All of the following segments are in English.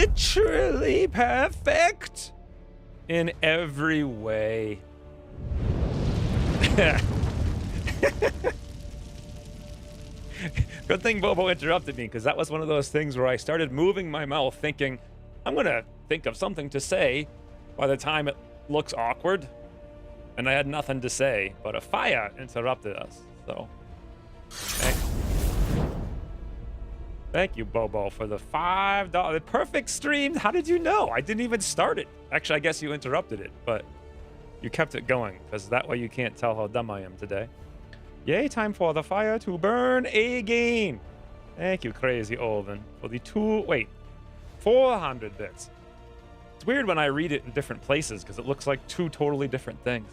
literally perfect in every way. Good thing Bobo interrupted me, because that was one of those things where I started moving my mouth thinking, I'm gonna think of something to say by the time it looks awkward. And I had nothing to say, but a fire interrupted us, so. Thank you, Bobo, for the $5. The perfect stream. How did you know? I didn't even start it. Actually, I guess you interrupted it, but you kept it going, because that way you can't tell how dumb I am today. Yay, time for the fire to burn again. Thank you, Crazy Olven, for the 400 bits. It's weird when I read it in different places, because it looks like two totally different things.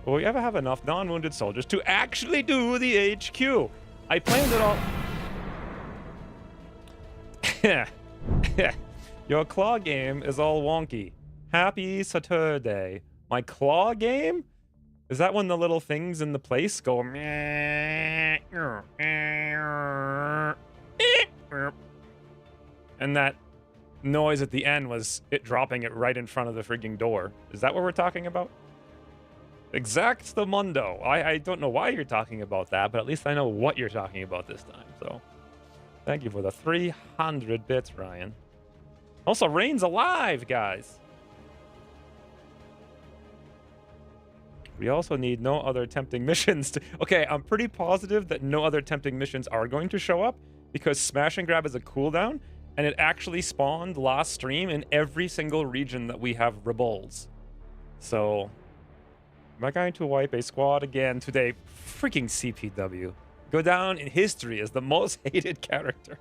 Will we ever have enough non-wounded soldiers to actually do the HQ? I planned it all. Your claw game is all wonky. Happy Saturday. My claw game? Is that when the little things in the place go meh, and that noise at the end was it dropping it right in front of the freaking door? Is that what we're talking about? Exactamundo. I don't know why you're talking about that, but at least I know what you're talking about this time, so. Thank you for the 300 bits, Ryan. Also, Rain's alive, guys. We also need no other tempting missions to... Okay, I'm pretty positive that no other tempting missions are going to show up, because Smash and Grab is a cooldown, and it actually spawned last stream in every single region that we have rebels. So, am I going to wipe a squad again today? Freaking CPW. Go down in history as the most hated character.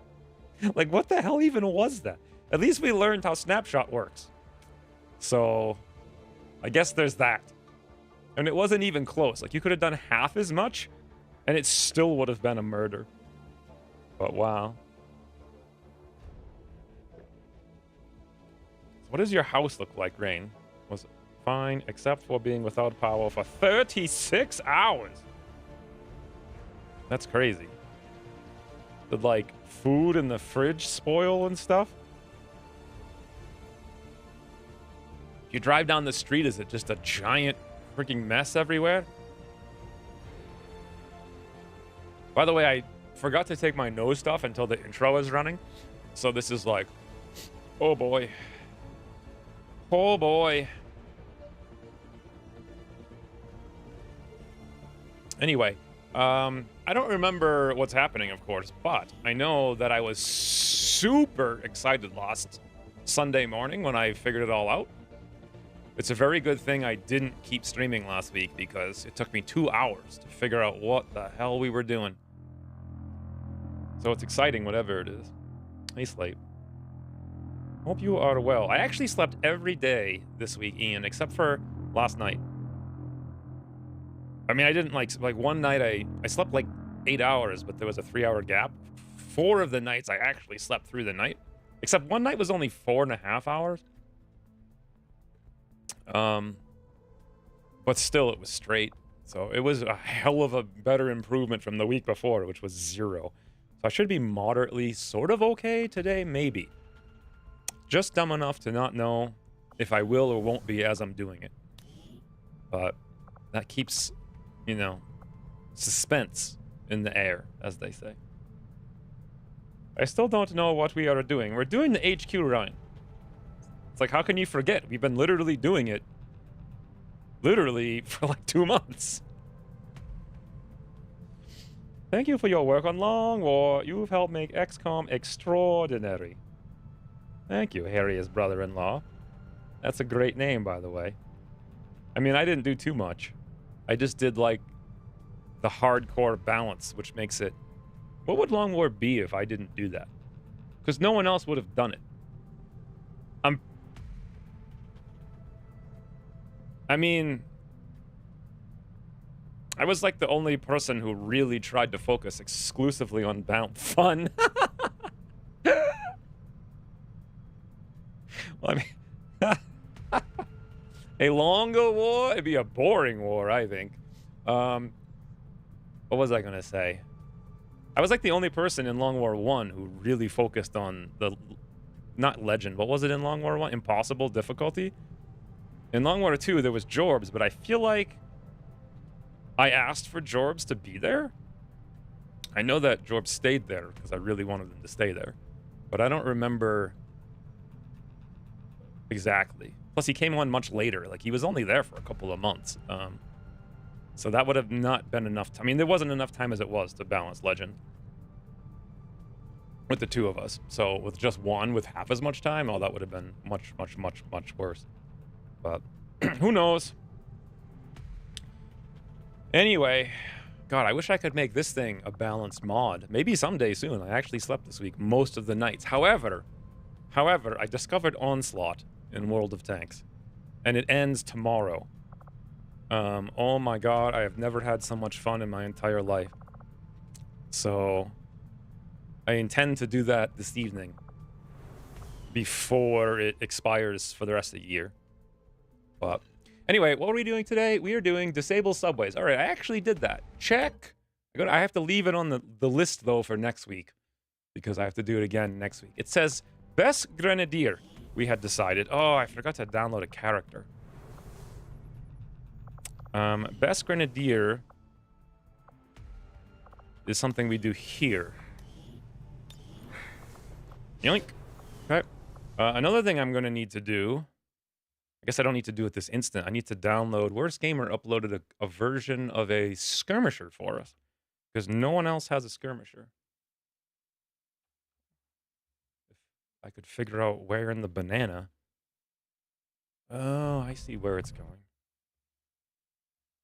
Like, what the hell even was that? At least we learned how Snapshot works. So, I guess there's that. And it wasn't even close. Like, you could have done half as much, and it still would have been a murder. But wow. So what does your house look like, Rain? Was fine, except for being without power for 36 hours. That's crazy. Did, like, food in the fridge spoil and stuff? You drive down the street, is it just a giant freaking mess everywhere? By the way, I forgot to take my nose stuff until the intro is running. So this is like, oh boy. Oh boy. Anyway, I don't remember what's happening, of course, but I know that I was super excited last Sunday morning when I figured it all out. It's a very good thing I didn't keep streaming last week, because it took me 2 hours to figure out what the hell we were doing. So it's exciting, whatever it is. Hey, Slate. Hope you are well. I actually slept every day this week, Ian, except for last night. I mean, I didn't like one night I slept like 8 hours, but there was a 3-hour gap. 4 of the nights I actually slept through the night, except one night was only 4.5 hours. But still, it was straight. So it was a hell of a better improvement from the week before, which was 0. So I should be moderately sort of okay today, maybe. Just dumb enough to not know if I will or won't be as I'm doing it. But that keeps, you know, suspense in the air, as they say. I still don't know what we are doing. We're doing the HQ run. It's like, how can you forget? We've been literally doing it for like 2 months. Thank you for your work on Long War. You've helped make XCOM extraordinary. Thank you, Harry's brother-in-law. That's a great name, by the way. I mean, I didn't do too much. I just did, like, the hardcore balance, which makes it... What would Long War be if I didn't do that? Because no one else would have done it. I mean, I was like the only person who really tried to focus exclusively on fun. Well, I mean, a longer war? It'd be a boring war, I think. What was I gonna say? I was like the only person in Long War 1 who really focused on the not Legend. What was it in Long War 1? Impossible difficulty? In Long War 2, there was Jorbs, but I feel like I asked for Jorbs to be there. I know that Jorbs stayed there because I really wanted them to stay there. But I don't remember exactly. Plus, he came on much later. Like, he was only there for a couple of months. So that would have not been enough time. I mean, there wasn't enough time as it was to balance Legend with the two of us. So with just one with half as much time, oh, that would have been much, much, much, much worse. But who knows? Anyway, God, I wish I could make this thing a balanced mod. Maybe someday soon. I actually slept this week most of the nights. However, I discovered Onslaught in World of Tanks, and it ends tomorrow. Oh my God, I have never had so much fun in my entire life. So I intend to do that this evening before it expires for the rest of the year. But anyway, what are we doing today? We are doing disable subways. All right, I actually did that. Check. I have to leave it on the list, though, for next week because I have to do it again next week. It says Best Grenadier. We had decided. Oh, I forgot to download a character. Best Grenadier is something we do here. Yoink. Okay. Another thing I'm going to need to do, I guess I don't need to do it this instant. I need to download. Worst Gamer uploaded a version of a skirmisher for us because no one else has a skirmisher. If I could figure out where in the banana. Oh, I see where it's going.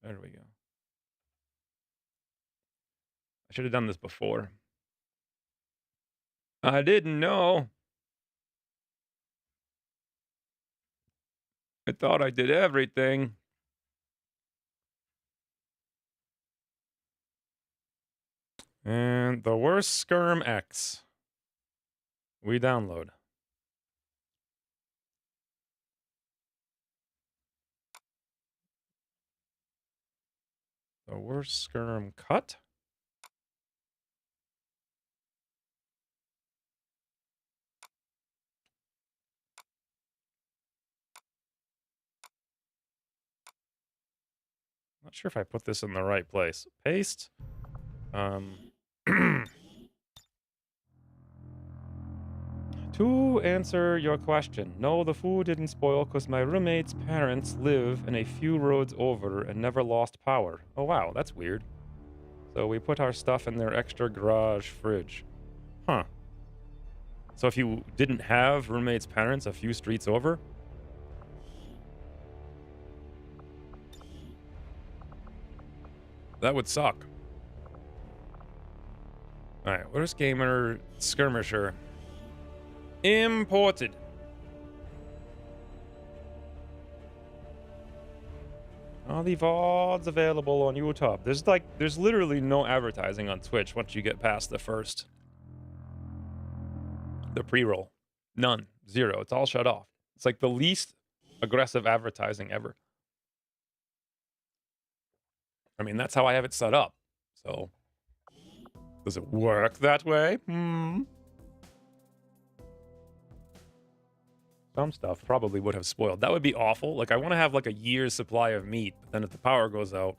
There we go. I should have done this before. I didn't know. I thought I did everything. And the worst Skirm X. We download. The worst Skirm cut. Not sure if I put this in the right place. Paste. To answer your question, no, the food didn't spoil because my roommate's parents live in a few roads over and never lost power. Oh wow, that's weird. So we put our stuff in their extra garage fridge. Huh. So if you didn't have roommate's parents a few streets over, that would suck. Alright, worst gamer skirmisher. Imported. All the VODs available on YouTube. There's literally no advertising on Twitch once you get past the pre-roll. None. Zero. It's all shut off. It's like the least aggressive advertising ever. I mean, that's how I have it set up. So, does it work that way? Some stuff probably would have spoiled. That would be awful. Like, I want to have like a year's supply of meat, but then if the power goes out,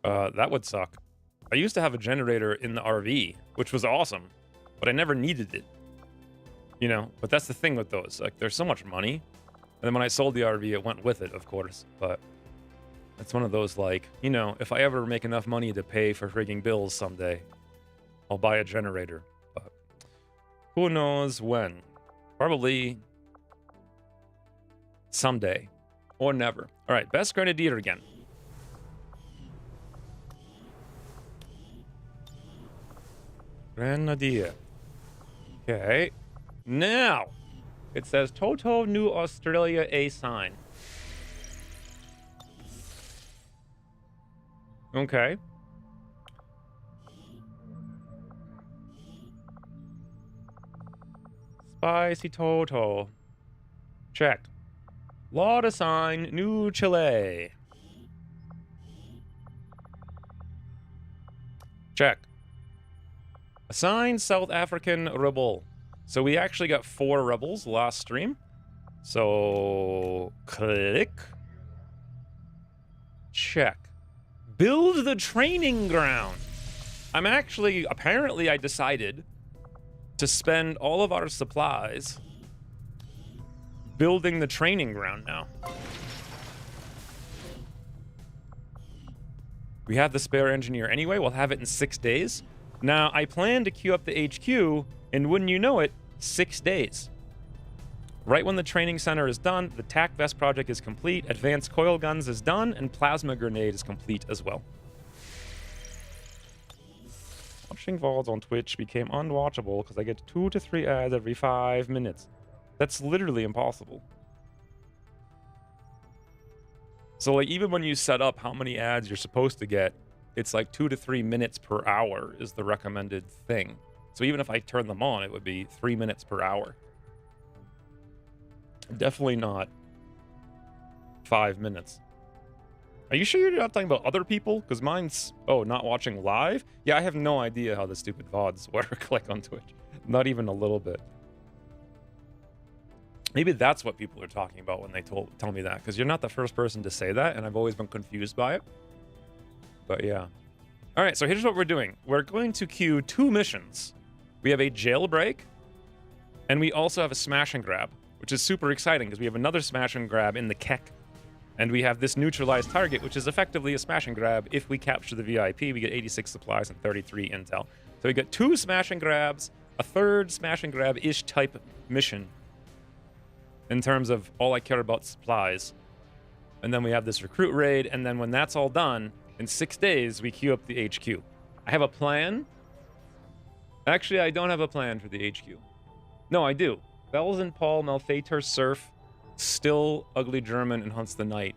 that would suck. I used to have a generator in the RV, which was awesome, but I never needed it. You know, but that's the thing with those. Like, there's so much money. And then when I sold the RV, it went with it, of course. But it's one of those, like, you know, if I ever make enough money to pay for frigging bills someday, I'll buy a generator. But who knows when? Probably someday. Or never. All right, best Grenadier again. Grenadier. Okay. Now, it says Toto New Australia A sign. Okay. Spicy Toto. Check. Law to sign New Chile. Check. Assign South African rebel. So we actually got 4 rebels last stream. So click. Check. Build the training ground. I'm actually, apparently I decided to spend all of our supplies building the training ground now. We have the spare engineer anyway. We'll have it in 6 days. Now, I plan to queue up the HQ, and wouldn't you know it, 6 days. Right when the training center is done, the TAC vest project is complete, advanced coil guns is done, and plasma grenade is complete as well. Watching VODs on Twitch became unwatchable because I get 2 to 3 ads every 5 minutes. That's literally impossible. So, like, even when you set up how many ads you're supposed to get, it's like 2 to 3 minutes per hour is the recommended thing. So even if I turn them on, it would be 3 minutes per hour. Definitely not 5 minutes. Are you sure you're not talking about other people? Because mine's, oh, not watching live? Yeah, I have no idea how the stupid VODs work, like on Twitch. Not even a little bit. Maybe that's what people are talking about when they tell me that, because you're not the first person to say that, and I've always been confused by it. But yeah. All right, so here's what we're doing. We're going to queue 2 missions. We have a jailbreak, and we also have a smash and grab, which is super exciting because we have another smash and grab in the Keck. And we have this neutralized target, which is effectively a smash and grab. If we capture the VIP, we get 86 supplies and 33 intel. So we get 2 smash and grabs, a 3rd smash and grab-ish type mission in terms of all I care about supplies. And then we have this recruit raid, and then when that's all done, in 6 days, we queue up the HQ. I have a plan. Actually, I don't have a plan for the HQ. No, I do. Bells and Paul, Malfator, Surf, still Ugly German, and Hunts the Night.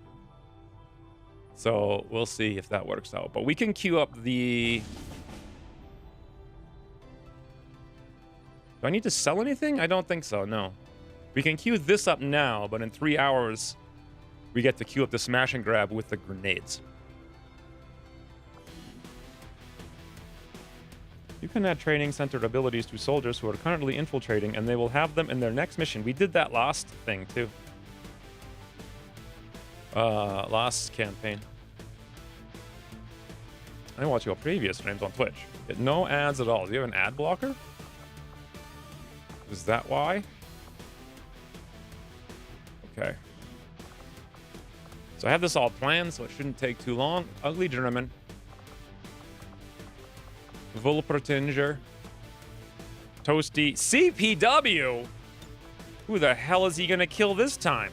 So we'll see if that works out. But we can queue up the... Do I need to sell anything? I don't think so, no. We can queue this up now, but in 3 hours, we get to queue up the smash and grab with the grenades. You can add training center abilities to soldiers who are currently infiltrating, and they will have them in their next mission. We did that last thing, too. Last campaign. I watch your previous streams on Twitch. Get no ads at all. Do you have an ad blocker? Is that why? Okay. So I have this all planned, so it shouldn't take too long. Ugly German. Volpertinger. Toasty. CPW? Who the hell is he gonna kill this time?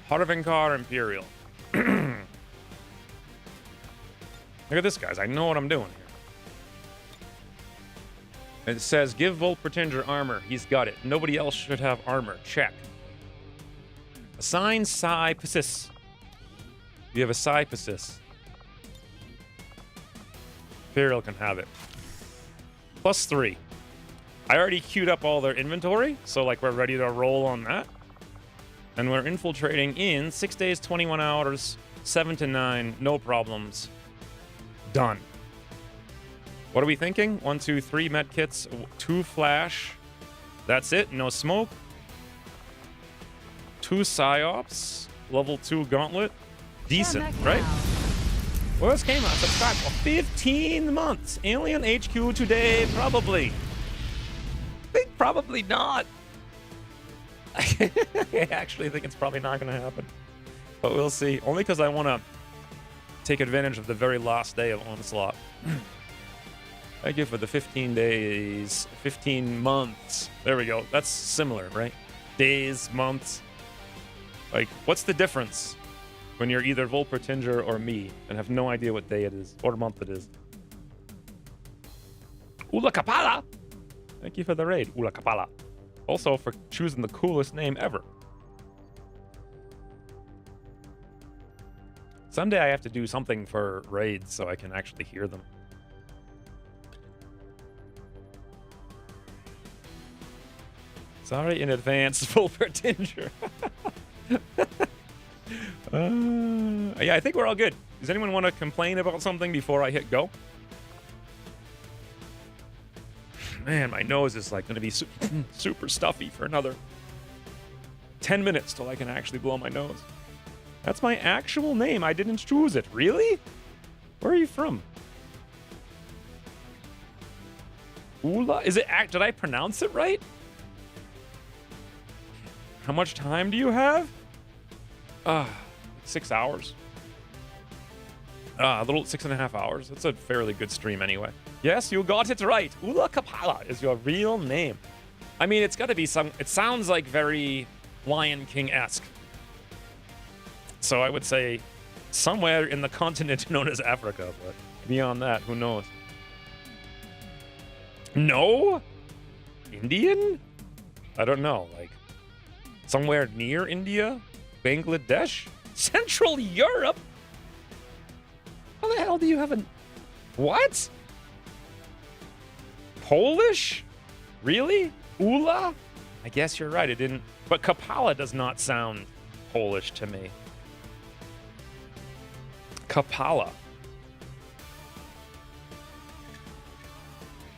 Harvinkar Imperial. Look at this, guys. I know what I'm doing here. It says, give Volpertinger armor. He's got it. Nobody else should have armor. Check. Assign Psi Psis. You have a Psi Psis. Imperial can have it. +3. I already queued up all their inventory, so like we're ready to roll on that. And we're infiltrating in 6 days, 21 hours, 7 to 9, no problems. Done. What are we thinking? 1, 2, 3 med kits, 2 flash. That's it, no smoke. 2 psyops, level 2 gauntlet. Decent, right? Well, this came out, subscribe for 15 months. Alien HQ today, probably. I think probably not. I actually think it's probably not going to happen. But we'll see. Only because I want to take advantage of the very last day of Onslaught. Thank you for the 15 days, 15 months. There we go. That's similar, right? Days, months. Like, what's the difference when you're either Volpertinger or me and have no idea what day it is or month it is? Ula Kapala! Thank you for the raid, Ula Kapala. Also for choosing the coolest name ever. Someday I have to do something for raids so I can actually hear them. Sorry in advance, Volpertinger. Yeah, I think we're all good. Does anyone want to complain about something before I hit go? Man, my nose is like going to be super stuffy for another 10 minutes till I can actually blow my nose. That's my actual name. I didn't choose it. Really? Where are you from? Ula? Is it did I pronounce it right? How much time do you have? 6 hours. A little 6.5 hours. That's a fairly good stream anyway. Yes, you got it right. Ula Kapala is your real name. I mean, it's got to be some... It sounds like very Lion King-esque. So I would say somewhere in the continent known as Africa, but beyond that, who knows? No? Indian? I don't know. Like, somewhere near India? Bangladesh? Central Europe? How the hell do you have a... What? Polish? Really? Ula? I guess you're right, it didn't... But Kapala does not sound Polish to me. Kapala.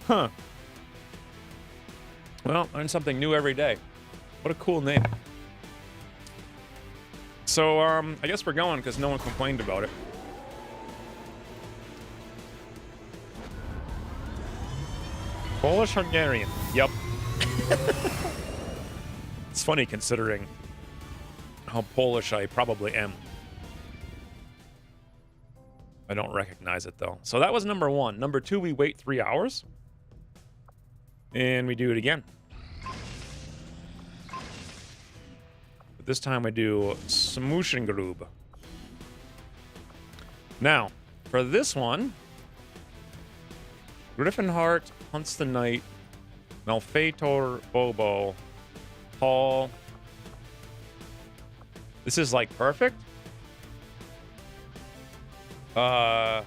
Huh. Well, learn something new every day. What a cool name. So, I guess we're going because no one complained about it. Polish Hungarian. Yep. It's funny considering how Polish I probably am. I don't recognize it though. So that was number 1. Number 2, we wait 3 hours. And we do it again. But this time we do Smooshengrube. Now, for this one, Griffinheart hunts the night, Malfeitor Bobo, Paul. This is like perfect. And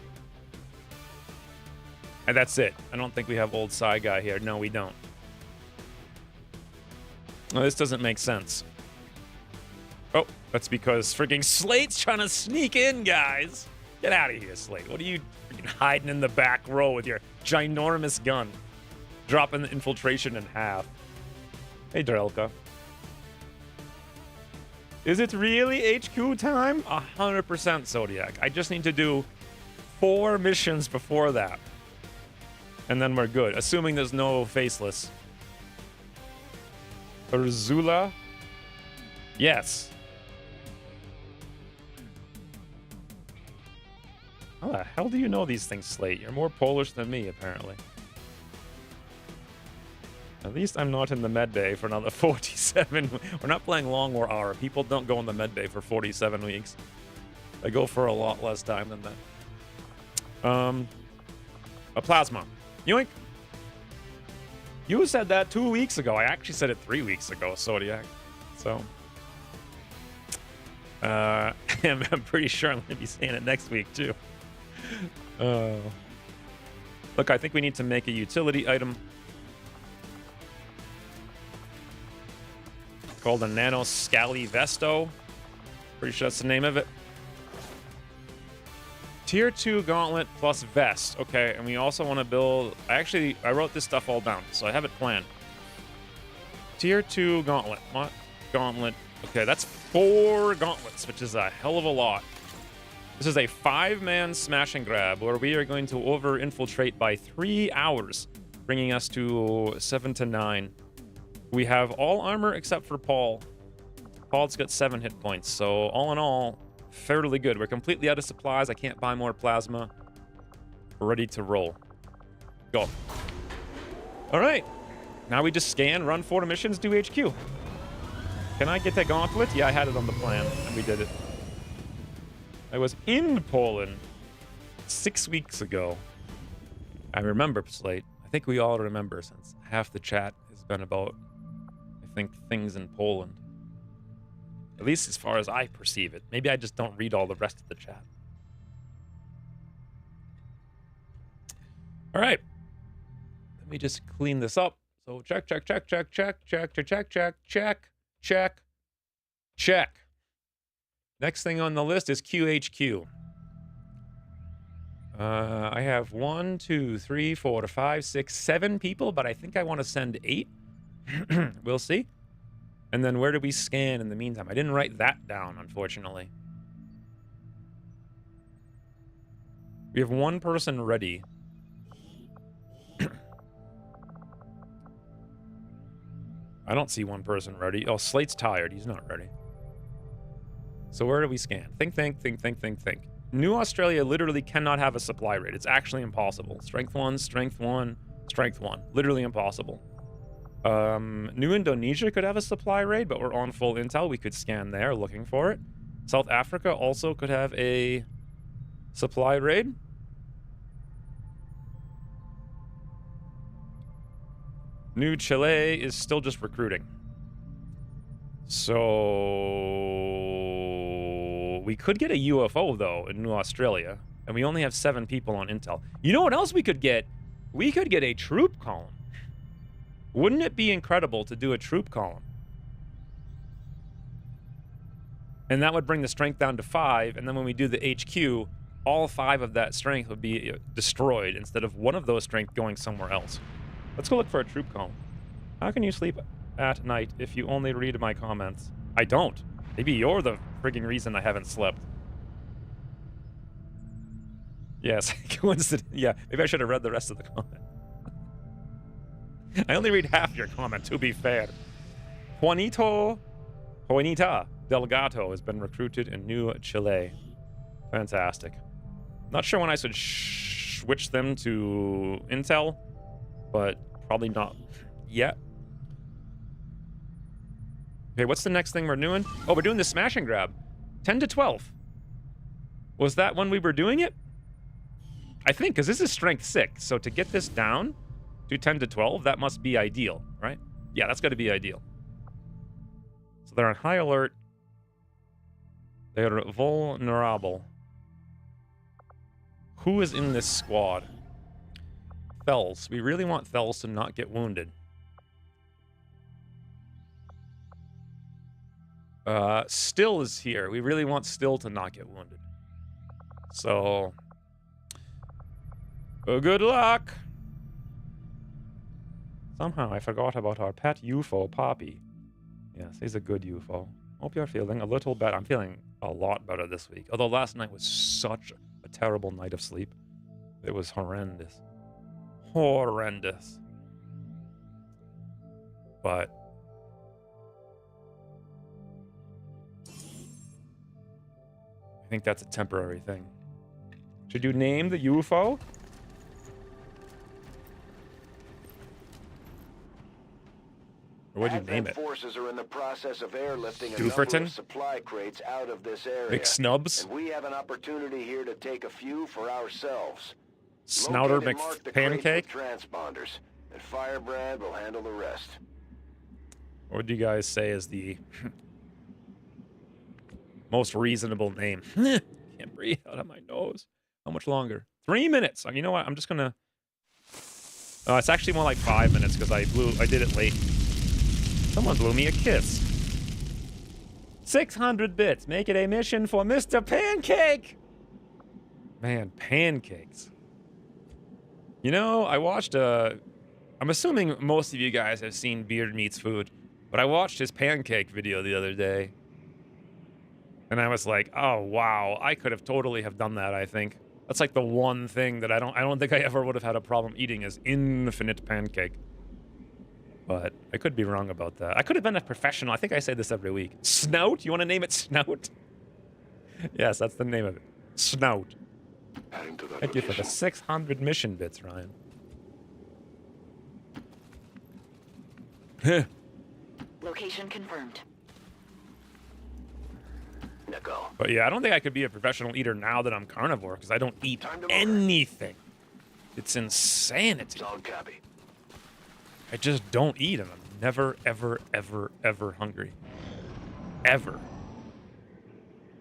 that's it. I don't think we have old Psy guy here. No, we don't. No, this doesn't make sense. Oh, that's because freaking Slate's trying to sneak in, guys. Get out of here, Slate. What are you freaking hiding in the back row with your ginormous gun? Dropping the infiltration in half. Hey, Drelka. Is it really HQ time? 100% Zodiac. I just need to do 4 missions before that. And then we're good. Assuming there's no faceless. Urzula? Yes. How the hell do you know these things, Slate? You're more Polish than me, apparently. At least I'm not in the med bay for another 47. We're not playing Long War Hour. People don't go in the med bay for 47 weeks. They go for a lot less time than that. A plasma. Yoink. You said that 2 weeks ago. I actually said it 3 weeks ago, Zodiac. So, I'm pretty sure I'm going to be saying it next week, too. Look, I think we need to make a utility item called a Nano Scally Vesto. Pretty sure that's the name of it. Tier 2 gauntlet plus vest. Okay, and we also want to build... I wrote this stuff all down, so I have it planned. Tier 2 gauntlet. What? Gauntlet. Okay, that's 4 gauntlets, which is a hell of a lot. This is a 5-man smash and grab, where we are going to over-infiltrate by 3 hours, bringing us to 7 to 9. We have all armor except for Paul. Paul's got 7 hit points, so all in all, fairly good. We're completely out of supplies. I can't buy more plasma. We're ready to roll. Go. All right. Now we just scan, run 4 missions, do HQ. Can I get that gauntlet? Yeah, I had it on the plan, and we did it. I was in Poland 6 weeks ago. I remember, Slate. I think we all remember, since half the chat has been about, I think, things in Poland. At least as far as I perceive it. Maybe I just don't read all the rest of the chat. All right. Let me just clean this up. So check, check, check, check, check, check, check, check, check, check, check, check. Next thing on the list is QHQ. I have 1, 2, 3, 4, 5, 6, 7 people, but I think I want to send 8. We'll see. And then where do we scan in the meantime? I didn't write that down, unfortunately. We have 1 person ready. I don't see 1 person ready. Oh, Slate's tired. He's not ready. So where do we scan? Think. New Australia literally cannot have a supply rate. It's actually impossible. Strength 1, strength 1, strength 1. Literally impossible. New Indonesia could have a supply rate, but we're on full intel. We could scan there looking for it. South Africa also could have a supply raid. New Chile is still just recruiting. So we could get a UFO, though, in New Australia. And we only have 7 people on intel. You know what else we could get? We could get a troop column. Wouldn't it be incredible to do a troop column? And that would bring the strength down to 5. And then when we do the HQ, all 5 of that strength would be destroyed instead of 1 of those strength going somewhere else. Let's go look for a troop column. How can you sleep at night if you only read my comments? I don't. Maybe you're the frigging reason I haven't slept. Yes, coincidence. Yeah, maybe I should have read the rest of the comment. I only read half your comment, to be fair. Juanita Delgado has been recruited in New Chile. Fantastic. Not sure when I should switch them to Intel, but probably not yet. Okay, what's the next thing we're doing? Oh, we're doing the smash and grab. 10 to 12. Was that when we were doing it? I think, because this is strength 6. So to get this down to 10 to 12, that must be ideal, right? Yeah, that's got to be ideal. So they're on high alert. They're vulnerable. Who is in this squad? Thells. We really want Thells to not get wounded. Still is here. We really want Still to not get wounded. So, good luck. Somehow I forgot about our pet UFO, Poppy. Yes, he's a good UFO. Hope you're feeling a little better. I'm feeling a lot better this week. Although last night was such a terrible night of sleep. It was horrendous. Horrendous. But I think that's a temporary thing. Should you name the UFO? Or would you name it? Forces are in the process of airlifting a Dooferton? number of supply crates out of this area. McSnubs? And we have an opportunity here to take a few for ourselves. Snouter Locate and mark the McPancake? crates with transponders, and Firebrand will handle the rest. What would you guys say is the most reasonable name? Can't breathe out of my nose. How much longer? 3 minutes. You know what? I'm just gonna. It's actually more like 5 minutes because I did it late. Someone blew me a kiss. 600 bits. Make it a mission for Mr. Pancake. Man, pancakes. You know, I watched I'm assuming most of you guys have seen Beard Meats Food, but I watched his pancake video the other day. And I was like, oh wow, I could have totally have done that, I think. That's like the one thing that I don't think I ever would have had a problem eating is infinite pancake. But I could be wrong about that. I could have been a professional. I think I say this every week. Snout? You want to name it Snout? Yes, that's the name of it. Snout. Thank you for the 600 mission bits, Ryan. Location confirmed. Nicole. But yeah, I don't think I could be a professional eater now that I'm carnivore because I don't eat anything. It's insanity. Solid copy. I just don't eat, and I'm never, ever, ever, ever hungry. Ever.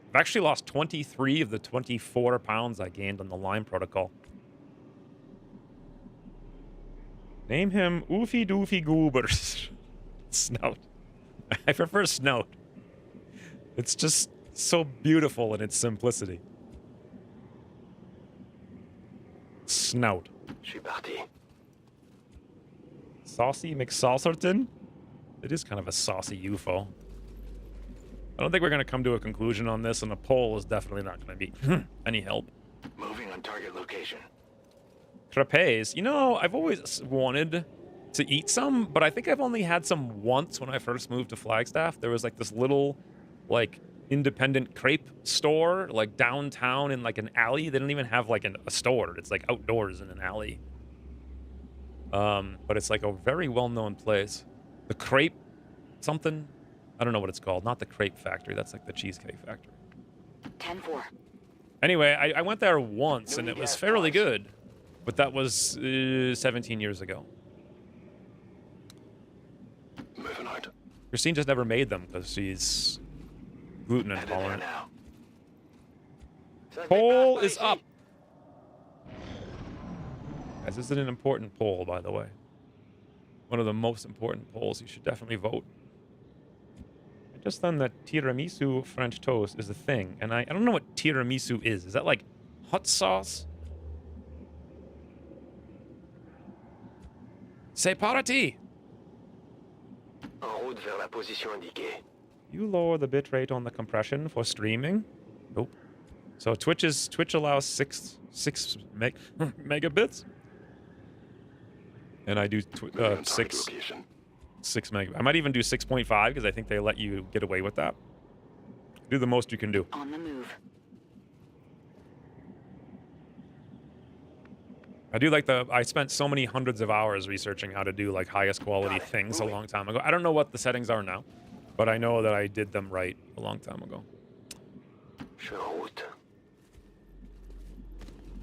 I've actually lost 23 of the 24 pounds I gained on the Lyme protocol. Name him Oofy Doofy Goobers. Snout. I prefer Snout. It's just so beautiful in its simplicity. snout. Je suis parti. Saucy McSaucerton? It is kind of a saucy UFO. I don't think we're going to come to a conclusion on this, and a poll is definitely not going to be any help. Moving on target location. Crepes. You know, I've always wanted to eat some, but I think I've only had some once when I first moved to Flagstaff. There was like this little, like, independent crepe store, like downtown in like an alley. They don't even have like a store. It's like outdoors in an alley. But it's like a very well-known place. The crepe something. I don't know what it's called. Not the crepe factory. That's like the cheesecake factory. 10-4. Anyway, I went there once and it was fairly good, but that was 17 years ago. Moving out. Christine just never made them because she's gluten intolerant. Poll is up. Guys, this is an important poll, by the way. One of the most important polls. You should definitely vote. I just learned that tiramisu French toast is a thing, and I don't know what tiramisu is. Is that like hot sauce? C'est parti! En route vers la position indiquée. You lower the bitrate on the compression for streaming? Nope. So Twitch allows 6 megabits, and I do 6 meg. I might even do 6.5 because I think they let you get away with that. Do the most you can do. On the move. I do like I spent so many hundreds of hours researching how to do like highest quality things a long time ago. I don't know what the settings are now, but I know that I did them right a long time ago. Je suis en route.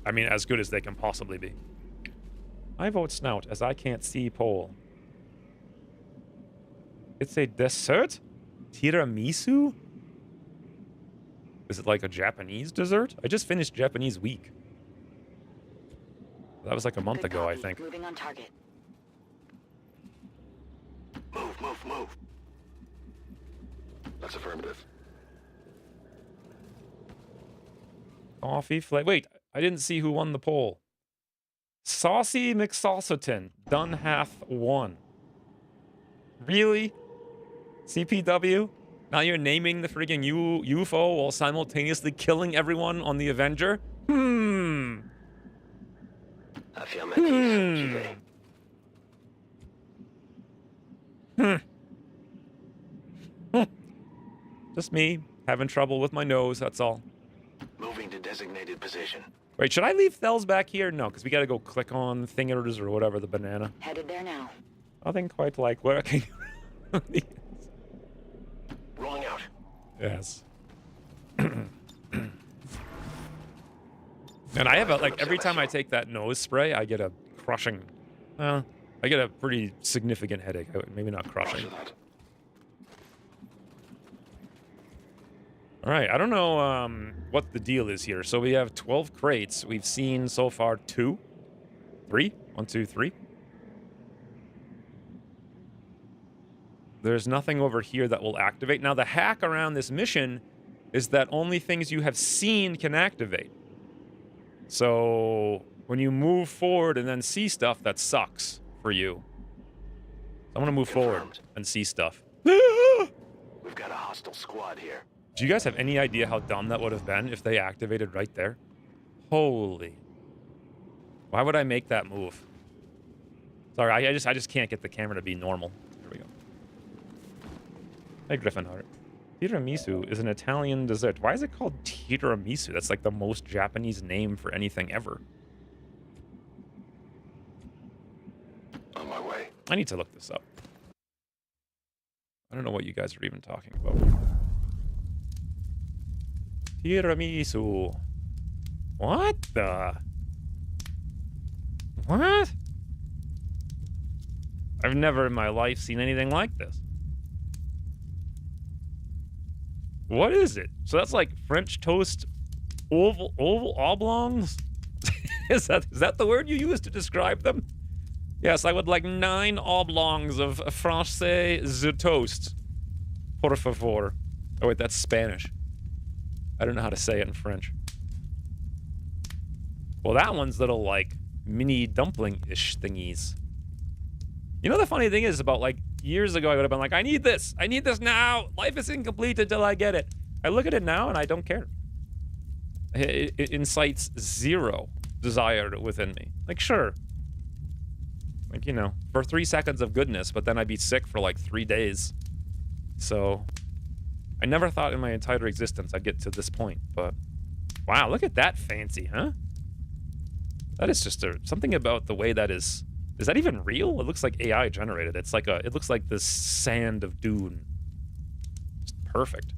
I mean, as good as they can possibly be. I vote snout, as I can't see poll. It's a dessert? Tiramisu? Is it like a Japanese dessert? I just finished Japanese week. That was like a month ago, I think. Moving on target. Move. That's affirmative. Coffee flavor. Wait, I didn't see who won the poll. Saucy McSaucerton, done half won. Really? CPW? Now you're naming the friggin' UFO while simultaneously killing everyone on the Avenger? Affirmative. J'y vais. Just me, having trouble with my nose, that's all. Moving to designated position. Wait, should I leave Thells back here? No, because we gotta go click on thingers or whatever, the banana. Headed there now. Nothing quite like working. Rolling out. Yes. And I have like, every time I take that nose spray, I get a crushing, I get a pretty significant headache. Maybe not crushing. All right, I don't know what the deal is here. So we have 12 crates. We've seen so far 2, 3, 1, 2, 3. There's nothing over here that will activate. Now, the hack around this mission is that only things you have seen can activate. So when you move forward and then see stuff, that sucks for you. I'm gonna move forward and see stuff. We've got a hostile squad here. Do you guys have any idea how dumb that would have been if they activated right there? Holy. Why would I make that move? Sorry, I just can't get the camera to be normal. Here we go. Hey, Griffinheart. Tiramisu is an Italian dessert. Why is it called tiramisu? That's like the most Japanese name for anything ever. On my way. I need to look this up. I don't know what you guys are even talking about. Tiramisu. What the? What? I've never in my life seen anything like this. What is it? So that's like French toast oval oblongs? Is that the word you use to describe them? Yes, I would like 9 oblongs of Francais toast. Por favor. Oh wait, that's Spanish. I don't know how to say it in French. Well, that one's little, like, mini dumpling-ish thingies. You know, the funny thing is, about, like, years ago, I would have been like, I need this now. Life is incomplete until I get it. I look at it now, and I don't care. It incites zero desire within me. Like, sure. Like, you know, for 3 seconds of goodness, but then I'd be sick for, like, 3 days. So, I never thought in my entire existence I'd get to this point, but... Wow, look at that fancy, huh? That is just something about the way that is... Is that even real? It looks like AI generated. It's like it looks like the sand of Dune. Just perfect.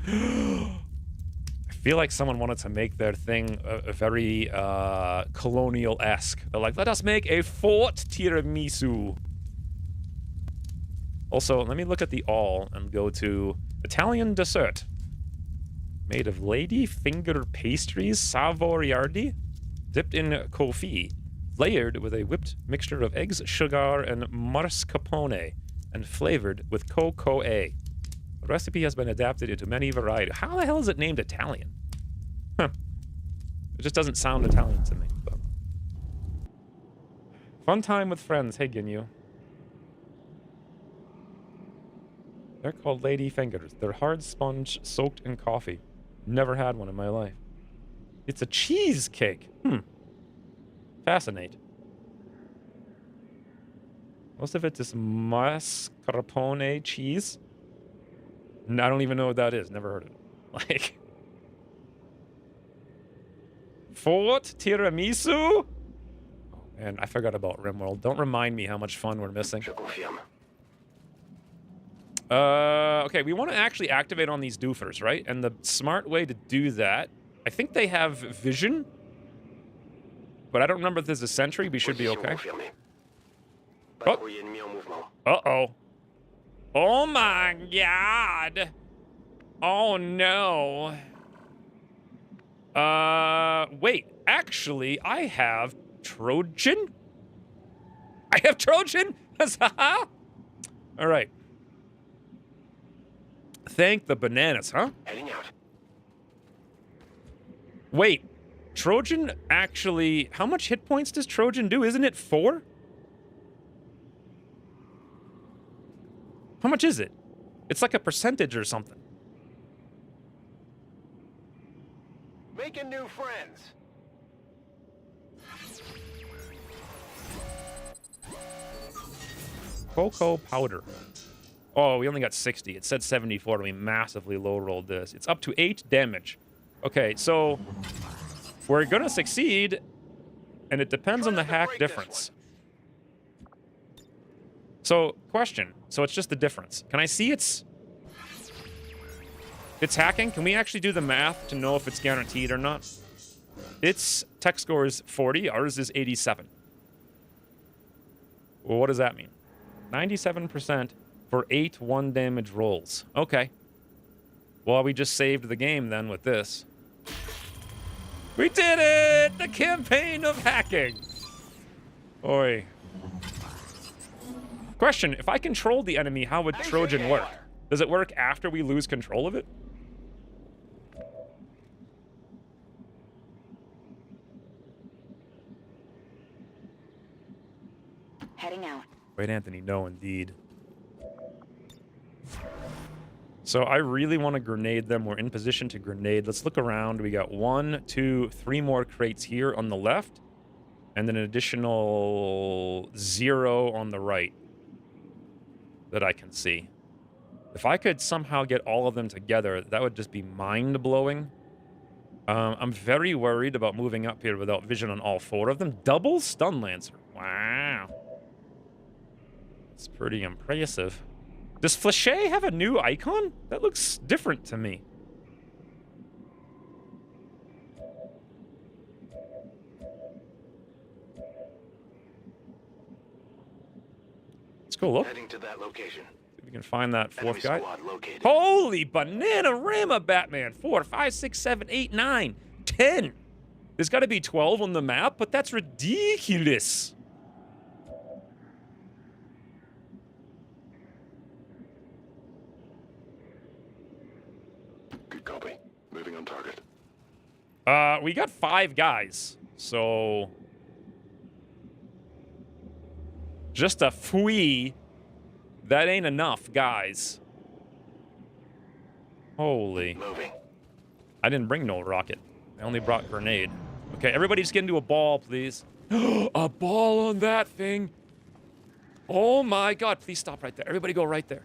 I feel like someone wanted to make their thing a very colonial-esque. They're like, let us make a fort tiramisu. Also, let me look at the all and go to Italian dessert. Made of lady finger pastries, savoiardi, dipped in coffee. Layered with a whipped mixture of eggs, sugar, and mascarpone, and flavored with cocoa. The recipe has been adapted into many varieties. How the hell is it named Italian? Huh. It just doesn't sound Italian to me. But... Fun time with friends. Hey, Ginyu. They're called lady fingers. They're hard sponge soaked in coffee. Never had one in my life. It's a cheesecake. Fascinate. Most of it is mascarpone cheese. I don't even know what that is. Never heard of it. Like... Fort tiramisu? Oh, man, I forgot about RimWorld. Don't remind me how much fun we're missing. Okay, we want to actually activate on these doofers, right? And the smart way to do that... I think they have vision... But I don't remember if there's a sentry. We should be okay. Oh. Uh-oh. Oh my god. Oh no. Wait. Actually, I have Trojan? I have Trojan? Alright. Thank the bananas, huh? Heading out. Wait. Trojan actually... How much hit points does Trojan do? Isn't it 4? How much is it? It's like a percentage or something. Making new friends. Cocoa powder. Oh, we only got 60. It said 74, and we massively low-rolled this. It's up to 8 damage. Okay, so... We're gonna succeed, and it depends on the hack difference. So, question. So it's just the difference. Can I see it's hacking? Can we actually do the math to know if it's guaranteed or not? Its tech score is 40. Ours is 87. Well, what does that mean? 97% for 8 1-damage rolls. Okay. Well, we just saved the game then with this. We did it! The campaign of hacking! Oi. Question, if I controlled the enemy, how would Trojan work? Does it work after we lose control of it? Heading out. Wait, Anthony, no, indeed. So I really want to grenade them. We're in position to grenade. Let's look around. We got 1, 2, 3 more crates here on the left. And then an additional 0 on the right that I can see. If I could somehow get all of them together, that would just be mind-blowing. I'm very worried about moving up here without vision on all 4 of them. Double Stun Lancer. Wow. It's pretty impressive. Does Flachet have a new icon? That looks different to me. Let's go look. Heading to that location. See if we can find that 4th guy. Located. Holy banana-rama, Batman. 4, 5, 6, 7, 8, 9, 10. There's got to be 12 on the map, but that's ridiculous. Good copy. Moving on target. We got 5 guys. So just a fwee. That ain't enough, guys. Holy. Moving. I didn't bring no rocket. I only brought grenade. Okay, everybody just get into a ball, please. A ball on that thing. Oh my god, please stop right there. Everybody go right there.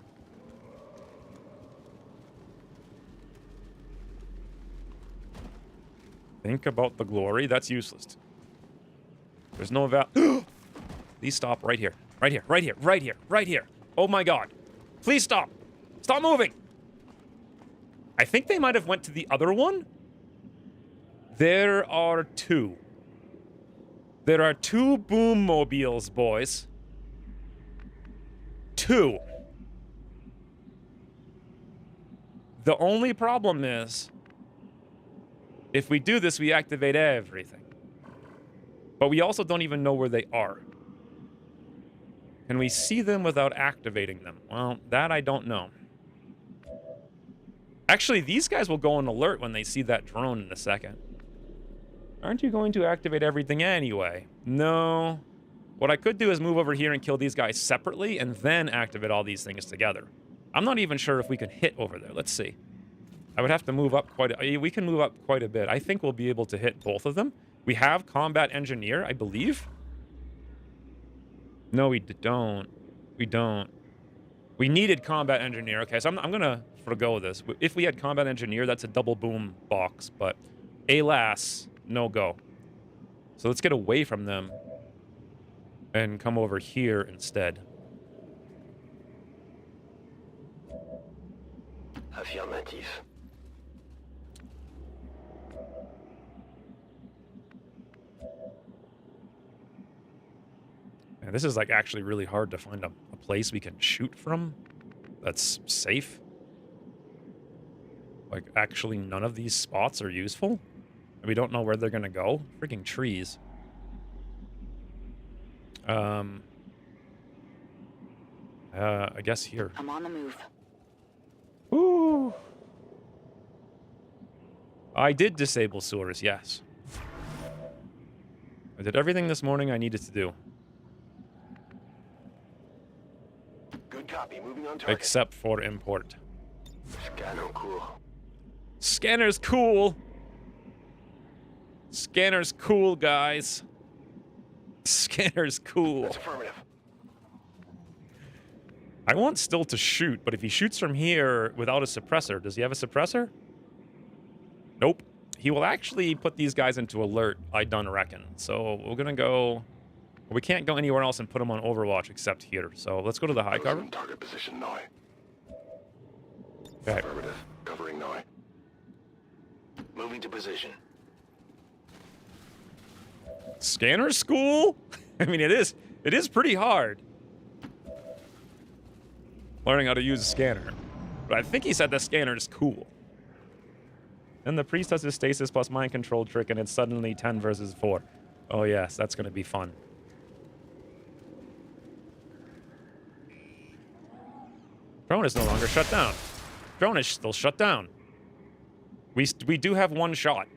Think about the glory. That's useless. There's no value. Please stop right here. Right here, right here, right here, right here. Oh my god. Please stop. Stop moving. I think they might have went to the other one. There are two. There are two boom mobiles, boys. Two. The only problem is, if we do this, we activate everything. But we also don't even know where they are. Can we see them without activating them? Well, that I don't know. Actually, these guys will go on alert when they see that drone in a second. Aren't you going to activate everything anyway? No. What I could do is move over here and kill these guys separately and then activate all these things together. I'm not even sure if we can hit over there. Let's see. I would have to move up we can move up quite a bit. I think we'll be able to hit both of them. We have combat engineer, I believe. No, we don't. We don't. We needed combat engineer. Okay, so I'm gonna forgo this. If we had combat engineer, that's a double boom box, but alas, no go. So let's get away from them and come over here instead. Affirmatif. And this is like actually really hard to find a place we can shoot from that's safe. Like actually none of these spots are useful. And we don't know where they're gonna go. Freaking trees. I guess here. I'm on the move. Ooh. I did disable sewers, yes. I did everything this morning I needed to do. Good copy. Moving on target. Except for import. Scanner cool. Scanner's cool. Scanner's cool, guys. Scanner's cool. That's affirmative. I want Still to shoot, but if he shoots from here without a suppressor, does he have a suppressor? Nope. He will actually put these guys into alert, I done reckon. So we're gonna go... We can't go anywhere else and put them on Overwatch except here. So let's go to the high cover. In target position now. Okay. Affirmative. Covering now. Moving to position. Scanner school? I mean, it is pretty hard. Learning how to use a scanner. But I think he said the scanner is cool. Then the priest does his stasis plus mind control trick and it's suddenly 10 versus 4. Oh yes, that's going to be fun. Drone is no longer shut down. Drone is still shut down. We do have one shot.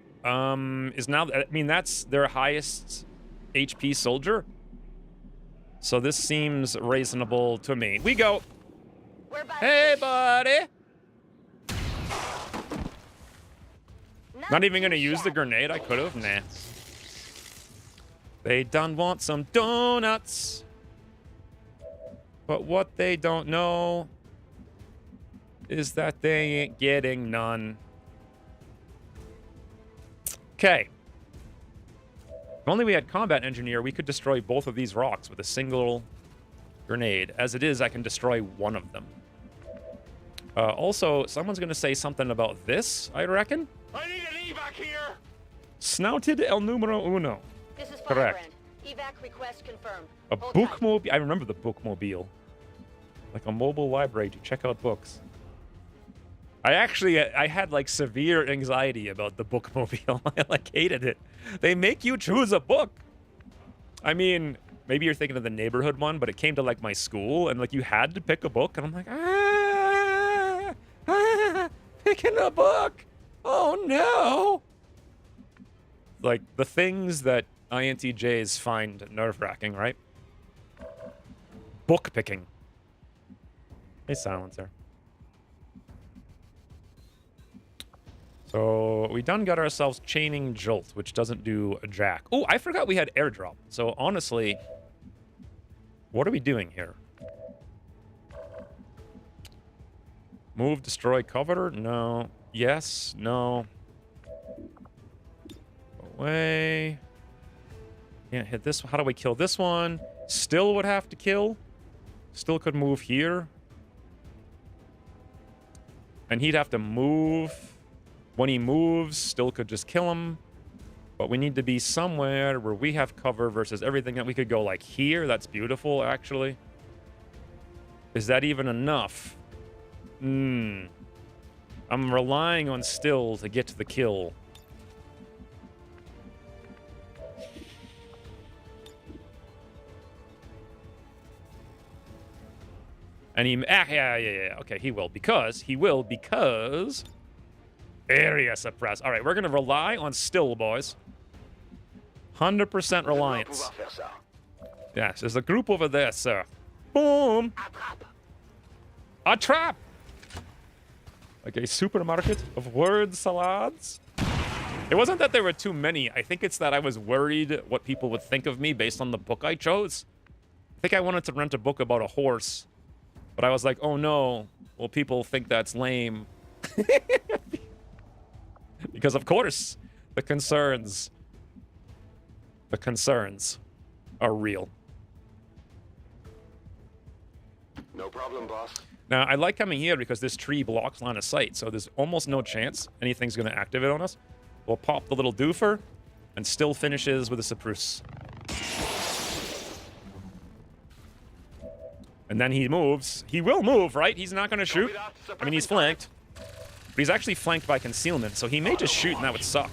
Is now, I mean, that's their highest HP soldier. So this seems reasonable to me. We go. Hey, buddy. Not even gonna use the grenade. I could have. Nah. They done want some donuts. But what they don't know is that they ain't getting none. Okay. If only we had combat engineer, we could destroy both of these rocks with a single grenade. As it is, I can destroy one of them. Also, someone's going to say something about this, I reckon. I need an evac here. Snouted el numero uno. This is Correct. Firebrand. Evac request confirmed. A Hold tight. bookmobile. I remember the bookmobile. Like a mobile library to check out books. I had like severe anxiety about the bookmobile. I like hated it. They make you choose a book. I mean, maybe you're thinking of the neighborhood one, but it came to like my school and like you had to pick a book and I'm like, picking a book. Oh no. like the things that INTJs find nerve-wracking, right? Book picking. Hey, silencer. So we done got ourselves chaining jolt, which doesn't do a jack. Oh, I forgot we had airdrop. So honestly, what are we doing here? Move, destroy, cover? No. Yes, no. Away. Can't hit this one. How do we kill this one? Still would have to kill. Still could move here. And he'd have to move. When he moves, still could just kill him. But we need to be somewhere where we have cover versus everything that we could go like here. That's beautiful, actually. Is that even enough? I'm relying on still to get to the kill. And he, yeah. Okay, he will because area suppress. All right, we're gonna rely on still, boys. 100% reliance. Yes, there's a group over there, sir. Boom. A trap. Like a supermarket of word salads. It wasn't that there were too many. I think it's that I was worried what people would think of me based on the book I chose. I think I wanted to rent a book about a horse. But I was like, oh no, will people think that's lame? Because of course, the concerns are real. No problem, boss. Now, I like coming here because this tree blocks line of sight, so there's almost no chance anything's going to activate on us. We'll pop the little doofer, and still finishes with a spruce. And then he moves. He will move, right? He's not going to shoot. I mean, he's flanked. But he's actually flanked by concealment, so he may just shoot, and that would suck.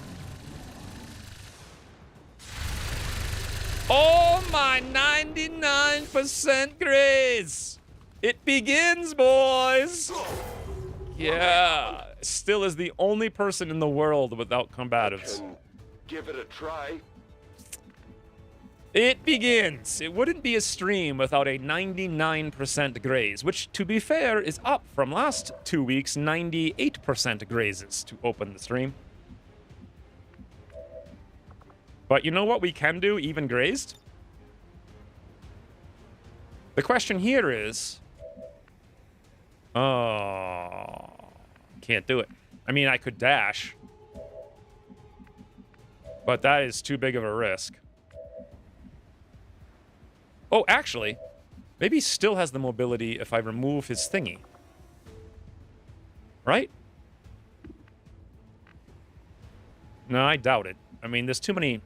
Oh, my 99% graze! It begins, boys! Yeah. Still is the only person in the world without combatives. Give it a try. It begins. It wouldn't be a stream without a 99% graze, which, to be fair, is up from last 2 weeks' 98% grazes to open the stream. But you know what we can do, even grazed? The question here is... Oh... Can't do it. I mean, I could dash. But that is too big of a risk. Oh, actually, maybe he still has the mobility if I remove his thingy. Right? No, I doubt it. I mean, there's too many...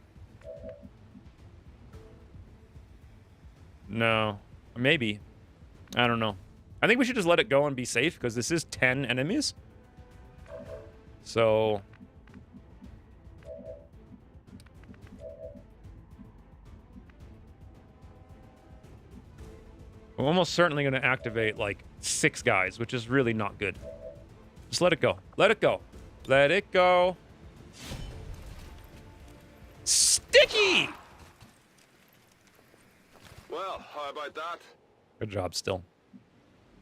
No. Maybe. I don't know. I think we should just let it go and be safe, because this is 10 enemies. So... I'm almost certainly going to activate, like, 6 guys, which is really not good. Just let it go. Let it go. Let it go. Sticky! Well, how about that? Good job, still.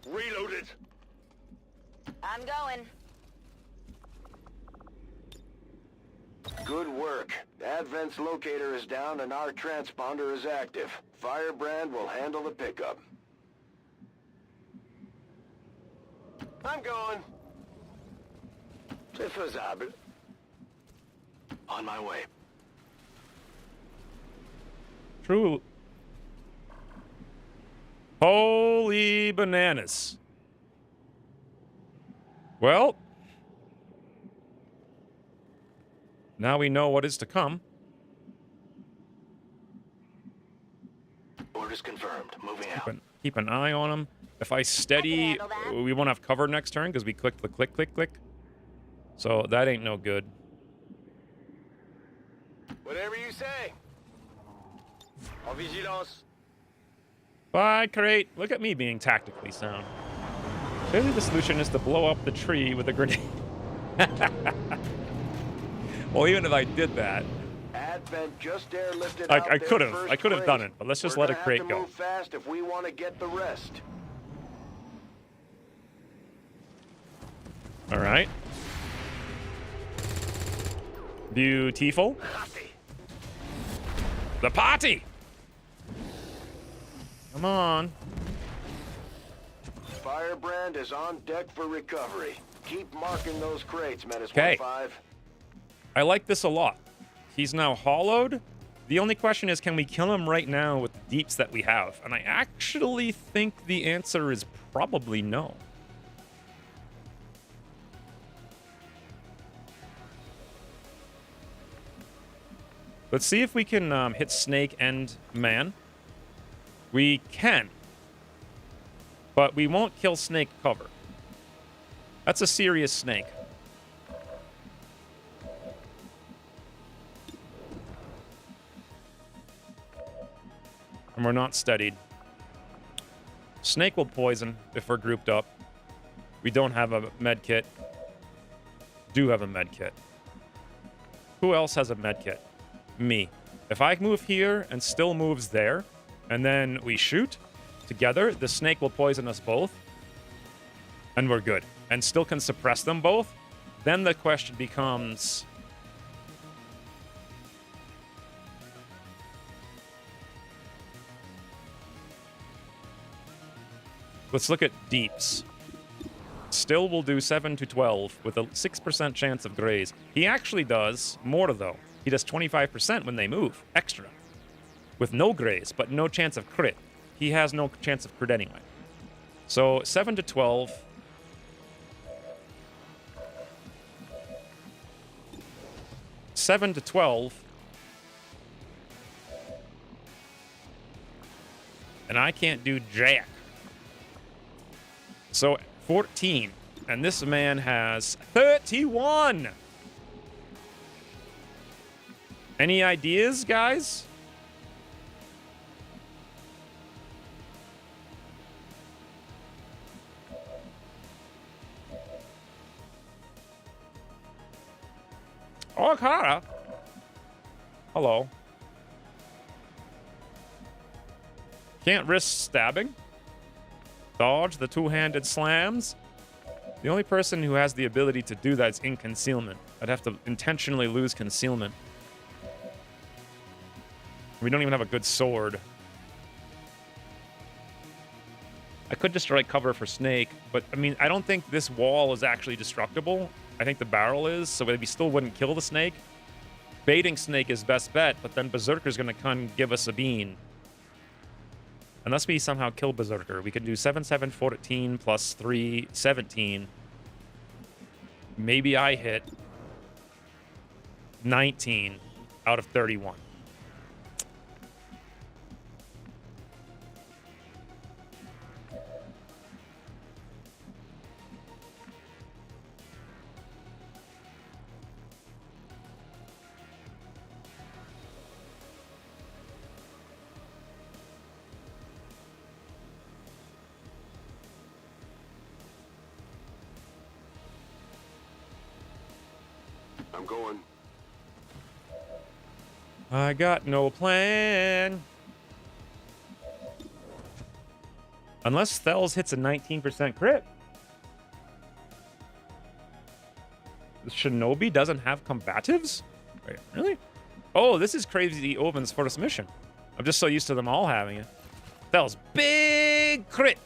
Reloaded. I'm going. Good work. Advent's locator is down and our transponder is active. Firebrand will handle the pickup. I'm going. C'est faisable. On my way. True. Holy bananas. Well, now we know what is to come. Orders confirmed. Moving out. Keep an eye on him. If I steady, we won't have cover next turn because we clicked the click, click, click. So that ain't no good. Whatever you say. En vigilance. Bye, crate. Look at me being tactically sound. Clearly the solution is to blow up the tree with a grenade. Well, even if I did that, that vent just airlifted I out their could have. first I could have crate. done it, but let's just We're let a gonna crate have to go. move fast if we want to get the rest. All right. Beautiful. The party! Come on. Firebrand is on deck for recovery. Keep marking those crates, Menace 'Kay. 1-5. I like this a lot. He's now hollowed. The only question is, can we kill him right now with the deeps that we have? And I actually think the answer is probably no. Let's see if we can hit Snake and Man. We can. But we won't kill Snake cover. That's a serious snake. And we're not steadied. Snake will poison if we're grouped up. We don't have a med kit. Do have a med kit. Who else has a med kit? Me. If I move here and still moves there, and then we shoot together, the snake will poison us both. And we're good. And still can suppress them both. Then the question becomes... Let's look at deeps. Still will do 7 to 12 with a 6% chance of graze. He actually does more, though. He does 25% when they move, extra. With no graze, but no chance of crit. He has no chance of crit anyway. So 7 to 12. Seven to 12. And I can't do jack. So 14. And this man has 31. Any ideas, guys? Oh, Kara. Hello. Can't risk stabbing. Dodge the two-handed slams. The only person who has the ability to do that is in concealment. I'd have to intentionally lose concealment. We don't even have a good sword. I could destroy cover for Snake, but I mean, I don't think this wall is actually destructible. I think the barrel is, so we still wouldn't kill the Snake. Baiting Snake is best bet, but then Berserker's gonna come and give us a bean. Unless we somehow kill Berserker. We can do 7, 7, 14 plus 3, 17. Maybe I hit 19 out of 31. I'm going. I got no plan. Unless Thells hits a 19% crit. The Shinobi doesn't have combatives? Wait, really? Oh, this is Crazy Oven's first mission. I'm just so used to them all having it. Thells, big crit.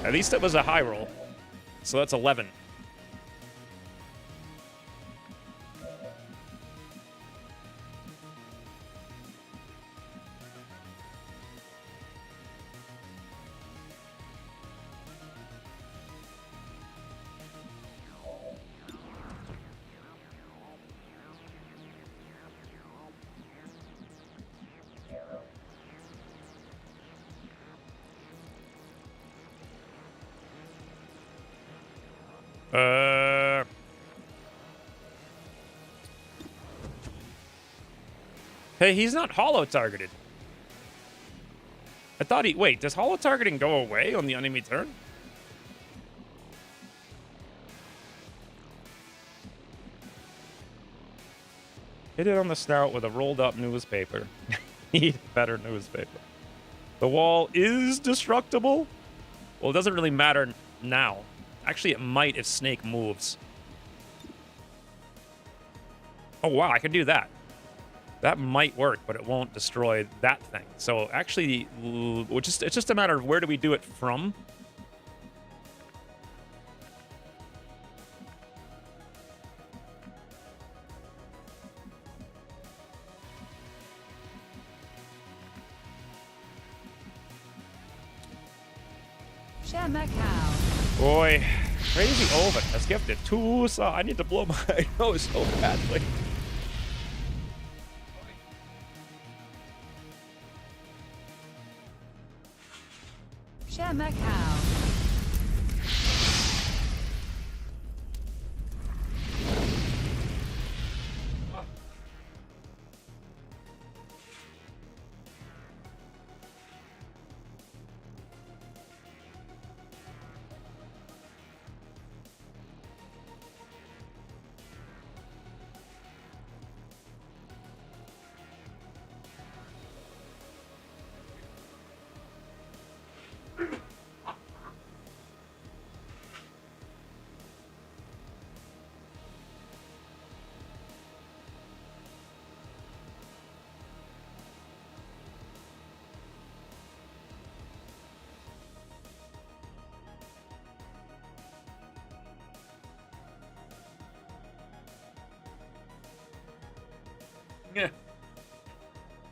At least it was a high roll. So that's 11. Hey, he's not hollow targeted. I thought he... Wait, does hollow targeting go away on the enemy turn? Hit it on the snout with a rolled up newspaper. Need better newspaper. The wall is destructible? Well, it doesn't really matter now. Actually, it might if Snake moves. Oh, wow, I can do that. That might work, but it won't destroy that thing. So actually, it's just a matter of where do we do it from. Boy, Crazy Oven has gifted 2 saw. I need to blow my nose so badly.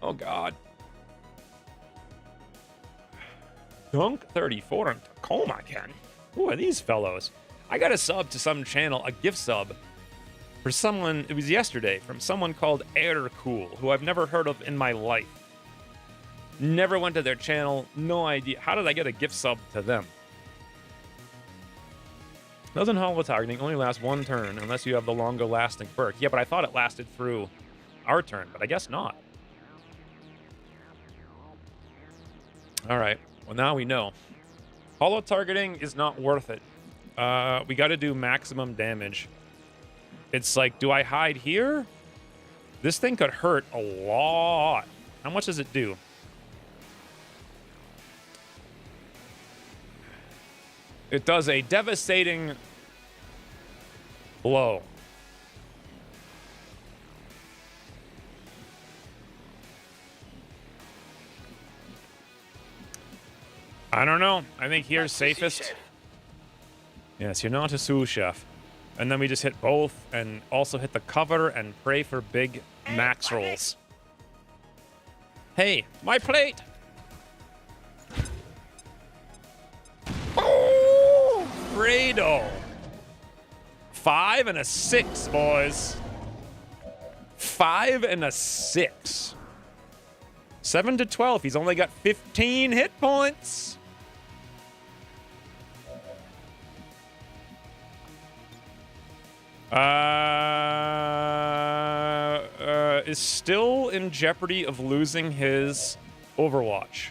Oh, God. Dunk 34 in Tacoma, Ken. Who are these fellows? I got a sub to some channel, a gift sub, for someone, it was yesterday, from someone called Air Cool, who I've never heard of in my life. Never went to their channel, no idea. How did I get a gift sub to them? Doesn't hollow targeting only last 1 turn unless you have the longer lasting perk. Yeah, but I thought it lasted through our turn, but I guess not. All right, well, now we know. Hollow targeting is not worth it. We got to do maximum damage. It's like, do I hide here? This thing could hurt a lot. How much does it do? It does a devastating blow. I don't know. I think here's safest. Yes, you're not a sous chef. And then we just hit both and also hit the cover and pray for big max rolls. Hey, my plate! Oh, Fredo. 5 and a 6, boys. 5 and a 6. 7 to 12. He's only got 15 hit points. Is still in jeopardy of losing his Overwatch.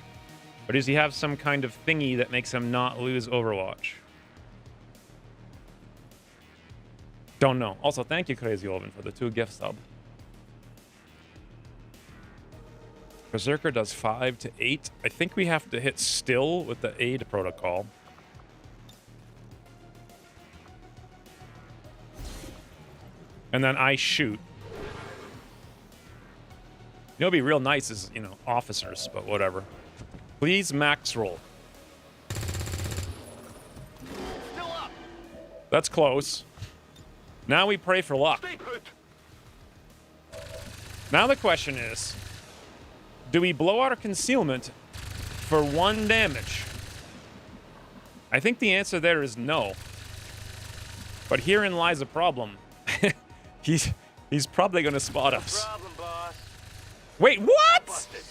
Or does he have some kind of thingy that makes him not lose Overwatch? Don't know. Also, thank you, Crazy Oven, for the 2 gift sub. Berserker does 5 to 8. I think we have to hit still with the aid protocol. And then I shoot. You know, it'd be real nice is, you know, officers, but whatever. Please max roll. Still up. That's close. Now we pray for luck. Stay put. Now the question is, do we blow out our concealment for 1 damage? I think the answer there is no. But herein lies a problem. He's probably going to spot us. Problem, boss. Wait, what? Busted.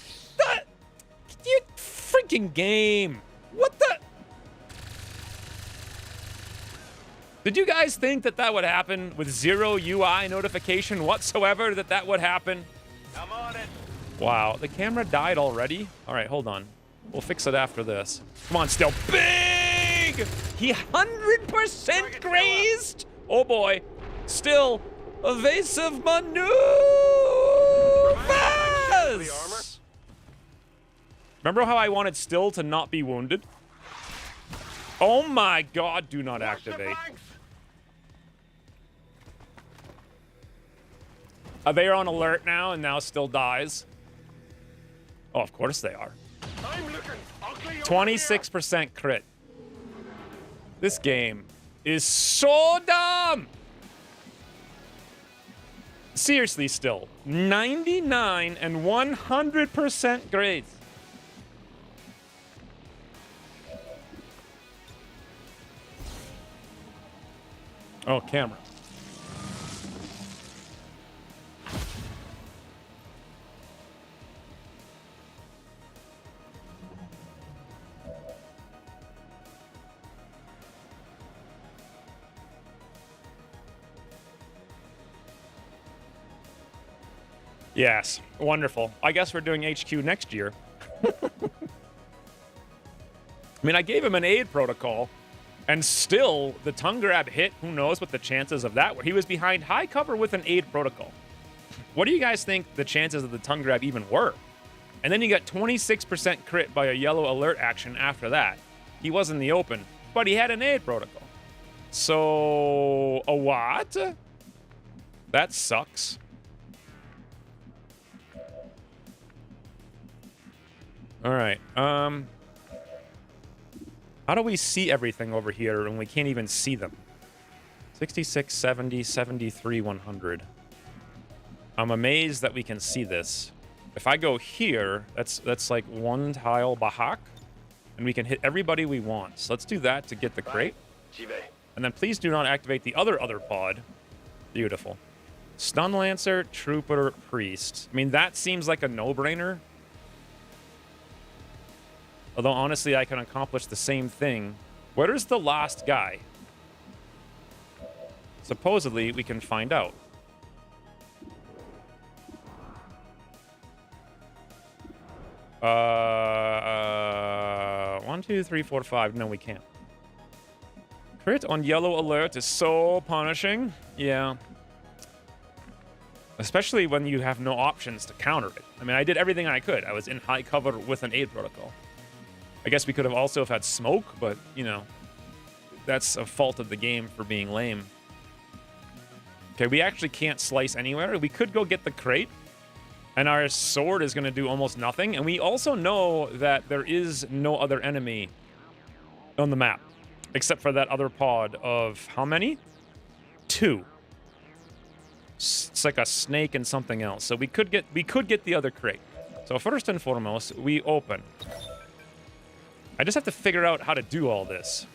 You freaking game. What the? Did you guys think that that would happen with 0 UI notification whatsoever, that would happen? I'm on it. Wow, the camera died already? All right, hold on. We'll fix it after this. Come on, still big! He 100% grazed! Oh boy, still evasive maneuver! is! Remember how I wanted Still to not be wounded? Oh my god, do not activate. They are on alert now, and now Still dies. Oh, of course they are. 26% crit. This game is so dumb! Seriously, Still. 99 and 100% grades. Oh, camera. Yes, wonderful. I guess we're doing HQ next year. I mean, I gave him an aid protocol, and still the tongue grab hit. Who knows what the chances of that were? He was behind high cover with an aid protocol. What do you guys think the chances of the tongue grab even were? And then you got 26% crit by a yellow alert action after that. He was in the open, but he had an aid protocol. So, a what? That sucks. All right. How do we see everything over here when we can't even see them? 66, 70, 73, 100. I'm amazed that we can see this. If I go here, that's like one tile bahak, and we can hit everybody we want. So let's do that to get the crate. And then please do not activate the other pod. Beautiful. Stun Lancer, Trooper, Priest. I mean, that seems like a no-brainer. Although, honestly, I can accomplish the same thing. Where is the last guy? Supposedly, we can find out. One, two, three, four, five. No, we can't. Crit on yellow alert is so punishing. Yeah. Especially when you have no options to counter it. I mean, I did everything I could. I was in high cover with an aid protocol. I guess we could have also have had smoke, but, you know, that's a fault of the game for being lame. Okay, we actually can't slice anywhere. We could go get the crate, and our sword is going to do almost nothing. And we also know that there is no other enemy on the map, except for that other pod of how many? 2. It's like a snake and something else. So we could get the other crate. So first and foremost, we open. I just have to figure out how to do all this.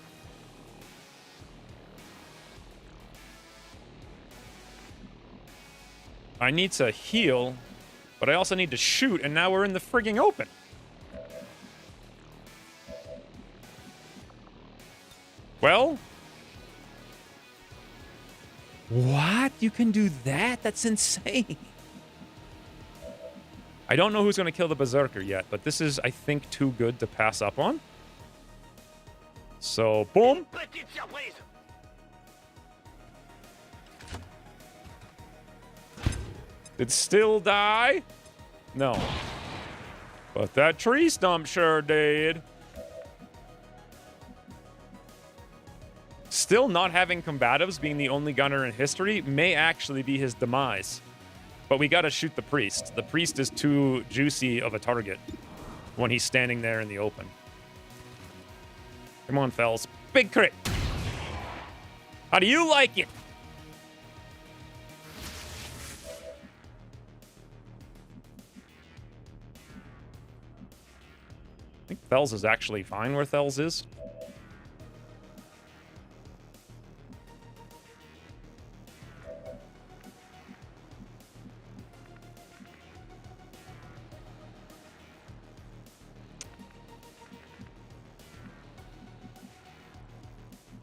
I need to heal, but I also need to shoot, and now we're in the frigging open. Well? What? You can do that? That's insane. I don't know who's going to kill the Berserker yet, but this is, I think, too good to pass up on. So, boom. Did Still die? No. But that tree stump sure did. Still not having combatives being the only gunner in history may actually be his demise. But we gotta shoot the priest. The priest is too juicy of a target when he's standing there in the open. Come on, Fells. Big crit. How do you like it? I think Fells is actually fine where Fells is.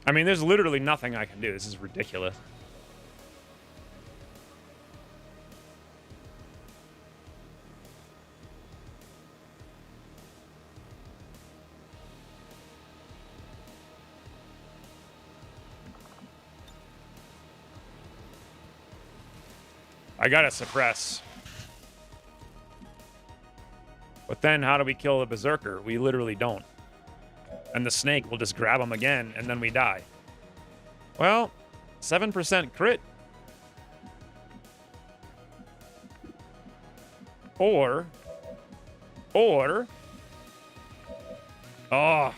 I mean, there's literally nothing I can do. This is ridiculous. I gotta suppress. But then how do we kill the Berserker? We literally don't. And the snake will just grab him again, and then we die. Well, 7% crit. Or... Oh.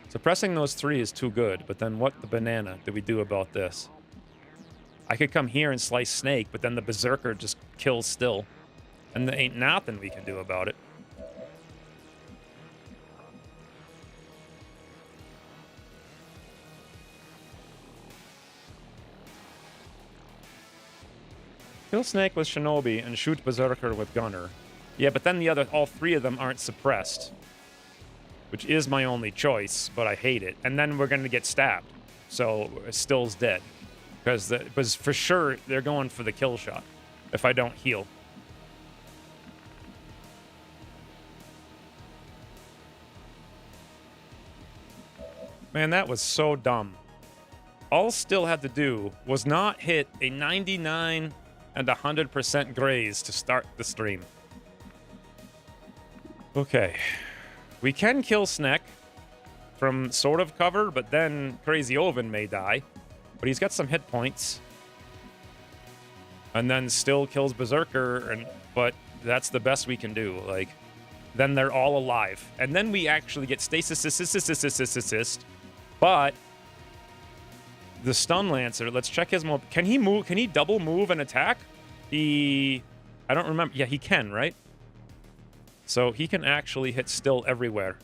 Suppressing those 3 is too good, but then what the banana do we do about this? I could come here and slice Snake, but then the Berserker just kills still. And there ain't nothing we can do about it. Kill Snake with Shinobi and shoot Berserker with Gunner. Yeah, but then all 3 of them aren't suppressed. Which is my only choice, but I hate it. And then we're going to get stabbed. So Still's dead. Because for sure, they're going for the kill shot if I don't heal. Man, that was so dumb. All Still had to do was not hit a 99 and 100% graze to start the stream. Okay. We can kill Snek from sort of cover, but then Crazy Oven may die. But he's got some hit points. And then Still kills Berserker, but that's the best we can do. Like, then they're all alive. And then we actually get stasis assist. But the Stun Lancer, let's check his move. Can he move? Can he double move and attack? I don't remember. Yeah, he can, right? So he can actually hit Still everywhere.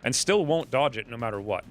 And Still won't dodge it no matter what.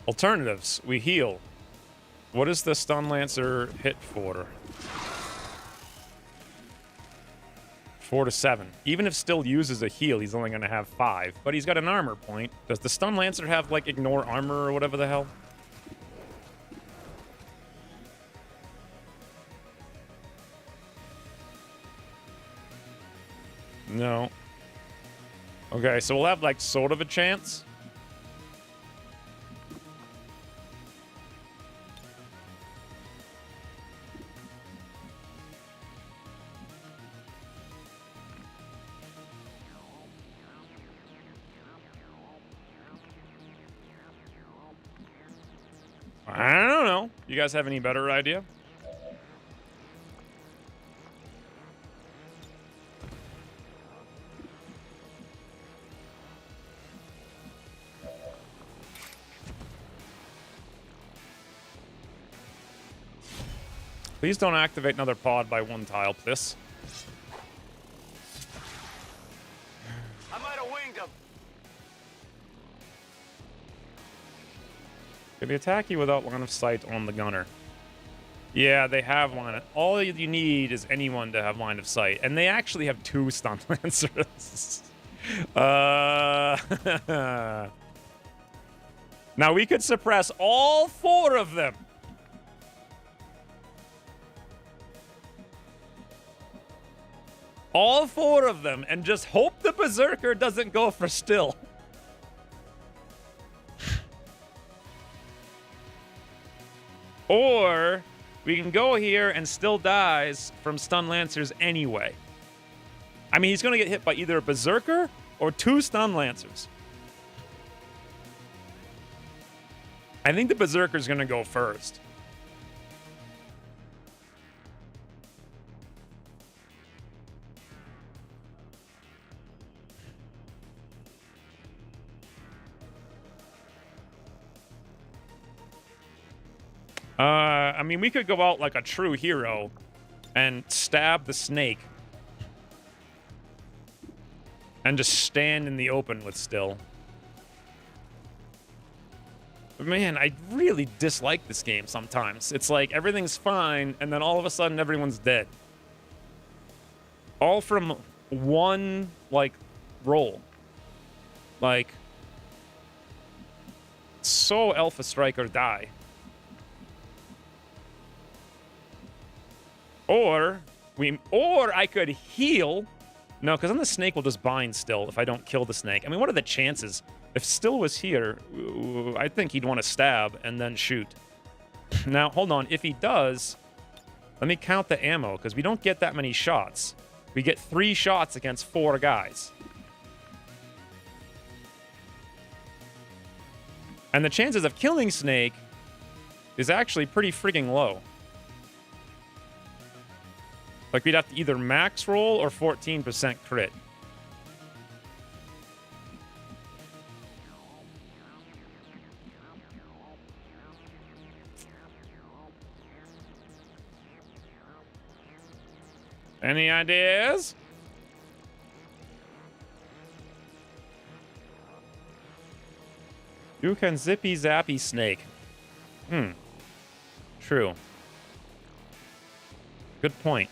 Alternatives. We heal. What is the Stun Lancer hit for? 4 to 7. Even if Still uses a heal, he's only going to have 5. But he's got an armor point. Does the Stun Lancer have, like, ignore armor or whatever the hell? No. Okay, so we'll have, like, sort of a chance. I don't know. You guys have any better idea? Please don't activate another pod by 1 tile, please. I might have winged him. Can they attack you without line of sight on the gunner? Yeah, they have line. All you need is anyone to have line of sight, and they actually have 2 Stun Lancers. Now we could suppress all 4 of them. All 4 of them, and just hope the Berserker doesn't go for Still. Or we can go here and Still dies from Stun Lancers anyway. I mean, he's going to get hit by either a Berserker or 2 Stun Lancers. I think the Berserker's going to go first. I mean, we could go out like a true hero and stab the snake. And just stand in the open with still. But man, I really dislike this game sometimes. It's like everything's fine, and then all of a sudden everyone's dead. All from one, like, roll. Like, so Alpha Strike or die. Or I could heal. No, because then the snake will just bind still if I don't kill the snake. I mean, what are the chances? If Still was here, I think he'd want to stab and then shoot. Now, hold on. If he does, let me count the ammo, because we don't get that many shots. We get 3 shots against 4 guys. And the chances of killing Snake is actually pretty freaking low. Like, we'd have to either max roll or 14% crit. Any ideas? You can zippy zappy snake. True. Good point.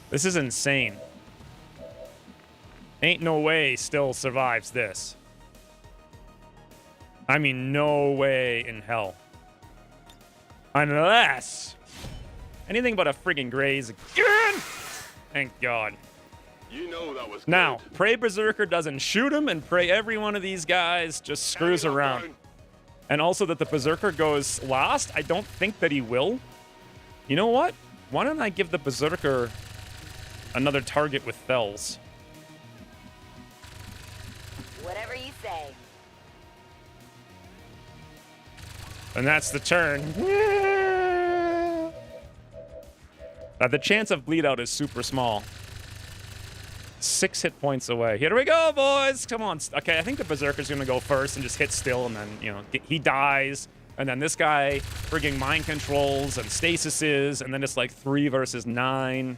This is insane. Ain't no way Still survives this. I mean, no way in hell. Unless anything but a friggin' graze again. Thank God. You know that was now, good. pray Berserker doesn't shoot him, and pray every one of these guys just screws around. And also that the Berserker goes last. I don't think that he will. You know what? Why don't I give the Berserker another target with Fells? Whatever you say. And that's the turn. The chance of bleed out is super small. 6 hit points away. Here we go, boys. Come on. Okay, I think the Berserker's going to go first and just hit Still, and then, you know, he dies. And then this guy frigging mind controls and stasises, and then it's like 3 versus 9.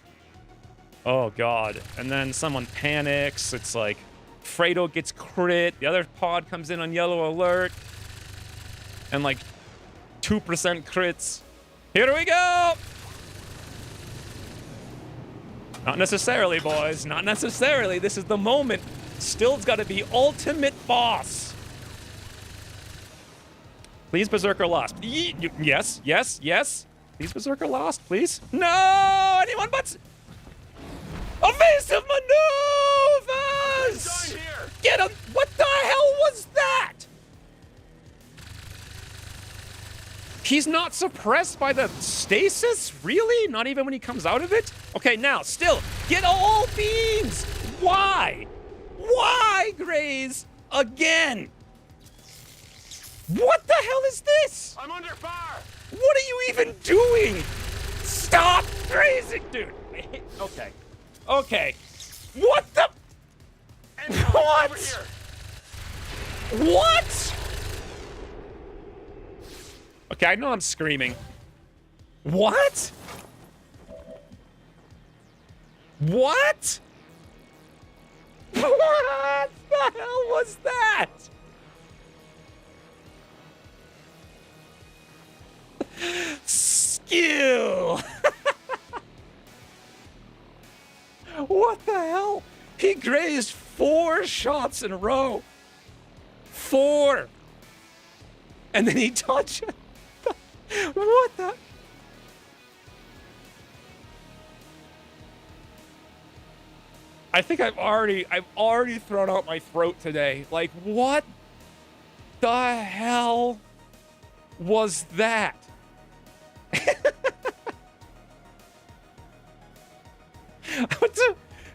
Oh, God. And then someone panics. It's like Fredo gets crit. The other pod comes in on yellow alert. And like 2% crits. Here we go! Not necessarily, boys. Not necessarily. This is the moment. Still's got to be ultimate boss. Please, Berserker lost. Yes, yes, yes. Please, Berserker lost, please. No! Anyone but... Evasive maneuvers! Get him! What the hell was that? He's not suppressed by the stasis? Really? Not even when he comes out of it? Okay, now, Still, get all beams! Why? Why, Graze? Again? What the hell is this? I'm under fire! What are you even doing? Stop grazing, dude! Okay. Okay. What the? What? Over here. What? Okay, I know I'm screaming. What? What? What the hell was that? Skill. What the hell? He grazed 4 shots in a row. 4. And then he touched it. What the? I think I've already thrown out my throat today. Like, what the hell was that?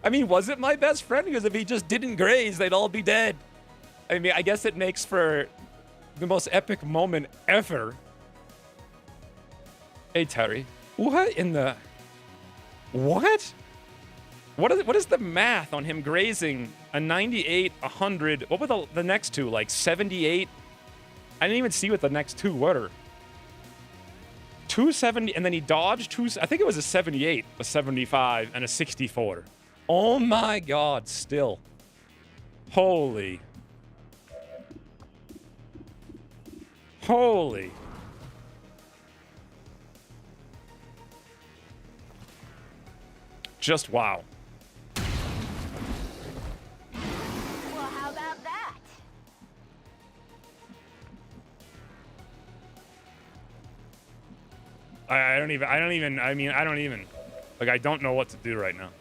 I mean, was it my best friend? Because if he just didn't graze, they'd all be dead. I mean, I guess it makes for the most epic moment ever. Hey, Terry. What in the... What? What is the math on him grazing a 98, 100... What were the next two? Like 78? I didn't even see what the next two were. 270, and then he dodged two... I think it was a 78, a 75, and a 64. Oh my god, still. Holy. Holy. Just wow. Well, how about that? I don't even, like, I don't know what to do right now.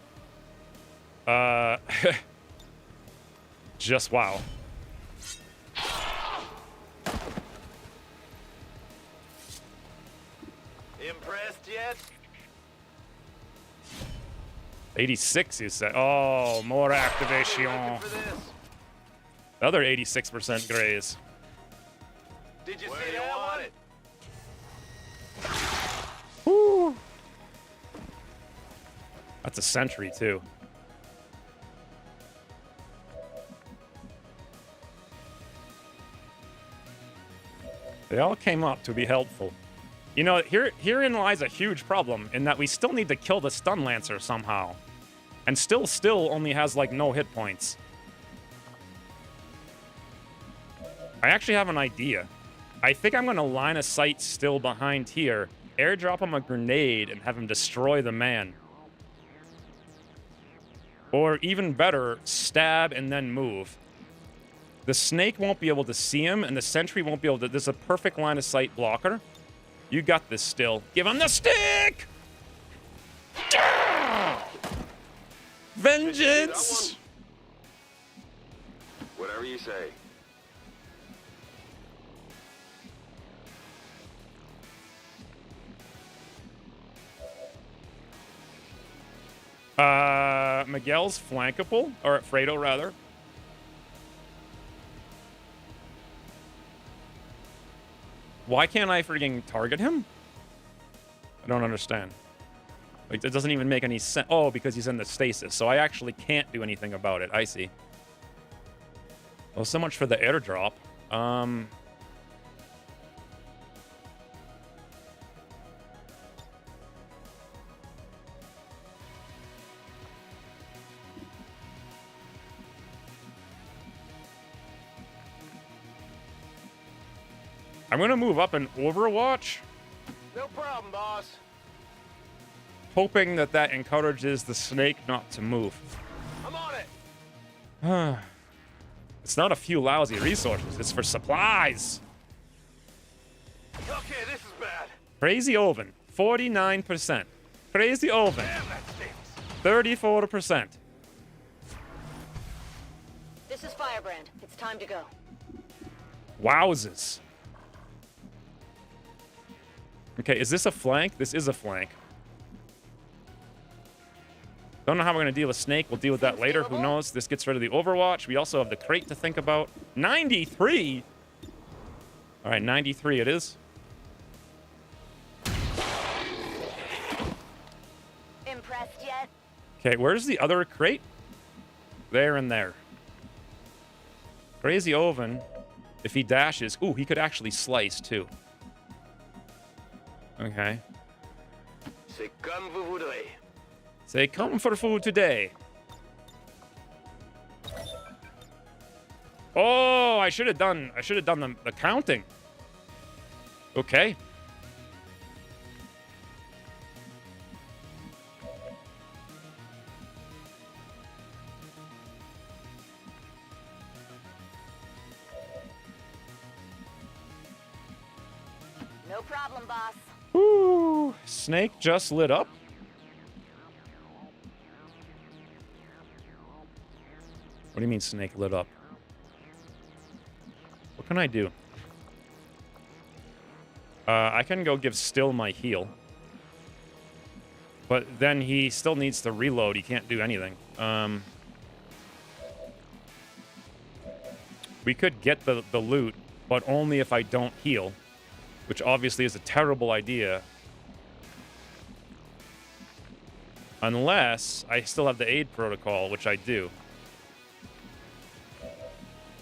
Just wow. Impressed yet? 86, you said. Oh, more activation. For this? The other 86% graze. Did you see that one? Woo. That's a sentry, too. They all came up to be helpful. You know, herein lies a huge problem in that we still need to kill the stun lancer somehow. And still only has, like, no hit points. I actually have an idea. I think I'm going to line a sight still behind here, airdrop him a grenade, and have him destroy the man. Or even better, stab and then move. The snake won't be able to see him, and the sentry won't be able to... This is a perfect line of sight blocker. You got this still. Give him the stick! Vengeance! Whatever you say. Miguel's flankable, or Fredo rather. Why can't I freaking target him? I don't understand. Like, it doesn't even make any sense. Oh, because he's in the stasis, so I actually can't do anything about it. I see. Well, so much for the airdrop. I'm gonna move up in Overwatch, No problem, boss. hoping that encourages the snake not to move. I'm on it. It's not a few lousy resources, it's for supplies. Okay, this is bad. Crazy Oven, 49%. Crazy Oven, Damn, that stinks. 34%. This is Firebrand. It's time to go. Wowzers. Okay, is this a flank? This is a flank. Don't know how we're going to deal with Snake. We'll deal with that later. Who knows? This gets rid of the Overwatch. We also have the crate to think about. 93! All right, 93 it is. Impressed yet? Okay, where's the other crate? There and there. Crazy Oven, if he dashes... Ooh, he could actually slice, too. Okay. C'est comme vous voudrez. Say, come for food today. Oh, I should have done the counting. Okay. No problem, boss. Ooh, Snake just lit up. What do you mean Snake lit up? What can I do? I can go give Still my heal. But then he still needs to reload. He can't do anything. We could get the loot but only if I don't heal, which obviously is a terrible idea. Unless I still have the aid protocol, which I do.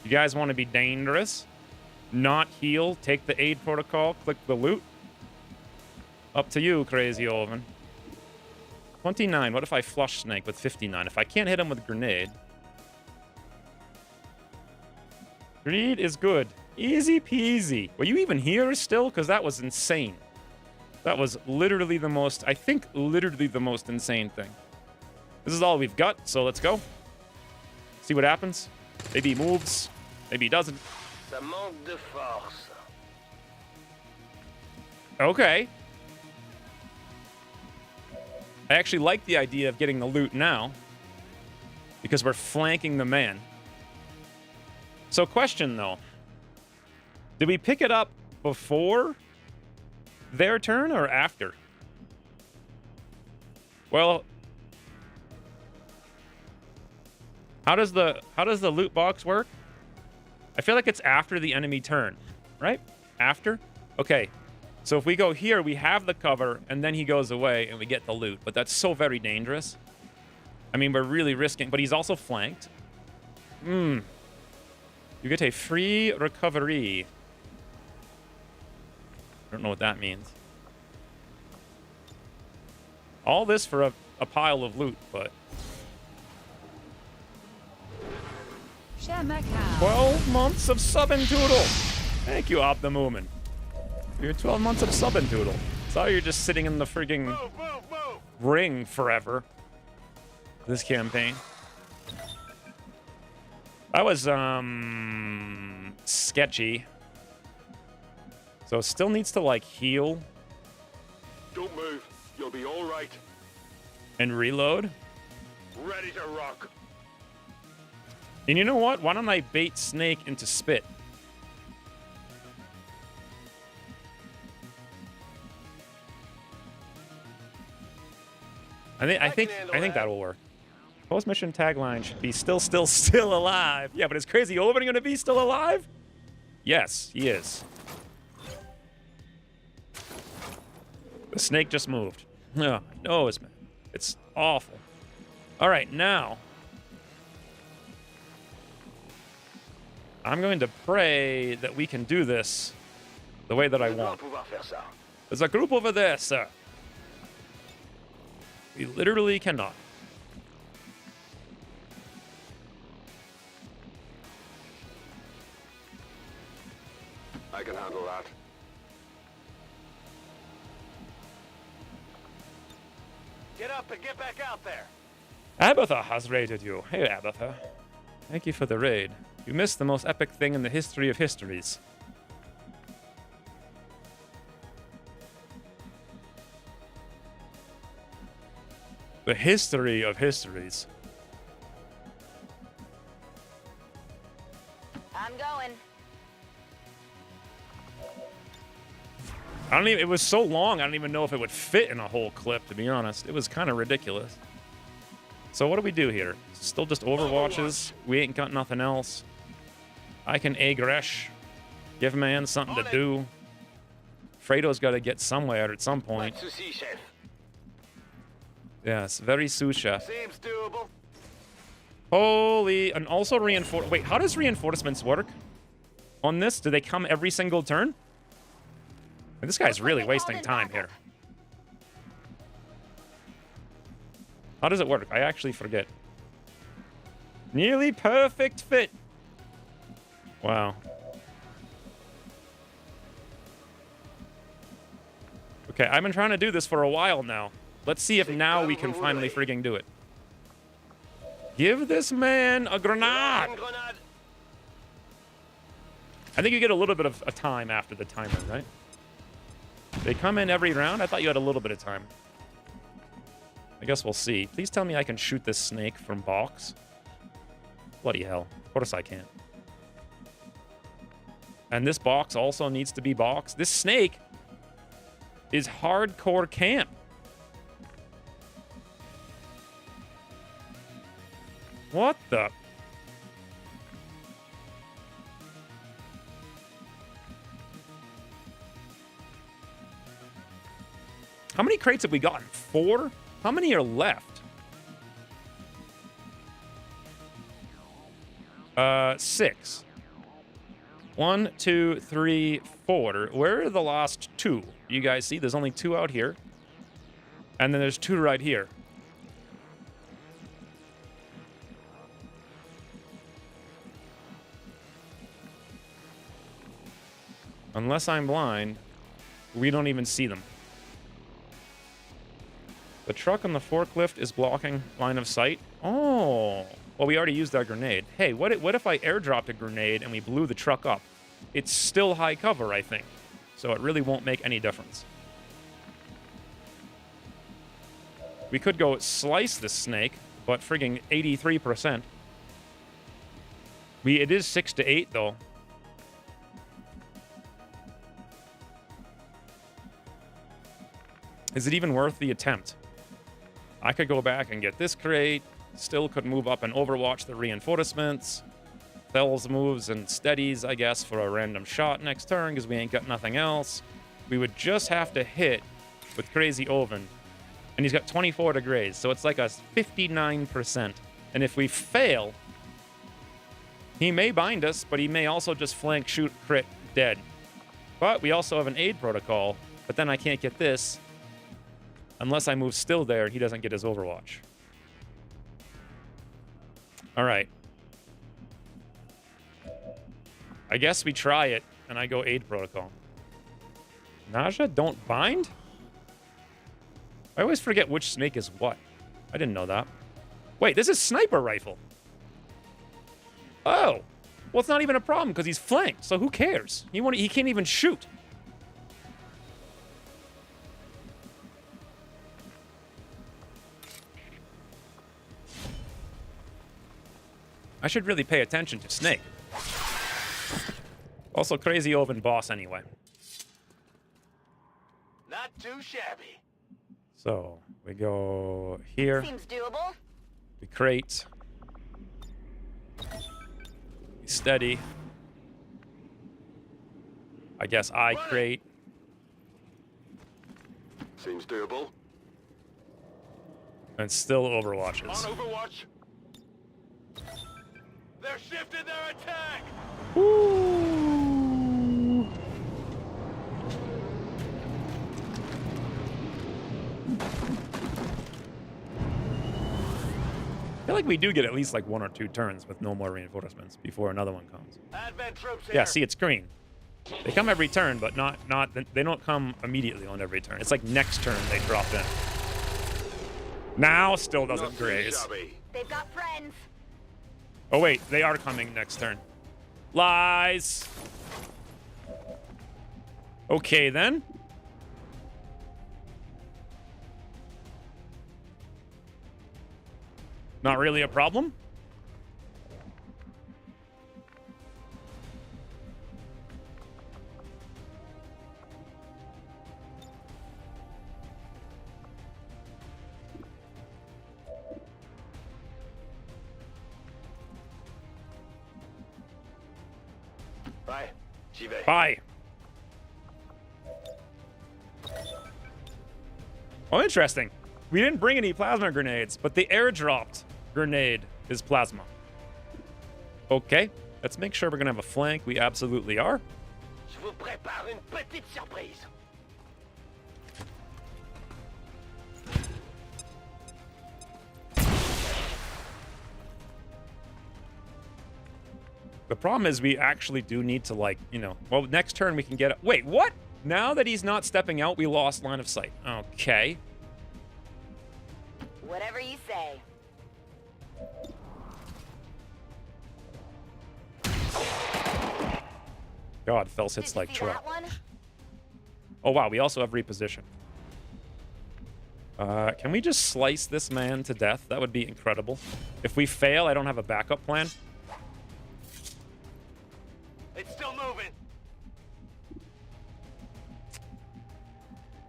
You guys want to be dangerous? Not heal, take the aid protocol, click the loot. Up to you, Crazy Oven. 29. What if I flush Snake with 59? If I can't hit him with a grenade. Greed is good. Easy peasy. Were you even here still? Because that was insane. That was literally the most, I think, literally the most insane thing. This is all we've got, so let's go. See what happens. Maybe he moves. Maybe he doesn't. Ça manque de force. Okay. I actually like the idea of getting the loot now. Because we're flanking the man. So question, though. Did we pick it up before their turn or after? Well, how does the loot box work? I feel like it's after the enemy turn, right? After? Okay. So if we go here, we have the cover, and then he goes away, and we get the loot. But that's so very dangerous. I mean, we're really risking... But he's also flanked. You get a free recovery. I don't know what that means. All this for a pile of loot, but... 12 months of subbing Toodle. Thank you, Op the Moomin. You're 12 months of subbing Toodle. Saw you're just sitting in the frigging ring forever. This campaign. That was, sketchy. So it still needs to, like, heal. Don't move. You'll be all right. And reload. Ready to rock. And you know what? Why don't I bait Snake into spit? I think that'll work. Post mission tagline should be still alive. Yeah, but is Crazy Oven gonna be still alive? Yes, he is. The snake just moved. No, it's awful. All right, now I'm going to pray that we can do this the way that I want. There's a group over there, sir. We literally cannot. I can handle that. Get up and get back out there. Abatha has raided you. Hey, Abatha. Thank you for the raid. You missed the most epic thing in the history of histories. The history of histories. I'm going. It was so long, I don't even know if it would fit in a whole clip, to be honest. It was kind of ridiculous. So what do we do here? Still just Overwatches. We ain't got nothing else. I can A-Gresh. Give man something to do. Fredo's got to get somewhere at some point. Yes, very sous chef. Seems doable. Holy, and also reinforce. Wait, how does reinforcements work on this? Do they come every single turn? This guy's really wasting time here. How does it work? I actually forget. Nearly perfect fit. Wow. Okay, I've been trying to do this for a while now. Let's see if now we can finally frigging do it. Give this man a grenade. I think you get a little bit of a time after the timer, right? They come in every round? I thought you had a little bit of time. I guess we'll see. Please tell me I can shoot this snake from box. Bloody hell. Of course I can. And this box also needs to be boxed. This snake is hardcore camp. What the? How many crates have we gotten? 4? How many are left? 6. 1, 2, 3, 4. Where are the last 2? You guys see? There's only 2 out here. And then there's 2 right here. Unless I'm blind, we don't even see them. The truck on the forklift is blocking line of sight. Oh. Well, we already used our grenade. Hey, what if I airdropped a grenade and we blew the truck up? It's still high cover, I think. So it really won't make any difference. We could go slice this snake, but frigging 83%. It is 6 to 8, though. Is it even worth the attempt? I could go back and get this crate. Still could move up and overwatch the reinforcements. Fells moves and steadies, I guess, for a random shot next turn because we ain't got nothing else. We would just have to hit with Crazy Oven. And he's got 24 to graze, so it's like a 59%. And if we fail, he may bind us, but he may also just flank, shoot, crit, dead. But we also have an aid protocol, but then I can't get this unless I move still there and he doesn't get his overwatch. All right. I guess we try it, and I go aid protocol. Nausea, don't bind? I always forget which snake is what. I didn't know that. Wait, this is sniper rifle. Oh. Well, it's not even a problem because he's flanked, so who cares? He can't even shoot. I should really pay attention to Snake. Also, Crazy Oven boss anyway. Not too shabby. So, we go here. Seems doable. We crate. We steady. I guess I crate. Seems doable. And still overwatches. On Overwatch. They're shifting their attack. Woo! I feel like we do get at least like 1 or 2 turns with no more reinforcements before another one comes. Advent troops here. Yeah, see, it's green. They come every turn, but they don't come immediately on every turn. It's like next turn they drop in. Now still doesn't graze. They've got friends. Oh wait, they are coming next turn. Lies. Okay then. Not really a problem. Bye. J'y vais. Bye. Oh, interesting. We didn't bring any plasma grenades, but the airdropped grenade is plasma. Okay, let's make sure we're gonna have a flank. We absolutely are. Je vous prépare une petite surprise. The problem is we actually do need to, like, you know, well, next turn we can get... Wait, what? Now that he's not stepping out, we lost line of sight. Okay. Whatever you say. God, Fels Did hits you like see truck. that one? Oh, wow, we also have reposition. Can we just slice this man to death? That would be incredible. If we fail, I don't have a backup plan. It's still moving.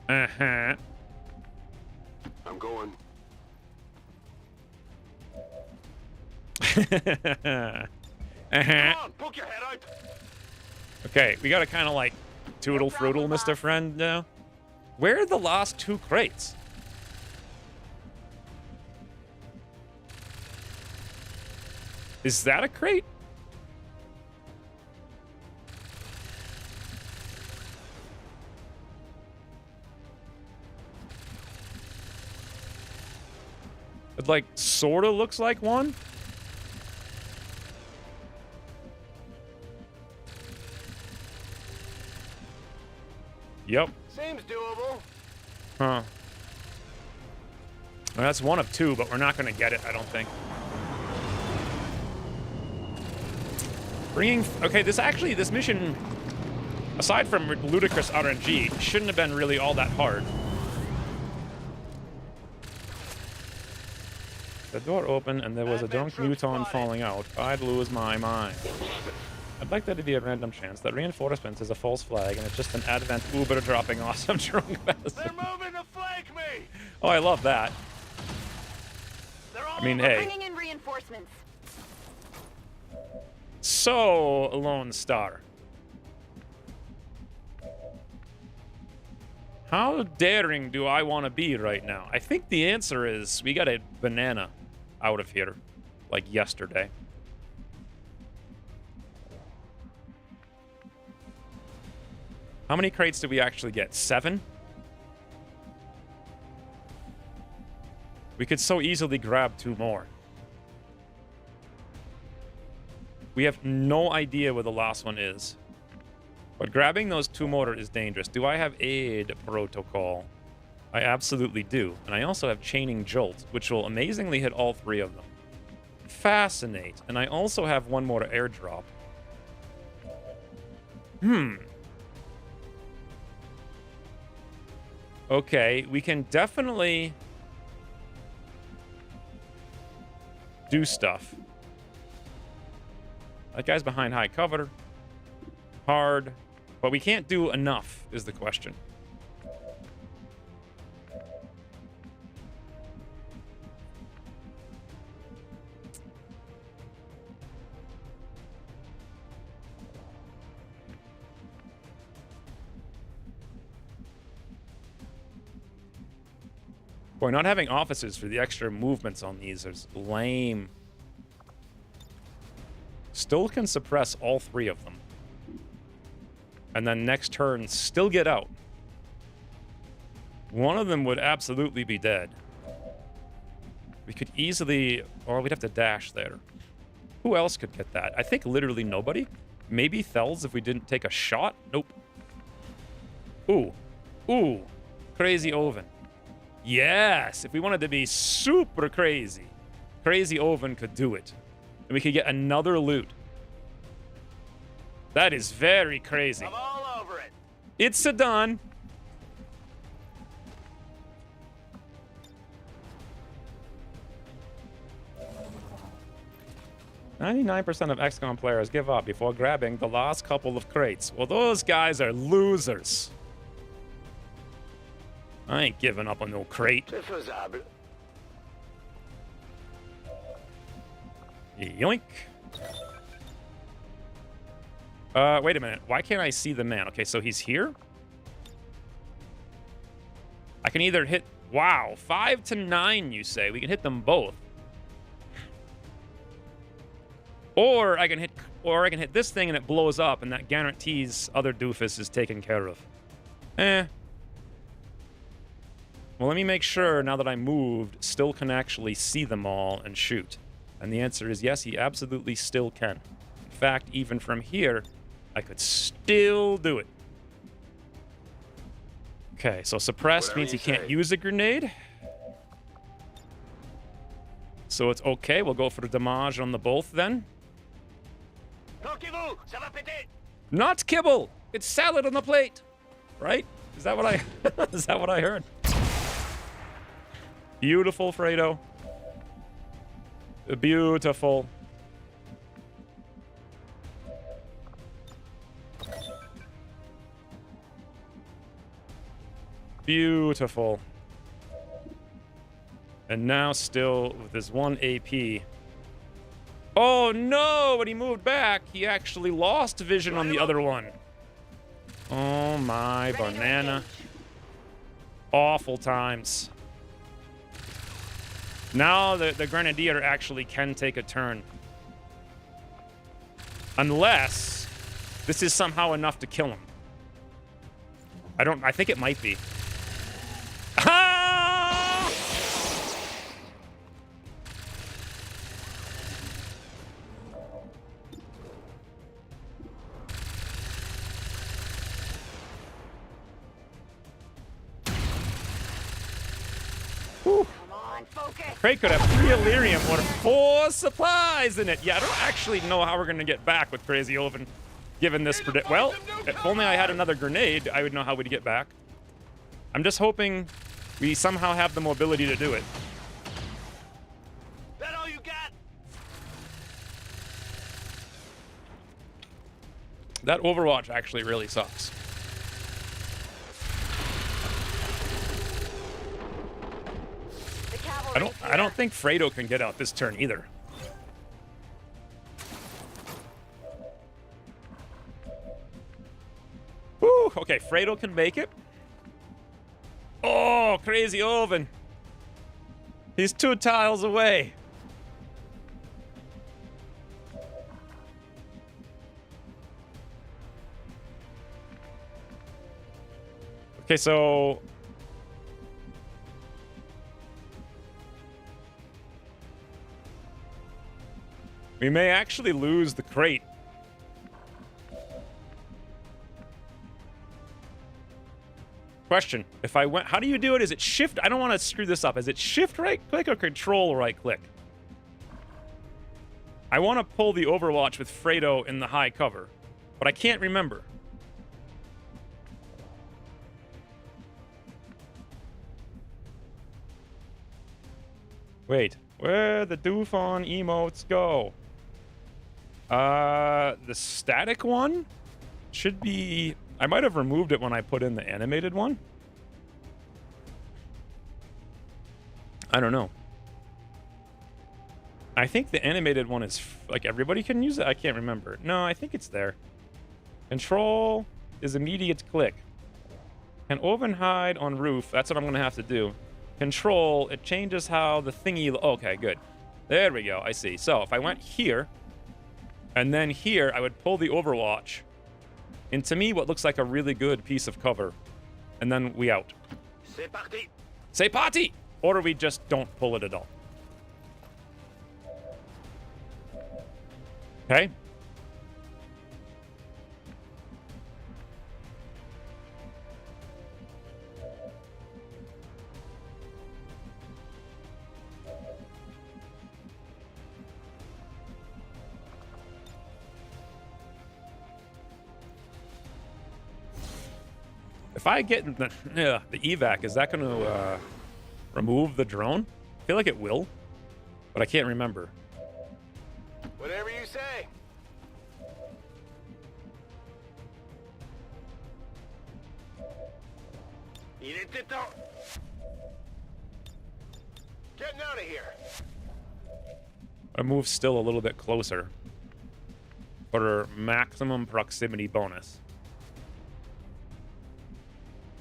Uh-huh. I'm going. Uh-huh. Come on, poke your head out. Okay, we gotta kind of like toodle fruitle, Mr. Friend, now. Where are the last 2 crates? Is that a crate? It, like, sort of looks like one. Yep. Seems doable. Huh. Well, that's one of 2, but we're not going to get it, I don't think. Okay, this mission, aside from ludicrous RNG, shouldn't have been really all that hard. The door opened and there was a drunk muton falling out. I'd lose my mind. I'd like there to be a random chance that reinforcements is a false flag and it's just an Advent Uber dropping off some drunk bastard. They're moving to flank me. Oh, I love that. I mean, hey. Bringing in reinforcements. So, Lone Star. How daring do I want to be right now? I think the answer is we got a banana out of here, like yesterday. How many crates did we actually get? 7? We could so easily grab 2 more. We have no idea where the last one is. But grabbing those 2 more is dangerous. Do I have aid protocol? I absolutely do. And I also have chaining jolt, which will amazingly hit all 3 of them. Fascinate. And I also have 1 more airdrop. Okay, we can definitely do stuff. That guy's behind high cover. Hard. But we can't do enough, is the question. Boy, not having officers for the extra movements on these is lame. Still can suppress all 3 of them. And then next turn, still get out. One of them would absolutely be dead. We could easily... Or we'd have to dash there. Who else could get that? I think literally nobody. Maybe Thells if we didn't take a shot? Nope. Ooh. Ooh. Crazy Oven. Yes! If we wanted to be super crazy, Crazy Oven could do it. And we could get another loot. That is very crazy. I'm all over it. It's a done. "99% of XCOM players give up before grabbing the last couple of crates." Well, those guys are losers. I ain't giving up on no crate. Yoink. Wait a minute. Why can't I see the man? Okay, so he's here? I can either hit... Wow, 5 to 9, you say. We can hit them both. Or I can hit this thing and it blows up, and that guarantees other doofus is taken care of. Well, let me make sure, now that I moved, still can actually see them all and shoot. And the answer is yes, he absolutely still can. In fact, even from here, I could still do it. Okay, so suppressed means he can't use a grenade. So it's okay, we'll go for the damage on the both then. Not kibble! It's salad on the plate! Right? Is that what I is that what I heard? Beautiful, Fredo. Beautiful. Beautiful. And now still with this 1 AP. Oh no! When he moved back, he actually lost vision on the other one. Oh my banana. Awful times. Now the Grenadier actually can take a turn. Unless this is somehow enough to kill him. I think it might be. Ah! Whew. Come on, focus. Crate could have 3 Illyrium or 4 supplies in it. Yeah, I don't actually know how we're going to get back with Crazy Oven, given this predict. Well, if only I had another grenade, I would know how we'd get back. I'm just hoping we somehow have the mobility to do it. That all you got? That Overwatch actually really sucks. The cavalry. I don't think Fredo can get out this turn either. Woo! Okay, Fredo can make it. Oh, Crazy Oven. He's 2 tiles away. Okay, so we may actually lose the crate. Question. If I went, how do you do it? Is it shift? I don't want to screw this up. Is it shift right click or control right click? I want to pull the Overwatch with Fredo in the high cover, but I can't remember. Wait, where the Doofon emotes go? The static one should be... I might have removed it when I put in the animated one. I don't know. I think the animated one is... like, everybody can use it? I can't remember. No, I think it's there. Control is immediate click. Can open hide on roof. That's what I'm going to have to do. Control, it changes how the thingy... okay, good. There we go. I see. So, if I went here, and then here, I would pull the Overwatch into me what looks like a really good piece of cover. And then we out. C'est parti. C'est parti! Or we just don't pull it at all. Okay? If I get the evac, is that going to remove the drone? I feel like it will, but I can't remember. Whatever you say. Il était temps. Getting out of here. I move still a little bit closer for maximum proximity bonus.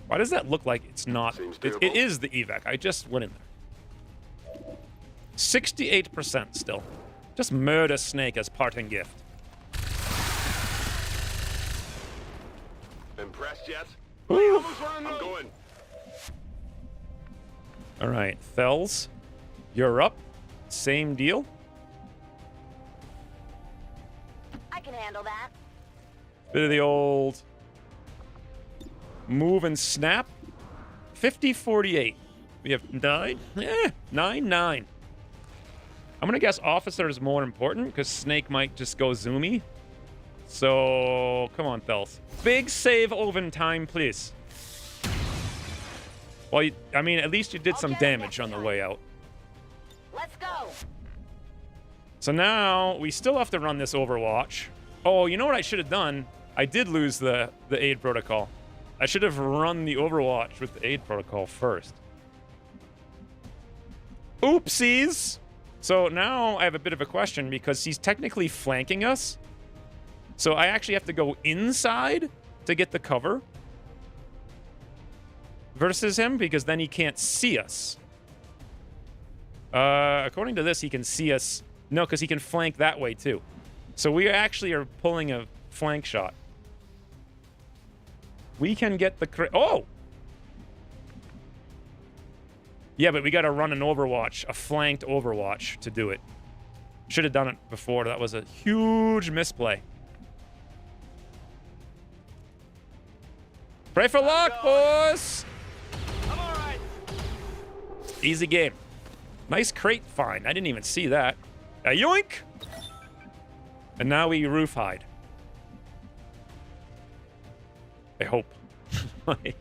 Why does that look like it's not? It is the evac. I just went in there. 68% still. Just murder Snake as parting gift. Impressed yet? Woo. I'm going. All right, Thels, you're up. Same deal. I can handle that. Bit of the old move and snap. 50-48. We have 9. 9-9. I'm gonna guess officer is more important because Snake might just go zoomy. So come on, Thels. Big save Oven time, please. Well, I mean, at least you did some damage on the way out. Let's go. So now we still have to run this Overwatch. Oh, you know what I should have done? I did lose the aid protocol. I should have run the Overwatch with the aid protocol first. Oopsies! So now I have a bit of a question because he's technically flanking us. So I actually have to go inside to get the cover. versus him because then he can't see us. According to this, he can see us. No, because he can flank that way too. So we actually are pulling a flank shot. We can get the... Oh! Yeah, but we got to run an Overwatch, a flanked Overwatch to do it. Should have done it before. That was a huge misplay. Pray for luck, boys! I'm all right. Easy game. Nice crate find. I didn't even see that. A yoink! And now we roof hide. I hope. Like,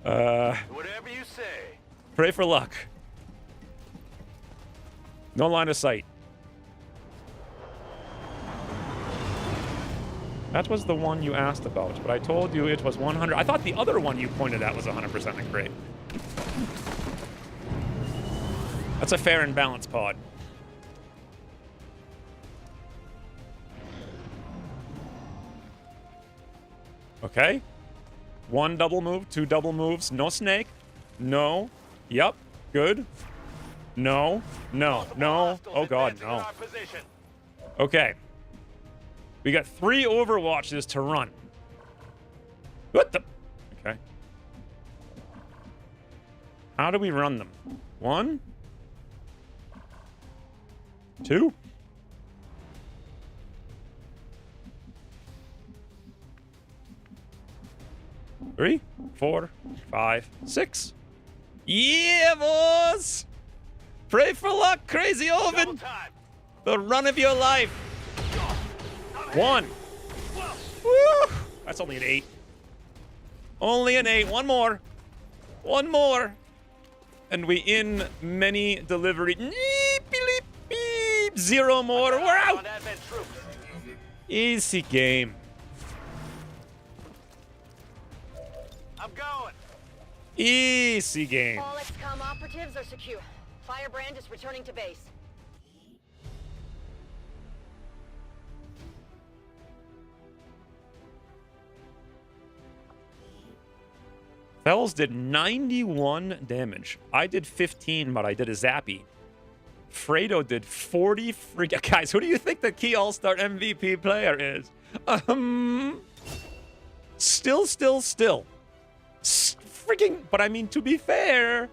Whatever you say. pray for luck. No line of sight. That was the one you asked about, but I told you it was 100. I thought the other one you pointed at was 100% a crate. That's a fair and balanced pod. Okay. One double move, two double moves. No snake. No. Yep. Good. No. No. No. Oh, God, no. Okay. We got 3 Overwatches to run. What the? Okay. How do we run them? 1, 2. 3, 4, 5, 6. Yeah, boys! Pray for luck, Crazy Oven! The run of your life! 1. Woo! That's only an 8. Only an 8. One more. One more. And we in many delivery. Beep, beep, beep. 0 more. We're out! Easy game. I'm going. Easy game. All XCOM operatives are secure. Firebrand is returning to base. Fells did 91 damage. I did 15, but I did a zappy. Fredo did 40 freak. Guys, who do you think the key all-star MVP player is? Still. Freaking, but I mean, to be fair,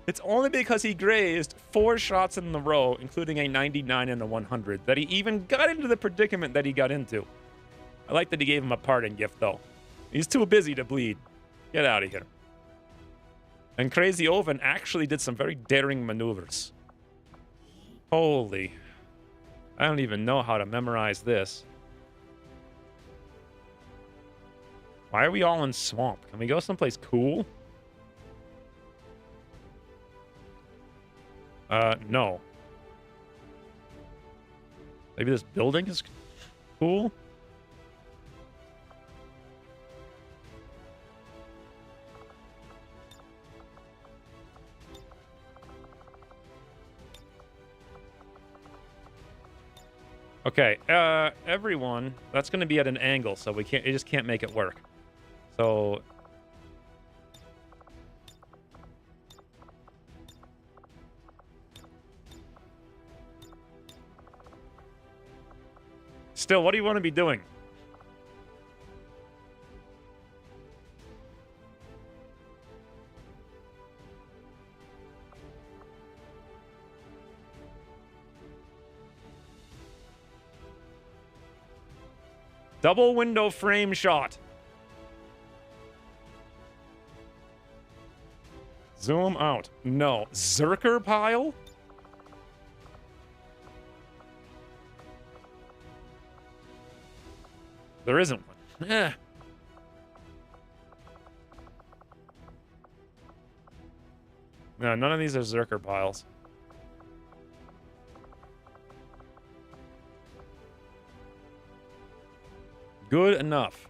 it's only because he grazed 4 shots in a row, including a 99 and a 100, that he even got into the predicament that he got into. I like that he gave him a parting gift, though. He's too busy to bleed. Get out of here. And Crazy Oven actually did some very daring maneuvers. Holy. I don't even know how to memorize this. Why are we all in swamp? Can we go someplace cool? No. Maybe this building is cool? Okay, everyone, that's going to be at an angle, so we just can't make it work. So still, what do you want to be doing? Double window frame shot. Zoom out. No. Zerker pile? There isn't one. Eh. No, none of these are Zerker piles. Good enough.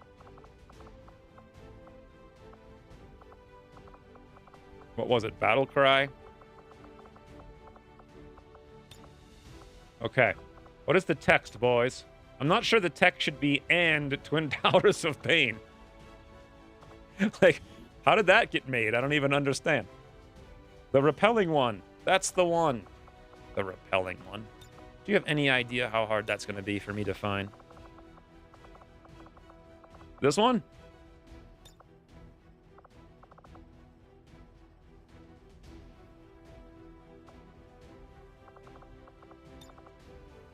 What was it? Battle cry? Okay. What is the text, boys? I'm not sure the text should be "and Twin Towers of Pain." Like, how did that get made? I don't even understand. The repelling one. That's the one. The repelling one. Do you have any idea how hard that's going to be for me to find? This one?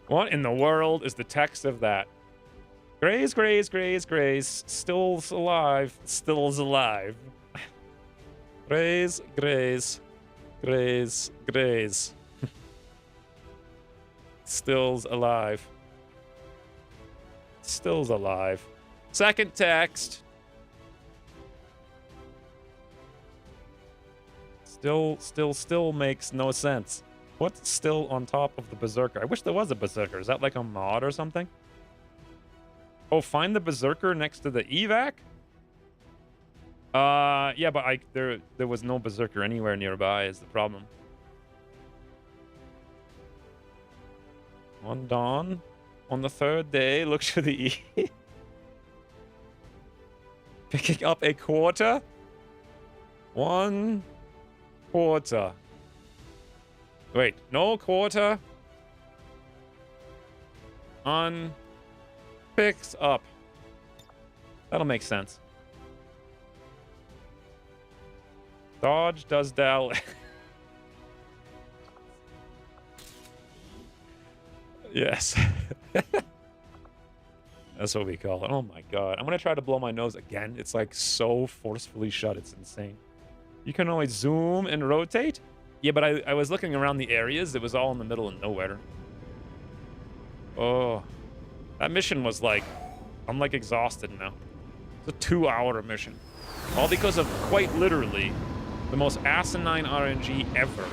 What in the world is the text of that? Graze, graze, graze, graze. Still's alive. Still's alive. Graze, graze, graze, graze. Still's alive. Still's alive. Second text. Still makes no sense. What's still on top of the Berserker? I wish there was a Berserker. Is that like a mod or something? Oh, find the Berserker next to the evac? Yeah, but there was no Berserker anywhere nearby is the problem. On dawn, on the third day, look to the east. Picking up a quarter? 1 quarter. Wait, no quarter. On picks up. That'll make sense. Dodge does Dal. Yes. That's what we call it. Oh my god. I'm gonna try to blow my nose again. It's like so forcefully shut. It's insane. You can always zoom and rotate? Yeah, but I was looking around the areas. It was all in the middle of nowhere. Oh. That mission was like... I'm like exhausted now. It's a 2-hour mission. All because of quite literally the most asinine RNG ever.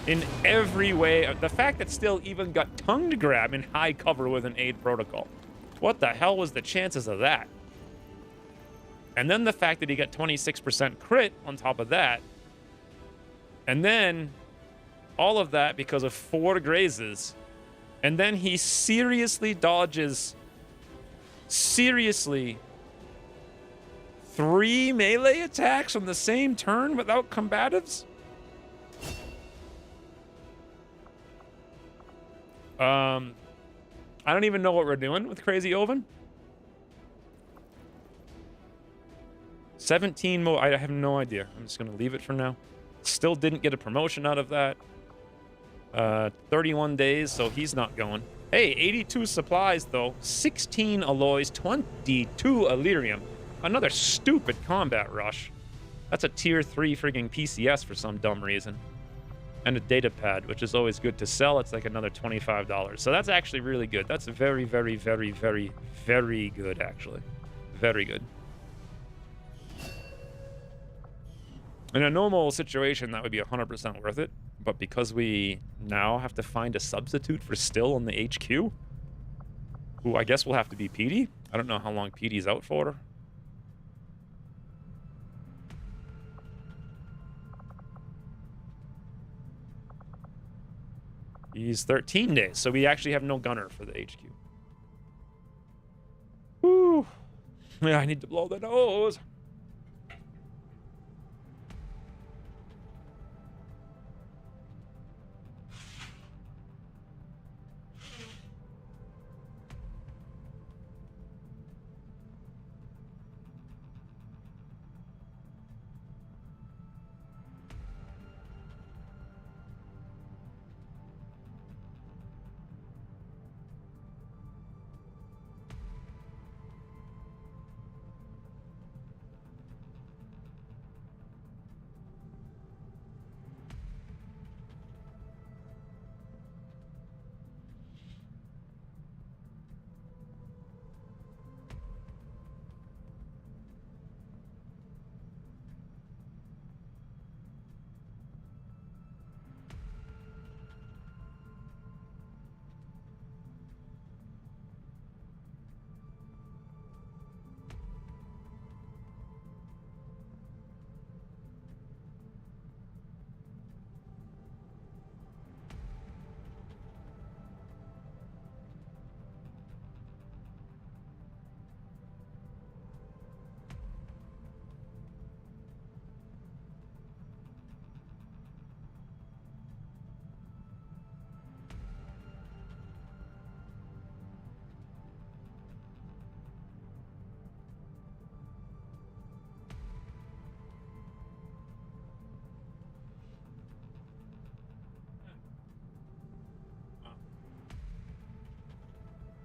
In every way. The fact that Still even got tongue to grab in high cover with an aid protocol. What the hell was the chances of that? And then the fact that he got 26% crit on top of that. And then all of that because of 4 grazes. And then he seriously dodges... Seriously... 3 melee attacks on the same turn without combatives? I don't even know what we're doing with Crazy Oven. 17 more. I have no idea. I'm just going to leave it for now. Still didn't get a promotion out of that. 31 days, so he's not going. Hey, 82 supplies, though. 16 alloys, 22 Illyrium. Another stupid combat rush. That's a tier 3 frigging PCS for some dumb reason. And a data pad, which is always good to sell. It's like another $25. So that's actually really good. That's very, very, very, very, very good, actually. Very good. In a normal situation, that would be 100% worth it. But because we now have to find a substitute for Still on the HQ, who I guess will have to be Petey. I don't know how long Petey's out for. He's 13 days, so we actually have no gunner for the HQ. Woo! Yeah, I need to blow the nose.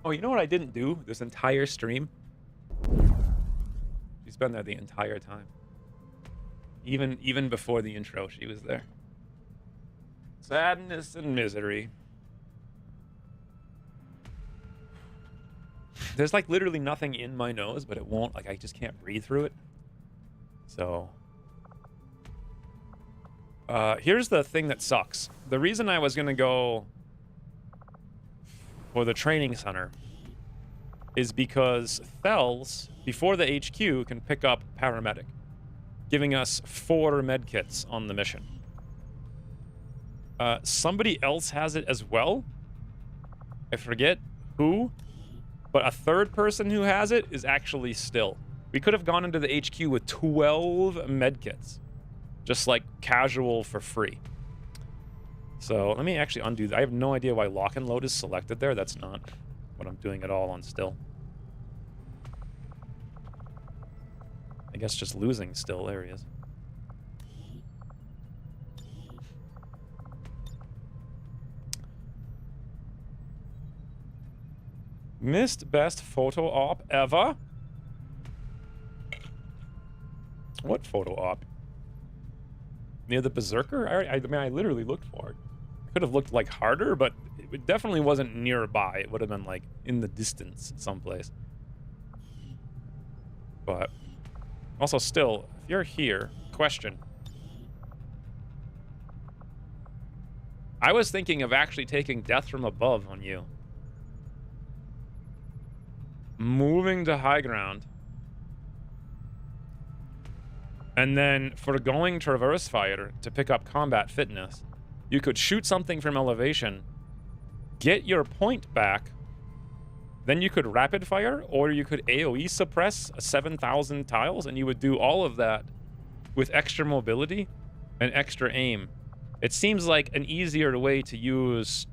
Oh, you know what I didn't do this entire stream? She's been there the entire time. Even before the intro, she was there. Sadness and misery. There's like literally nothing in my nose, but it won't, like I just can't breathe through it. So here's the thing that sucks. The reason I was gonna go for the training center is because Thels, before the HQ, can pick up paramedic, giving us 4 med kits on the mission. Somebody else has it as well. I forget who, but a third person who has it is actually still. We could have gone into the HQ with 12 med kits, just like casual for free. So let me actually undo that. I have no idea why lock and load is selected there. That's not what I'm doing at all on still. I guess just losing still. There he is. Missed best photo op ever. What photo op? Near the Berserker? I mean, I literally looked for it. Could have looked like harder, but it definitely wasn't nearby. It would have been like in the distance someplace. But also still, if you're here, question. I was thinking of actually taking death from above on you. Moving to high ground. And then for going traverse fire to pick up combat fitness, you could shoot something from elevation, get your point back, then you could rapid fire, or you could AoE suppress 7,000 tiles, and you would do all of that with extra mobility and extra aim. It seems like an easier way to use,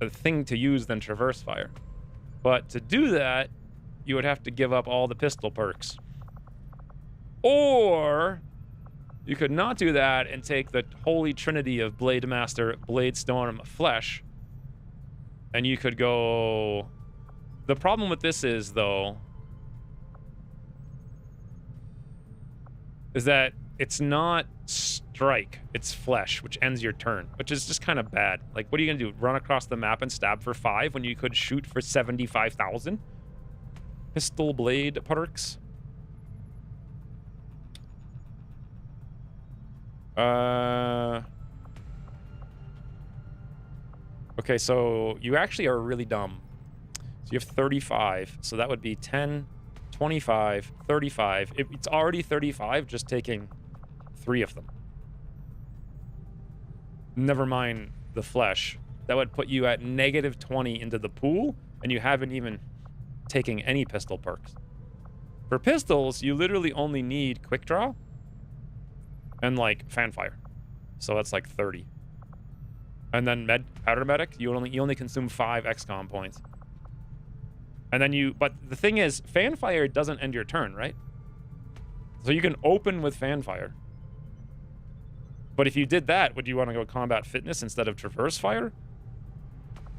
a thing to use than traverse fire. But to do that, you would have to give up all the pistol perks. Or you could not do that and take the holy trinity of Blade Master, Blade Storm, Flesh, and you could go... The problem with this is, though, is that it's not strike, it's flesh, which ends your turn, which is just kind of bad. Like, what are you gonna do? Run across the map and stab for 5 when you could shoot for 75,000? Pistol blade perks. Okay, so you actually are really dumb. So you have 35, so that would be 10, 25, 35. It's already 35 just taking 3 of them. Never mind the flesh. That would put you at negative 20 into the pool, and you haven't even taken any pistol perks. For pistols, you literally only need quick draw and like fanfire. So that's like 30. And then powder medic, you only consume 5 XCOM points. And then but the thing is, fanfire doesn't end your turn, right? So you can open with fanfire. But if you did that, would you want to go combat fitness instead of traverse fire?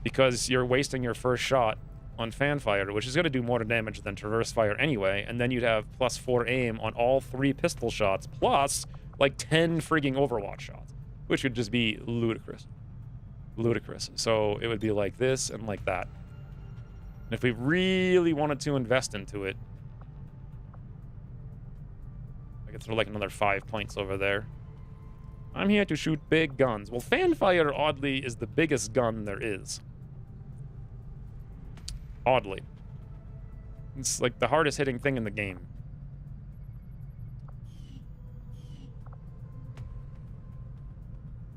Because you're wasting your first shot on fanfire, which is going to do more damage than traverse fire anyway, and then you'd have +4 aim on all 3 pistol shots, plus like 10 frigging Overwatch shots, which would just be ludicrous. Ludicrous. So it would be like this and like that. And if we really wanted to invest into it, I could throw like another 5 points over there. I'm here to shoot big guns. Well, fanfire, oddly, is the biggest gun there is. Oddly. It's like the hardest hitting thing in the game.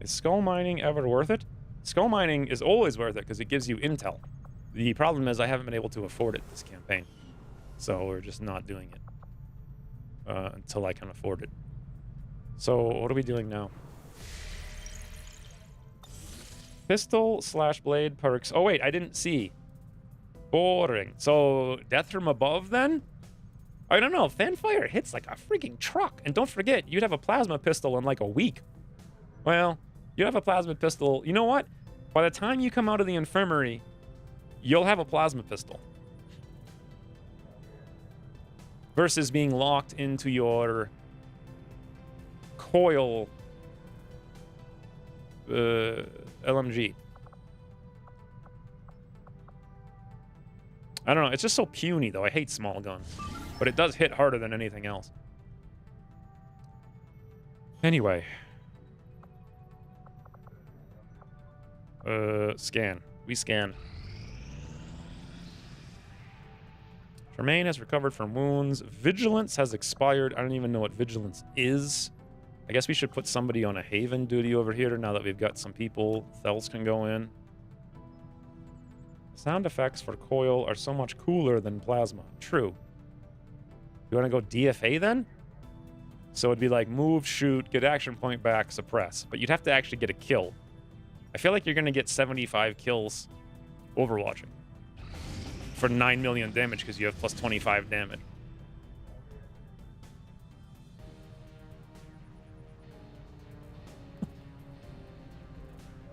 Is skull mining ever worth it? Skull mining is always worth it because it gives you intel. The problem is I haven't been able to afford it this campaign. So we're just not doing it until I can afford it. So what are we doing now? Pistol/blade perks. Oh wait, I didn't see. Boring. So death from above then? I don't know. Fanfire hits like a freaking truck. And don't forget, you'd have a plasma pistol in like a week. Well, you have a plasma pistol. You know what? By the time you come out of the infirmary, you'll have a plasma pistol. versus being locked into your coil LMG. I don't know. It's just so puny, though. I hate small guns. But it does hit harder than anything else. Anyway. Scan. We scan. Tremaine has recovered from wounds. Vigilance has expired. I don't even know what vigilance is. I guess we should put somebody on a haven duty over here now that we've got some people. Thels can go in. Sound effects for coil are so much cooler than plasma. True. You want to go DFA then? So it'd be like move, shoot, get action point back, suppress. But you'd have to actually get a kill. I feel like you're going to get 75 kills overwatching. For 9 million damage because you have plus 25 damage.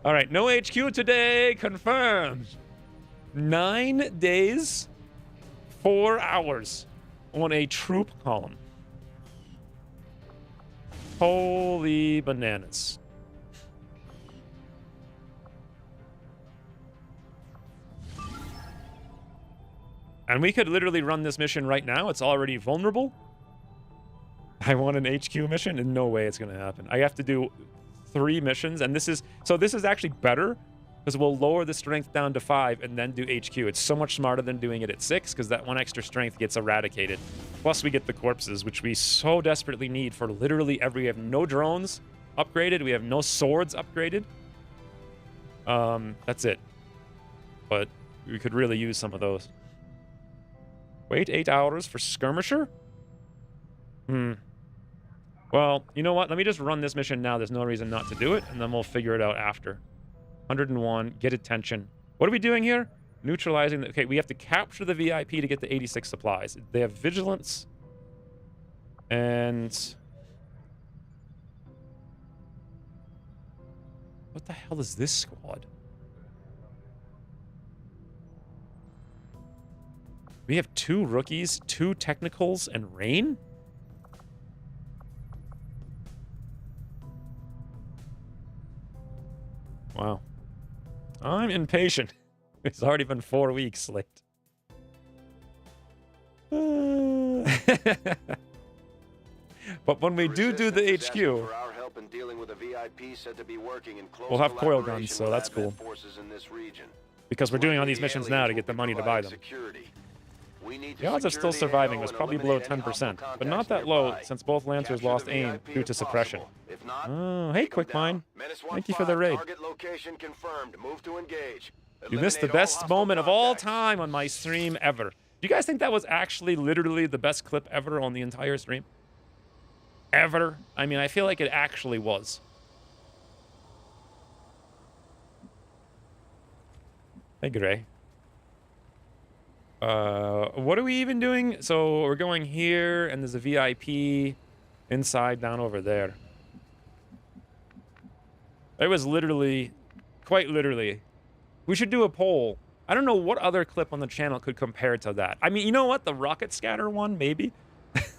All right, no HQ today. Confirmed. 9 days, 4 hours on a troop column. Holy bananas. And we could literally run this mission right now. It's already vulnerable. I want an HQ mission, and no way it's going to happen. I have to do 3 missions, and this is actually better because we'll lower the strength down to 5 and then do HQ. It's so much smarter than doing it at 6 because that 1 extra strength gets eradicated. Plus, we get the corpses, which we so desperately need for literally every. We have no drones upgraded. We have no swords upgraded. That's it. But we could really use some of those. Wait 8 hours for skirmisher? Well, you know what? Let me just run this mission now. There's no reason not to do it, and then we'll figure it out after. 101, get attention. What are we doing here? Neutralizing the... Okay, we have to capture the VIP to get the 86 supplies. They have vigilance. And... what the hell is this squad? We have 2 rookies, 2 technicals, and Rain? Wow. I'm impatient. It's already been 4 weeks late. But when we do the HQ, we'll have coil guns, so that's cool. Because we're doing all these missions now to get the money to buy them. The odds of still surviving was probably below 10%, but not that low since both Lancers lost aim due to suppression. Oh, hey, Quickmine. Thank you for the raid. You missed the best moment of all time on my stream ever. Do you guys think that was actually literally the best clip ever on the entire stream? Ever? I mean, I feel like it actually was. Hey, Gray. What are we even doing? So we're going here, and there's a VIP inside down over there. It was literally, quite literally. We should do a poll. I don't know what other clip on the channel could compare to that. I mean, you know what? The rocket scatter one, maybe?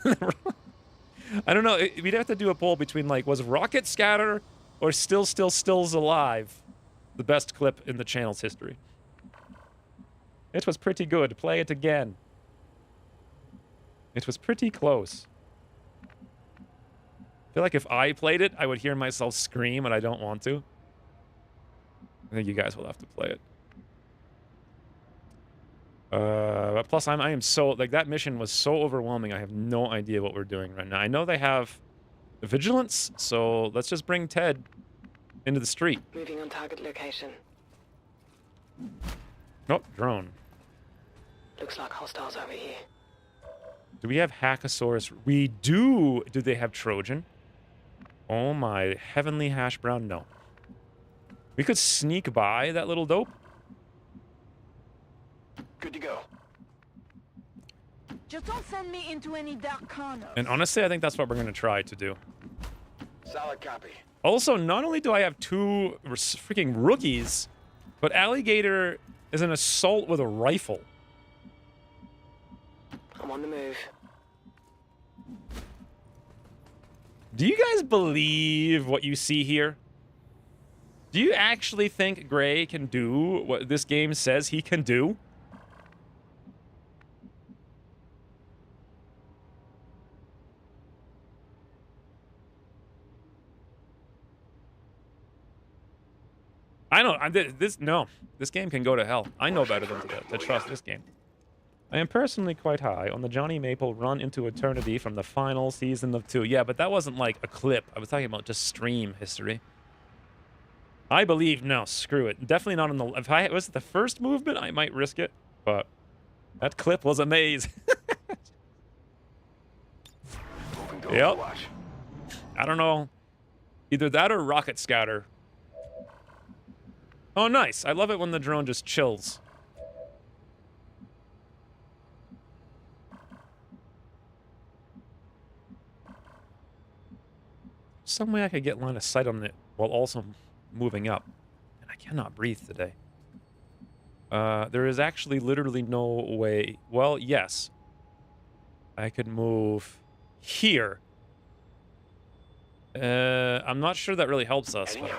I don't know. We'd have to do a poll between, like, was rocket scatter or Stills Alive the best clip in the channel's history? It was pretty good. Play it again. It was pretty close. I feel like if I played it, I would hear myself scream, and I don't want to. I think you guys will have to play it. Plus, I am so... like, that mission was so overwhelming, I have no idea what we're doing right now. I know they have vigilance, so let's just bring Ted into the street. Moving on target location. Oh, drone. Looks like hostiles over here. Do we have Hackosaurus? We do. Do they have Trojan? Oh my heavenly hash brown, no. We could sneak by that little dope. Good to go. Just don't send me into any dark corners. And honestly, I think that's what we're going to try to do. Solid copy. Also, not only do I have 2 freaking rookies, but Alligator is an assault with a rifle. I'm on the move. Do you guys believe what you see here? Do you actually think Gray can do what this game says he can do? I know. This game can go to hell. I know better than to trust this game. I am personally quite high on the Johnny Maple run into eternity from the final season of 2. Yeah, but that wasn't like a clip. I was talking about just stream history. I believe, no, screw it. Definitely not on the... If I was the first movement, I might risk it. But that clip was a maze. Yep. I don't know. Either that or Rocket Scouter. Oh, nice. I love it when the drone just chills. Some way I could get line of sight on it while also moving up. And I cannot breathe today. There is actually literally no way. Well, yes. I could move here. I'm not sure that really helps us. But...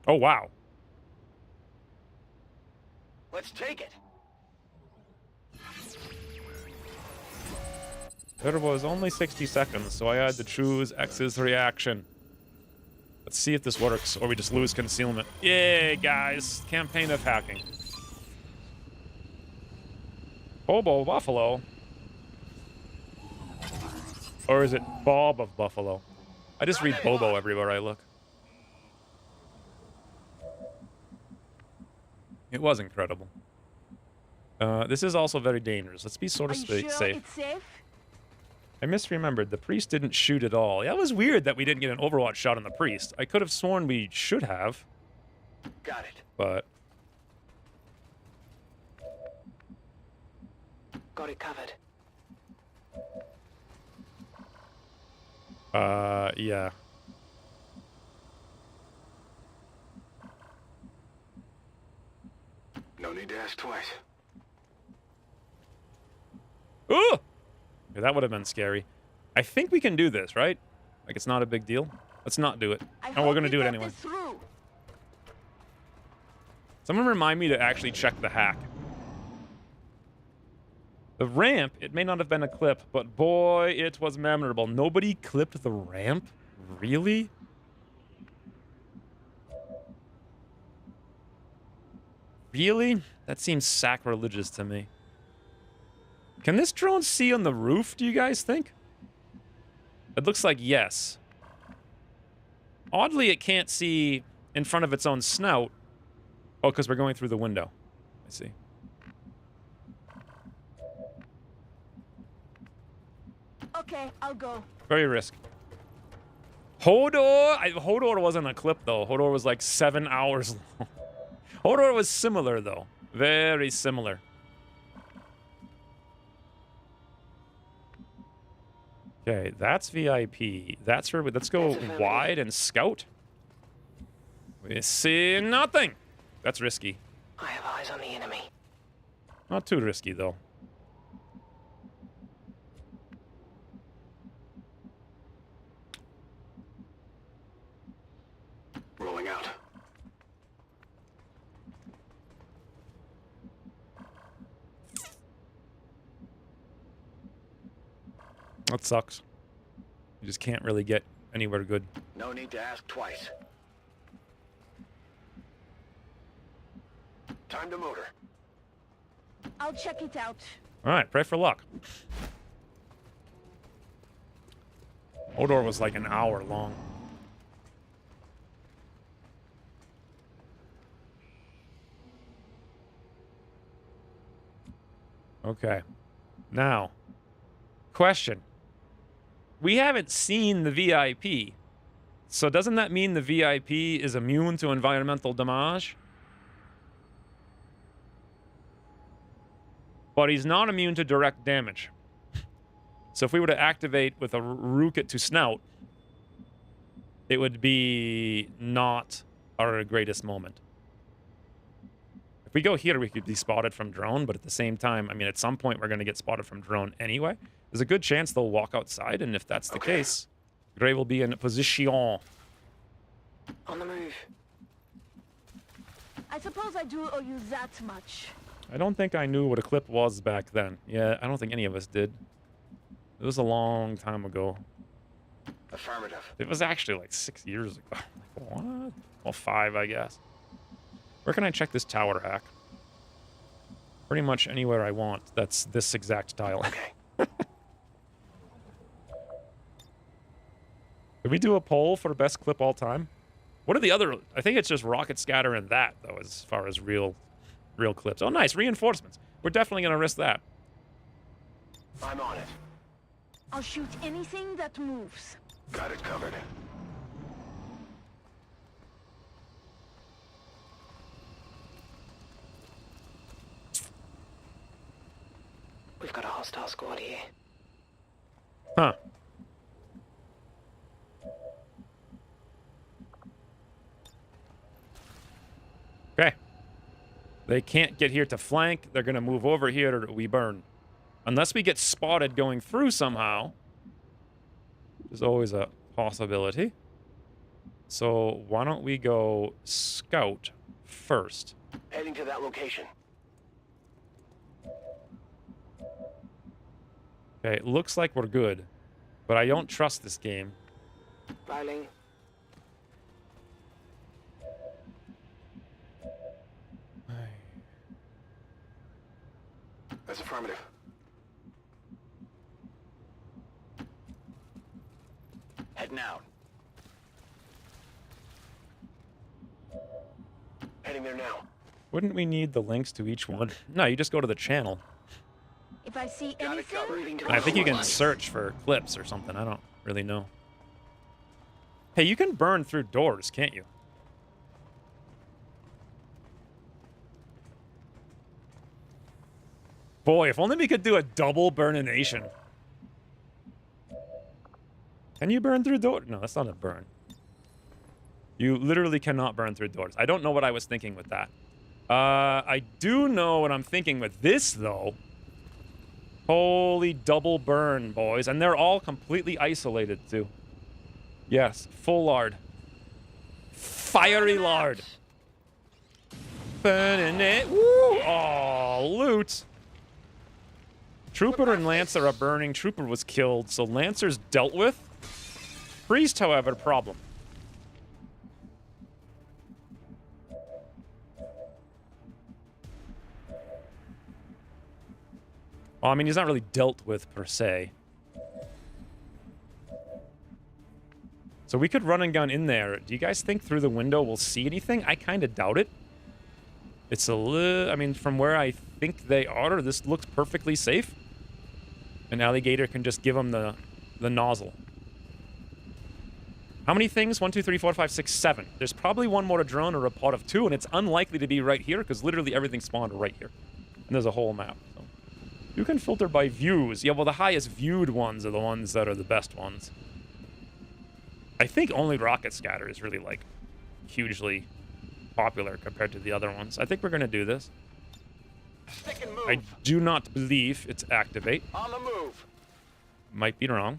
Oh, wow. Let's take it. There was only 60 seconds, so I had to choose X's reaction. Let's see if this works, or we just lose concealment. Yay, guys. Campaign of hacking. Bobo Buffalo. Or is it Bob of Buffalo? I just read Bobo everywhere I look. It was incredible. This is also very dangerous. Let's be sort of safe. It's safe? I misremembered. The priest didn't shoot at all. Yeah, it was weird that we didn't get an Overwatch shot on the priest. I could have sworn we should have. Got it. But... Got it covered. Yeah. No need to ask twice. Ooh! Yeah, that would have been scary. I think we can do this, right? Like, it's not a big deal. Let's not do it. And we're going to do it anyway. Someone remind me to actually check the hack. The ramp, it may not have been a clip, but boy, it was memorable. Nobody clipped the ramp? Really? Really? That seems sacrilegious to me. Can this drone see on the roof, do you guys think? It looks like yes. Oddly, it can't see in front of its own snout. Oh, because we're going through the window. I see. Okay, I'll go. Very risky. Hodor! Hodor wasn't a clip, though. Hodor was like 7 hours long. Hodor was similar, though. Very similar. Okay, that's VIP. That's where let's go wide and scout. We see nothing. That's risky. I have eyes on the enemy. Not too risky, though. Rolling out. That sucks. You just can't really get anywhere good. No need to ask twice. Time to motor. I'll check it out. All right, pray for luck. Hodor was like an hour long. Okay. Now, question. We haven't seen the VIP. So doesn't that mean the VIP is immune to environmental damage? But he's not immune to direct damage. So if we were to activate with a rocket to snout, it would be not our greatest moment. we go here, we could be spotted from drone, but at the same time, I mean, at some point, we're going to get spotted from drone anyway. There's a good chance they'll walk outside, and if that's the case, Gray will be in position. On the move. I suppose I do owe you that much. I don't think I knew what a clip was back then. Yeah, I don't think any of us did. It was a long time ago. Affirmative. It was actually like 6 years ago. What? Well, 5, I guess. Where can I check this tower hack? Pretty much anywhere I want. That's this exact tile. Okay. Did we do a poll for best clip all time? What are the other... I think it's just Rocket Scatter and that, though, as far as real clips. Oh, nice. Reinforcements. We're definitely going to risk that. I'm on it. I'll shoot anything that moves. Got it covered. We've got a hostile squad here. Huh. Okay. They can't get here to flank. They're going to move over here or we burn. Unless we get spotted going through somehow. There's always a possibility. So why don't we go scout first? Heading to that location. Okay, it looks like we're good. But I don't trust this game. Filing. That's affirmative. Heading out. Heading there now. Wouldn't we need the links to each one? No, you just go to the channel. If I see Got it covered. anything, I think you can search for clips or something. I don't really know. Hey, you can burn through doors, can't you? Boy, if only we could do a double burnination. Can you burn through doors? No, that's not a burn. You literally cannot burn through doors. I don't know what I was thinking with that. I do know what I'm thinking with this, though. Holy double burn, boys. And they're all completely isolated, too. Yes, full lard. Fiery lard. Burning it. Woo! Oh, loot. Trooper and Lancer are burning. Trooper was killed, so Lancer's dealt with. Priest, however, problem. Well, I mean, he's not really dealt with, per se. So we could run and gun in there. Do you guys think through the window we'll see anything? I kind of doubt it. It's a little... I mean, from where I think they are, this looks perfectly safe. An alligator can just give them the nozzle. How many things? 1, 2, 3, 4, 5, 6, 7. There's probably one more a drone or a pod of 2, and it's unlikely to be right here because literally everything spawned right here. And there's a whole map. So. You can filter by views. Yeah, well, the highest viewed ones are the ones that are the best ones. I think only Rocket Scatter is really, like, hugely popular compared to the other ones. I think we're going to do this. Stick and move. I do not believe it's activate. On the move. Might be wrong.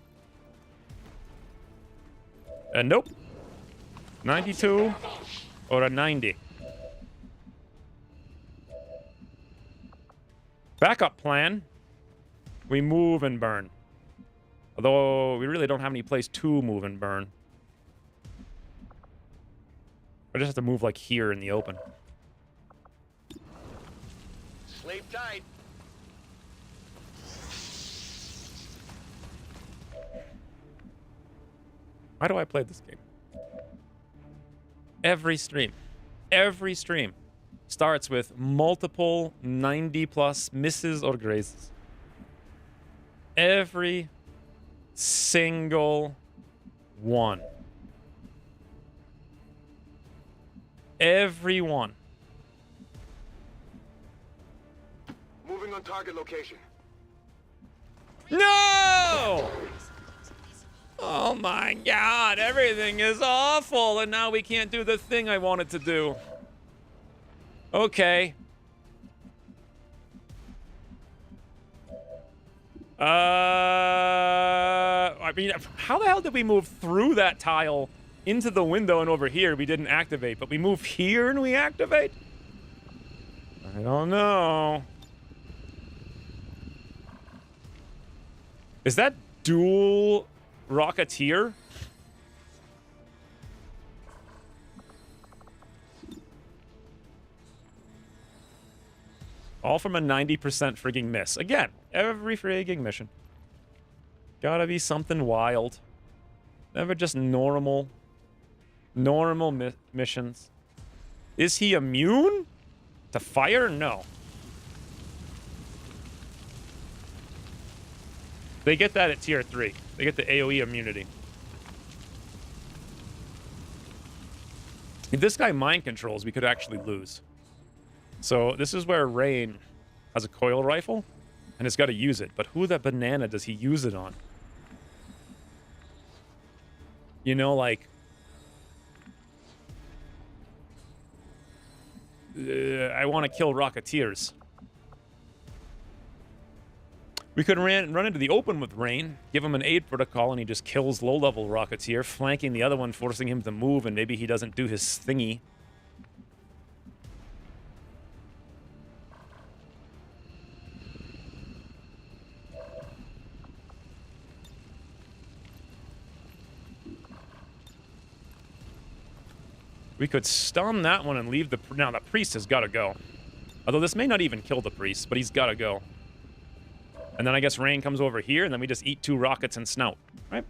Nope. 92 or a 90. Backup plan. We move and burn. Although we really don't have any place to move and burn. I just have to move like here in the open. Sleep tight. Why do I play this game? Every stream starts with multiple 90+ misses or grazes. Every single one. Every one. Moving on target location. No! Oh my god, everything is awful, and now we can't do the thing I wanted to do. Okay. I mean, how the hell did we move through that tile into the window and over here? We didn't activate, but we move here and we activate? I don't know. Is that dual Rocketeer? All from a 90% frigging miss. Again, every frigging mission. Gotta be something wild. Never just normal missions. Is he immune to fire? No. They get that at tier 3. They get the AoE immunity. If this guy mind controls, we could actually lose. So this is where Rain has a coil rifle and has got to use it. But who the banana does he use it on? You know, like... I want to kill Rocketeers. We could run into the open with Rain, give him an aid protocol, and he just kills low-level Rocketeer, flanking the other one, forcing him to move, and maybe he doesn't do his thingy. We could stun that one and leave the... Now, the priest has got to go. Although this may not even kill the priest, but he's got to go. And then I guess Rain comes over here, and then we just eat 2 rockets and snout, right?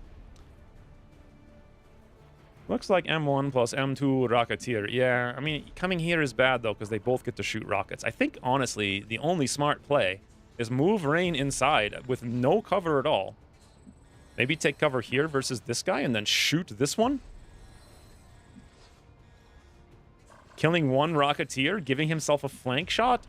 Looks like M1 plus M2 Rocketeer. Yeah, I mean, coming here is bad, though, because they both get to shoot rockets. I think, honestly, the only smart play is move Rain inside with no cover at all. Maybe take cover here versus this guy, and then shoot this one. Killing 1 Rocketeer, giving himself a flank shot.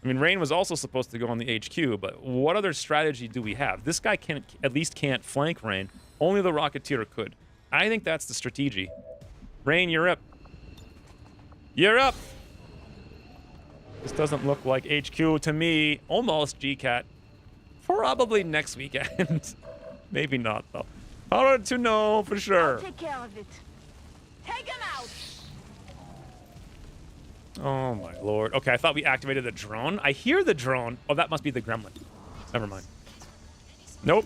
I mean, Rain was also supposed to go on the HQ, but what other strategy do we have? This guy at least can't flank Rain. Only the Rocketeer could. I think that's the strategy. Rain, you're up. You're up! This doesn't look like HQ to me. Almost GCAT. Probably next weekend. Maybe not, though. Hard to know for sure. I'll take care of it. Take him out! Oh my lord. Okay, I thought we activated the drone. I hear the drone. Oh, that must be the gremlin. Never mind. Nope.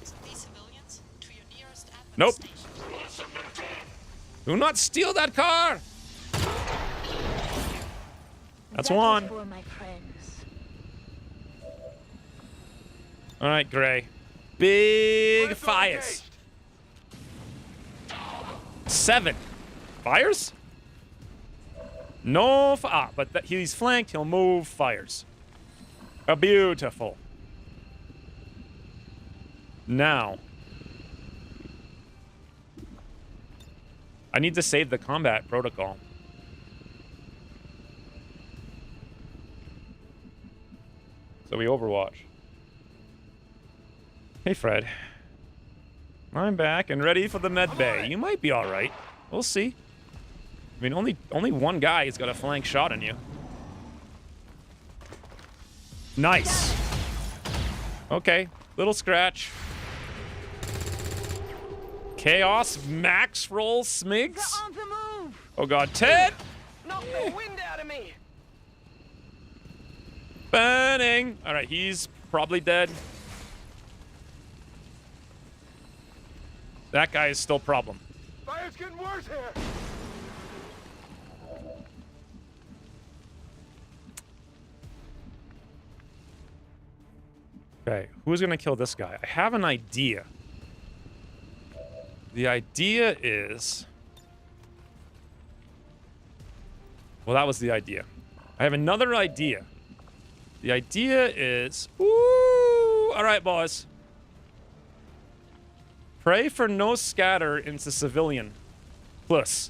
Nope. Do not steal that car! That's one. For my friends. Alright, Gray. Big fires. 7. Fires? No, but he's flanked, he'll move, fires. Beautiful. Now. I need to save the combat protocol. So we overwatch. Hey, Fred. I'm back and ready for the med bay. You might be alright. We'll see. I mean, only one guy has got a flank shot on you. Nice. Okay, little scratch. Chaos max roll Smigs. They're on the move. Oh god, Ted! Knock the wind out of me! Burning. All right, he's probably dead. That guy is still a problem. Fire's getting worse here! Okay, who's gonna kill this guy? I have an idea. The idea is... Well, that was the idea. I have another idea. The idea is... Ooh! Alright, boys. Pray for no scatter into civilian. Plus.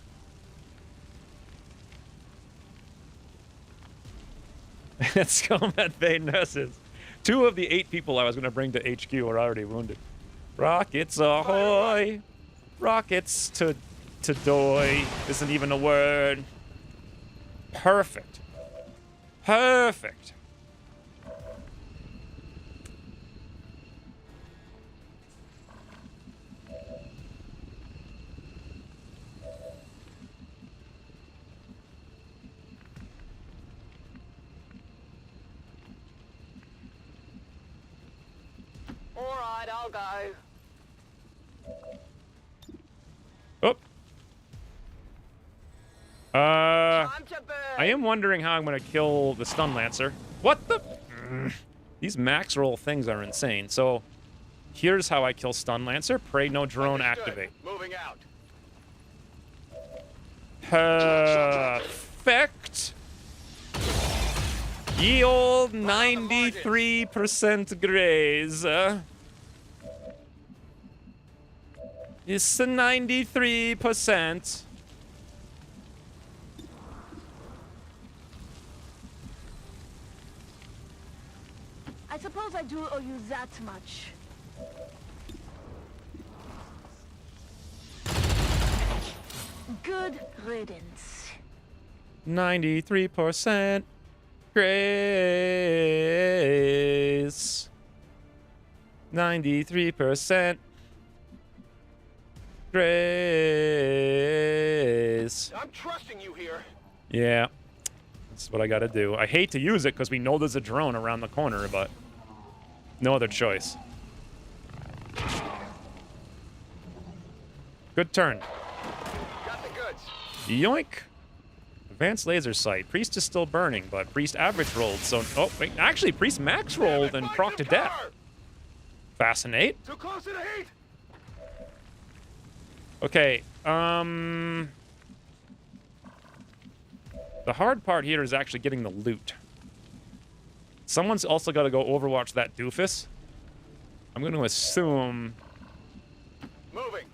It's combat bay nurses. 2 of the 8 people I was going to bring to HQ are already wounded. Rockets ahoy! Rockets to doy isn't even a word. Perfect. Perfect. All right, I'll go. Oh. Time to burn. I am wondering how I'm going to kill the stun lancer. What the? These max roll things are insane. So, here's how I kill stun lancer. Pray no drone activate. Moving out. Perfect. Ye old 93% graze. It's a 93%. I suppose I do owe you that much. Good riddance. 93% grace. 93% grace. I'm trusting you here. Yeah, that's what I gotta do. I hate to use it because we know there's a drone around the corner, but no other choice. Good turn. Got the goods. Yoink. Advanced laser sight. Priest is still burning, but Priest average rolled, so... Oh, wait, actually, Priest max rolled and proc to death. Fascinate. Too close to the heat. Okay, the hard part here is actually getting the loot. Someone's also got to go overwatch that doofus. I'm going to assume Moving.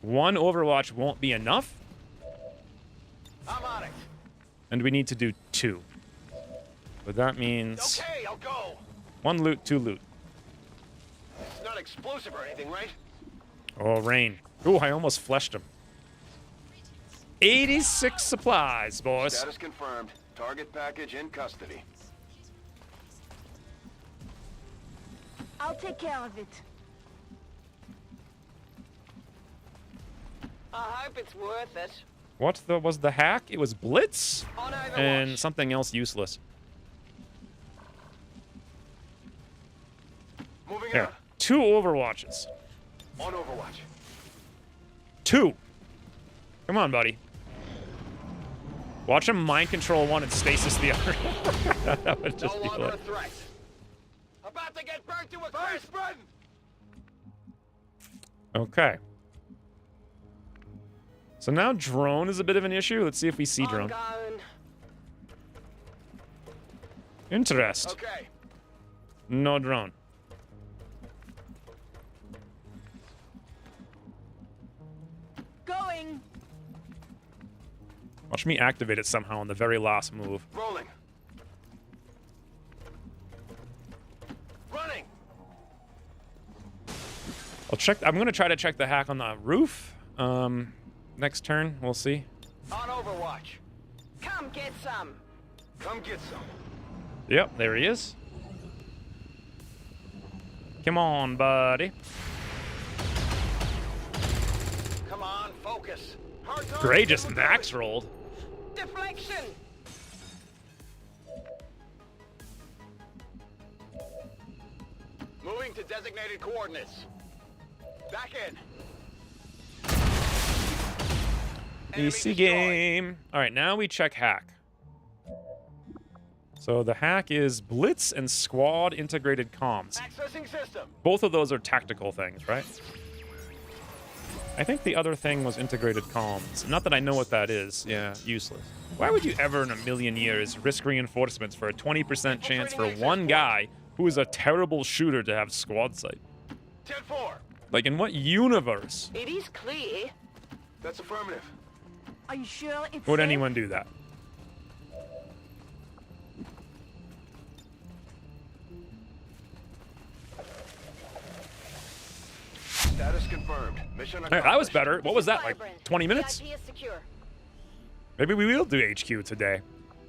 one overwatch won't be enough, I'm on it. and we need to do two. But that means Okay, I'll go. one loot, two loot. It's not explosive or anything, right? Oh, rain. Ooh, I almost fleshed him. 86 supplies, boys. Status confirmed. Target package in custody. I'll take care of it. I hope it's worth it. What was the hack? It was Blitz On Overwatch. and something else useless. Moving There. out. 2 overwatches. On Overwatch. 2. Come on, buddy. Watch him mind control one and stasis the other. That would just No be longer like... a threat. About to get burnt to a crisp. Okay. So now drone is a bit of an issue. Let's see if we see I'm drone. going. Interest. Okay. No drone. Going. Watch me activate it somehow on the very last move. Rolling. Running. I'll check. I'm gonna try to check the hack on the roof. Next turn, we'll see. On Overwatch. Come get some. Come get some. Yep, there he is. Come on, buddy. Come on, focus. Hard time. Gray just max rolled. Deflection. Moving to designated coordinates. Back in. Enemy Easy destroyed. game. All right, now we check hack. So the hack is Blitz and Squad integrated comms. Accessing system. Both of those are tactical things, right? I think the other thing was integrated comms. Not that I know what that is. Yeah, useless. Why would you ever in a million years risk reinforcements for a 20% chance for one guy who is a terrible shooter to have squad sight? 10-4. Like, in what universe It is clear. That's affirmative. Are you sure it's would safe? anyone do that? Status confirmed. Mission Hey, accomplished. that was better. What was that, like Firebrand. 20 minutes? VIP is secure. Maybe we will do HQ today.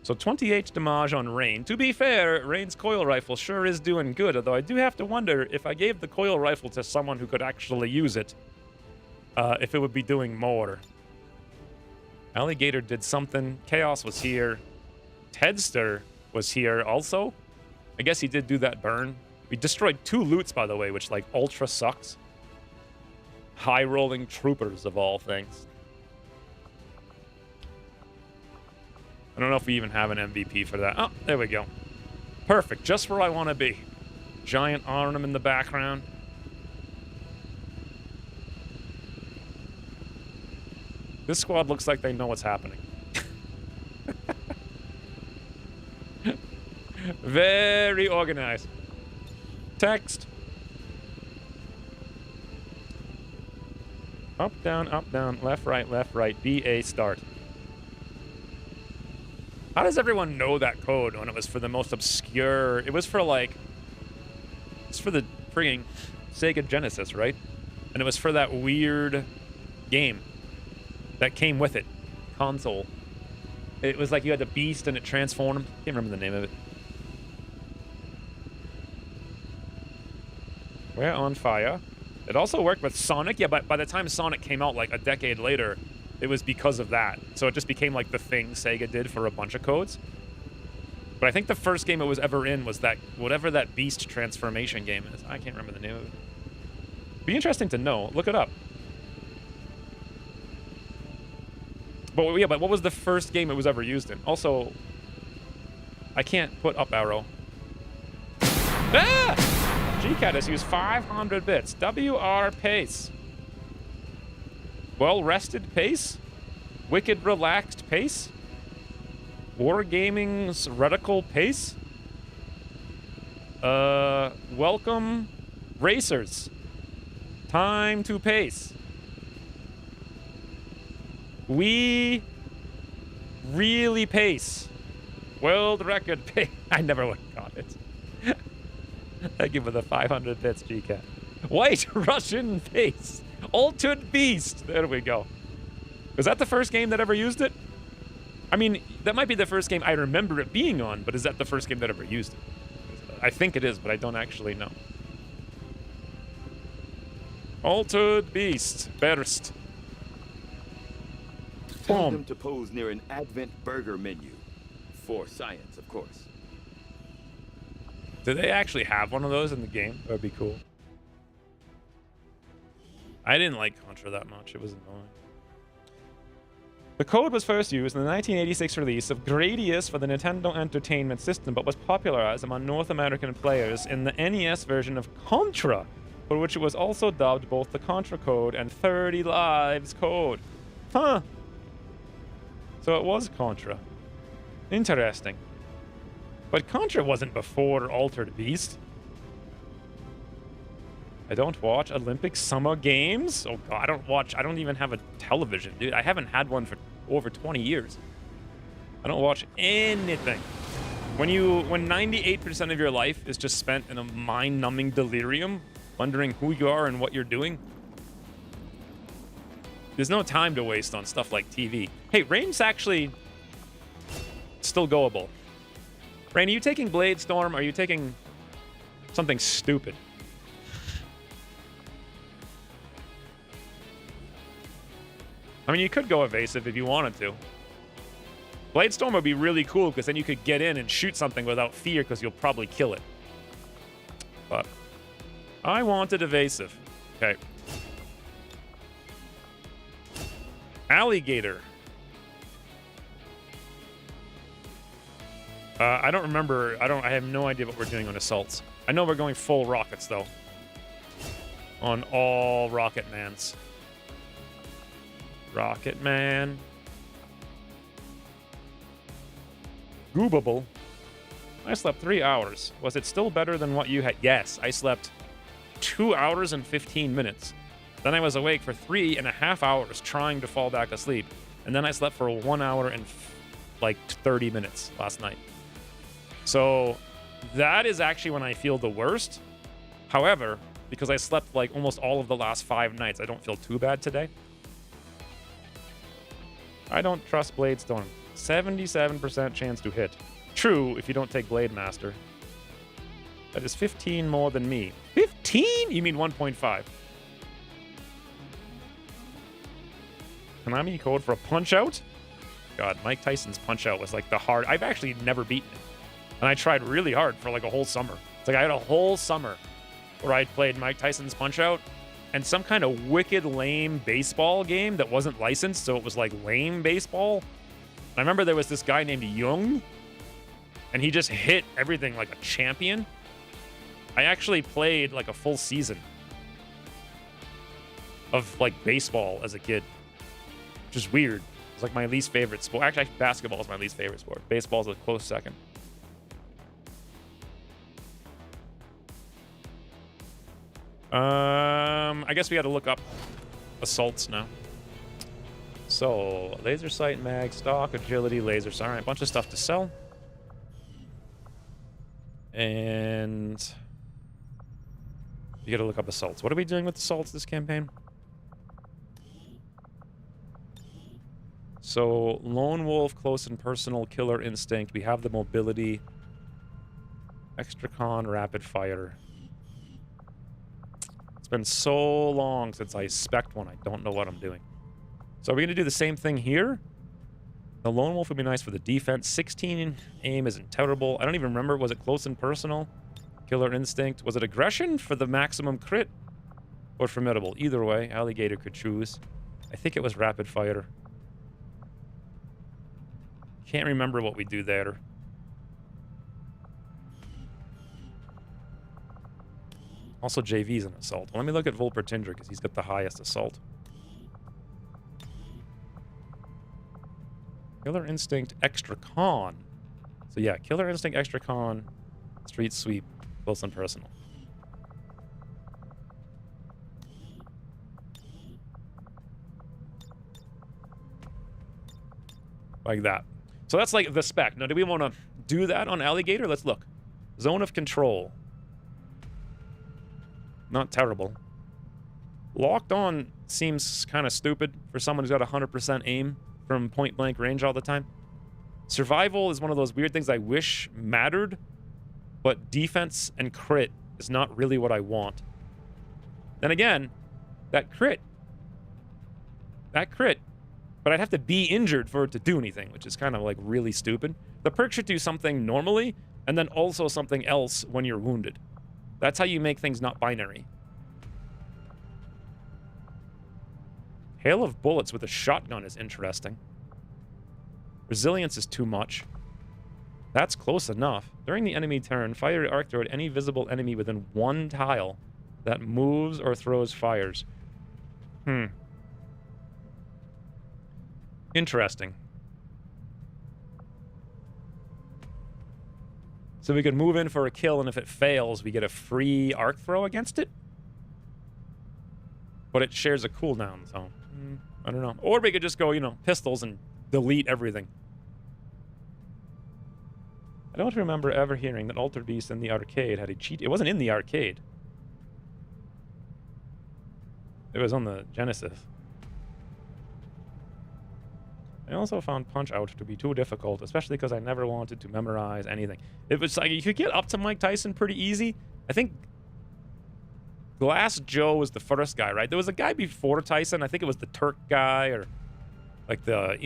So 28 damage on Rain. To be fair, Rain's coil rifle sure is doing good, although I do have to wonder if I gave the coil rifle to someone who could actually use it, if it would be doing more. Alligator did something. Chaos was here. Tedster was here also. I guess he did do that burn. We destroyed 2 loots, by the way, which, like, ultra sucks. High-rolling troopers, of all things. I don't know if we even have an MVP for that. Oh, there we go. Perfect. Just where I want to be. Giant Arnhem in the background. This squad looks like they know what's happening. Very organized. Text. Up, down, left, right, B, A, start. How does everyone know that code when it was for the most obscure... It was for, like... It's for the freaking Sega Genesis, right? And it was for that weird game that came with it. Console. It was like you had the beast and it transformed. Can't remember the name of it. We're on fire. It also worked with Sonic. Yeah, but by the time Sonic came out, like a decade later, it was because of that. So it just became like the thing Sega did for a bunch of codes. But I think the first game it was ever in was that, whatever that beast transformation game is. I can't remember the name of it. Be interesting to know. Look it up. But yeah, but what was the first game it was ever used in? Also, I can't put up arrow. Ah! GCAT has used 500 bits. WR pace. Well-rested pace? Wicked relaxed pace? Wargaming's reticle pace? Welcome racers. Time to pace. We really pace. World record pace. I never would have got it. Thank you for the 500 bits, GCAT. White Russian pace. Altered Beast. There we go. Was that the first game that ever used it? I mean, that might be the first game I remember it being on, but is that the first game that ever used it? I think it is, but I don't actually know. Altered Beast. Burst. Tell them to pose near an Advent burger menu. For science, of course. Do they actually have one of those in the game? That would be cool. I didn't like Contra that much. It was annoying. The code was first used in the 1986 release of Gradius for the Nintendo Entertainment System, but was popularized among North American players in the NES version of Contra, for which it was also dubbed both the Contra code and 30 Lives code. Huh. So it was Contra. Interesting. But Contra wasn't before Altered Beast. I don't watch Olympic Summer Games. Oh god, I don't even have a television, dude. I haven't had one for over 20 years. I don't watch anything. When 98% of your life is just spent in a mind-numbing delirium, wondering who you are and what you're doing, there's no time to waste on stuff like TV. Hey, Rain's actually still goable. Rain, are you taking Blade Storm or are you taking something stupid? I mean, you could go evasive if you wanted to. Blade Storm would be really cool because then you could get in and shoot something without fear because you'll probably kill it. But I wanted evasive. Okay. Alligator. I don't remember. I have no idea what we're doing on assaults. I know we're going full rockets, though. On all Rocket Mans. Rocket Man. Goobable. I slept 3 hours. Was it still better than what you had? Yes, I slept 2 hours and 15 minutes. Then I was awake for 3.5 hours trying to fall back asleep. And then I slept for 1 hour and like 30 minutes last night. So that is actually when I feel the worst. However, because I slept like almost all of the last 5 nights, I don't feel too bad today. I don't trust Blade Storm. 77% chance to hit. True, if you don't take Blade Master. That is 15 more than me. 15? You mean 1.5? Konami code for a Punch-Out? God, Mike Tyson's Punch-Out was like the hard... I've actually never beaten it. And I tried really hard for like a whole summer. It's like I had a whole summer where I played Mike Tyson's Punch-Out and some kind of wicked lame baseball game that wasn't licensed, so it was like lame baseball. I remember there was this guy named Jung, and he just hit everything like a champion. I actually played like a full season of like baseball as a kid, which is weird. It's like my least favorite sport. Actually, basketball is my least favorite sport. Baseball is a close second. I guess we got to look up assaults now. So, laser sight, mag, stock, agility, laser sight. All right, a bunch of stuff to sell. And you got to look up assaults. What are we doing with assaults this campaign? So, lone wolf, close and personal, killer instinct. We have the mobility, extra con, rapid fire. It's been so long since I spec'd one. I don't know what I'm doing. So are we going to do the same thing here? The lone wolf would be nice for the defense. 16 aim isn't terrible. I don't even remember. Was it close and personal? Killer instinct. Was it aggression for the maximum crit? Or formidable? Either way, alligator could choose. I think it was rapid fire. Can't remember what we do there. Also, JV's an assault. Well, let me look at Volpertinder because he's got the highest assault. Killer Instinct Extra Con. So yeah, Killer Instinct Extra Con, Street Sweep, close and personal. Like that. So that's like the spec. Now, do we want to do that on Alligator? Let's look. Zone of Control. Not terrible. Locked On seems kind of stupid for someone who's got 100% aim from point-blank range all the time. Survival is one of those weird things I wish mattered, but defense and crit is not really what I want. Then again, that crit, but I'd have to be injured for it to do anything, which is kind of like really stupid. The perk should do something normally, and then also something else when you're wounded. That's how you make things not binary. Hail of bullets with a shotgun is interesting. Resilience is too much. That's close enough. During the enemy turn, fire your arc throw at any visible enemy within one tile that moves or throws fires. Interesting. So we could move in for a kill, and if it fails, we get a free arc throw against it? But it shares a cooldown, so... I don't know. Or we could just go, you know, pistols and delete everything. I don't remember ever hearing that Altered Beast in the arcade had a cheat. It wasn't in the arcade. It was on the Genesis. I also found Punch-Out to be too difficult, especially because I never wanted to memorize anything. It was like, you could get up to Mike Tyson pretty easy. I think Glass Joe was the first guy, right? There was a guy before Tyson. I think it was the Turk guy or like the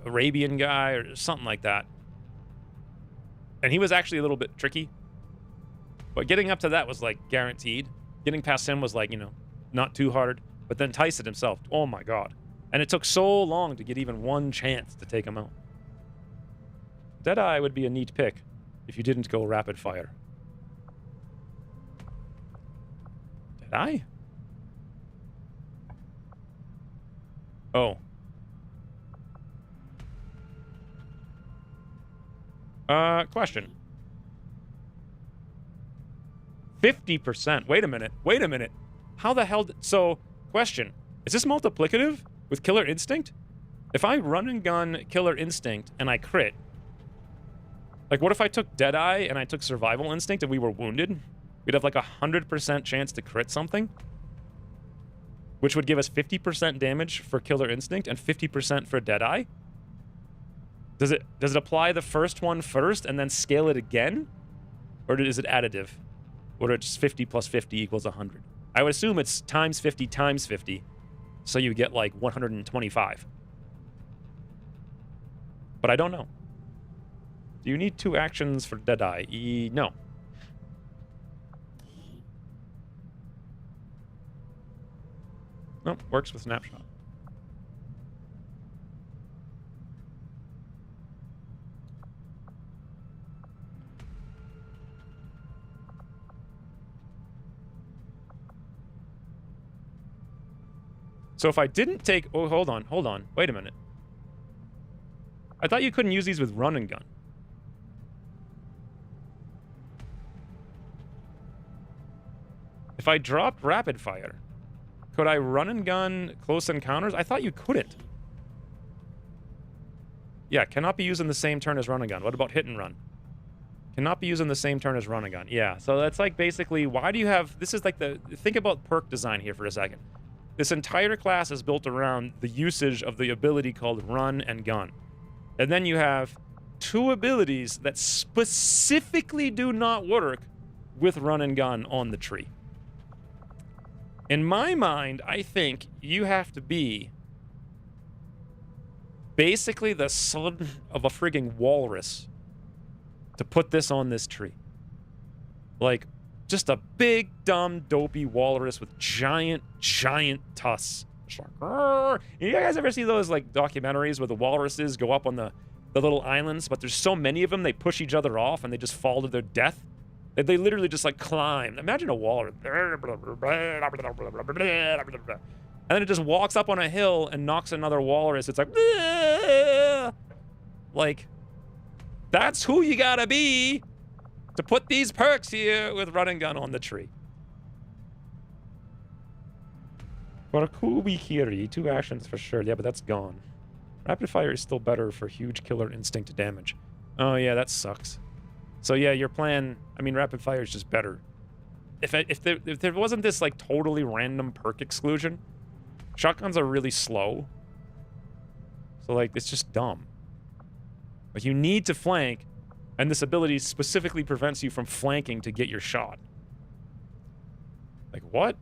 Arabian guy or something like that. And he was actually a little bit tricky. But getting up to that was like guaranteed. Getting past him was like, you know, not too hard. But then Tyson himself, oh my God. And it took so long to get even one chance to take him out. Deadeye would be a neat pick if you didn't go rapid fire. Deadeye? Oh. Question. 50%. Wait a minute. How the hell so, question. Is this multiplicative with Killer Instinct? If I run and gun Killer Instinct and I crit, like what if I took Deadeye and I took Survival Instinct and we were wounded? We'd have like 100% chance to crit something, which would give us 50% damage for Killer Instinct and 50% for Deadeye. Does it apply the first one first and then scale it again? Or is it additive? Or it's 50 plus 50 equals 100? I would assume it's times 50 times 50. So you get like 125. But I don't know. Do you need 2 actions for Deadeye? No. Oh, works with snapshot. So if I didn't take... Oh, hold on. Wait a minute. I thought you couldn't use these with run and gun. If I dropped rapid fire, could I run and gun close encounters? I thought you couldn't. Yeah, cannot be used in the same turn as run and gun. What about hit and run? Cannot be used in the same turn as run and gun. Yeah, so that's like basically, why do you have... This is like the... Think about perk design here for a second. This entire class is built around the usage of the ability called run and gun. And then you have two abilities that specifically do not work with run and gun on the tree. In my mind, I think you have to be basically the son of a frigging walrus to put this on this tree. Like, just a big, dumb, dopey walrus with giant tusks. You guys ever see those, like, documentaries where the walruses go up on the little islands, but there's so many of them, they push each other off and they just fall to their death? They literally just, like, climb. Imagine a walrus. And then it just walks up on a hill and knocks another walrus. It's like, that's who you gotta be to put these perks here with run and gun on the tree. For Kubikiri, 2 actions for sure. Yeah, but that's gone. Rapid fire is still better for huge killer instinct damage. Oh yeah, that sucks. So yeah, your plan, I mean, rapid fire is just better. If there wasn't this like totally random perk exclusion, shotguns are really slow. So like, it's just dumb. But you need to flank, and this ability specifically prevents you from flanking to get your shot. Like, what?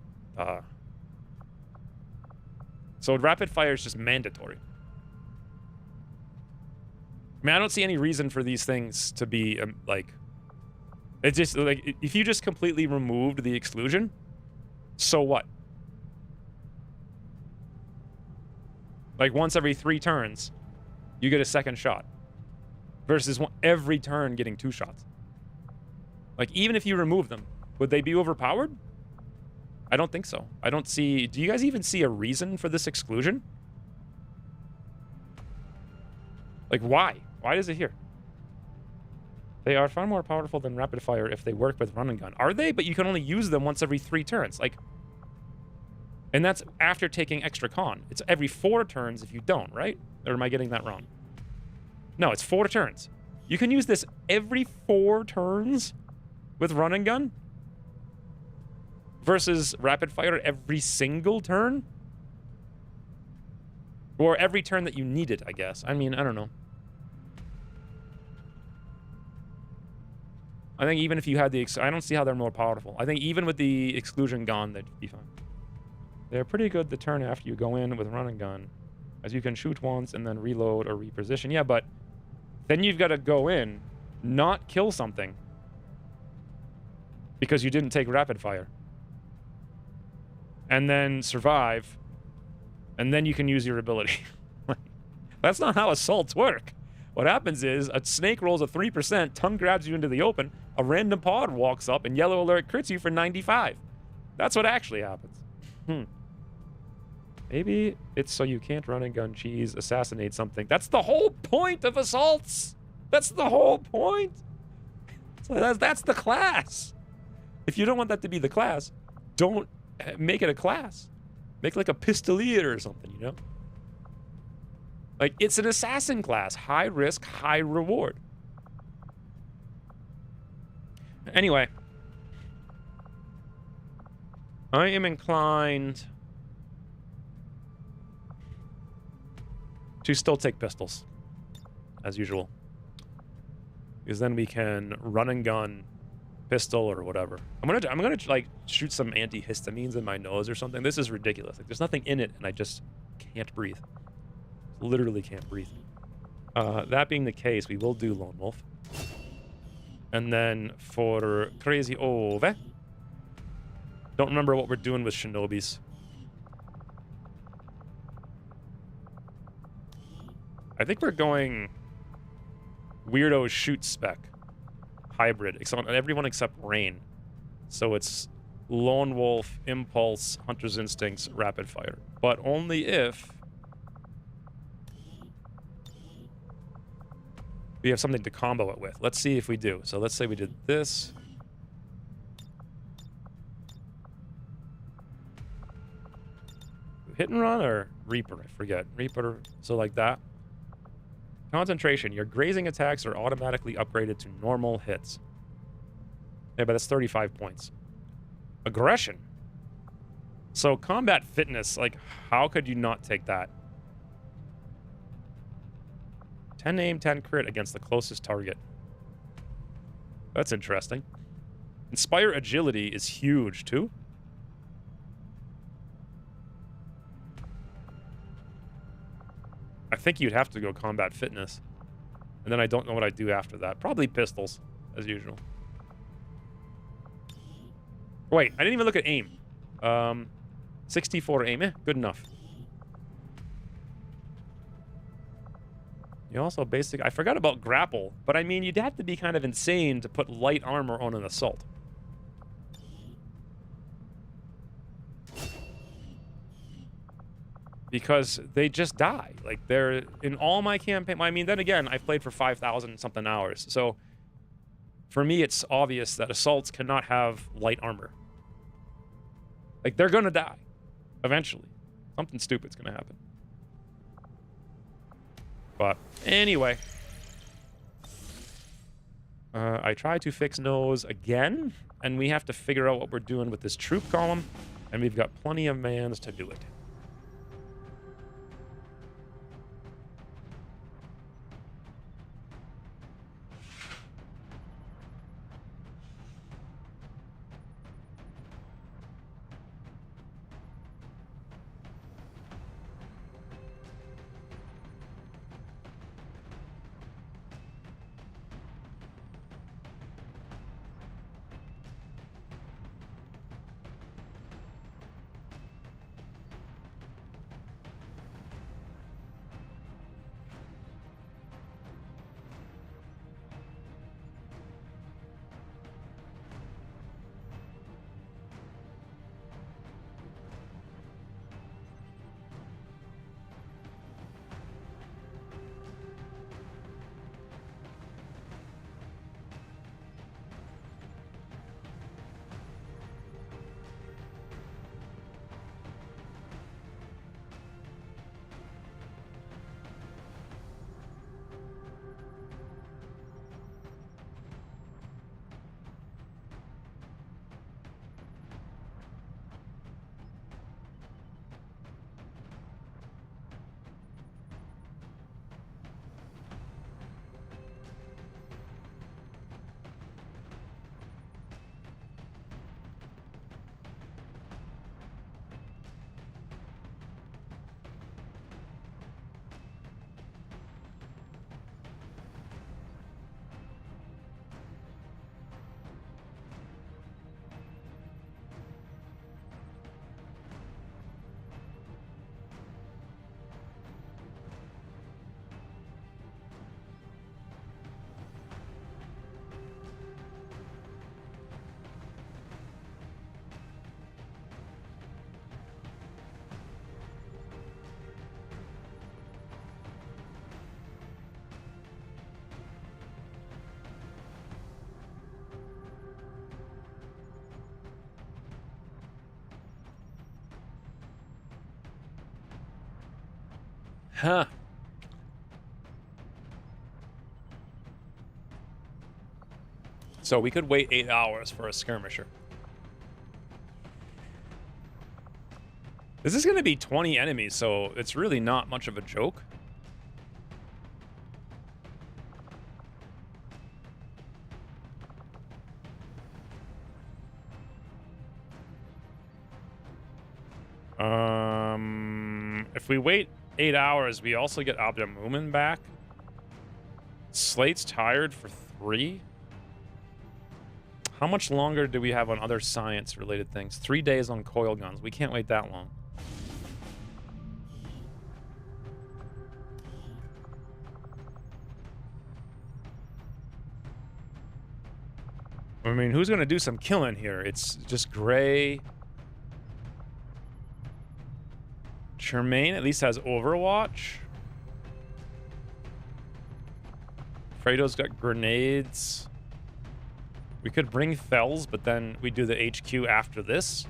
So rapid fire is just mandatory. I mean, I don't see any reason for these things to be, like... It's just, like, if you just completely removed the exclusion, so what? Like, once every 3 turns, you get a second shot. Versus every turn getting 2 shots. Like, even if you remove them, would they be overpowered? I don't think so. I don't see... Do you guys even see a reason for this exclusion? Like, why? Why is it here? They are far more powerful than rapid fire if they work with run and gun. Are they? But you can only use them once every 3 turns. Like... And that's after taking extra con. It's every 4 turns if you don't, right? Or am I getting that wrong? No, it's 4 turns. You can use this every 4 turns with run and gun versus rapid fire every single turn? Or every turn that you need it, I guess. I mean, I don't know. I think even if you had the... I don't see how they're more powerful. I think even with the exclusion gone, they'd be fine. They're pretty good the turn after you go in with run and gun, as you can shoot once and then reload or reposition. Yeah, but then you've got to go in, not kill something, because you didn't take rapid fire. And then survive, and then you can use your ability. That's not how assaults work. What happens is, a snake rolls a 3%, tongue grabs you into the open, a random pod walks up, and yellow alert crits you for 95. That's what actually happens. Maybe it's so you can't run and gun cheese, assassinate something. That's the whole point of assaults! That's the whole point! So that's the class! If you don't want that to be the class, don't make it a class. Make like a pistolier or something, you know? Like, it's an assassin class. High risk, high reward. Anyway. I am inclined to still take pistols, as usual. Because then we can run and gun pistol or whatever. I'm gonna like shoot some antihistamines in my nose or something. This is ridiculous. Like, there's nothing in it and I just can't breathe. Literally can't breathe. That being the case, we will do Lone Wolf. And then for Crazy Ove, don't remember what we're doing with Shinobis. I think we're going weirdo shoot spec hybrid. Everyone except Rain. So it's Lone Wolf, Impulse, Hunter's Instincts, Rapid Fire. But only if we have something to combo it with. Let's see if we do. So let's say we did this. Hit and run or Reaper? I forget. Reaper, so like that. Concentration. Your grazing attacks are automatically upgraded to normal hits. Yeah, but that's 35 points. Aggression. So combat fitness, like, how could you not take that? 10 aim, 10 crit against the closest target. That's interesting. Inspire agility is huge, too. I think you'd have to go combat fitness. And then I don't know what I'd do after that. Probably pistols, as usual. Wait, I didn't even look at aim. 64 aim, good enough. You also I forgot about grapple, but I mean, you'd have to be kind of insane to put light armor on an assault. Because they just die. Like, they're in all my campaign. I mean, then again, I played for 5,000 something hours. So for me, it's obvious that assaults cannot have light armor. Like, they're gonna die eventually. Something stupid's gonna happen. But anyway, I tried to fix nose again, and we have to figure out what we're doing with this troop column, and we've got plenty of mans to do it. Huh. So we could wait 8 hours for a skirmisher. This is going to be 20 enemies, so it's really not much of a joke. If we wait 8 hours, we also get Abdamumin back. Slate's tired for 3. How much longer do we have on other science-related things? 3 days on coil guns. We can't wait that long. I mean, who's gonna do some killing here? It's just Gray. Tremaine at least has Overwatch. Fredo's got grenades. We could bring Fells, but then we do the HQ after this.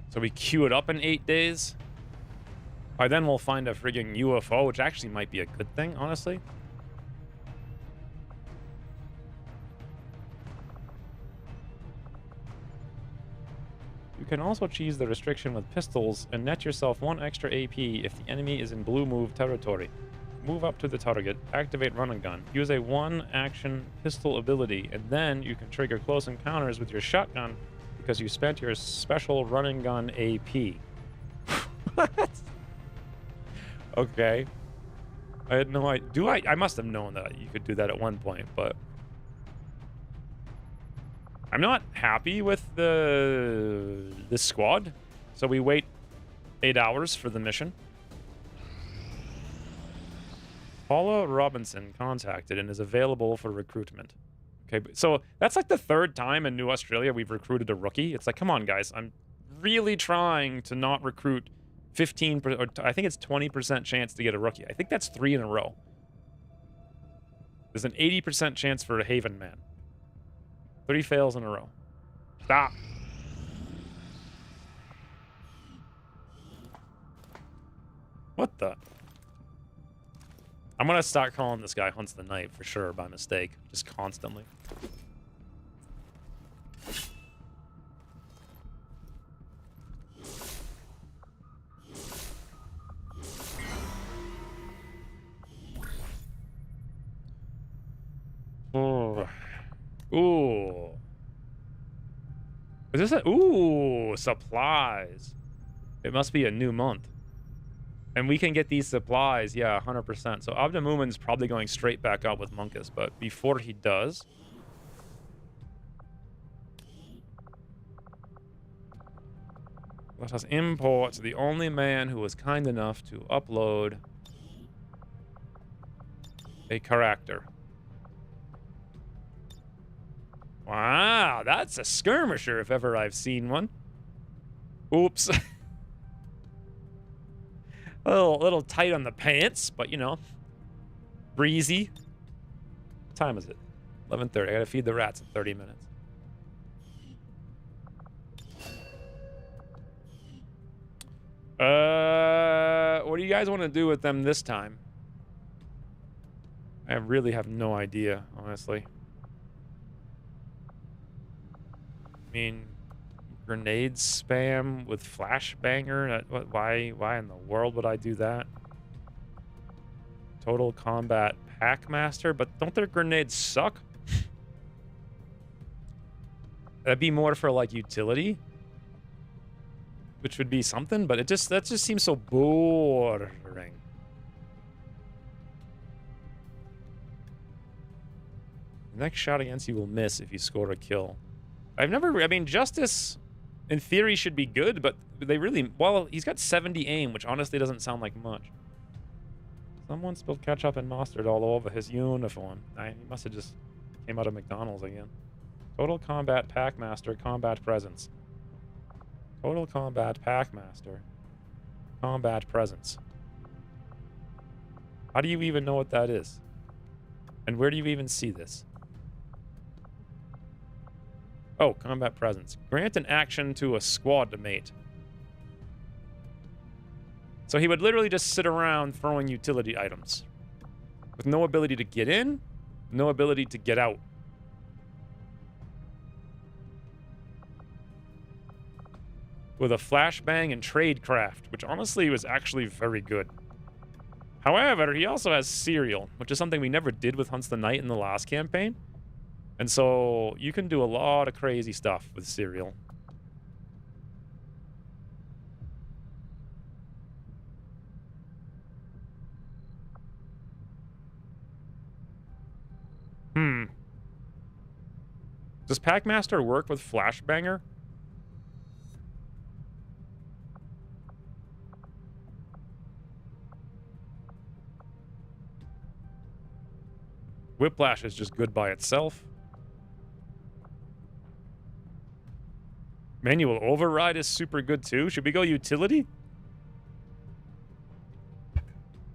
So we queue it up in 8 days. By then we'll find a friggin' UFO, which actually might be a good thing, honestly. You can also cheese the restriction with pistols and net yourself 1 extra AP if the enemy is in blue move territory. Move up to the target, activate run and gun, use a 1-action pistol ability, and then you can trigger close encounters with your shotgun because you spent your special run and gun AP. What? Okay. I had no idea. I must have known that you could do that at one point, but I'm not happy with this squad. So we wait 8 hours for the mission. Paula Robinson contacted and is available for recruitment. Okay, so that's like the 3rd time in New Australia we've recruited a rookie. It's like, come on, guys. I'm really trying to not recruit 15%, or I think it's 20% chance to get a rookie. I think that's 3 in a row. There's an 80% chance for a Haven man. 3 fails in a row. Stop. What the? I'm gonna start calling this guy Hunts the Night for sure by mistake, just constantly. Oh. Ooh. Is this a... Ooh, supplies. It must be a new month. And we can get these supplies, yeah, 100%. So Abdamuman's probably going straight back out with Munkus, but before he does... Let us import the only man who was kind enough to upload a character. Wow, that's a skirmisher if ever I've seen one. Oops. A little tight on the pants, but you know, breezy. What time is it? 11:30. I gotta feed the rats in 30 minutes. What do you guys want to do with them this time? I really have no idea, honestly. I mean, grenade spam with flashbanger? Why in the world would I do that? Total combat packmaster? But don't their grenades suck? That'd be more for like utility, which would be something, but that just seems so boring. The next shot against you will miss if you score a kill. I mean, Justice, in theory, should be good, but they really... Well, he's got 70 aim, which honestly doesn't sound like much. Someone spilled ketchup and mustard all over his uniform. He must have just came out of McDonald's again. Total Combat Packmaster, Combat Presence. Total Combat Packmaster, Combat Presence. How do you even know what that is? And where do you even see this? Oh, Combat Presence. Grant an action to a squad mate. So he would literally just sit around throwing utility items. With no ability to get in, no ability to get out. With a flashbang and tradecraft, which honestly was actually very good. However, he also has cereal, which is something we never did with Hunts the Night in the last campaign. And so you can do a lot of crazy stuff with cereal. Does Packmaster work with Flashbanger? Whiplash is just good by itself. Manual override is super good too. Should we go utility?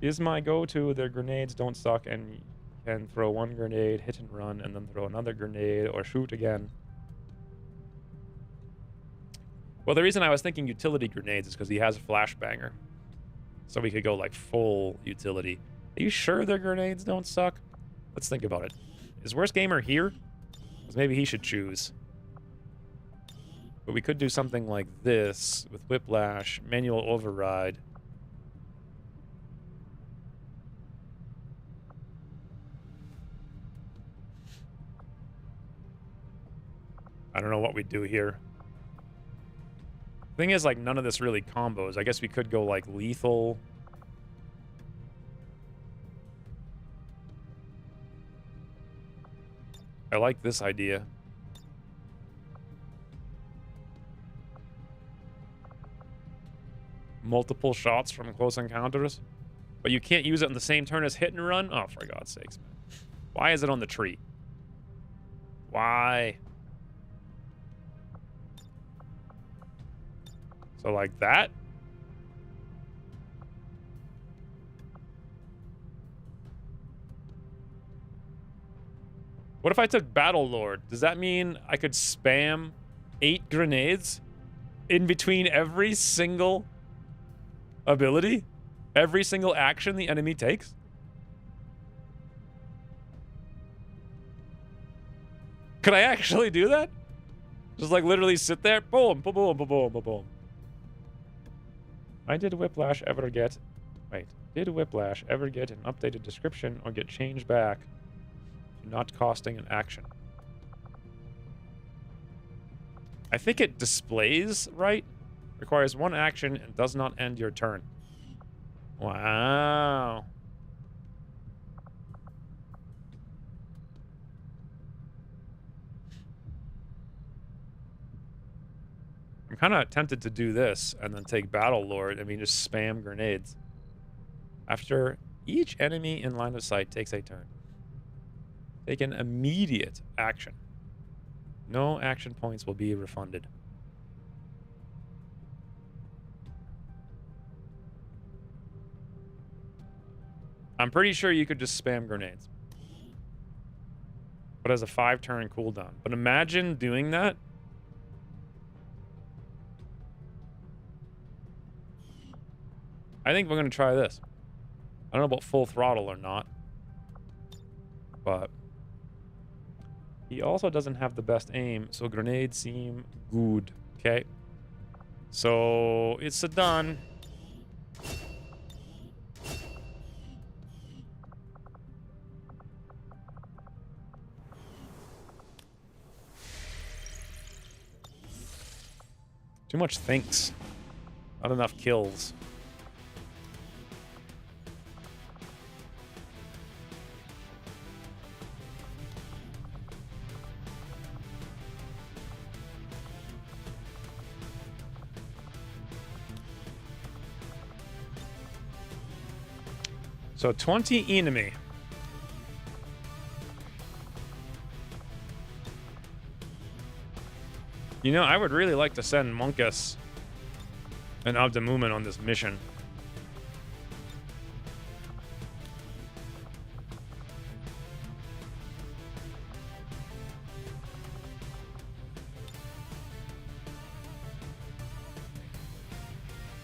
Is my go-to. Their grenades don't suck and can throw one grenade, hit and run, and then throw another grenade or shoot again. Well, the reason I was thinking utility grenades is because he has a flashbanger. So we could go like full utility. Are you sure their grenades don't suck? Let's think about it. Is Worst Gamer here? Because maybe he should choose. But we could do something like this with Whiplash, manual override. I don't know what we'd do here. Thing is, like, none of this really combos. I guess we could go, like, lethal. I like this idea. Multiple shots from close encounters. But you can't use it in the same turn as hit and run? Oh, for God's sakes, man. Why is it on the tree? Why? So like that? What if I took Battle Lord? Does that mean I could spam 8 grenades in between every single ability? Every single action the enemy takes? Could I actually do that? Just like literally sit there, boom, boom, boom, boom, boom, boom, boom. Did Whiplash ever get an updated description or get changed back to not costing an action? I think it displays right. Requires 1 action and does not end your turn. Wow. I'm kind of tempted to do this and then take Battle Lord. I mean, just spam grenades. After each enemy in line of sight takes a turn, take an immediate action. No action points will be refunded. I'm pretty sure you could just spam grenades. But as a 5-turn cooldown. But imagine doing that. I think we're going to try this. I don't know about full throttle or not. But he also doesn't have the best aim, so grenades seem good. Okay. So it's a done. Too much thinks. Not enough kills. So 20 enemy. You know, I would really like to send Monkus and Abdemumen on this mission.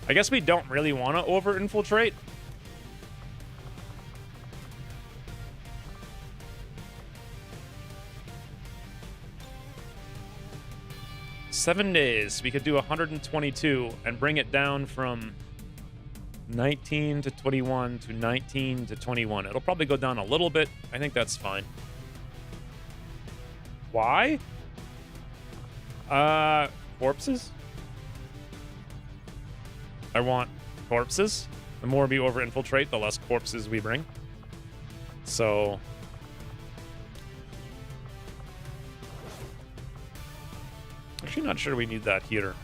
I guess we don't really want to over-infiltrate. Seven days, we could do 122 and bring it down from 19 to 21 to 19 to 21. It'll probably go down a little bit. I think that's fine. Why? Corpses? I want corpses. The more we over-infiltrate, the less corpses we bring. So... actually not sure we need that here.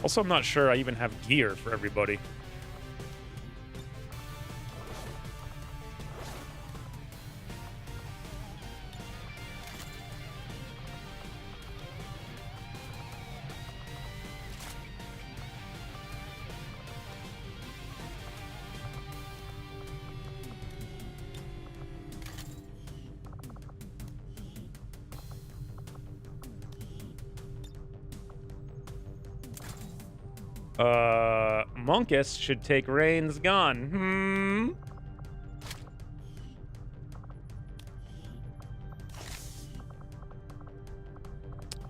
Also, I'm not sure I even have gear for everybody. Monkus should take Rain's gun.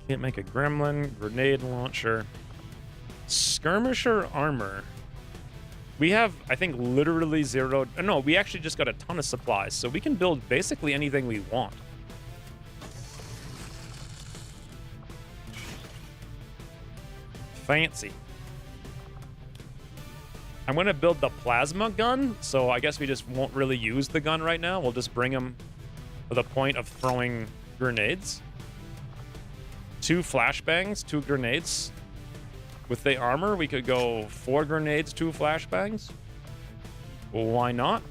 Can't make a gremlin, grenade launcher, skirmisher armor. We have, I think, literally zero. No, we actually just got a ton of supplies, so we can build basically anything we want. Fancy. I'm going to build the plasma gun, so I guess we just won't really use the gun right now. We'll just bring him to the point of throwing grenades. 2 flashbangs, 2 grenades. With the armor, we could go 4 grenades, 2 flashbangs. Well, why not?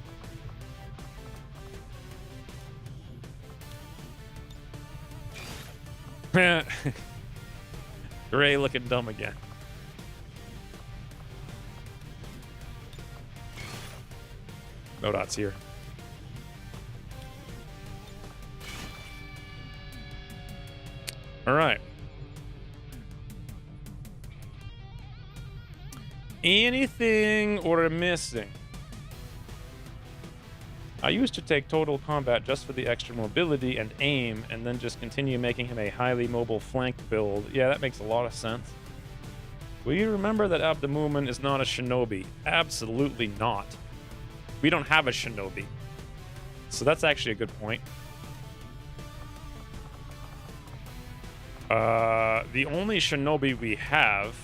Gray looking dumb again. No dots here. All right. Anything or missing? I used to take Total Combat just for the extra mobility and aim, and then just continue making him a highly mobile flank build. Yeah, that makes a lot of sense. Will you remember that Abdemumen is not a shinobi? Absolutely not. We don't have a shinobi. So that's actually a good point. The only shinobi we have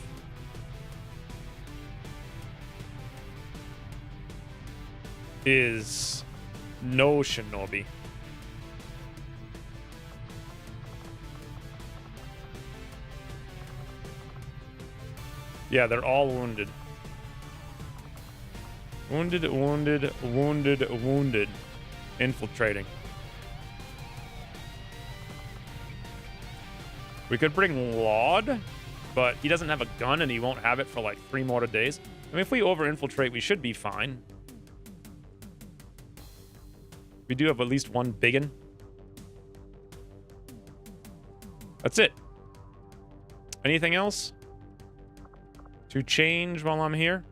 is no shinobi. Yeah, they're all wounded. Wounded, wounded, wounded, wounded. Infiltrating. We could bring Laud, but he doesn't have a gun and he won't have it for like 3 more days. I mean, if we over-infiltrate, we should be fine. We do have at least 1 biggin. That's it. Anything else to change while I'm here?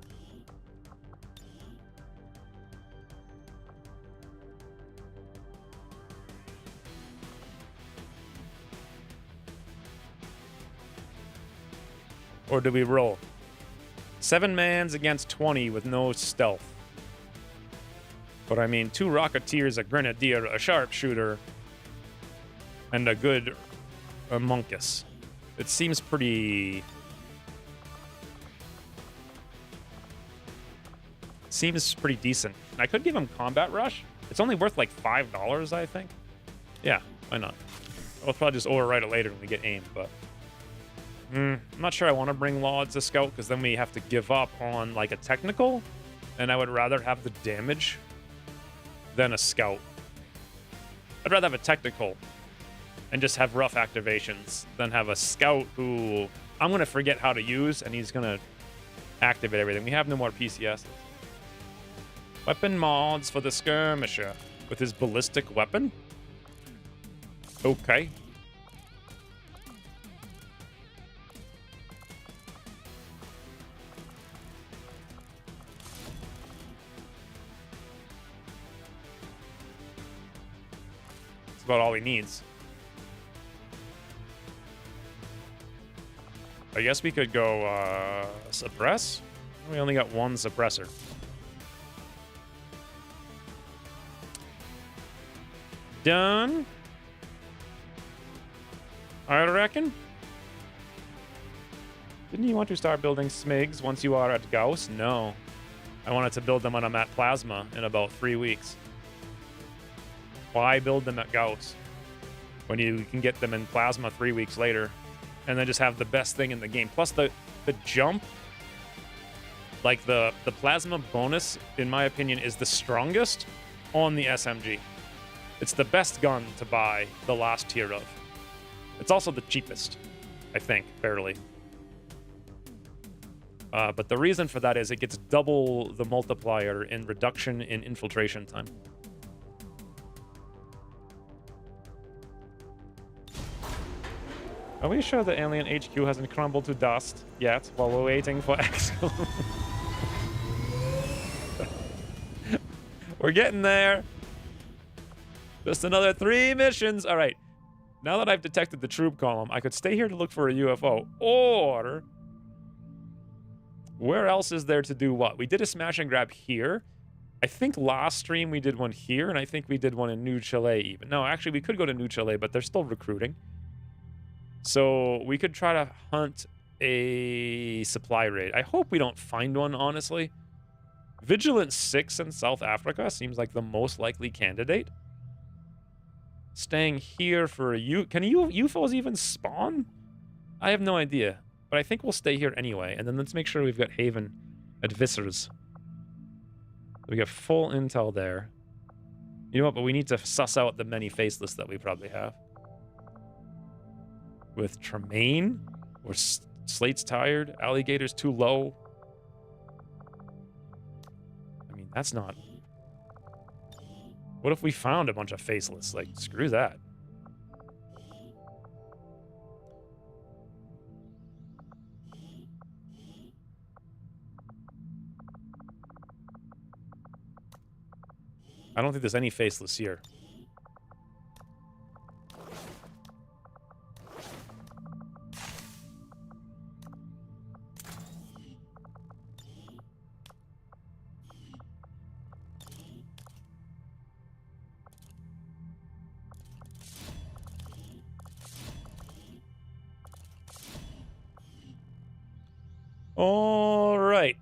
Or do we roll? 7 mans against 20 with no stealth. But I mean, 2 Rocketeers, a Grenadier, a Sharpshooter, and a good Monkus. It seems pretty... Seems pretty decent. I could give him Combat Rush. It's only worth like $5, I think. Yeah, why not? I'll probably just overwrite it later when we get aim, but... I'm not sure I want to bring Law as a scout, because then we have to give up on like a technical, and I would rather have the damage than a scout. I'd rather have a technical and just have rough activations than have a scout who I'm going to forget how to use, and he's going to activate everything. We have no more PCSs. Weapon mods for the skirmisher with his ballistic weapon. Okay. That's about all he needs. I guess we could go suppress. We only got 1 suppressor. Done. I reckon. Didn't you want to start building SMIGs once you are at Gauss? No. I wanted to build them when I'm at Plasma in about 3 weeks. Why build them at Gauss when you can get them in Plasma 3 weeks later? and then just have the best thing in the game. Plus the jump, like the plasma bonus, in my opinion, is the strongest on the SMG. It's the best gun to buy the last tier of. It's also the cheapest, I think, barely. But the reason for that is it gets double the multiplier in reduction in infiltration time. Are we sure the alien HQ hasn't crumbled to dust yet while we're waiting for Axel? We're getting there. Just another 3 missions. All right. Now that I've detected the troop column, I could stay here to look for a UFO. Or where else is there to do what? We did a smash and grab here. I think last stream we did one here, and I think we did one in New Chile even. No, actually, we could go to New Chile, but they're still recruiting. So we could try to hunt a supply raid. I hope we don't find one, honestly. Vigilance 6 in South Africa seems like the most likely candidate. Staying here for a Can UFOs even spawn? I have no idea. But I think we'll stay here anyway. And then let's make sure we've got Haven at Vissers. We got full intel there. You know what? But we need to suss out the many faceless that we probably have. With Tremaine? Or Slate's tired? Alligator's too low? I mean, that's not... What if we found a bunch of faceless? Like, screw that. I don't think there's any faceless here. All right.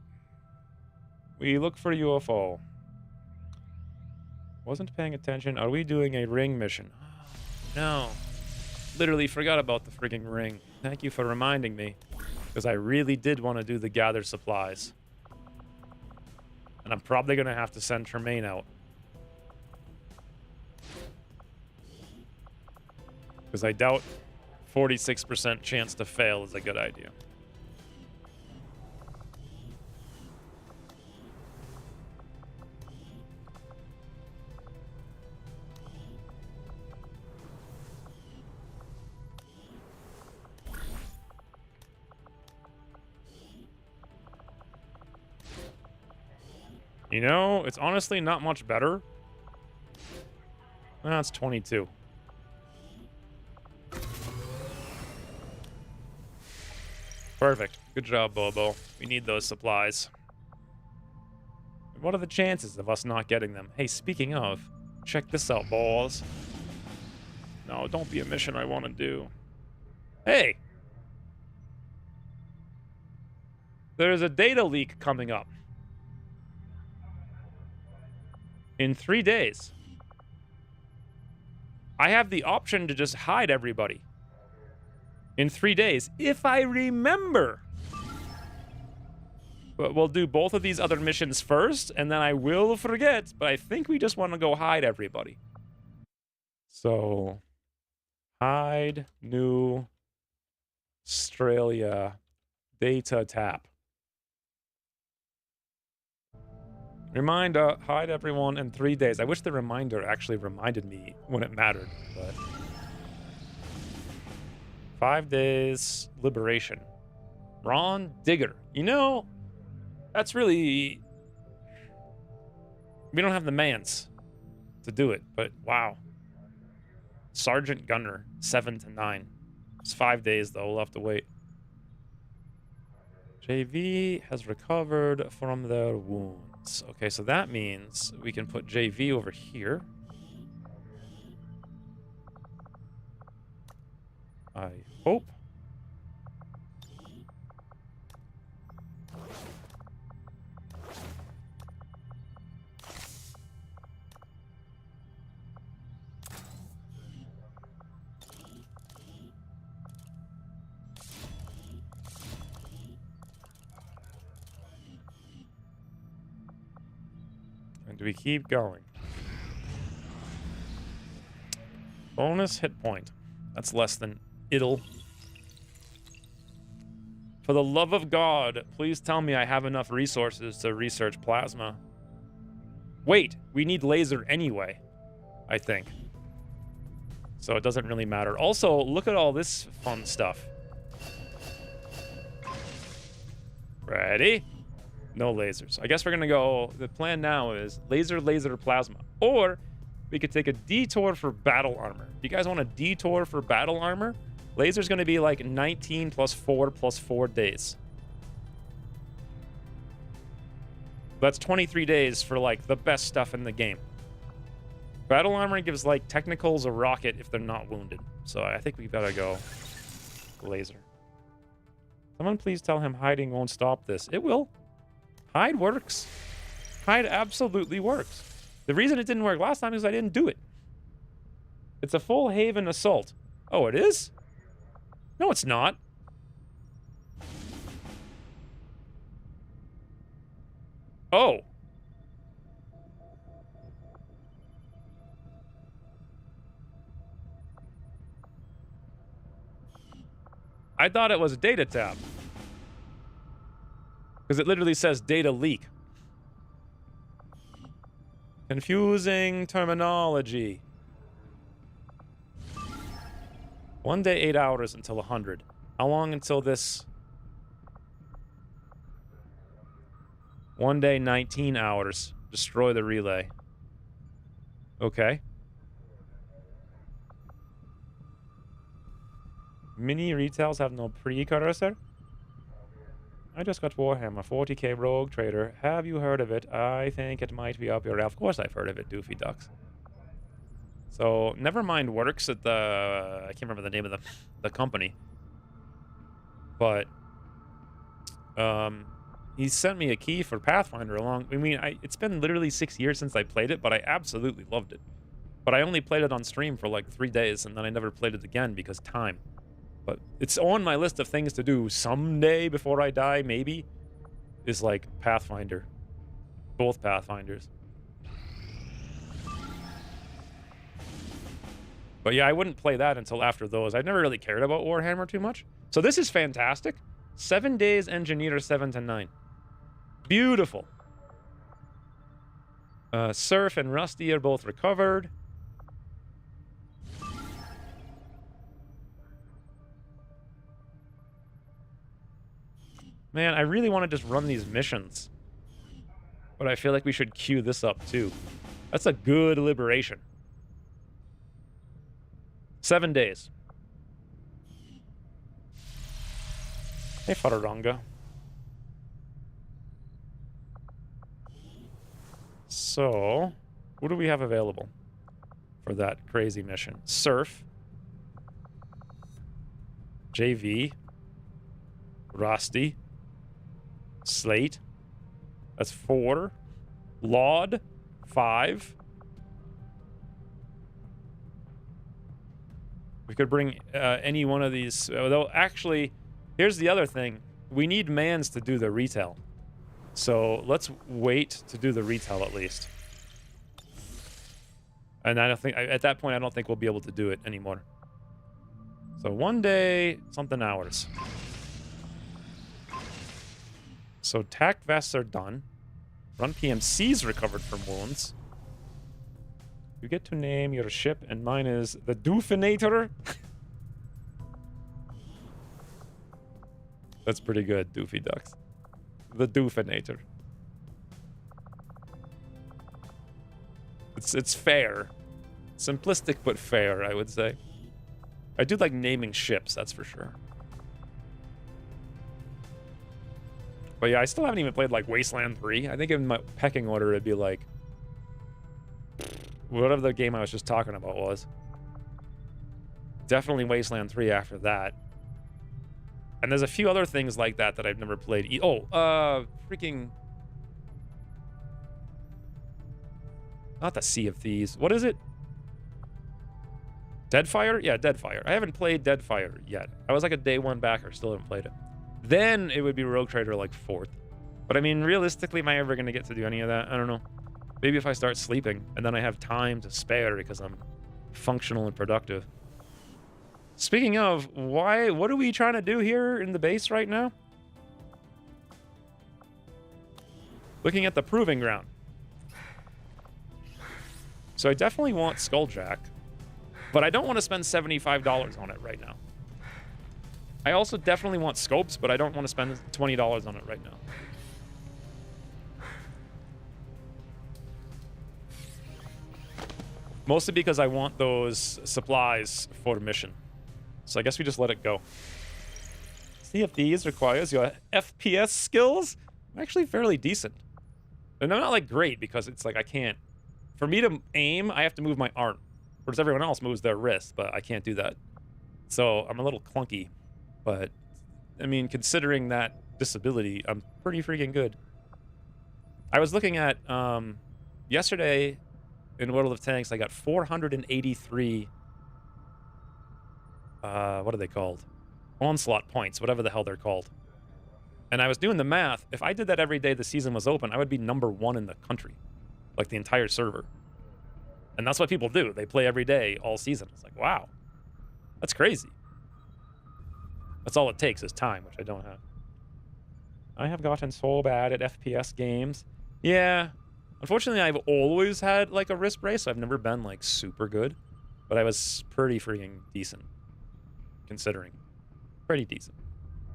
We look for UFO. Wasn't paying attention. Are we doing a ring mission? Oh, no. Literally forgot about the frigging ring. Thank you for reminding me. Because I really did want to do the gather supplies. And I'm probably going to have to send Tremaine out. Because I doubt 46% chance to fail is a good idea. You know, it's honestly not much better. That's 22. Perfect. Good job, Bobo. We need those supplies. What are the chances of us not getting them? Hey, speaking of, check this out, balls. No, don't be a mission I want to do. Hey! There's a data leak coming up. In 3 days. I have the option to just hide everybody. In 3 days, if I remember. But we'll do both of these other missions first, and then I will forget. But I think we just want to go hide everybody. So, hide New Australia data tap. Reminder, hide everyone in 3 days. I wish the reminder actually reminded me when it mattered, but... 5 days, liberation. Ron Digger. You know, that's really... We don't have the mans to do it, but wow. Sergeant Gunner, 7 to 9. It's 5 days, though. We'll have to wait. JV has recovered from their wounds. Okay, so that means we can put JV over here. I hope. And do we keep going? Bonus hit point. That's less than it'll. For the love of God, please tell me I have enough resources to research plasma. Wait, we need laser anyway, I think. So it doesn't really matter. Also, look at all this fun stuff. Ready? No lasers. I guess we're gonna go, the plan now is laser, plasma. Or we could take a detour for battle armor. You guys want a detour for battle armor? Laser's gonna be like 19 plus 4 days. That's 23 days for like the best stuff in the game. Battle armor gives like technicals a rocket if they're not wounded. So I think we've gotta go laser. Someone please tell him hiding won't stop this. It will. Hide works. Hide absolutely works. The reason it didn't work last time is I didn't do it. It's a full Haven assault. Oh, it is? No, it's not. Oh. I thought it was a data tab. Because it literally says data leak. Confusing terminology. 1 day, 8 hours until 100. How long until this? 1 day, 19 hours. Destroy the relay. Okay. Mini retails have no precursor? I just got Warhammer 40k Rogue Trader. Have you heard of it? I think it might be up your alley. Of course I've heard of it, Doofy Ducks. So, Nevermind works at the... I can't remember the name of the company. But... he sent me a key for Pathfinder along... I mean, it's been literally 6 years since I played it, but I absolutely loved it. But I only played it on stream for like 3 days, and then I never played it again because time. But it's on my list of things to do someday before I die, maybe, is like Pathfinder. Both Pathfinders. But yeah, I wouldn't play that until after those. I've never really cared about Warhammer too much. So this is fantastic. 7 days Engineer 7 to 9. Beautiful. Surf and Rusty are both recovered. Man, I really want to just run these missions. But I feel like we should queue this up too. That's a good liberation. 7 days. Hey, Fararanga. So, what do we have available for that crazy mission? Surf. JV. Rusty. Slate. That's 4. Laud. 5. We could bring any one of these. Though, actually, here's the other thing. We need mans to do the retail. So let's wait to do the retail at least. And I don't think, at that point, I don't think we'll be able to do it anymore. So 1 day, something hours. So tac vests are done. Run PMCs recovered from wounds. You get to name your ship, and mine is the Doofinator. That's pretty good, Doofy Ducks. The Doofinator. It's fair. Simplistic but fair, I would say. I do like naming ships, that's for sure. But yeah, I still haven't even played like Wasteland 3. I think in my pecking order it'd be like whatever the game I was just talking about was. Definitely Wasteland 3 after that. And there's a few other things like that that I've never played. Freaking... Not the Sea of Thieves. What is it? Deadfire? Yeah, Deadfire. I haven't played Deadfire yet. I was like a day one backer, still haven't played it. Then it would be Rogue Trader like 4th. But I mean, realistically, am I ever going to get to do any of that? I don't know. Maybe if I start sleeping, and then I have time to spare because I'm functional and productive. Speaking of, what are we trying to do here in the base right now? Looking at the proving ground. So I definitely want Skulljack, but I don't want to spend $75 on it right now. I also definitely want scopes, but I don't want to spend $20 on it right now. Mostly because I want those supplies for the mission. So I guess we just let it go. See if these requires your FPS skills. I'm actually fairly decent. And they're not like great because it's like I can't. For me to aim, I have to move my arm. Whereas everyone else moves their wrist, but I can't do that. So I'm a little clunky. But, I mean, considering that disability, I'm pretty freaking good. I was looking at, yesterday in World of Tanks, I got 483, what are they called? Onslaught points, whatever the hell they're called. And I was doing the math. If I did that every day the season was open, I would be #1 in the country. Like the entire server. And that's what people do. They play every day, all season. It's like, wow. That's crazy. That's all it takes is time, which I don't have. I have gotten so bad at FPS games. Yeah. Unfortunately, I've always had, like, a wrist brace, so I've never been, like, super good. But I was pretty freaking decent. Considering. Pretty decent.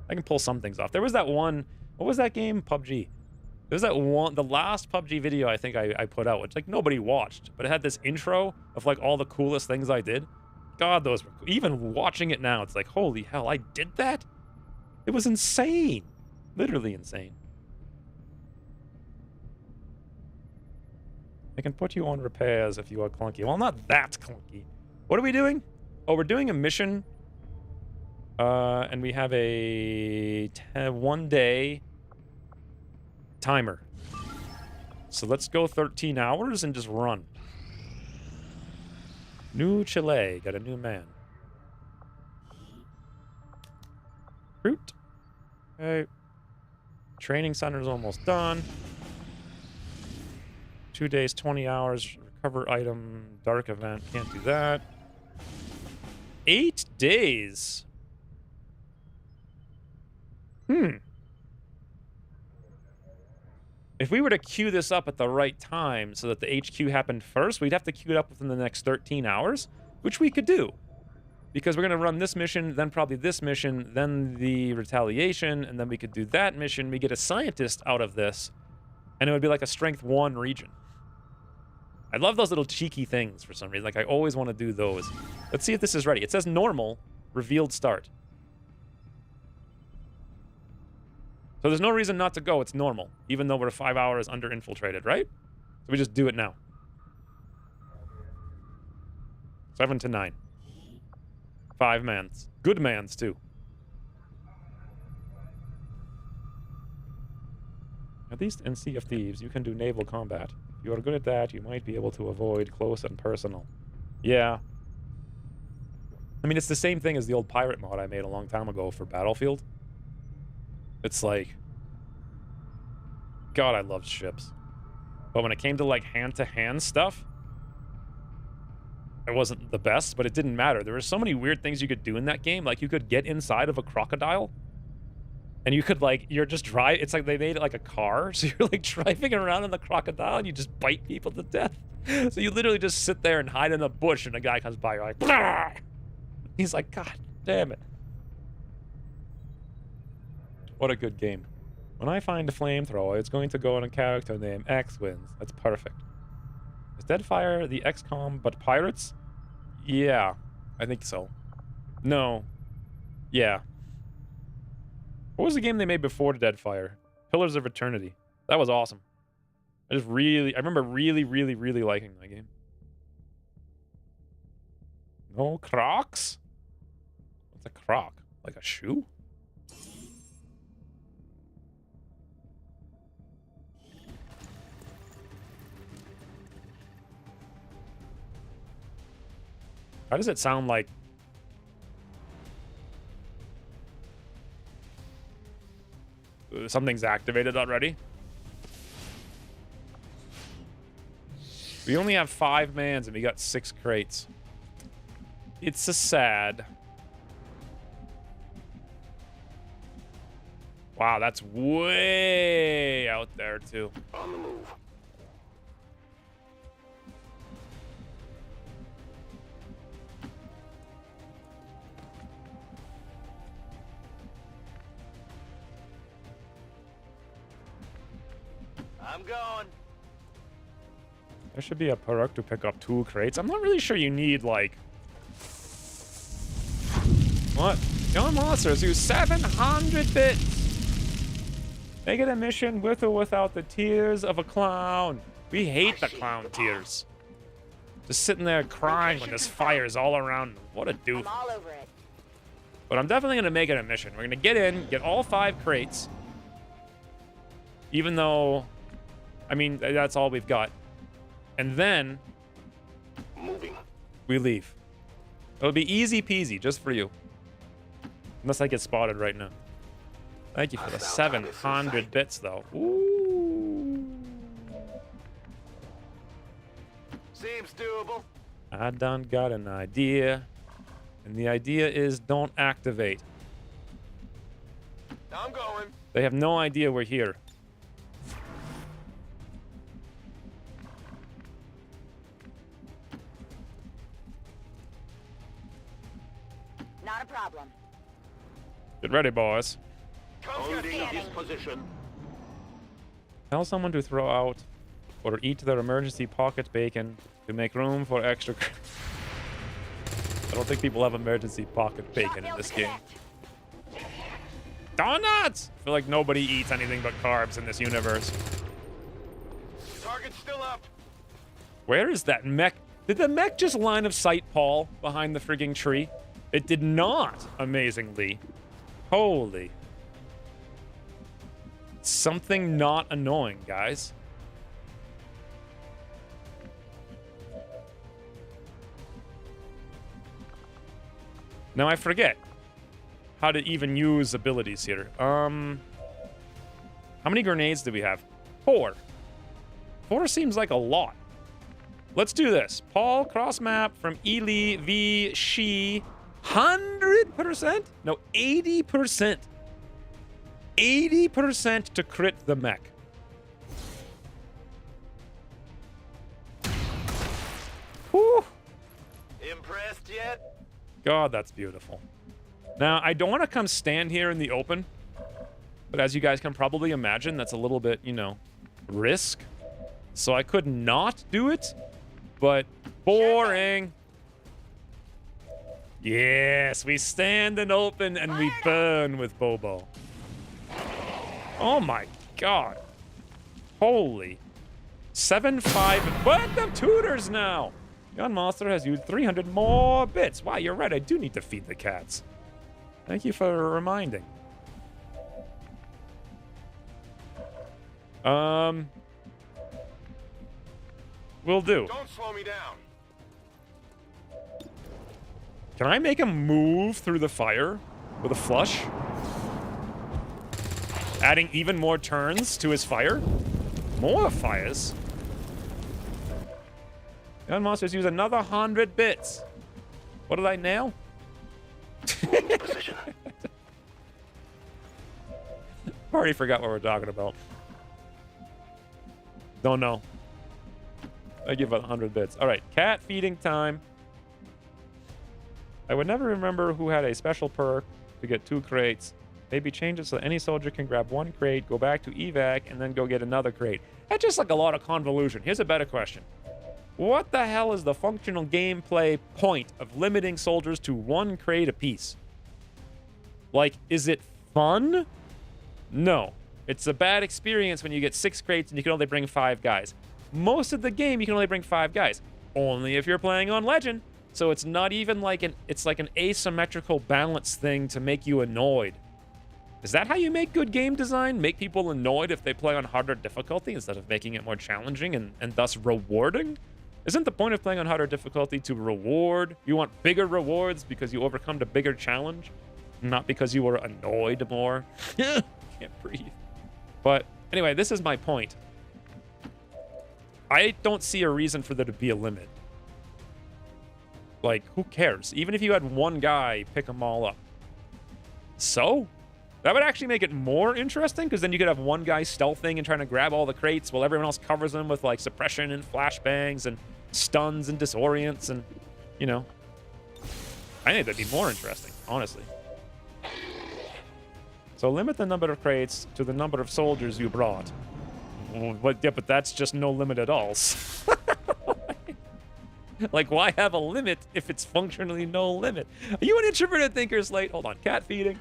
I can pull some things off. There was that one... What was that game? PUBG. There's that one... The last PUBG video I think I put out, which, like, nobody watched. But it had this intro of, like, all the coolest things I did. God, those were cool. Even watching it now, it's like, holy hell, I did that? It was insane. Literally insane. I can put you on repairs if you are clunky. Well, not that clunky. What are we doing? Oh, we're doing a mission. And we have a 1-day timer. So let's go 13 hours and just run. New Chile. Got a new man. Fruit. Okay. Training center's almost done. 2 days, 20 hours. Recover item. Dark event. Can't do that. 8 days. If we were to queue this up at the right time so that the HQ happened first, we'd have to queue it up within the next 13 hours, which we could do. Because we're going to run this mission, then probably this mission, then the retaliation, and then we could do that mission. We get a scientist out of this, and it would be like a strength 1 region. I love those little cheeky things for some reason. Like, I always want to do those. Let's see if this is ready. It says normal, revealed start. So there's no reason not to go. It's normal, even though we're 5 hours under infiltrated, right? So we just do it now. 7 to 9. 5 mans. Good mans, too. At least in Sea of Thieves, you can do naval combat. If you are good at that, you might be able to avoid close and personal. Yeah. I mean, it's the same thing as the old pirate mod I made a long time ago for Battlefield. It's like... God, I loved ships. But when it came to, like, hand-to-hand stuff, it wasn't the best, but it didn't matter. There were so many weird things you could do in that game. Like, you could get inside of a crocodile, and you could, like, you're just drive. It's like they made it like a car, so you're, like, driving around in the crocodile, and you just bite people to death. So you literally just sit there and hide in the bush, and a guy comes by, you're like, "Blah!" He's like, God damn it. What a good game. When I find a flamethrower, it's going to go on a character named X wins. That's perfect. Is Deadfire the XCOM but pirates? Yeah, I think so. No. Yeah. What was the game they made before Deadfire? Pillars of Eternity. That was awesome. I remember really liking that game. No Crocs? What's a Croc? Like a shoe? How does it sound like... Something's activated already? We only have 5 mans and we got 6 crates. It's a sad. Wow, that's way out there too. On the move. I'm going. There should be a perk to pick up 2 crates. I'm not really sure you need, like... What? Young monsters use 700 bits! Make it a mission with or without the tears of a clown. We hate the clown tears. Just sitting there crying when there's fires all around. What a doof. I'm all over it. But I'm definitely going to make it a mission. We're going to get in, get all 5 crates. Even though... I mean, that's all we've got. And then... Moving. we leave. It'll be easy peasy just for you. Unless I get spotted right now. Thank you for the 700 bits, though. Ooh. Seems doable. I done got an idea. And the idea is don't activate. I'm going. They have no idea we're here. Not a problem. Get ready, boys. Holding this position. Tell someone to throw out or eat their emergency pocket bacon to make room for extra... I don't think people have emergency pocket bacon in this game. Donuts! I feel like nobody eats anything but carbs in this universe. Target's still up. Where is that mech? Did the mech just line of sight Paul behind the frigging tree? It did not, amazingly. Holy. Something not annoying, guys. Now I forget how to even use abilities here. How many grenades do we have? 4. 4 seems like a lot. Let's do this. Paul, cross map from Ely v. She. 100%? No, 80%. 80% to crit the mech. Whew. Impressed yet? God, that's beautiful. Now, I don't want to come stand here in the open, but as you guys can probably imagine, that's a little bit, you know, risk. So I could not do it, but boring. Yes, we stand and open and we burn with Bobo. Oh my god. Holy. 7-5. What? Them tutors now. Gun Monster has used 300 more bits. Wow, you're right. I do need to feed the cats. Thank you for reminding. Will do. Don't slow me down. Can I make him move through the fire with a flush? Adding even more turns to his fire? More fires? Gun Monsters use another 100 bits. What did I nail? Position. Already forgot what we're talking about. Don't know. I give it 100 bits. All right, cat feeding time. I would never remember who had a special perk to get 2 crates. Maybe change it so that any soldier can grab 1 crate, go back to evac, and then go get another crate. That's just like a lot of convolution. Here's a better question. What the hell is the functional gameplay point of limiting soldiers to 1 crate apiece? Like, is it fun? No. It's a bad experience when you get 6 crates and you can only bring 5 guys. Most of the game, you can only bring 5 guys. Only if you're playing on Legend. So it's not even like it's like an asymmetrical balance thing to make you annoyed. Is that how you make good game design? Make people annoyed if they play on harder difficulty instead of making it more challenging and thus rewarding? Isn't the point of playing on harder difficulty to reward? You want bigger rewards because you overcome the bigger challenge? Not because you were annoyed more? Can't breathe. But anyway, this is my point. I don't see a reason for there to be a limit. Like, who cares? Even if you had one guy pick them all up. So? That would actually make it more interesting, because then you could have one guy stealthing and trying to grab all the crates while everyone else covers them with, like, suppression and flashbangs and stuns and disorients and, you know. I think that'd be more interesting, honestly. So limit the number of crates to the number of soldiers you brought. But, yeah, but that's just no limit at all. Like, why have a limit if it's functionally no limit? Are you an introverted thinker, Slate? Hold on, cat feeding.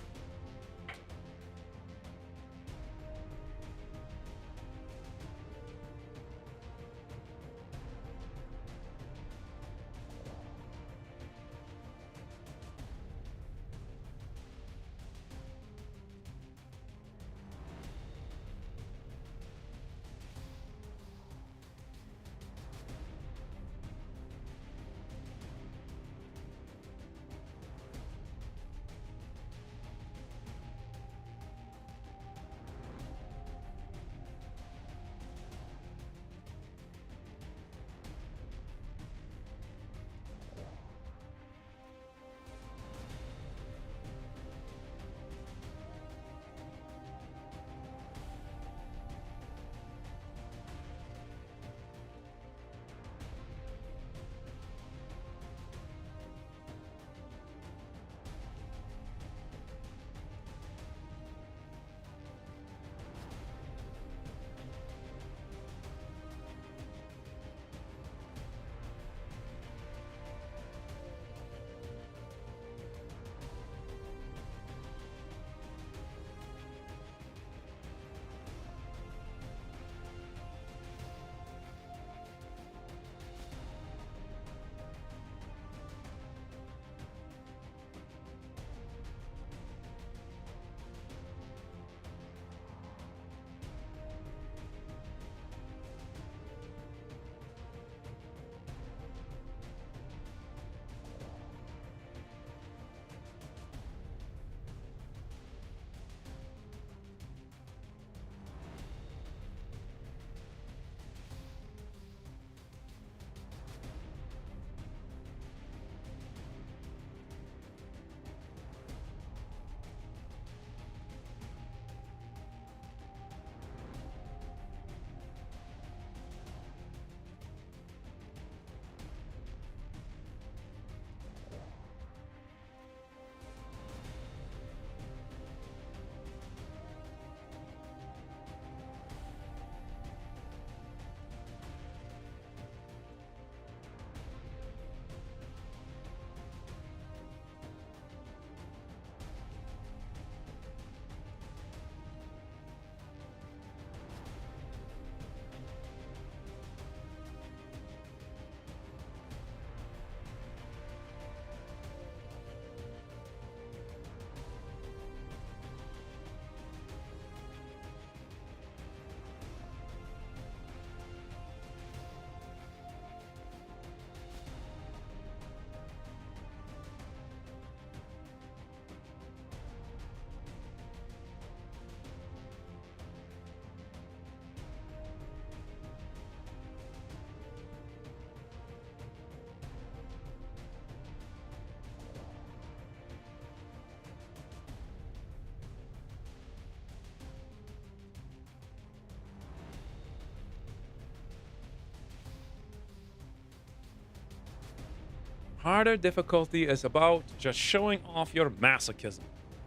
Harder difficulty is about just showing off your masochism.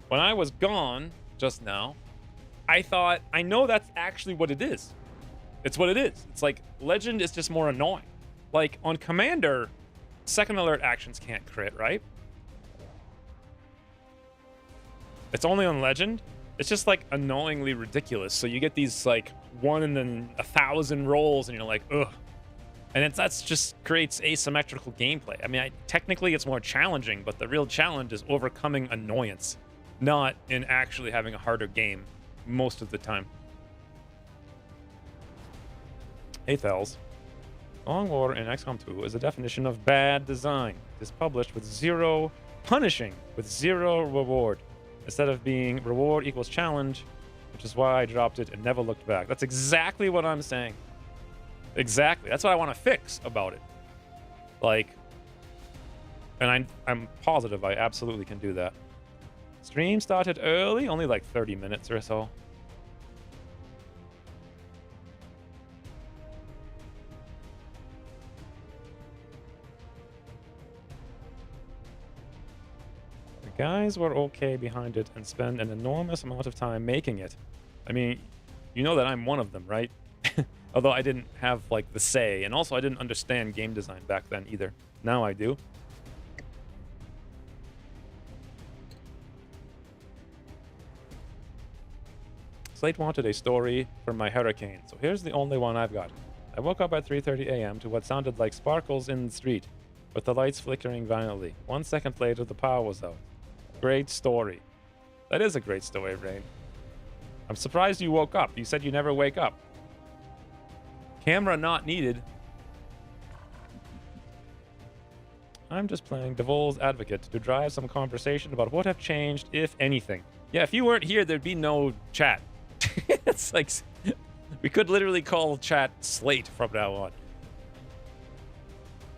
When I was gone just now, I thought, I know that's actually what it is. It's what it is. It's like, Legend is just more annoying. Like, on Commander, second alert actions can't crit, right? It's only on Legend. It's just, like, annoyingly ridiculous. So you get these, like, 1 in 1,000 rolls, and you're like, ugh. And that's just creates asymmetrical gameplay. I mean, technically it's more challenging, but the real challenge is overcoming annoyance, not in actually having a harder game most of the time. Hey, Thels. Long War in XCOM 2 is a definition of bad design. It is published with punishing with zero reward, instead of being reward equals challenge, which is why I dropped it and never looked back. That's exactly what I'm saying. Exactly. That's what I want to fix about it. Like, and I'm positive I absolutely can do that. Stream started early, only like 30 minutes or so. The guys were okay behind it and spent an enormous amount of time making it. I mean, you know that I'm one of them, right? Although I didn't have like the say, and also I didn't understand game design back then either. Now I do. Slate wanted a story for my hurricane, so here's the only one I've got. I woke up at 3:30 a.m. to what sounded like sparkles in the street, with the lights flickering violently. 1 second later, the power was out. Great story. That is a great story, Rain. I'm surprised you woke up. You said you never wake up. Camera not needed. I'm just playing devil's advocate to drive some conversation about what have changed, if anything. Yeah, if you weren't here, there'd be no chat. It's like, we could literally call chat Slate from now on.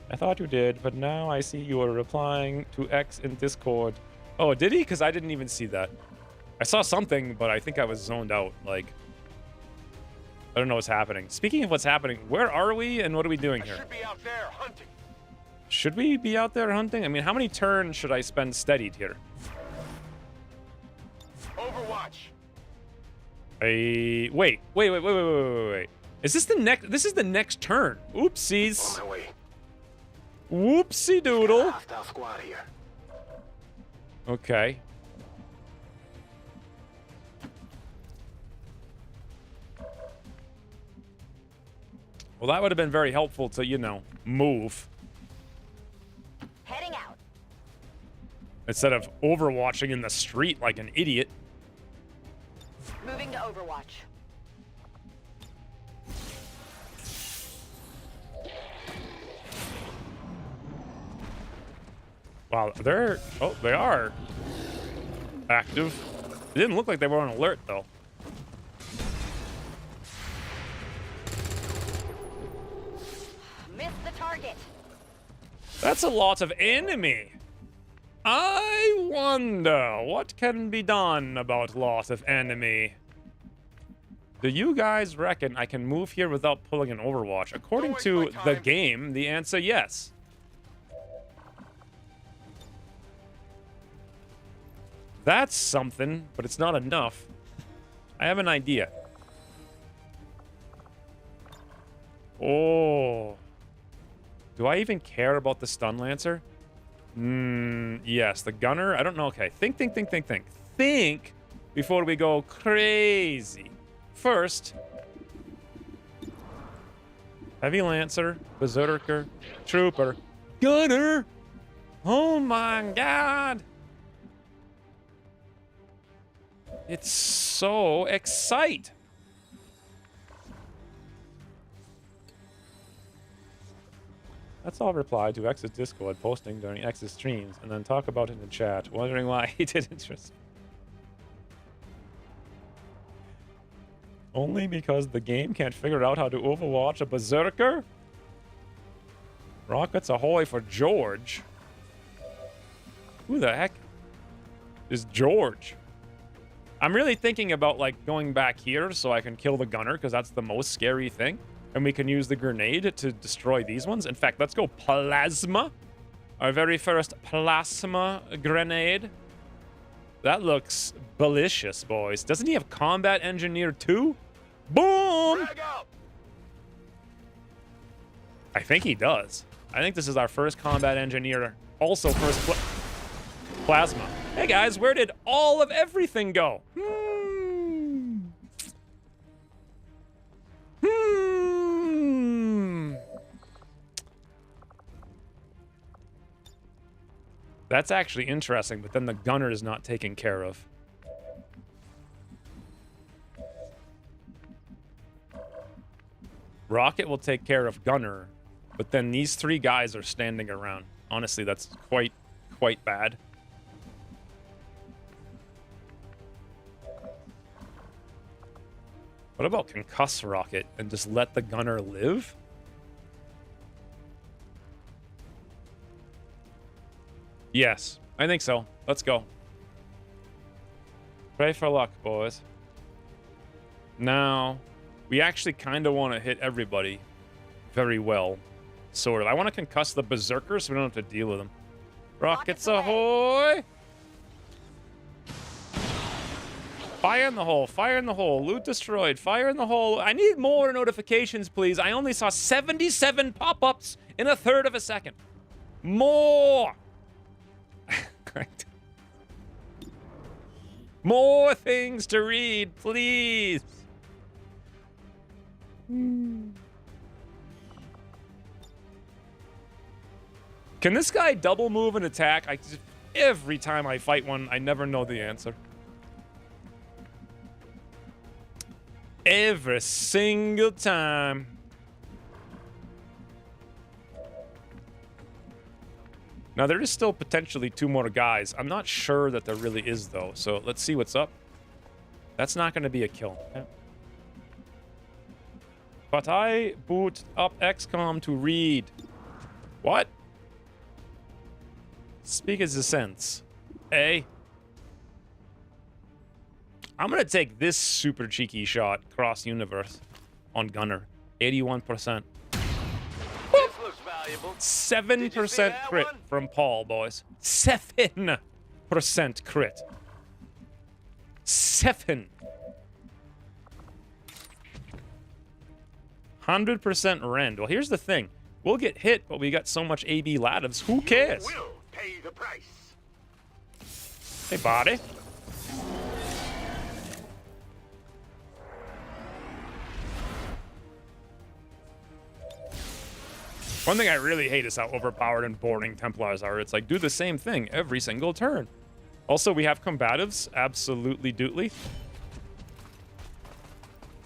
I thought you did, but now I see you are replying to X in Discord. Oh, did he? Because I didn't even see that. I saw something, but I think I was zoned out. Like, I don't know what's happening. Speaking of what's happening, where are we and what are we doing here? I should be out there hunting. Should we be out there hunting? I mean, how many turns should I spend steadied here? Overwatch. Wait. Is this the next? This is the next turn. Oopsies. On my way. Whoopsie doodle. Hostile squad here. Okay. Well, that would have been very helpful to, you know, move. Heading out. Instead of overwatching in the street like an idiot. Moving to Overwatch. Wow, they're... Oh, they are active. It didn't look like they were on alert, though. Missed the target. That's a lot of enemy. I wonder what can be done about lot of enemy. Do you guys reckon I can move here without pulling an Overwatch? According to the game, the answer yes. That's something, but it's not enough. I have an idea. Oh. Do I even care about the stun lancer? Yes, the gunner. I don't know. Okay, think. Think before we go crazy. First, heavy lancer, berserker, trooper, gunner. Oh my god. It's so excite. Let's all reply to X's Discord posting during X's streams and then talk about it in the chat, wondering why he didn't just... Only because the game can't figure out how to overwatch a berserker? Rockets ahoy for George. Who the heck is George? I'm really thinking about, like, going back here so I can kill the gunner, because that's the most scary thing. And we can use the grenade to destroy these ones. In fact, let's go plasma. Our very first plasma grenade. That looks delicious, boys. Doesn't he have combat engineer too? Boom! Frag out. I think he does. I think this is our first combat engineer. Also first plasma. Hey guys, where did all of everything go? That's actually interesting, but then the gunner is not taken care of. Rocket will take care of gunner, but then these three guys are standing around. Honestly, that's quite bad. What about concuss Rocket and just let the gunner live? Yes, I think so. Let's go. Pray for luck, boys. Now, we actually kind of want to hit everybody very well. Sort of. I want to concuss the berserkers so we don't have to deal with them. Rockets ahoy! Fire in the hole. Fire in the hole. Loot destroyed. Fire in the hole. I need more notifications, please. I only saw 77 pop-ups in a third of a second. More! Correct. More things to read, please. Can this guy double move and attack? Every time I fight one, I never know the answer. Every single time. Now, there is still potentially 2 more guys. I'm not sure that there really is, though. So let's see what's up. That's not going to be a kill. Yeah. But I boot up XCOM to read. What? Speak as a sense. Eh? I'm going to take this super cheeky shot cross universe on Gunner. 81%. This looks valuable. 7% crit one? from Paul, boys. 7% crit. 7. 100% rend. Well, here's the thing. We'll get hit, but we got so much AB ladivs. Who cares? You will pay the price. Hey, body. One thing I really hate is how overpowered and boring Templars are. It's like, do the same thing every single turn. Also, we have combatives. Absolutely dootly.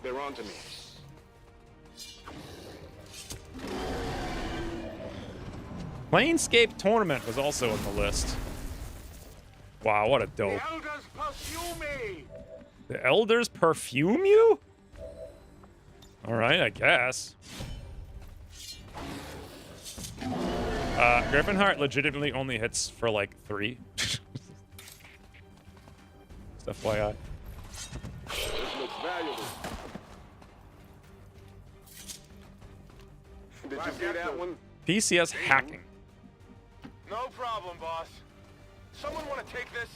They're on to me. Planescape Tournament was also on the list. Wow, what a dope. The elders pursue me. The Elders perfume you? Alright, I guess. Griffinheart legitimately only hits for like 3. Just FYI. This looks valuable. Did you see that one? PCS hacking. No problem, boss. Someone want to take this?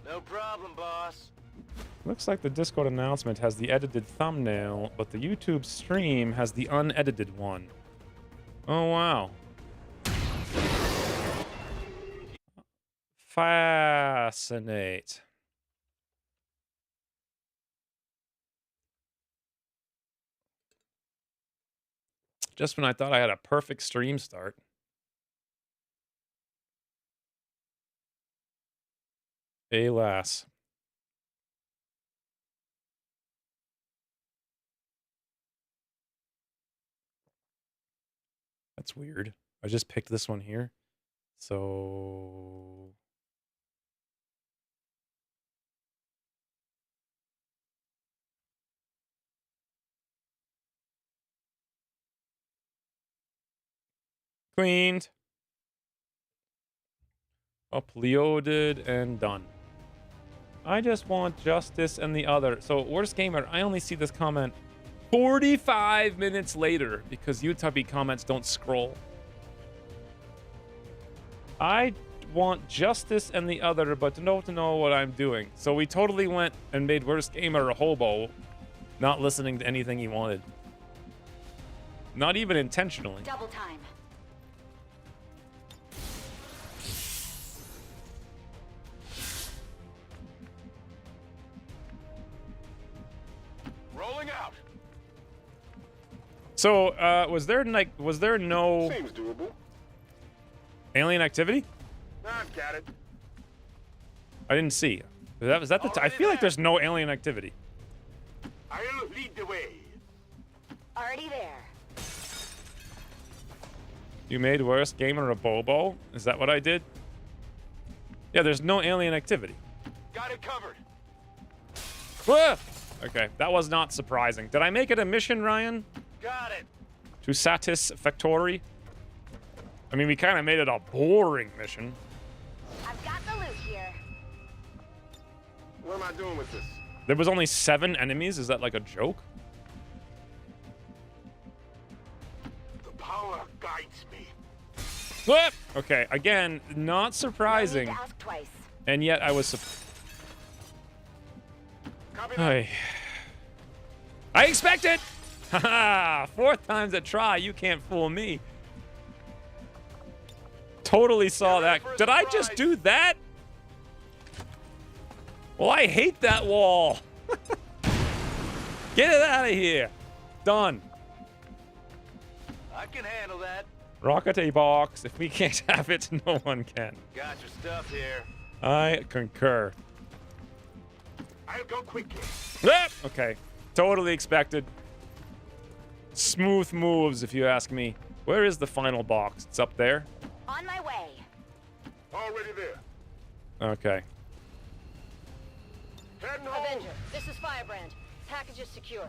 No problem, boss. Looks like the Discord announcement has the edited thumbnail, but the YouTube stream has the unedited one. Oh, wow. Fascinate. Just when I thought I had a perfect stream start. Alas. That's weird. I just picked this one here. So... Cleaned. Uploaded and done. I just want justice and the other. So, worst gamer, I only see this comment 45 minutes later because YouTube comments don't scroll. I want justice and the other, but to know what I'm doing. So we totally went and made worst gamer a hobo, not listening to anything he wanted. Not even intentionally. Double time. Rolling out. So, was there no Seems doable. alien activity? I've got it. I didn't see. Was that the I feel like there's no alien activity. I'll lead the way. Already there. You made worst gamer a bobo? Is that what I did? Yeah, there's no alien activity. Got it covered. Whoa! Okay, that was not surprising. Did I make it a mission, Ryan? Got it. To satisfactory. I mean, we kind of made it a boring mission. I've got the loot here. What am I doing with this? There was only 7 enemies. Is that like a joke? The power guides me. Whoop! Okay, again, not No need surprising. to ask twice. And yet I was... Copy that. I expect it! Haha! 4th time's a try. You can't fool me. Totally saw Get ready that. for a Did I just surprise. do that? Well, I hate that wall. Get it out of here. Done. I can handle that. Rocket a box. If we can't have it, no one can. Got your stuff here. I concur. I'll go quickly. Ah! Okay. Totally expected. Smooth moves, if you ask me. Where is the final box? It's up there. On my way. Already there. Okay. Heading home. Avenger, this is Firebrand. Package is secure.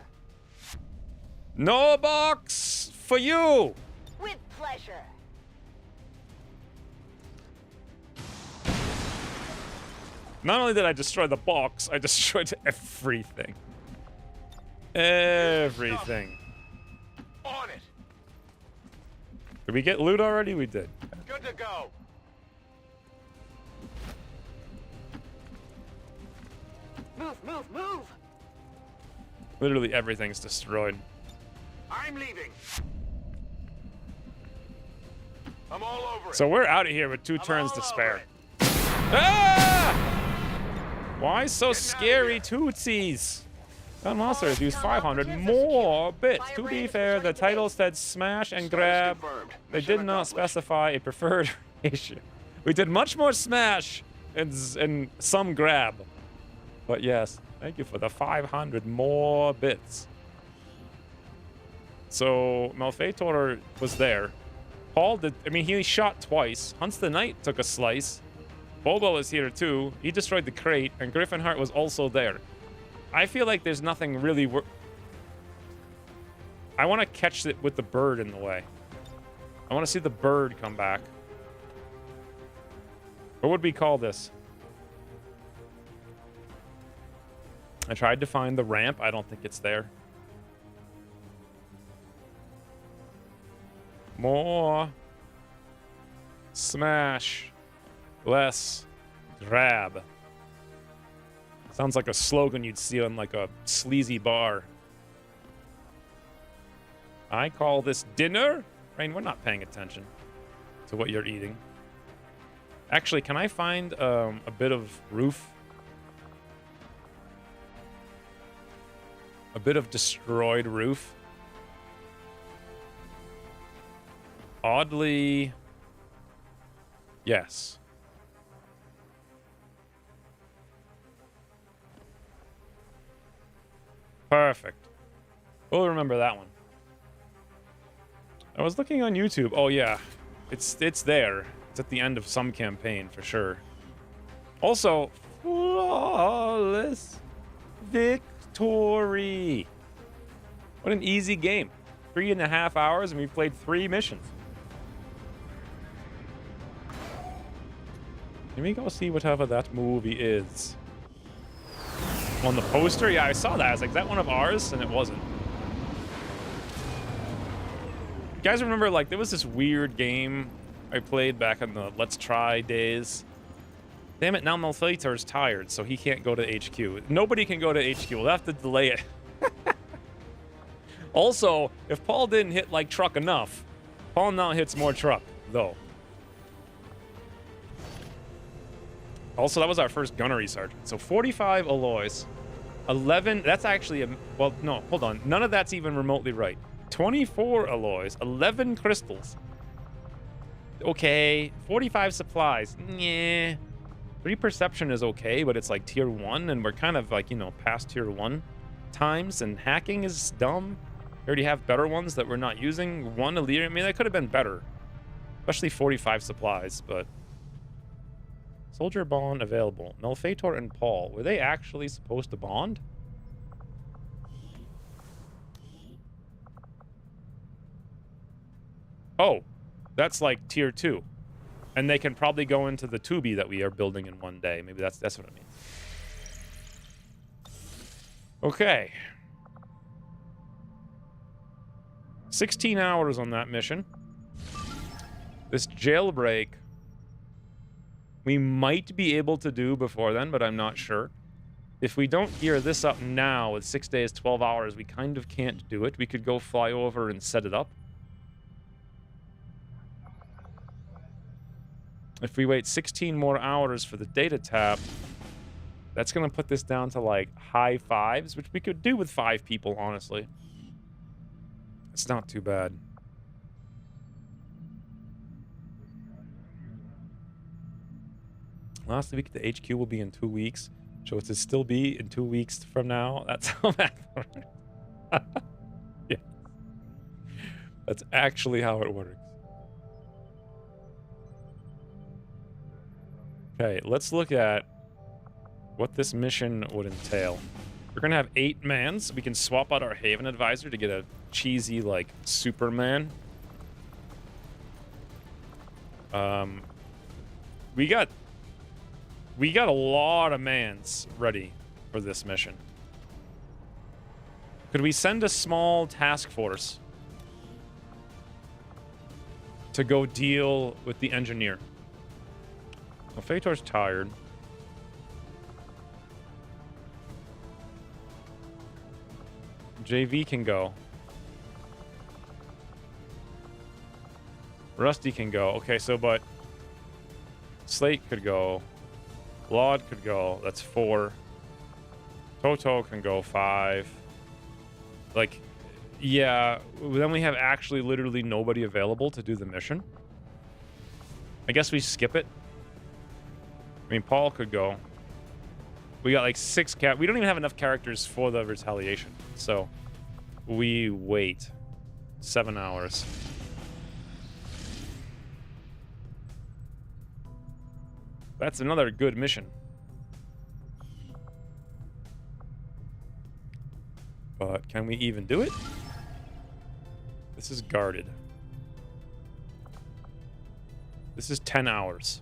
No box for you. With pleasure. Not only did I destroy the box, I destroyed everything. Everything. On it. Did we get loot already? We did. Good to go. Move, move, move. Literally everything's destroyed. I'm leaving. I'm all over it. So we're out of here with 2 I'm turns all to over spare. it. Ah! Why so Getting outta scary, here. Tootsies? Gun monsters use 500 more bits. To be fair, the title said smash and grab. confirmed. They Mission did not accomplished. specify a preferred ratio. We did much more smash and some grab. But yes, thank you for the 500 more bits. So Malfeitor was there. Paul did. I mean, he shot twice. Hunts the Knight took a slice. Bobo is here too. He destroyed the crate, and Griffinheart was also there. I feel like there's nothing really. I want to catch it with the bird in the way. I want to see the bird come back. What would we call this? I tried to find the ramp. I don't think it's there. More smash, less grab. Sounds like a slogan you'd see on like a sleazy bar. I call this dinner. Rain, we're not paying attention to what you're eating. Actually, can I find a bit of roof? A bit of destroyed roof? Oddly, yes. Perfect. We'll remember that one. I was looking on YouTube. Oh yeah, it's there. It's at the end of some campaign for sure. Also, flawless victory. What an easy game. 3.5 hours and we played 3 missions. Let me go see whatever that movie is. On the poster? Yeah, I saw that. I was like, is that one of ours? And it wasn't. You guys remember, like, there was this weird game I played back in the Let's Try days. Damn it, now Malfeitor's tired, so he can't go to HQ. Nobody can go to HQ. We'll have to delay it. Also, if Paul didn't hit, like, truck enough, Paul now hits more truck, though. Also, that was our first gunnery sergeant. So 45 alloys, 11, that's actually a, well, no, hold on. None of that's even remotely right. 24 alloys, 11 crystals. Okay, 45 supplies. Nah. 3 perception is okay, but it's like tier 1, and we're kind of like, you know, past tier 1 times, and hacking is dumb. We already have better ones that we're not using. 1 elite, I mean, that could have been better. Especially 45 supplies, but... Soldier bond available. Malfeitor and Paul. Were they actually supposed to bond? Oh, that's like tier 2. And they can probably go into the Tubi that we are building in one day. Maybe that's what it means. Okay. 16 hours on that mission. This jailbreak, we might be able to do before then, but I'm not sure. If we don't gear this up now with 6 days, 12 hours, we kind of can't do it. We could go fly over and set it up. If we wait 16 more hours for the data tab, that's going to put this down to like high 5s, which we could do with 5 people, honestly. It's not too bad. Last week, the HQ will be in 2 weeks. So it will still be in 2 weeks from now. That's how math works. Yeah. That's actually how it works. Okay, let's look at what this mission would entail. We're gonna have 8 mans. We can swap out our Haven Advisor to get a cheesy, like, Superman. We got a lot of mans ready for this mission. Could we send a small task force to go deal with the engineer? Well, Fator's tired. JV can go. Rusty can go. Okay, so, but Slate could go. Laud could go. That's 4. Toto can go 5. Like, yeah, then we have actually literally nobody available to do the mission. I guess we skip it. I mean, Paul could go. We got like 6 we don't even have enough characters for the retaliation. So we wait 7 hours. That's another good mission. But can we even do it? This is guarded. This is 10 hours.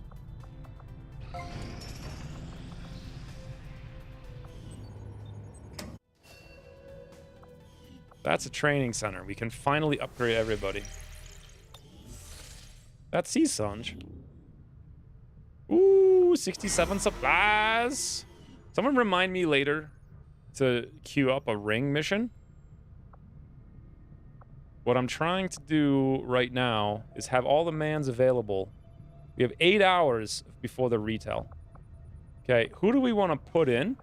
That's a training center. We can finally upgrade everybody. That's Sea Songe. Ooh, 67 supplies. Someone remind me later to queue up a ring mission. What I'm trying to do right now is have all the mans available. We have 8 hours before the retail. Okay, who do we want to put in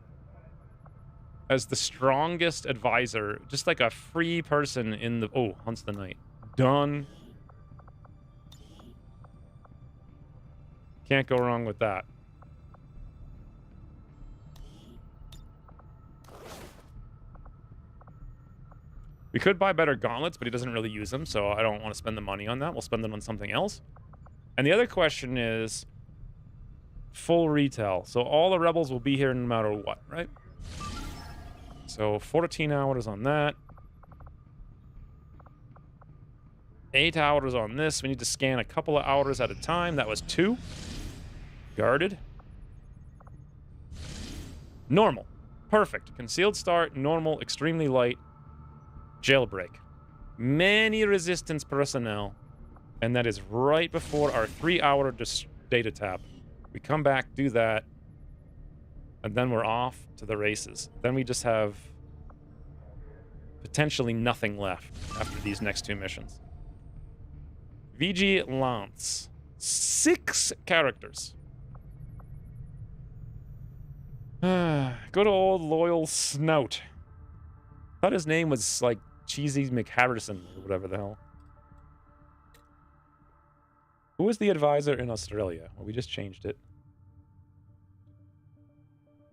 as the strongest advisor? Just like a free person in the... Oh, Hunts the Night. Done. Can't go wrong with that. We could buy better gauntlets, but he doesn't really use them, so I don't want to spend the money on that. We'll spend it on something else. And the other question is full retail. So all the rebels will be here no matter what, right? So 14 hours on that. 8 hours on this. We need to scan a couple of hours at a time. That was 2. Guarded. Normal. Perfect. Concealed start, normal, extremely light. Jailbreak. Many resistance personnel. And that is right before our 3-hour data tab. We come back, do that. And then we're off to the races. Then we just have potentially nothing left after these next 2 missions. Vigilance. 6 characters. Good old loyal Snout. Thought his name was like Cheesy McHarrison or whatever the hell. Who was the advisor in Australia? Well, we just changed it.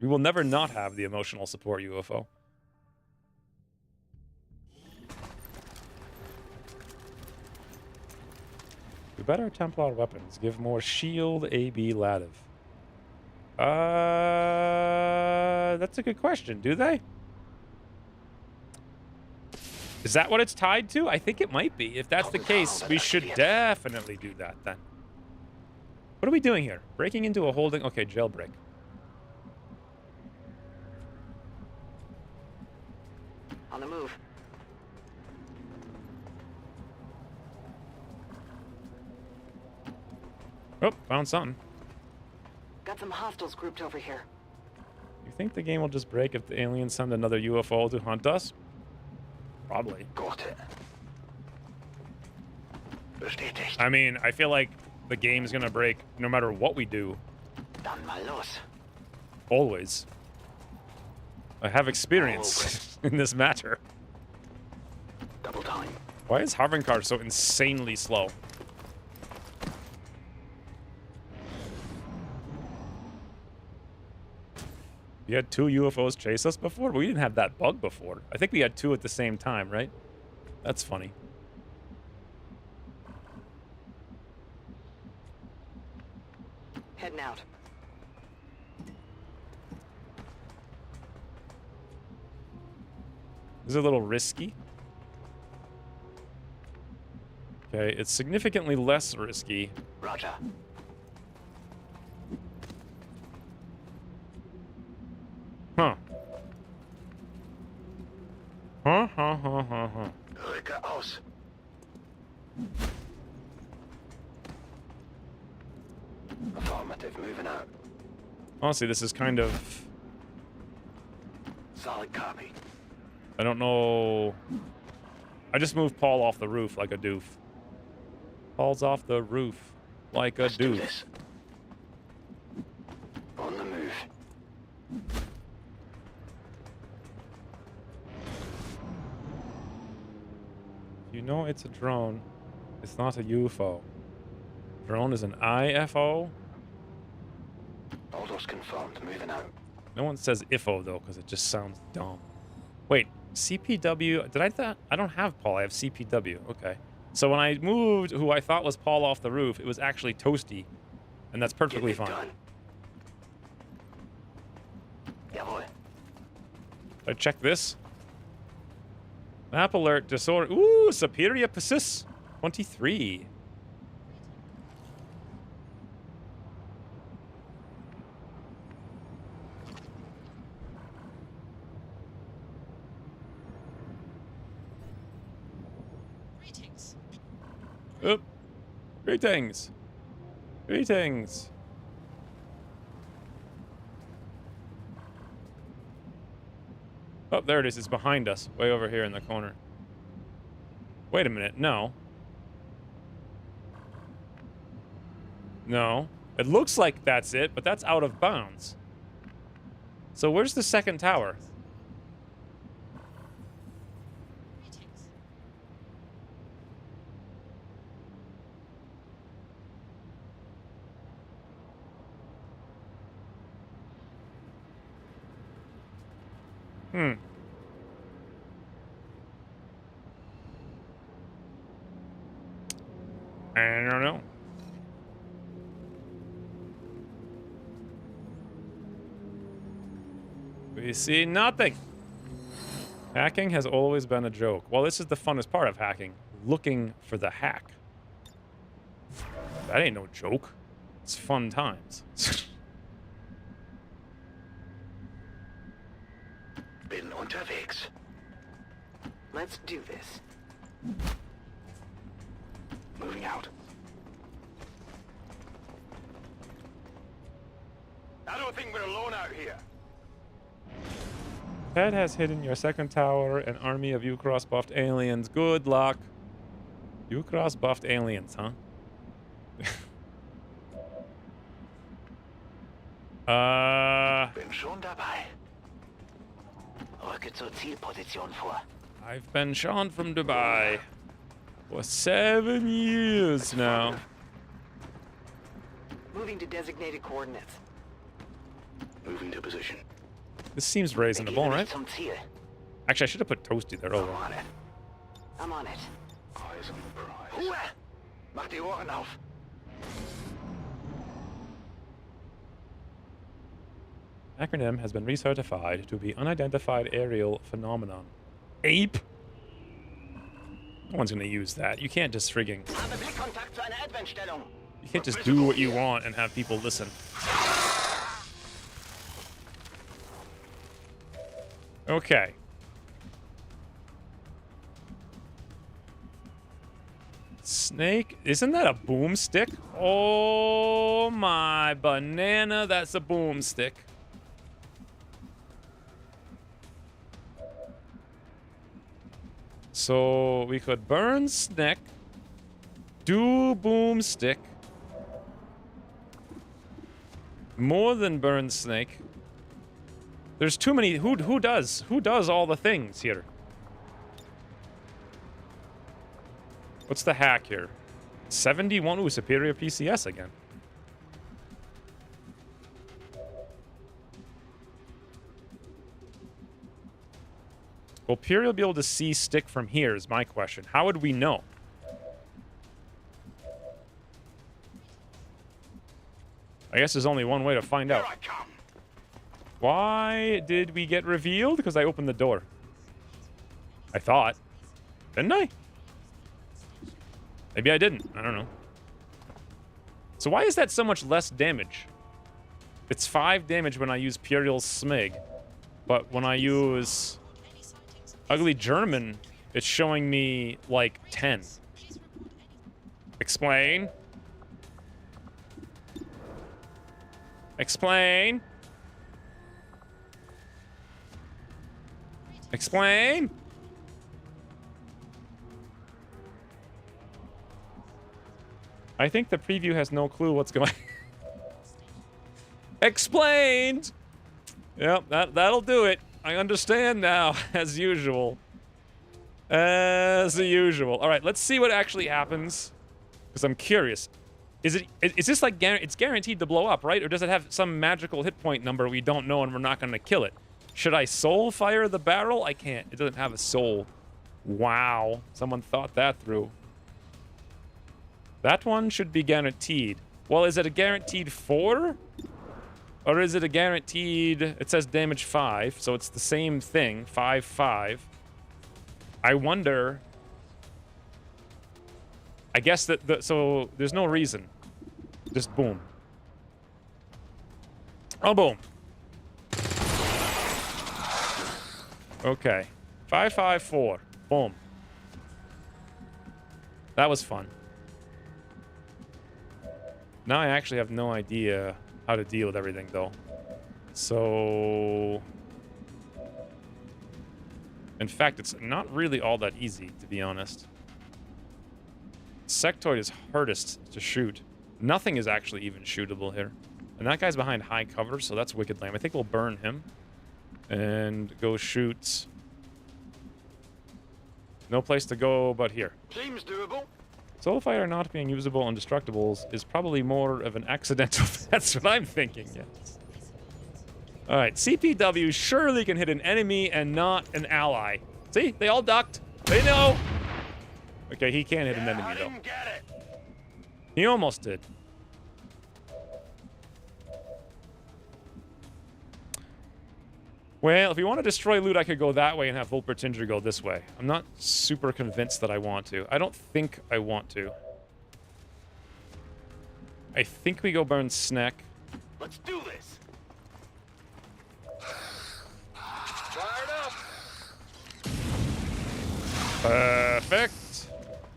We will never not have the emotional support UFO. We better Templar weapons. Give more shield AB Ladiv. That's a good question. Do they? Is that what it's tied to? I think it might be. If that's the case, we should definitely do that then. What are we doing here? Breaking into a holding... Okay, jailbreak. On the move. Oh, found something. Got some hostiles grouped over here. You think the game will just break if the aliens send another UFO to hunt us? Probably. Got it. Bestätigt. I mean, I feel like the game's gonna break no matter what we do. Dann mal los. Always. I have experience in this matter. Double time. Why is hovering car so insanely slow? You had 2 UFOs chase us before? We didn't have that bug before. I think we had 2 at the same time, right? That's funny. Heading out. This is a little risky. Okay, it's significantly less risky. Roger. Huh. Huh. Rücke aus. Affirmative, moving out. Honestly, this is kind of... Solid copy. I don't know... I just moved Paul off the roof like a doof. Paul's off the roof like a Let's do doof. this. On the move. You know it's a drone. It's not a UFO. Drone is an IFO? All those confirmed, moving out. No one says IFO though, because it just sounds dumb. Wait, CPW? Did I thought I don't have Paul, I have CPW. Okay. So when I moved who I thought was Paul off the roof, it was actually Toasty. And that's perfectly Get it fine. done. Jawohl. I check this. Map alert disorder. Ooh, Superior Persist 23. Greetings. Oop. Greetings. Greetings. Oh, there it is. It's behind us. Way over here in the corner. Wait a minute. No. No. It looks like that's it, but that's out of bounds. So where's the second tower? Greetings. I don't know. We see nothing. Hacking has always been a joke. Well, this is the funnest part of hacking. Looking for the hack. That ain't no joke. It's fun times. Bin unterwegs. Let's do this. Moving out. I don't think we're alone out here. Ted has hidden your second tower, an army of U-Cross buffed aliens. Good luck. U-Cross buffed aliens, huh? Bin schon dabei. Rücke zur Zielposition vor. I've been Sean from Dubai for 7 years now. Moving to designated coordinates. Moving to position. This seems reasonable, Begebe mich right? zum Ziel. Actually, I should have put Toasty there. Oh, I'm well. on it. I'm on it. Eyes on the prize. Ruhe! Mach die Ohren auf. Acronym has been recertified to be unidentified aerial phenomenon. Ape? No one's gonna use that. You can't just frigging... Habe Blickkontakt zu einer Adventstellung. You can't just do what you want and have people listen. Okay. Snake? Isn't that a boomstick? Oh my banana, that's a boomstick. So we could burn Snake, do boomstick, more than burn Snake. There's too many. Who does all the things here? What's the hack here? 71. Ooh, superior PCS again. Will Puriel be able to see Stick from here is my question. How would we know? I guess there's only one way to find out. Why did we get revealed? Because I opened the door. I thought. Didn't I? Maybe I didn't. I don't know. So why is that so much less damage? It's 5 damage when I use Puriel's Smig. But when I use Ugly German, it's showing me like 10. Explain. Explain. Explain. I think the preview has no clue what's going on. Explained. Yep, that'll do it. I understand now, as usual. As usual. All right, let's see what actually happens, because I'm curious. Is this like it's guaranteed to blow up, right? Or does it have some magical hit point number we don't know and we're not going to kill it? Should I soul fire the barrel? I can't. It doesn't have a soul. Wow. Someone thought that through. That one should be guaranteed. Well, is it a guaranteed 4? Or is it a guaranteed... It says damage 5, so it's the same thing. 5, 5. I wonder... I guess that... So, there's no reason. Just boom. Oh, boom. Okay. 5, 5, 4. Boom. That was fun. Now I actually have no idea how to deal with everything, though. So... In fact, it's not really all that easy, to be honest. Sectoid is hardest to shoot. Nothing is actually even shootable here. And that guy's behind high cover, so that's wicked lame. I think we'll burn him. And go shoot... No place to go but here. Seems doable. Soulfire not being usable on destructibles is probably more of an accidental... That's what I'm thinking, yes. Alright, CPW surely can hit an enemy and not an ally. See? They all ducked. They know. Okay, he can't hit an enemy, though. Didn't get it. He almost did. Well, if you want to destroy loot, I could go that way and have Volpertinger go this way. I'm not super convinced that I want to. I don't think I want to. I think we go burn Snack. Let's do this. Fired up. Perfect.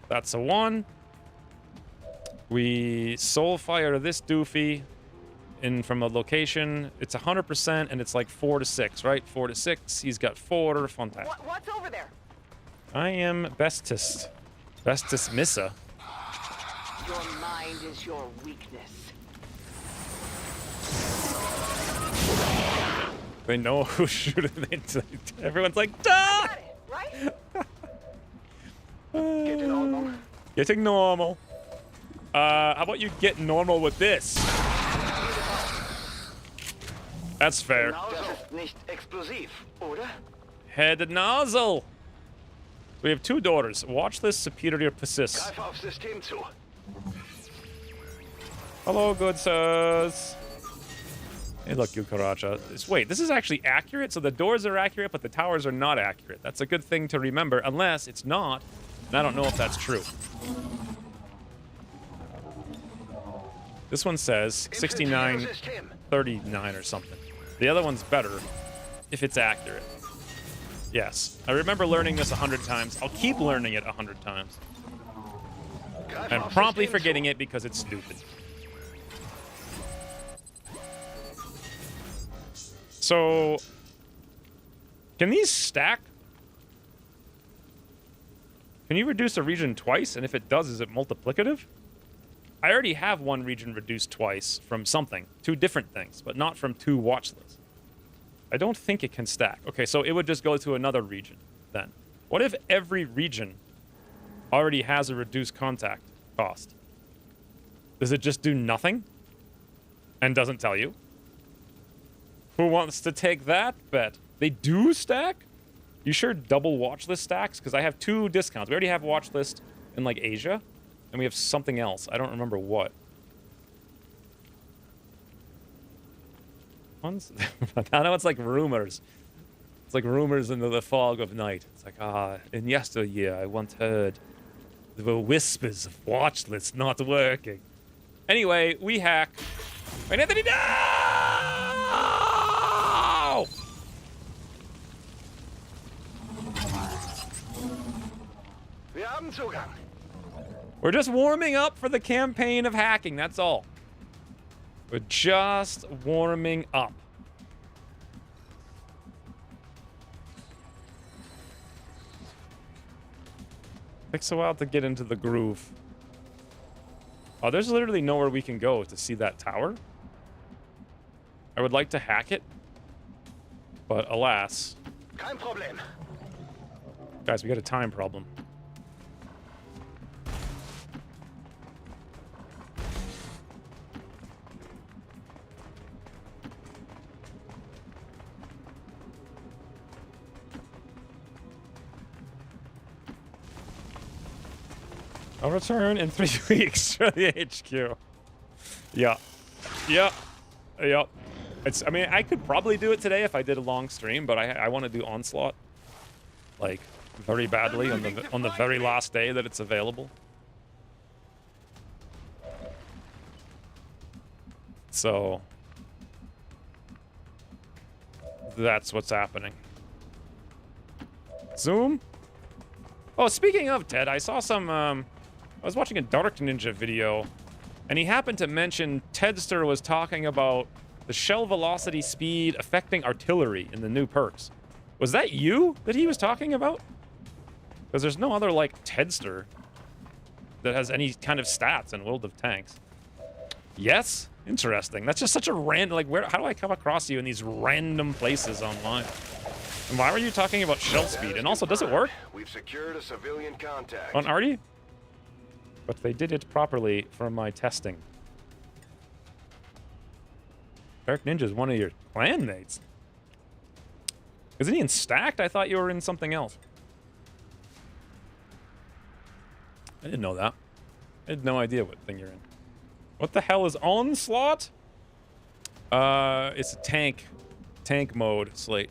That's a 1. We soulfire this doofy in from a location. It's 100% and it's like 4 to 6, right? 4 to 6. He's got 4. Fantastic. What's over there? I am bestest. Bestest Missa. Your mind is your weakness. They know who's shooting. Everyone's like, duh! Got it, right? Getting normal. Getting normal. How about you get normal with this? That's fair. Das ist nicht explosiv, oder? Head nozzle. We have 2 daughters. Watch this superior persist. Greif auf System zu. Hello, good sirs. Hey, look, Yukaracha. Wait, this is actually accurate? So the doors are accurate, but the towers are not accurate. That's a good thing to remember, unless it's not And I don't know if that's true. This one says 6939 or something. The other one's better if it's accurate. Yes. I remember learning this 100 times. I'll keep learning it 100 times. I'm promptly forgetting it because it's stupid. So, can these stack? Can you reduce a region twice? And if it does, is it multiplicative? I already have one region reduced twice from something. 2 different things, but not from 2 watch lists. I don't think it can stack. Okay, so it would just go to another region then. What if every region already has a reduced contact cost? Does it just do nothing and doesn't tell you? Who wants to take that bet? They do stack? You sure double watch list stacks? Because I have 2 discounts. We already have watch list in like Asia, and we have something else. I don't remember what. I know it's like rumors. It's like rumors into the fog of night. It's like, in yesteryear I once heard there were whispers of watch lists not working. Anyway, we hack. Wait, Anthony, no! Wir haben Zugang. We're just warming up for the campaign of hacking, that's all. We're just warming up. Takes a while to get into the groove. Oh, there's literally nowhere we can go to see that tower. I would like to hack it, but alas. Kein Problem. Guys, we got a time problem. I'll return in 3 weeks for the HQ. Yeah. Yep. Yep. It's, I mean, I could probably do it today if I did a long stream, but I want to do Onslaught, like, very badly on the very last day that it's available. So that's what's happening. Zoom? Oh, speaking of Ted, I saw some, I was watching a Dark Ninja video, and he happened to mention Tedster was talking about the shell velocity speed affecting artillery in the new perks. Was that you that he was talking about? Because there's no other, like, Tedster that has any kind of stats in World of Tanks. Yes? Interesting. That's just such a random, like, how do I come across you in these random places online? And why were you talking about shell speed? And also, does it work? We've secured a civilian contact. On Artie? But they did it properly for my testing. Dark Ninja's one of your clanmates. Isn't he in Stacked? I thought you were in something else. I didn't know that. I had no idea what thing you're in. What the hell is Onslaught? It's a tank mode, Slate.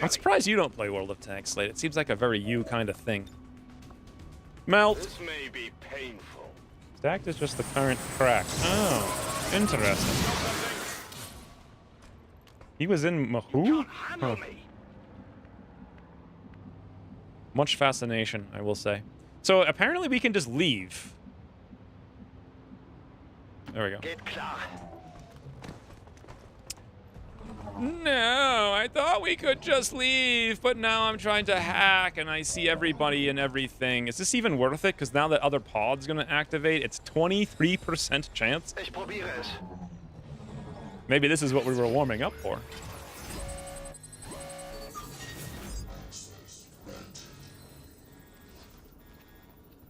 I'm surprised you don't play World of Tanks, Slate. It seems like a very you kind of thing. Melt. This may be painful. Stacked is just the current crack. Oh, interesting. He was in Mahoo? Huh. Much fascination, I will say. So apparently we can just leave. There we go. Geht klar. No, I thought we could just leave, but now I'm trying to hack and I see everybody and everything. Is this even worth it? Because now that other pod's going to activate, it's 23% chance. Ich probiere es. Maybe this is what we were warming up for.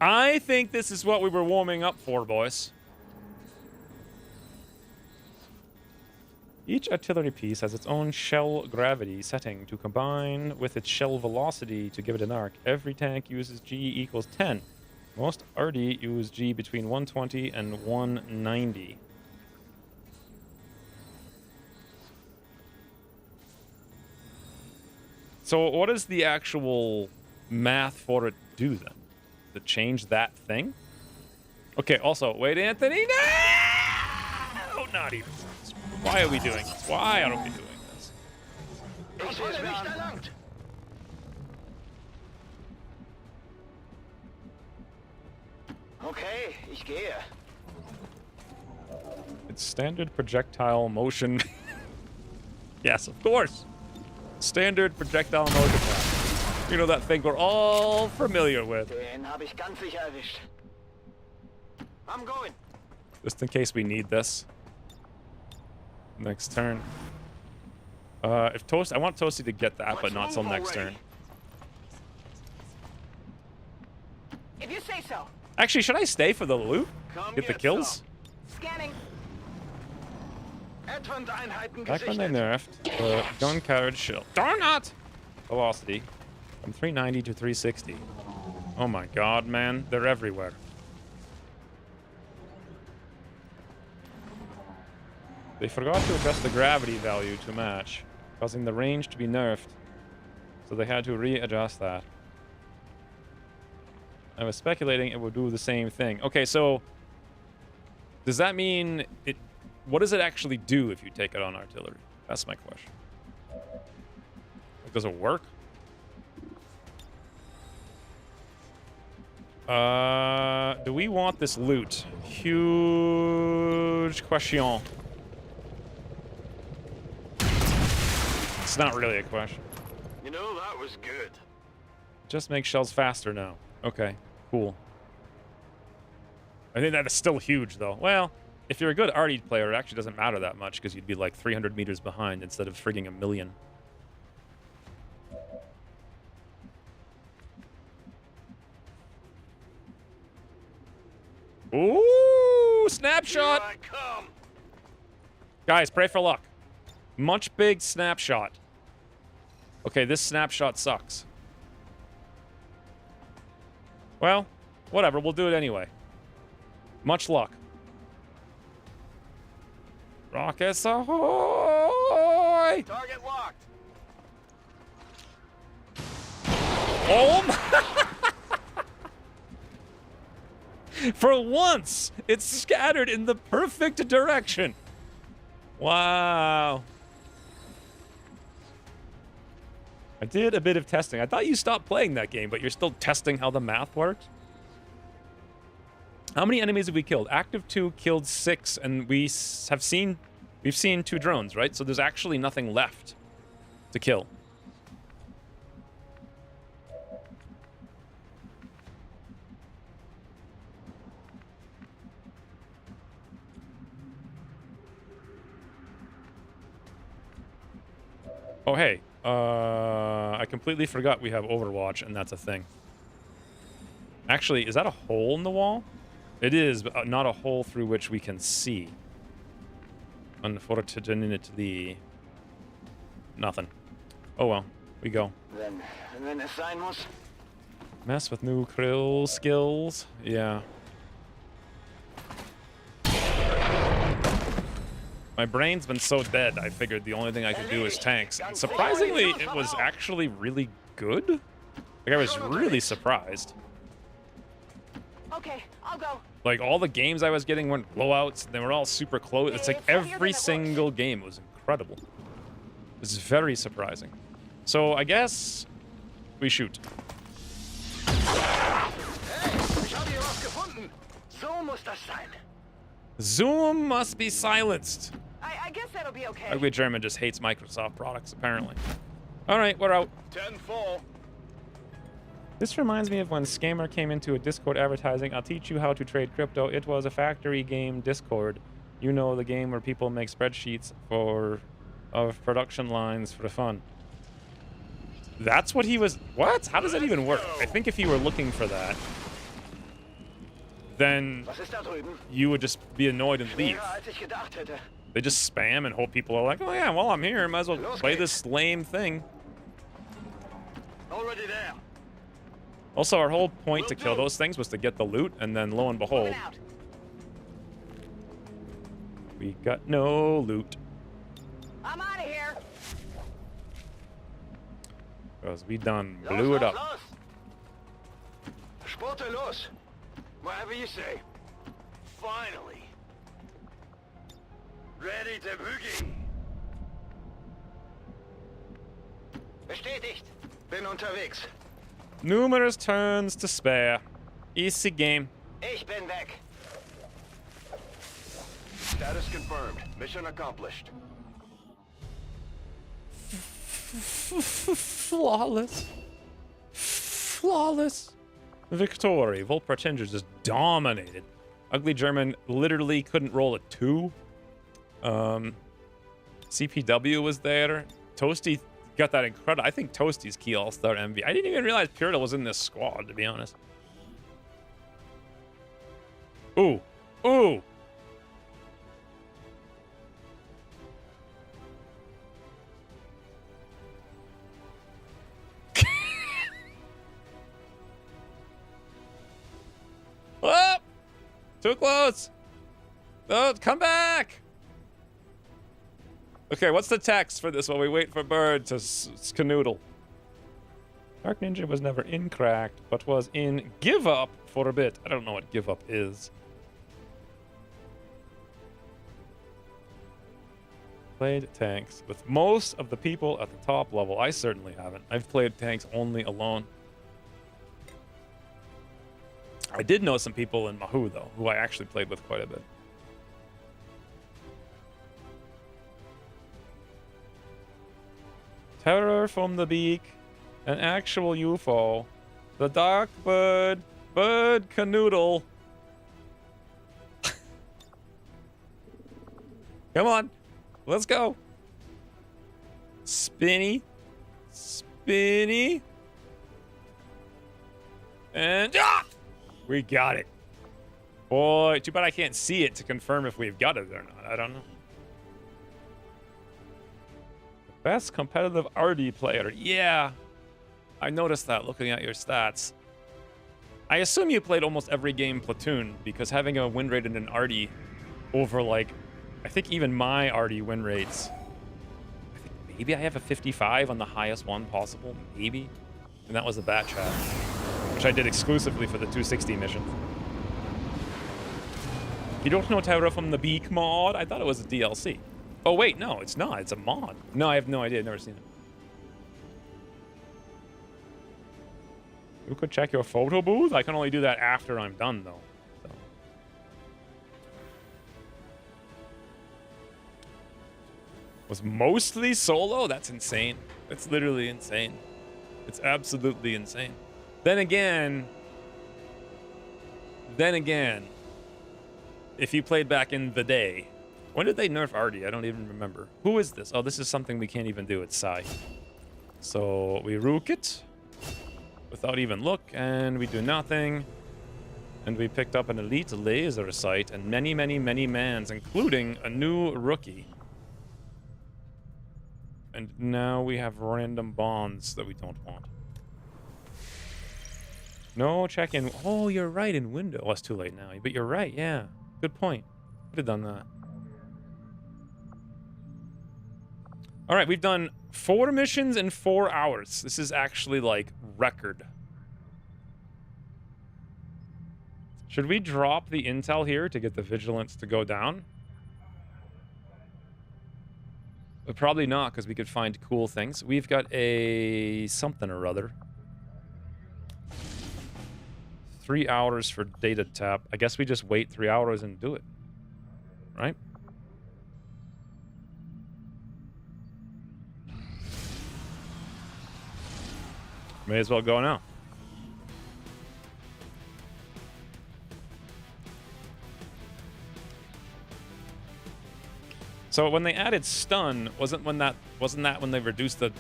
I think this is what we were warming up for, boys. Each artillery piece has its own shell gravity setting to combine with its shell velocity to give it an arc. Every tank uses G equals 10. Most RD use G between 120 and 190. So what does the actual math for it do then? To change that thing? Okay, also, wait, Anthony, no! Not even this. Why are we doing this? Why are we doing this? Ich sehe es mir an. Okay, ich gehe. It's standard projectile motion. Yes, of course. Standard projectile motion path. You know, that thing we're all familiar with. Den habe ich ganz sicher erwischt. I'm going. Just in case we need this. Next turn. If Toast, I want Toasty to get that, but not till next turn. If you say so. Actually, should I stay for the loot? Get the kills? Scanning. Advent-Einheiten Back when they gesichtet. nerfed the gun carriage shield. Darn it! Velocity from 390 to 360. Oh my god, man. They're everywhere. They forgot to adjust the gravity value to match, causing the range to be nerfed. So they had to readjust that. I was speculating it would do the same thing. Okay, so does that mean it? What does it actually do if you take it on artillery? That's my question. Does it work? Do we want this loot? Huge question. It's not really a question. You know, that was good. Just make shells faster now. Okay, cool. I think that is still huge, though. Well, if you're a good arty player, it actually doesn't matter that much, because you'd be like 300 meters behind instead of frigging 1,000,000. Ooh, snapshot! Here I come. Guys, pray for luck. Much big snapshot. Okay, this snapshot sucks. Well, whatever, we'll do it anyway. Much luck. Rockets ahoy! Target locked. Oh my! For once, it's scattered in the perfect direction. Wow. I did a bit of testing. I thought you stopped playing that game, but you're still testing how the math works. How many enemies have we killed? Active 2 killed 6, and we've seen 2 drones, right? So there's actually nothing left to kill. Oh, hey. I completely forgot we have Overwatch, and that's a thing. Actually, is that a hole in the wall? It is, but not a hole through which we can see. Unfortunately. Nothing. Oh well, we go. Wenn es sein muss. Mess with new krill skills. Yeah. My brain's been so dead, I figured the only thing I could do is tanks. And surprisingly, it was actually really good. Like, I was really surprised. Okay, I'll go. Like, all the games I was getting weren't blowouts. They were all super close. It's like every single game was incredible. It was very surprising. So, I guess we shoot. Hey, ich habe hier was gefunden. So muss das sein. Zoom must be silenced. I guess that'll be okay. Ugly German just hates Microsoft products, apparently. All right, we're out. 10 full. This reminds me of when Scammer came into a Discord advertising. I'll teach you how to trade crypto. It was a factory game Discord. You know, the game where people make spreadsheets of production lines for fun. That's what he was... What? How does that even work? I think if you were looking for that, then Was ist da drüben? you would just be annoyed and leave. Schwerer, als ich gedacht hätte. They just spam and hope people are like, oh yeah, well, I'm here. Might as well play this lame thing. Already there. Also, our whole point to kill those things was to get the loot, and then lo and behold, Moving out. we got no loot. I'm out of here. Because we done blew it up. Los! Sporte los! Whatever you say. Finally. Ready to boogie. Bestätigt. Bin unterwegs. Numerous turns to spare. Easy game. Ich bin weg. Status confirmed. Mission accomplished. Flawless. Flawless. Victory. Volpratengers just dominated. Ugly German literally couldn't roll a 2. CPW was there. Toasty got that incredible. I think Toasty's key all-star MV. I didn't even realize Purita was in this squad, to be honest. Ooh. Ooh. Oh! Too close. Oh, come back. Okay, what's the text for this while we wait for Bird to canoodle? Dark Ninja was never in Cracked, but was in Give Up for a bit. I don't know what Give Up is. Played tanks with most of the people at the top level. I certainly haven't. I've played tanks only alone. I did know some people in Mahou, though, who I actually played with quite a bit. Terror from the beak, an actual UFO, the dark bird, bird canoodle. Come on, let's go. Spinny, spinny, and we got it. Boy, too bad I can't see it to confirm if we've got it or not. I don't know. Best competitive RD player. Yeah, I noticed that looking at your stats. I assume you played almost every game Platoon, because having a win rate in an RD over, like, I think even my RD win rates, I think maybe I have a 55 on the highest one possible, maybe. And that was the Bat Chat, which I did exclusively for the 260 mission. You don't know Terror from the Beak mod? I thought it was a DLC. Oh, wait, no, it's not. It's a mod. No, I have no idea. I've never seen it. You could check your photo booth? I can only do that after I'm done, though. So. Was mostly solo? That's insane. That's literally insane. It's absolutely insane. Then again, if you played back in the day, when did they nerf Artie? I don't even remember. Who is this? Oh, this is something we can't even do. It's Sai. So we rook it without even look, and we do nothing. And we picked up an elite laser sight and many, many, many mans, including a new rookie. And now we have random bonds that we don't want. No check-in. Oh, you're right, in window. Oh, it's too late now. But you're right, yeah. Good point. Could have done that. All right, we've done 4 missions in 4 hours. This is actually, like, record. Should we drop the intel here to get the vigilance to go down? But probably not, because we could find cool things. We've got a something or other. 3 hours for data tap. I guess we just wait 3 hours and do it. Right? May as well go now. So when they added stun, wasn't that when they reduced the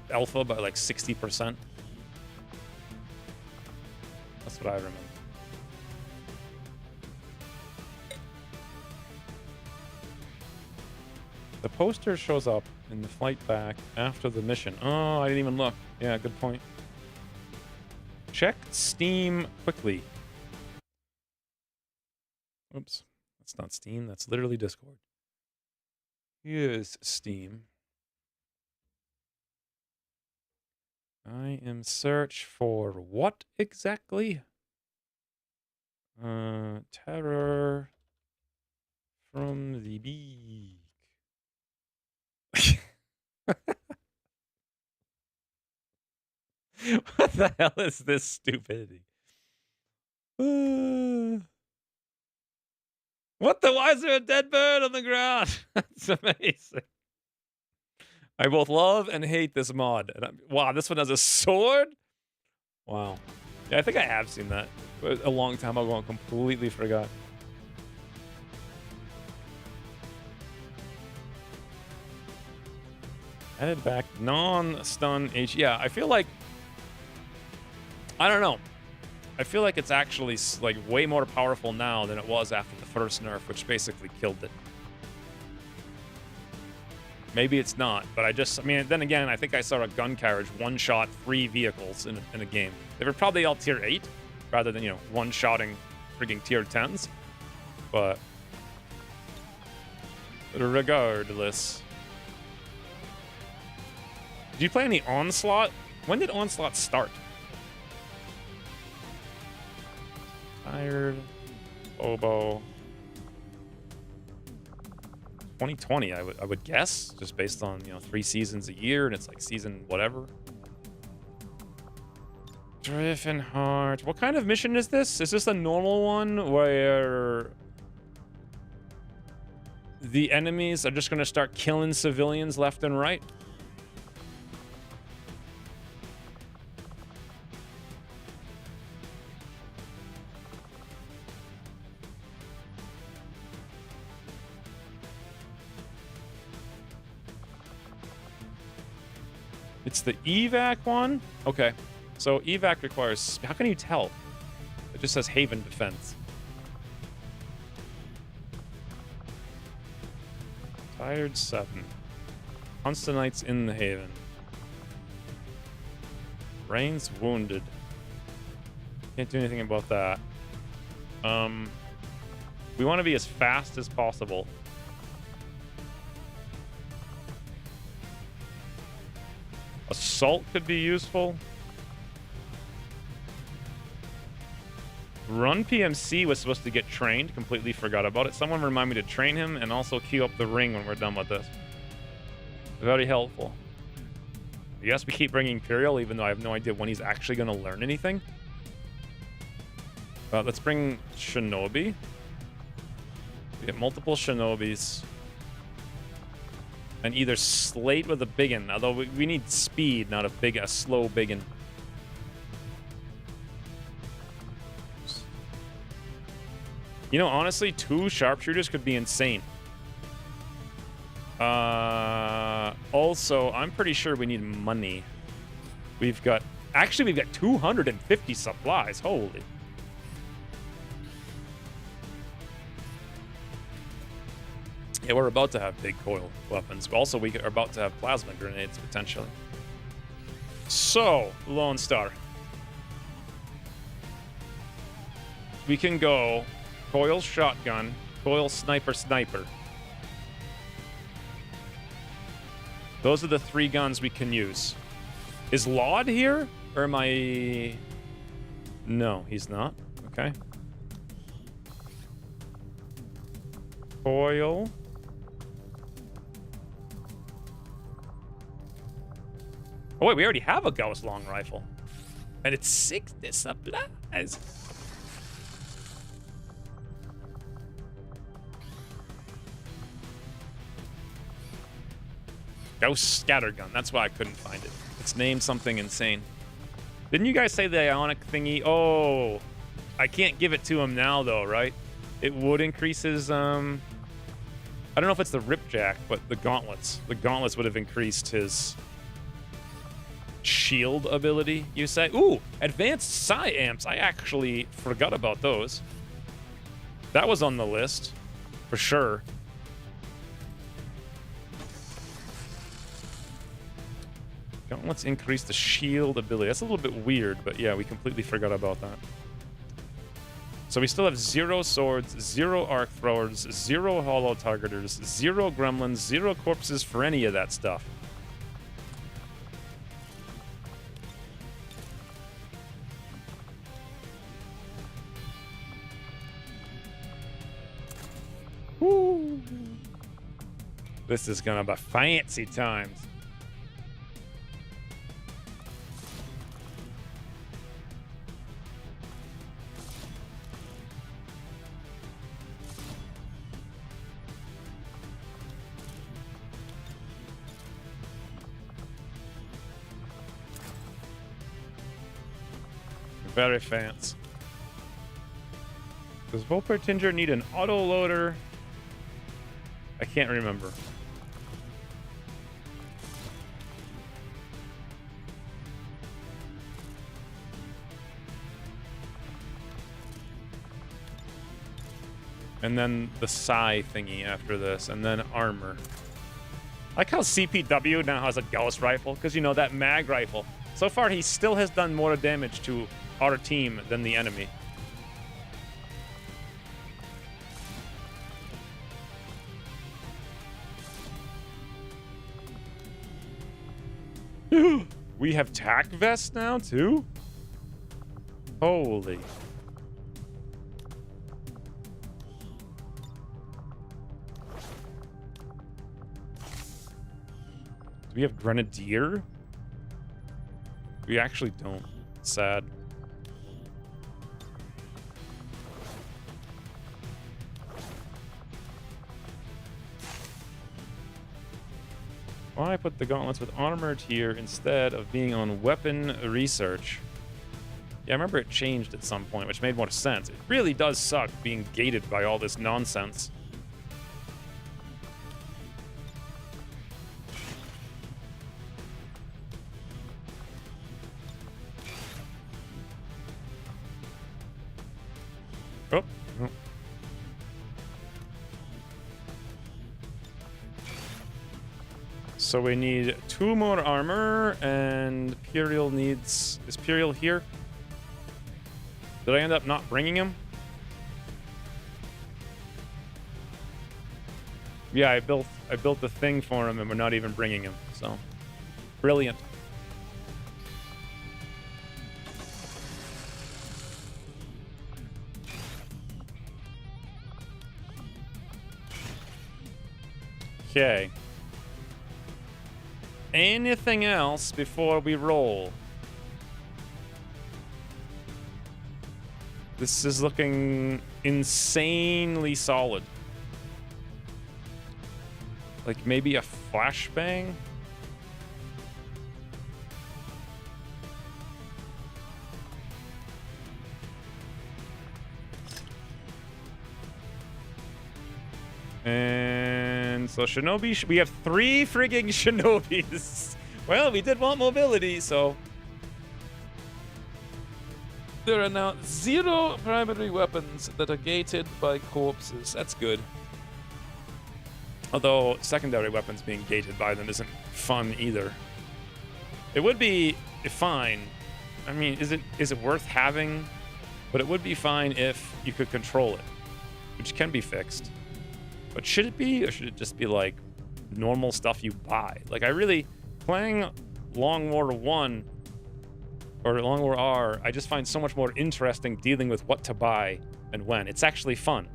alpha by like 60%? That's what I remember. The poster shows up in the flight back after the mission. Oh, I didn't even look. Yeah, good point. Check Steam quickly. Oops. That's not Steam. That's literally Discord. Here's Steam. I am search for what exactly? Terror from the beak. What the hell is this stupidity? What the? Why is there a dead bird on the ground? That's amazing. I both love and hate this mod. And wow, this one has a sword? Wow. Yeah, I think I have seen that a long time ago and completely forgot. Headed back, non-stun H. Yeah, I feel like... I don't know. I feel like it's actually like way more powerful now than it was after the first nerf, which basically killed it. Maybe it's not, but I mean, then again, I think I saw a gun carriage one-shot 3 vehicles in a game. They were probably all tier 8, rather than, you know, one-shotting frigging tier 10s. But regardless. Did you play any Onslaught? When did Onslaught start? Tired. Oboe. 2020, I would guess, just based on, you know, 3 seasons a year, and it's like season whatever. Driven Heart. What kind of mission is this? Is this a normal one where the enemies are just going to start killing civilians left and right? It's the evac one? Okay. So evac requires... How can you tell? It just says Haven Defense. Tired 7. Constanites in the Haven. Brains wounded. Can't do anything about that. We want to be as fast as possible. Assault could be useful. Run PMC was supposed to get trained. Completely forgot about it. Someone remind me to train him and also queue up the ring when we're done with this. Very helpful. I guess we keep bringing Imperial, even though I have no idea when he's actually going to learn anything. Let's bring Shinobi. We get multiple Shinobis. And either Slate with a biggin, although we need speed, not a slow biggin. You know, honestly, 2 sharpshooters could be insane. Also, I'm pretty sure we need money. We've got 250 supplies. Holy. Yeah, we're about to have big coil weapons. Also, we are about to have plasma grenades, potentially. So, Lone Star. We can go coil shotgun, coil sniper. Those are the 3 guns we can use. Is Laud here? Or am I... No, he's not. Okay. Coil... Oh wait, we already have a Gauss long rifle. And it's 6 supplies. Gauss scattergun, that's why I couldn't find it. It's named something insane. Didn't you guys say the Ionic thingy? Oh, I can't give it to him now though, right? It would increase his, I don't know if it's the Ripjack, but the gauntlets. The gauntlets would have increased his... shield ability, you say? Ooh, advanced psi amps. I actually forgot about those. That was on the list, for sure. Let's increase the shield ability. That's a little bit weird, but yeah, we completely forgot about that. So we still have 0 swords, 0 arc throwers, 0 hollow targeters, 0 gremlins, 0 corpses for any of that stuff. This is gonna be fancy times. Very fancy. Does Volpertinger need an auto loader? I can't remember. And then the psi thingy after this, and then armor. I like how CPW now has a ghost rifle, because you know that mag rifle. So far, he still has done more damage to our team than the enemy. We have tac vests now too? Holy. Do we have grenadier? We actually don't. Sad. Why put the gauntlets with armored here instead of being on weapon research? Yeah, I remember it changed at some point, which made more sense. It really does suck being gated by all this nonsense. Oh. Oh. So we need 2 more armor, and Imperial needs... Is Imperial here? Did I end up not bringing him? Yeah, I built the thing for him, and we're not even bringing him. So, brilliant. Okay. Anything else before we roll? This is looking insanely solid. Like maybe a flashbang? And so Shinobi, we have 3 frigging Shinobis. Well, we did want mobility, so. There are now 0 primary weapons that are gated by corpses. That's good. Although secondary weapons being gated by them isn't fun either. It would be fine. I mean, is it worth having? But it would be fine if you could control it, which can be fixed. But should it be, or should it just be like normal stuff you buy? Like I really, playing Long War 1 or Long War R, I just find so much more interesting dealing with what to buy and when. It's actually fun.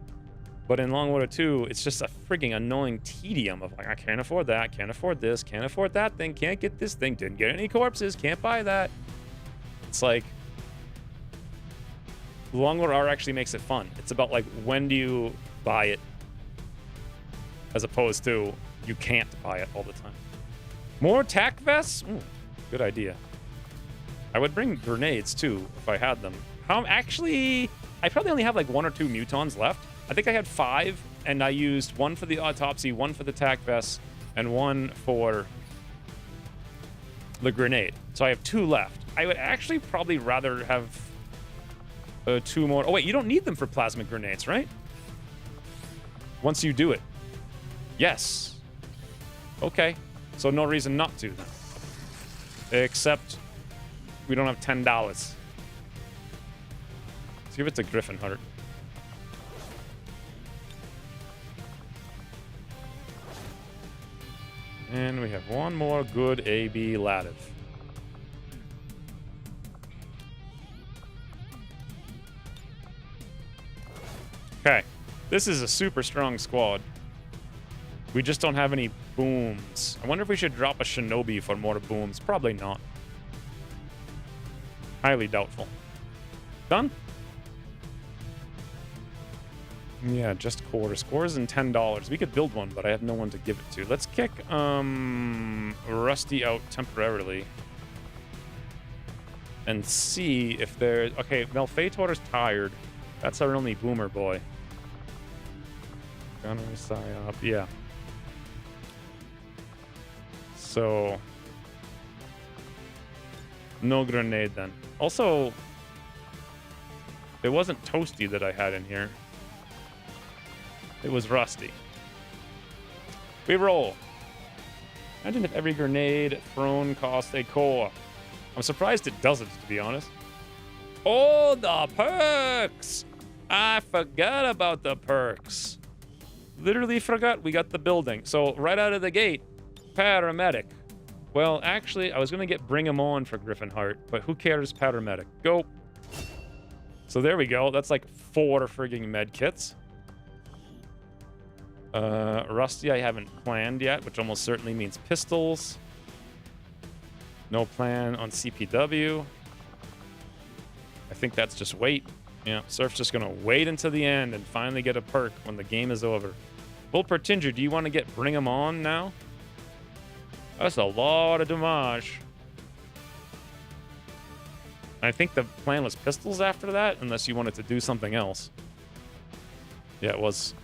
But in Long War 2, it's just a frigging annoying tedium of like, I can't afford that, can't afford this, can't afford that thing, can't get this thing, didn't get any corpses, can't buy that. It's like, Long War R actually makes it fun. It's about like, when do you buy it? As opposed to, you can't buy it all the time. More tac vests? Ooh, good idea. I would bring grenades too, if I had them. Actually, I probably only have like 1 or 2 mutons left. I think I had 5, and I used 1 for the autopsy, 1 for the tac vest, and 1 for the grenade. So I have 2 left. I would actually probably rather have 2 more. Oh wait, you don't need them for plasma grenades, right? Once you do it. Yes. Okay. So no reason not to then. Except we don't have $10. Let's give it to Griffin Heart. And we have 1 more good AB Lativ. Okay. This is a super strong squad. We just don't have any booms. I wonder if we should drop a shinobi for more booms. Probably not. Highly doubtful. Done? Yeah, just cores. Cores and $10. We could build one, but I have no one to give it to. Let's kick Rusty out temporarily. And see if there's... Okay, Malfeitor's tired. That's our only boomer boy. Gunner, Psyop, yeah. So... no grenade then. Also... it wasn't Toasty that I had in here. It was Rusty. We roll. Imagine if every grenade thrown cost a core. I'm surprised it doesn't, to be honest. Oh, the perks! I forgot about the perks. Literally forgot we got the building. So right out of the gate, paramedic. Well, actually, I was going to get bring him on for Griffin Heart, but who cares, paramedic. Go. So there we go. That's like 4 frigging med kits. Rusty I haven't planned yet, which almost certainly means pistols. No plan on CPW. I think that's just wait. Yeah, Surf's just gonna wait until the end and finally get a perk when the game is over. Bull Pertinger, do you want to get bring him on now? That's a lot of damage. I think the plan was pistols after that, unless you wanted to do something else. Yeah, it was.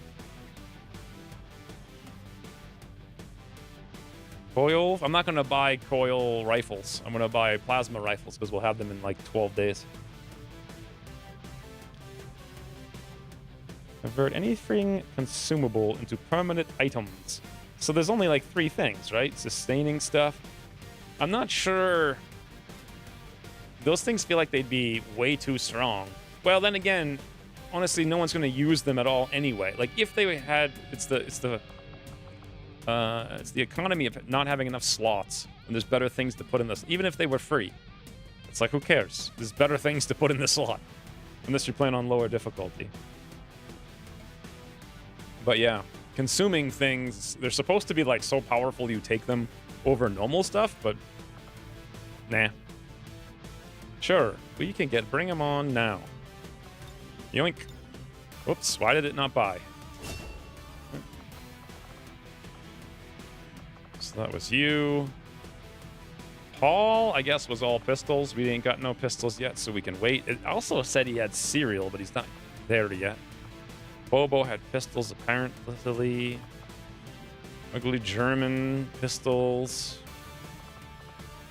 Coil? I'm not going to buy coil rifles. I'm going to buy plasma rifles because we'll have them in like 12 days. Convert anything consumable into permanent items. So there's only like 3 things, right? Sustaining stuff. I'm not sure. Those things feel like they'd be way too strong. Well, then again, honestly, no one's going to use them at all anyway. Like if they had, it's the economy of not having enough slots, and there's better things to put in this. Even if they were free, it's like, who cares? There's better things to put in the slot, unless you're playing on lower difficulty. But yeah, consuming things, they're supposed to be like so powerful you take them over normal stuff, but nah. Sure, we can bring them on now. Yoink. Oops, why did it not buy? So that was you. Paul, I guess, was all pistols. We ain't got no pistols yet, so we can wait. It also said he had cereal, but he's not there yet. Bobo had pistols, apparently. Ugly German pistols.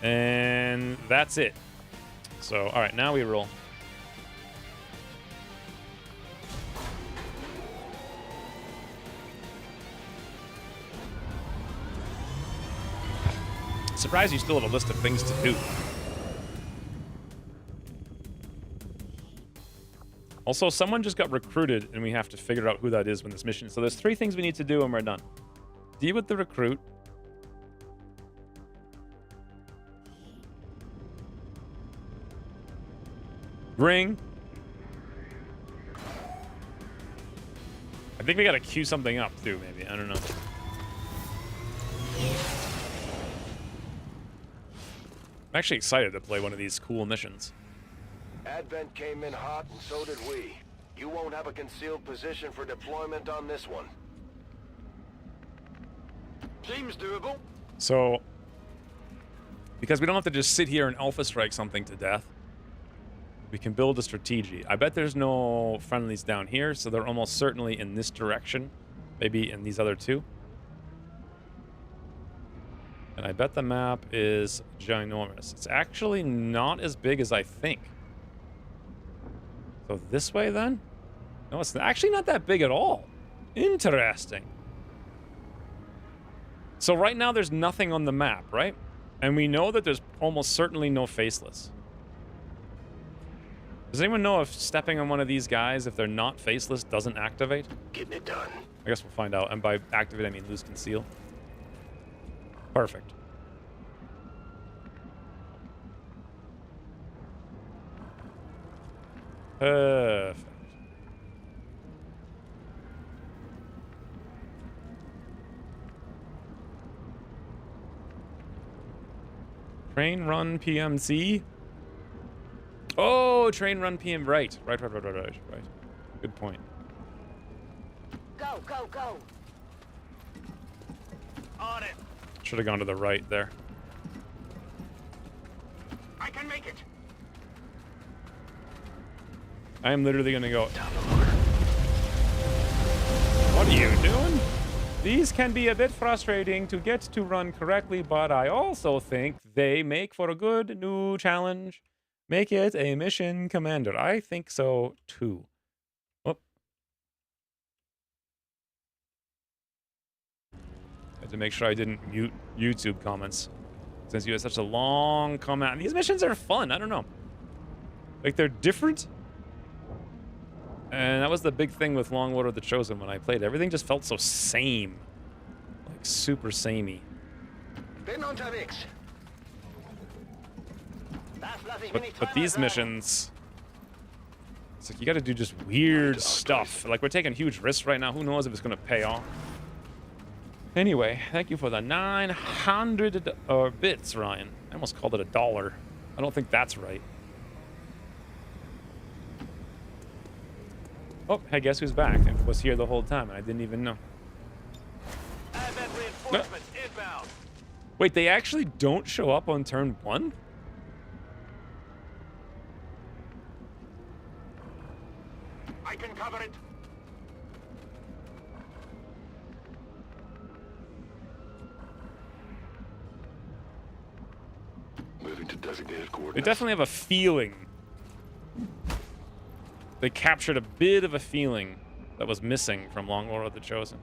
And that's it. So, all right, now we roll. Surprised you still have a list of things to do. Also, someone just got recruited, and we have to figure out who that is when this mission. So there's 3 things we need to do, and we're done. Deal with the recruit. Ring. I think we gotta queue something up, too, maybe. I don't know. I'm actually excited to play one of these cool missions. Advent came in hot, and so did we. You won't have a concealed position for deployment on this one. Seems doable. So, because we don't have to just sit here and alpha strike something to death, we can build a strategy. I bet there's no friendlies down here, so they're almost certainly in this direction. Maybe in these other 2. And I bet the map is ginormous. It's actually not as big as I think. So this way, then? No, it's actually not that big at all. Interesting. So right now, there's nothing on the map, right? And we know that there's almost certainly no faceless. Does anyone know if stepping on one of these guys, if they're not faceless, doesn't activate? Getting it done. I guess we'll find out. And by activate, I mean lose conceal. Perfect. Perfect. Train run PMC. Oh, train run PM. Right. Right. Good point. Go, go, go. On it. Should have gone to the right there. I can make it. I am literally going to go. What are you doing? These can be a bit frustrating to get to run correctly, but I also think they make for a good new challenge. Make it a mission commander. I think so too. Oh. Had to make sure I didn't mute YouTube comments, since you had such a long comment. And these missions are fun. I don't know. Like, they're different. And that was the big thing with Long War of the Chosen when I played. Everything just felt so same. Like, super samey. Bin unterwegs. But these missions... It's like, you gotta do just weird stuff. Like, we're taking huge risks right now. Who knows if it's gonna pay off. Anyway, thank you for the 900 bits, Ryan. I almost called it $1. I don't think that's right. Oh, hey, guess who's back and was here the whole time and I didn't even know. Advent reinforcements inbound. Wait, they actually don't show up on turn 1? I can cover it. Moving to designated They coordinates. definitely have a feeling. They captured a bit of a feeling that was missing from Long War of the Chosen.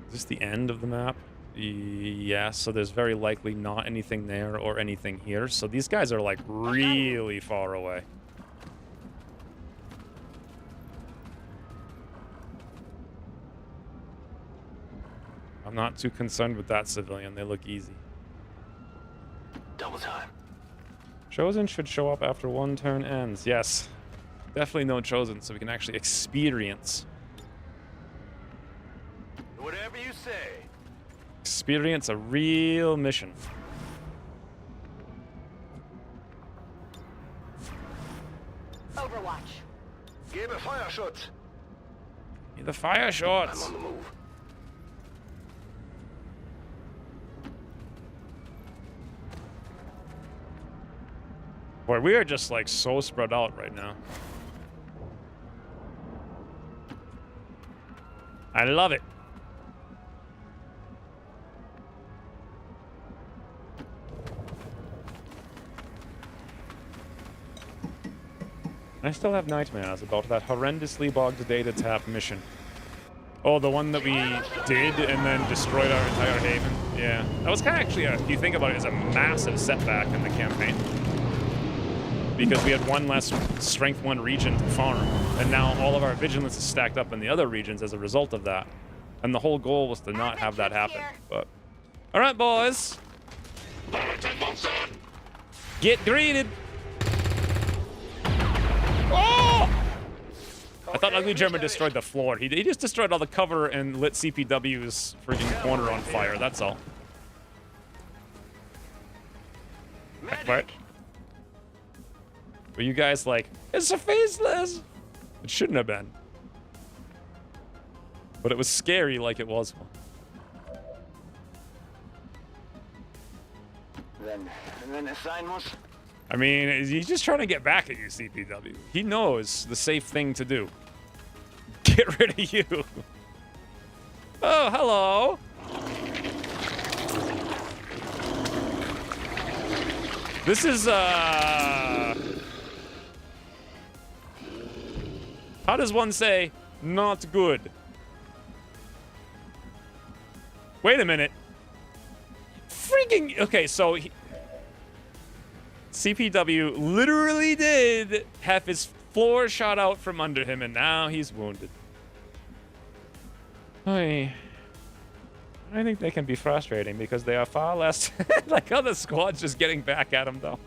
Is this the end of the map? Yes, so there's very likely not anything there or anything here. So these guys are like really far away. I'm not too concerned with that civilian. They look easy. Double time. Chosen should show up after one turn ends. Yes. Definitely no Chosen, so we can actually experience. Whatever you say. Experience a real mission. Overwatch. Gebe Feuerschutz. The fire I'm shots. on the move. Boy, we are just like so spread out right now. I love it. I still have nightmares about that horrendously bogged data tap mission. Oh, the one that we did and then destroyed our entire haven? Yeah. That was kind of actually, if you think about it, is a massive setback in the campaign. Because we had one less strength 1 region to farm, and now all of our vigilance is stacked up in the other regions as a result of that. And the whole goal was to not have that happen. But all right, boys, get greeted. Oh! I thought Ugly German destroyed the floor. He just destroyed all the cover and lit CPW's freaking corner on fire. That's all. What? Were you guys like, it's a faceless? It shouldn't have been. But it was scary like it was one. Then assignments. I mean, he's just trying to get back at you, CPW. He knows the safe thing to do. Get rid of you. Oh, hello. This is, how does one say, not good? Wait a minute. Freaking, okay, so CPW literally did have his floor shot out from under him, and now he's wounded. I think they can be frustrating because they are far less like other squads just getting back at him, though.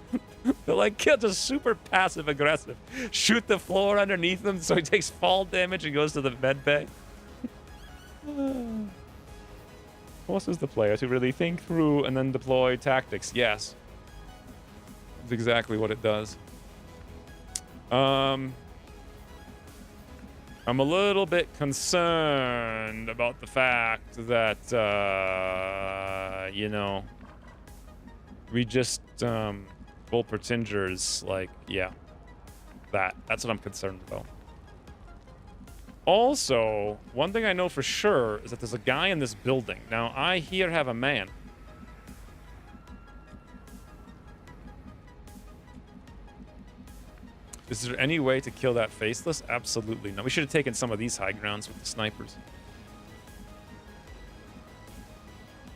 They're like, just super passive aggressive. Shoot the floor underneath him so he takes fall damage and goes to the med bay. Forces the players to really think through and then deploy tactics. Yes. That's exactly what it does. I'm a little bit concerned about the fact that, you know, we just, Volpertinger's like, yeah, that's what I'm concerned about. Also, one thing I know for sure is that there's a guy in this building. Now, I here have a man. Is there any way to kill that faceless? Absolutely no. We should have taken some of these high grounds with the snipers.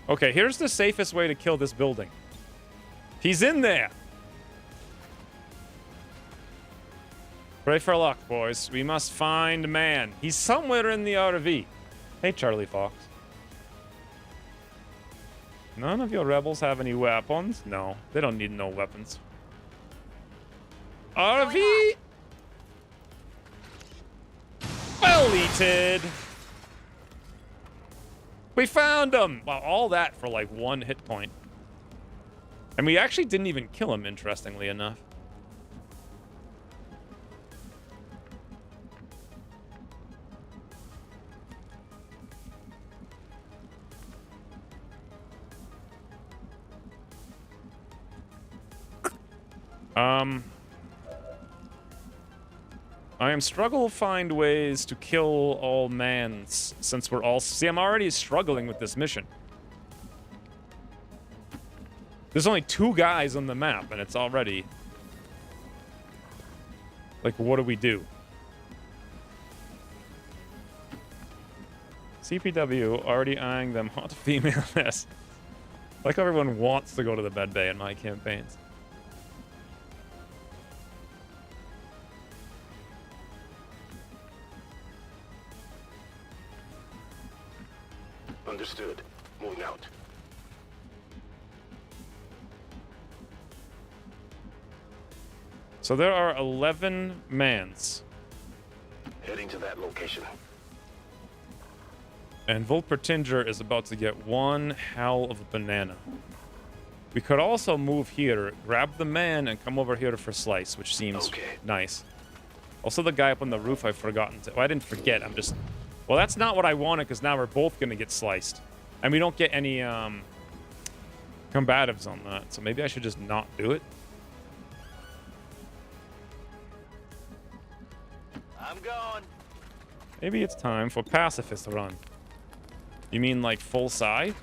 Okay, here's the safest way to kill this building. He's in there. Pray for luck, boys. We must find man. He's somewhere in the RV. Hey, Charlie Fox. None of your rebels have any weapons? No, they don't need no weapons. RV! Deleted! We found him! Wow, all that for like 1 hit point. And we actually didn't even kill him, interestingly enough. I am struggle to find ways to kill all mans since we're all... See, I'm already struggling with this mission. There's only 2 guys on the map, and it's already... Like, what do we do? CPW already eyeing them hot female mess. Like everyone wants to go to the med bay in my campaigns. Understood. Moving out. So there are 11 mans. Heading to that location. And Volpertinger is about to get one hell of a banana. We could also move here, grab the man, and come over here for slice, which seems nice. Also, the guy up on the roof I've forgotten to... Well, I didn't forget, I'm just... Well, that's not what I wanted, because now we're both going to get sliced. And we don't get any, combatives on that, so maybe I should just not do it. I'm going. Maybe it's time for pacifist run. You mean like full side?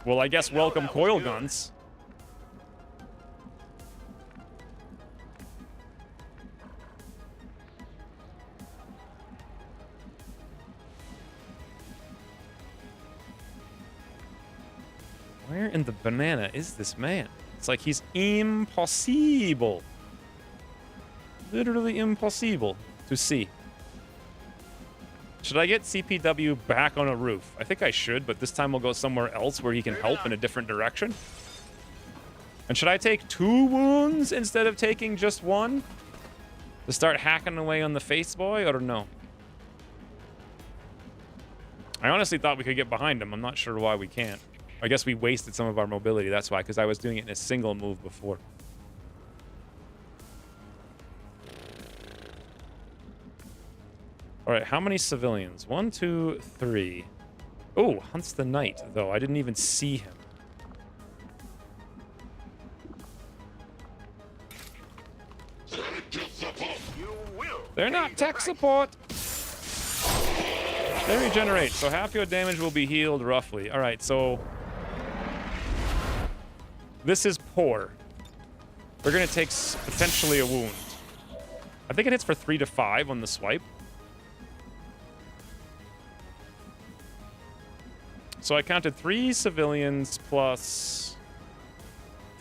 Well, I guess welcome coil guns. Where in the banana is this man? It's like he's impossible. Literally impossible to see. Should I get CPW back on a roof? I think I should, but this time we'll go somewhere else where he can help in a different direction. And should I take 2 wounds instead of taking just 1? To start hacking away on the face boy, or no? I honestly thought we could get behind him. I'm not sure why we can't. I guess we wasted some of our mobility, that's why, because I was doing it in a single move before. Alright, how many civilians? 1, 2, 3. Oh, hunts the knight, though. I didn't even see him. They're not tech support! They regenerate, so half your damage will be healed, roughly. Alright, so... This is poor. We're gonna take potentially a wound. I think it hits for 3 to 5 on the swipe. So I counted 3 civilians plus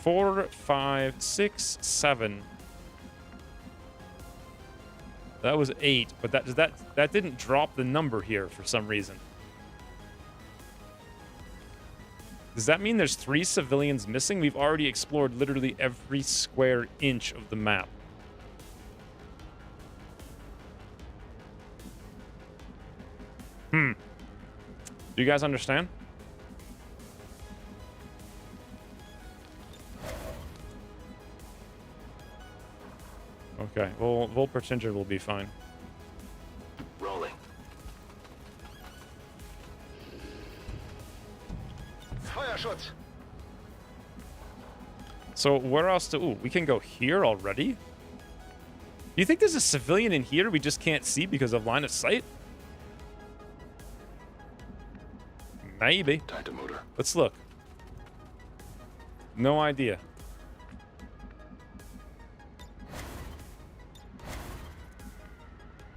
4, 5, 6, 7. That was 8, but that didn't drop the number here for some reason. Does that mean there's 3 civilians missing? We've already explored literally every square inch of the map. Do you guys understand? Okay, well, Volpertinger will be fine. Rolling. Feuerschutz. So where else to... Ooh, we can go here already? Do you think there's a civilian in here we just can't see because of line of sight? Maybe. Motor. Let's look. No idea.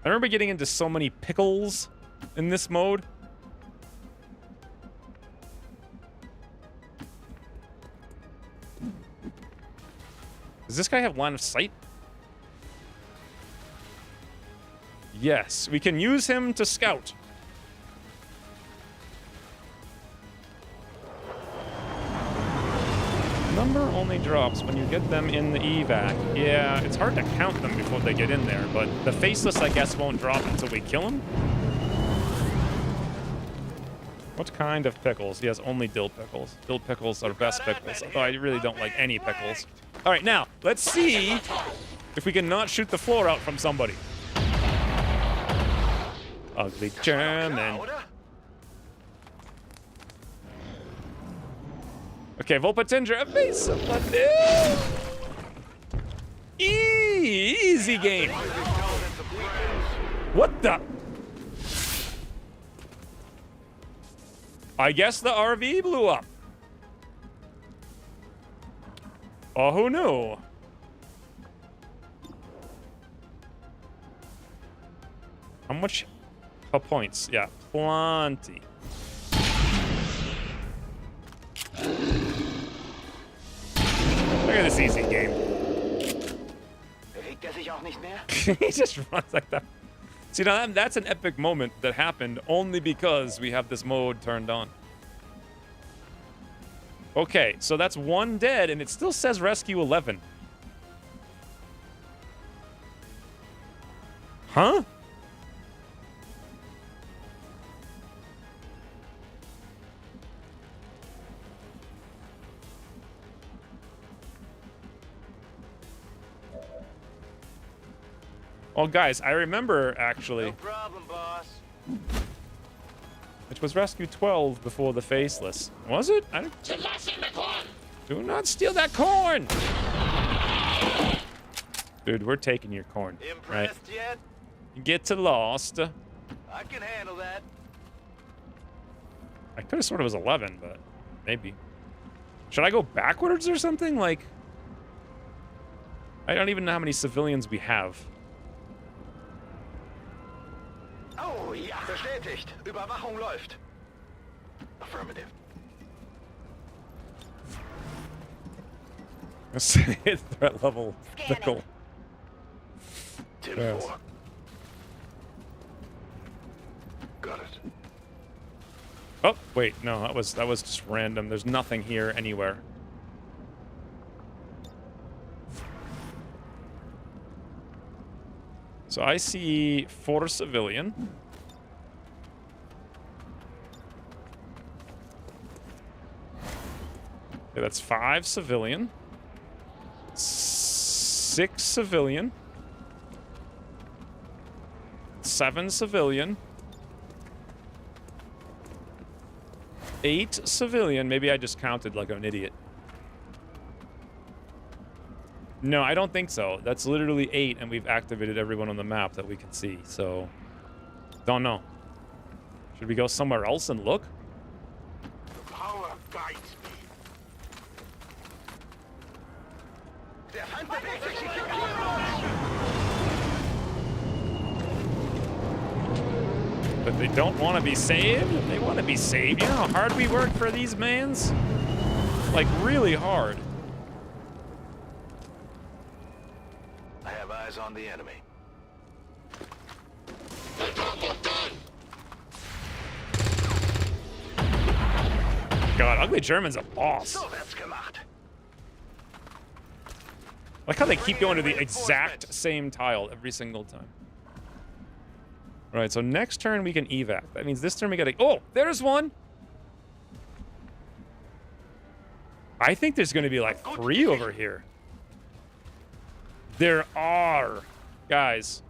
I remember getting into so many pickles in this mode. Does this guy have line of sight? Yes, we can use him to scout. Number only drops when you get them in the evac. Yeah, it's hard to count them before they get in there, but the faceless, I guess, won't drop until we kill him. What kind of pickles? He has only dill pickles. Dill pickles are best pickles, although I really don't like any pickles. All right, now, let's see if we can not shoot the floor out from somebody. Ugly German. Okay, Volpertinger, evasive. Easy game. What the? I guess the RV blew up. Oh, who knew? How much points? Yeah, plenty. Look at this easy game. He just runs like that. See, now that's an epic moment that happened only because we have this mode turned on. Okay, so that's 1 dead, and it still says rescue 11. Huh? Oh, guys, I remember, actually. No problem, boss. It was Rescue 12 before the Faceless. Was it? I don't... Do not steal that corn! Dude, we're taking your corn. Right? Impressed yet? You get to lost. I can handle that. I could have sworn it was 11, but maybe. Should I go backwards or something? Like, I don't even know how many civilians we have. Oh, ja. Bestätigt. Überwachung läuft. Affirmative. Hit threat level. Scanning. Pickle. Till Yes. 4. Got it. Oh, wait, no, that was just random. There's nothing here anywhere. So I see 4 civilian. Okay, that's 5 civilian. 6 civilian. 7 civilian. 8 civilian. Maybe I just counted like an idiot. No, I don't think so. That's literally 8, and we've activated everyone on the map that we can see, so... Don't know. Should we go somewhere else and look? Power guides me. Der Feind bewegt sich. But they don't want to be saved? They want to be saved. You know how hard we work for these mans? Like, really hard. I have eyes on the enemy. god, Ugly German's a boss. So that's gemacht. Like how they keep going to the exact same tile every single time. All right, so next turn we can evac. That means this turn we gotta... Oh, there's one! I think there's gonna be like 3 over here. There are. Guys.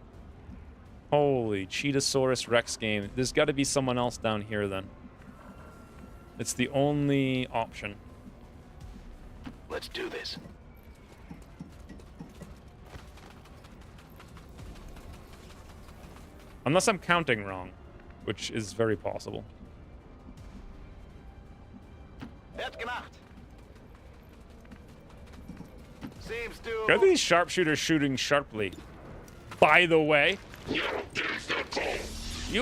Holy Cheetosaurus Rex game. There's gotta be someone else down here then. It's the only option. Let's do this. Unless I'm counting wrong, which is very possible. That's gemacht. Seems to. Are these sharpshooters shooting sharply? By the way. You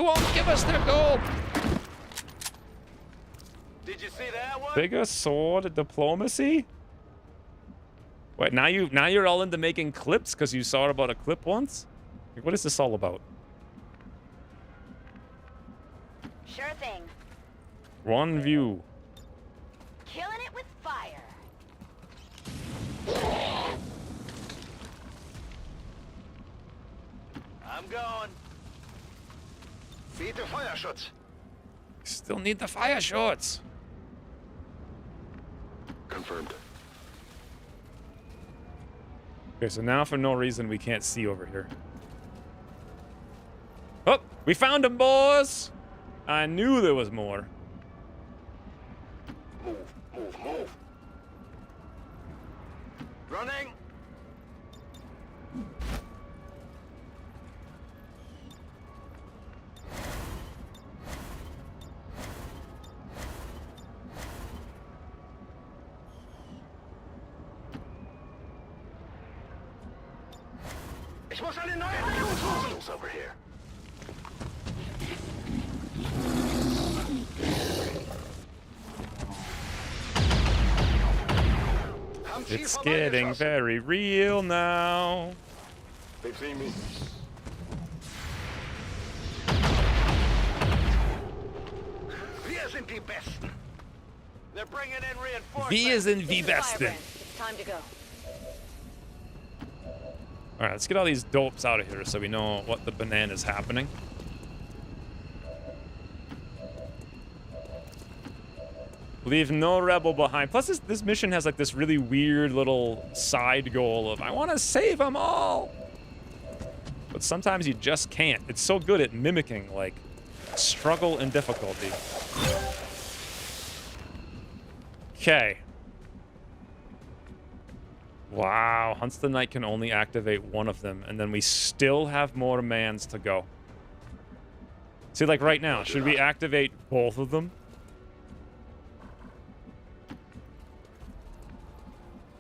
won't give us their gold! Did you see that one? Bigger sword diplomacy? Wait, now you're all into making clips because you saw about a clip once? Like, what is this all about? Sure thing. One view. Killing it with fire. I'm going. Bitte Feuerschutz. Still need the fire shorts. Confirmed. Okay, so now for no reason we can't see over here. Oh, we found him, boys! I knew there was more. Move, move, move. Running. Ich muss eine neue Deckung over here. It's getting very real now. They've seen me. Wir sind die Besten. They're bringing in reinforcements. Wir sind This die is Besten. Firebrand. It's time to go. All right, let's get all these dopes out of here so we know what the banana's happening. Leave no rebel behind. Plus, this mission has like this really weird little side goal of, I want to save them all. But sometimes you just can't. It's so good at mimicking like struggle and difficulty. Okay. Wow, Hunts the Night can only activate one of them, and then we still have more mans to go. See, like right now, should we activate both of them?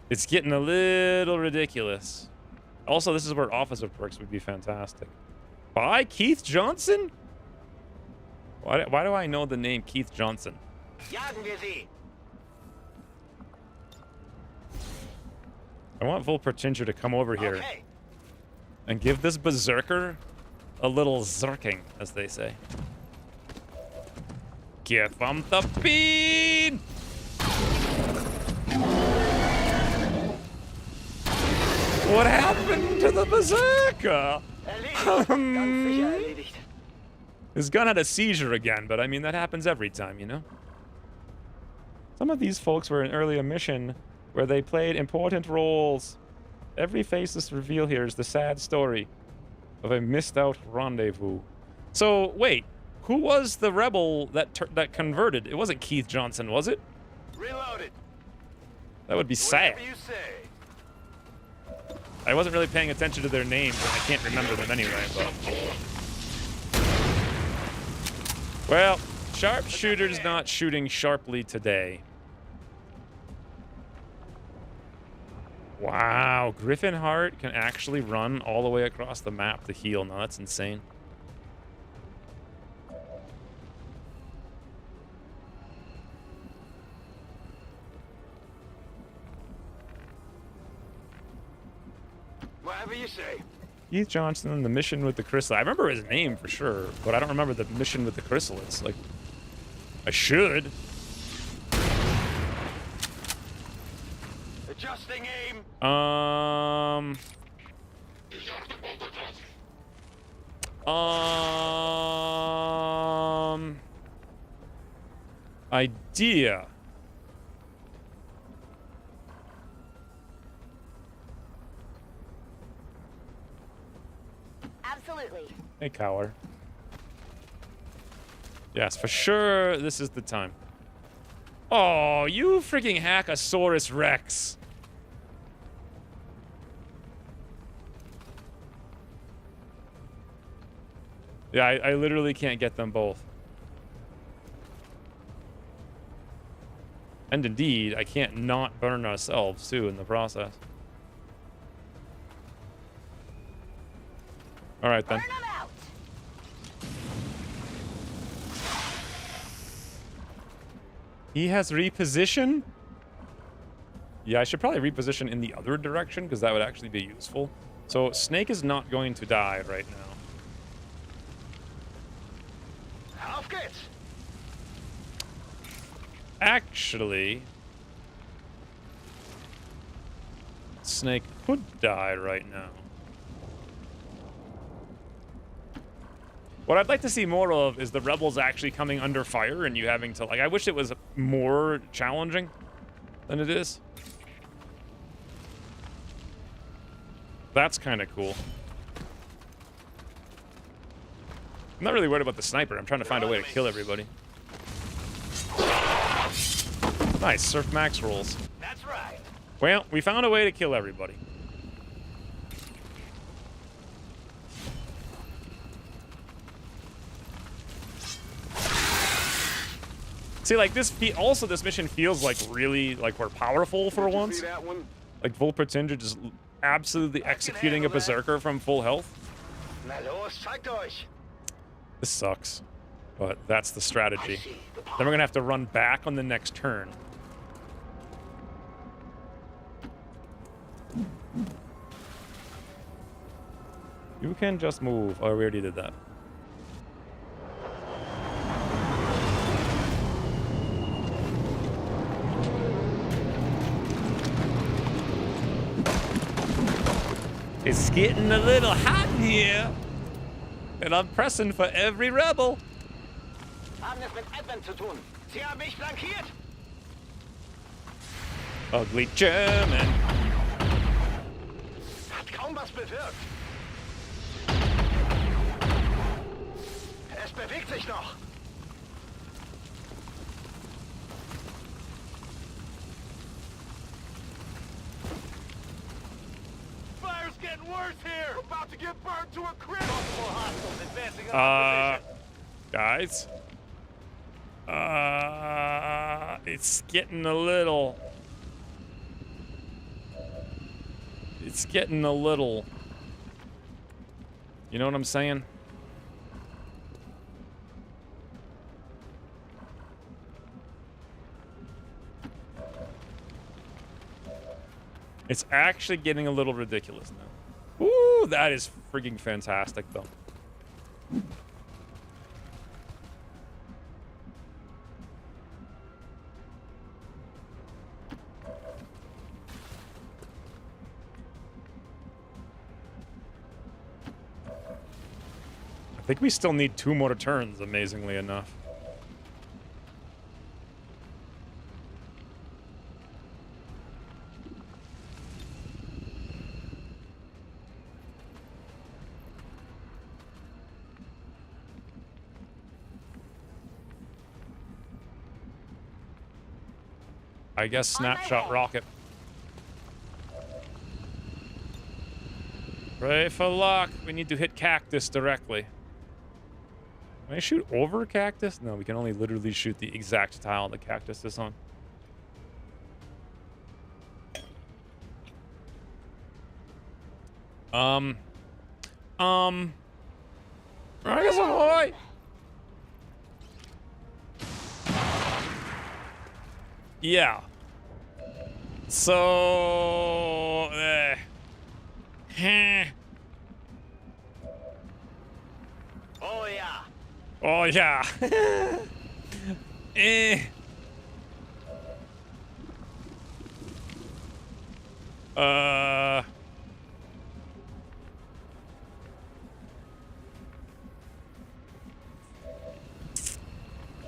It's getting a little ridiculous. Also, this is where Officer Perks would be fantastic. By Keith Johnson? Why do I know the name Keith Johnson? Jagen wir sie. I want Volpertinger to come over here Okay. and give this berserker a little zerking, as they say. Give him the bean! What happened to the berserker? Erledigt. Ganz sicher erledigt. His gun had a seizure again, but I mean, that happens every time, you know? Some of these folks were in earlier mission where they played important roles. Every faceless reveal here is the sad story of a missed out rendezvous. So, wait, who was the rebel that converted? It wasn't Keith Johnson, was it? Reloaded. That would be sad. Whatever you say. I wasn't really paying attention to their names, and I can't remember them anyway, but... Well, sharpshooter's not shooting sharply today. Wow, Griffin Hart can actually run all the way across the map to heal. Now that's insane. Whatever you say. Keith Johnson, the mission with the crystal. I remember his name for sure, but I don't remember the mission with the chrysalids. Like, I should. Adjusting aim. Idea. Absolutely. Hey, Cower. Yes, for sure, this is the time. Oh, you freaking Hackosaurus Rex. Yeah, I literally can't get them both. And indeed, I can't not burn ourselves, too, in the process. All right, then. Burn 'em out. He has reposition? Yeah, I should probably reposition in the other direction, because that would actually be useful. So, Snake is not going to die right now. Auf geht's. Actually, Snake could die right now. What I'd like to see more of is the rebels actually coming under fire and you having to, like, I wish it was more challenging than it is. That's kind of cool. I'm not really worried about the sniper. I'm trying to find a way to kill everybody. Nice, Surf Max rolls. That's right. Well, we found a way to kill everybody. See, like, this mission feels like really, like, we're powerful for Did you once. see that one? Like, Volpertinger just absolutely executing a berserker from full health. Na los, zeigt euch. This sucks, but that's the strategy. Then we're gonna have to run back on the next turn. You can just move. Oh, we already did that. It's getting a little hot in here, and I'm pressing for every rebel. Haben es mit Advent zu tun. Sie haben mich flankiert. Ugly German. Hat kaum was bewirkt. Es bewegt sich noch. Fire's getting worse here. We're about to get burned to a crisp. Multiple hostiles advancing on our position. Guys. It's getting a little. It's getting a little. You know what I'm saying? It's actually getting a little ridiculous now. Ooh, that is freaking fantastic, though. I think we still need 2 more turns, amazingly enough. I guess snapshot rocket. Pray for luck. We need to hit cactus directly. Can I shoot over cactus? No, we can only literally shoot the exact tile the cactus is on. I guess ahoy! Yeah. So, Oh ja. oh yeah.